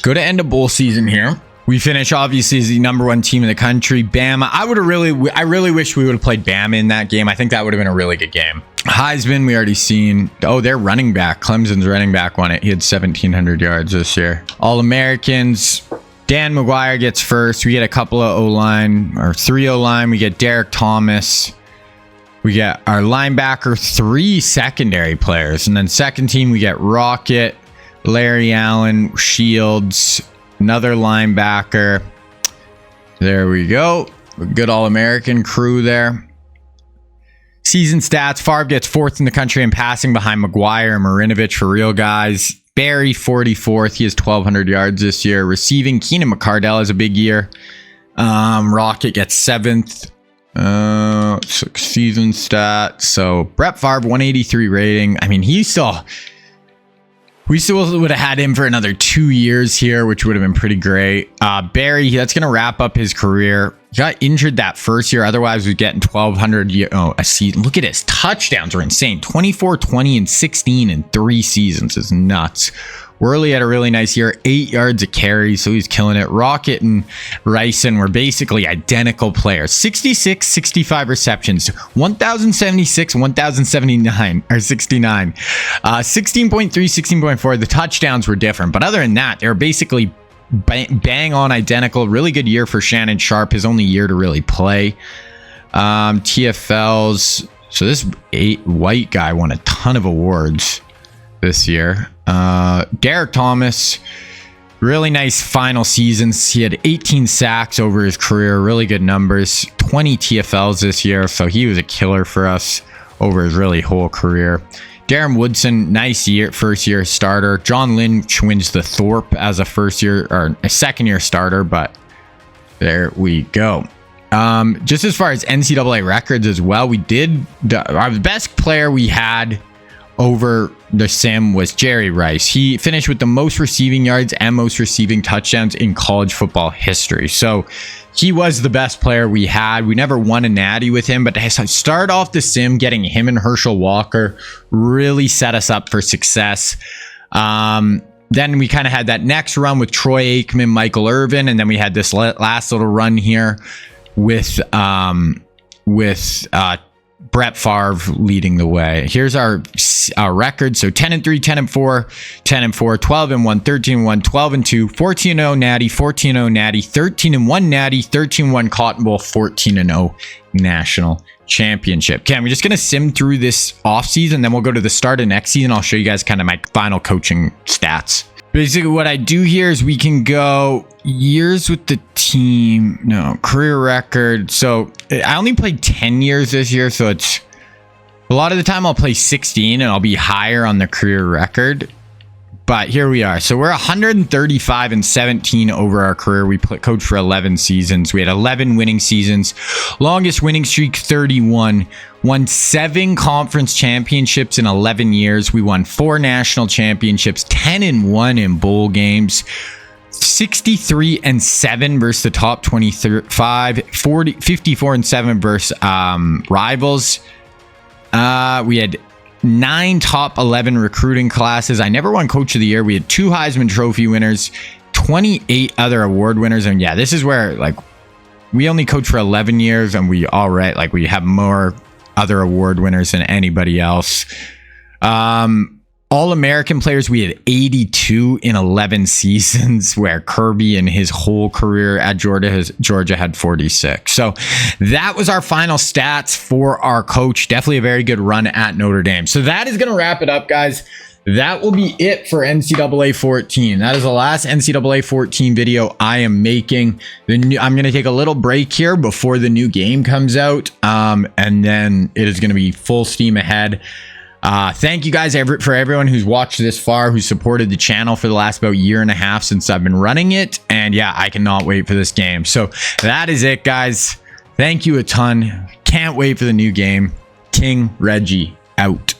go to end of bowl season here. We finish obviously as the #1 team in the country. Bama. I really wish we would have played Bama in that game. I think that would have been a really good game. Heisman, we already seen. Oh, their running back, Clemson's running back won it. He had 1,700 yards this year. All-Americans. Dan McGuire gets first. We get a couple of O-line, or 3 O-line. We get Derek Thomas. We get our linebacker, 3 secondary players. And then second team, we get Rocket, Larry Allen, Shields, another linebacker. There we go. A good All-American crew there. Season stats, Favre gets 4th in the country in passing behind McGuire and Marinovich for real guys. Barry 44th. He has 1,200 yards this year. Receiving, Keenan McCardell has a big year. Rocket gets 7th. Season stats. So Brett Favre 183 rating. I mean, we still would have had him for another 2 years here, which would have been pretty great. Barry, that's going to wrap up his career. He got injured that first year. Otherwise, we're getting 1,200 a season. Look at his touchdowns are insane. 24, 20, and 16 in 3 seasons is nuts. Worley had a really nice year. 8 yards a carry, so he's killing it. Rocket and Ryson were basically identical players. 66, 65 receptions. 1,076, 1,079, or 69. 16.3, 16.4. The touchdowns were different, but other than that, they were basically bang on identical. Really good year for Shannon Sharp, his only year to really play. TFLs. So this white guy won a ton of awards this year. Derek Thomas, really nice final seasons. He had 18 sacks over his career, really good numbers. 20 TFLs this year, so he was a killer for us over his really whole career. Darren Woodson, nice year, first year starter. John Lynch wins the Thorpe as a second year starter, but there we go. Just as far as NCAA records as well, we did our best player we had over the sim was Jerry Rice. He finished with the most receiving yards and most receiving touchdowns in college football history. So he was the best player we had. We never won a natty with him, but to start off the sim, getting him and Herschel Walker really set us up for success. Then we kind of had that next run with Troy Aikman, Michael Irvin, and then we had this last little run here with Brett Favre leading the way. Here's our record. So 10-3, 10-4, 10-4, 12-1, 13-1, 12-2, 14-0 natty, 14-0 natty, 13-1 natty, 13-1 Cotton Bowl, 14-0 national championship. Okay, I'm just going to sim through this offseason, then we'll go to the start of next season. I'll show you guys kind of my final coaching stats. Basically, what I do here is we can go years with the team. No, career record. So I only played 10 years this year. So it's a lot of the time I'll play 16 and I'll be higher on the career record. But here we are. So we're 135-17 over our career. We coached for 11 seasons. We had 11 winning seasons. Longest winning streak, 31. Won 7 conference championships in 11 years. We won 4 national championships, 10-1 in bowl games, 63-7 versus the top 25, 54-7 versus rivals. We had 9 top 11 recruiting classes. I never won Coach of the Year. We had 2 Heisman Trophy winners, 28 other award winners. And yeah, this is where like we only coached for 11 years and we have more other award winners than anybody else. All-American players, we had 82 in 11 seasons, where Kirby in his whole career at Georgia had 46. So that was our final stats for our coach. Definitely a very good run at Notre Dame. So that is going to wrap it up, guys. That will be it for NCAA 14. That is the last NCAA 14 video I am making. I'm going to take a little break here before the new game comes out, and then it is going to be full steam ahead. Thank you guys for everyone who's watched this far, who's supported the channel for the last about year and a half since I've been running it. And yeah, I cannot wait for this game. So that is it, guys. Thank you a ton. Can't wait for the new game. King Reggie out.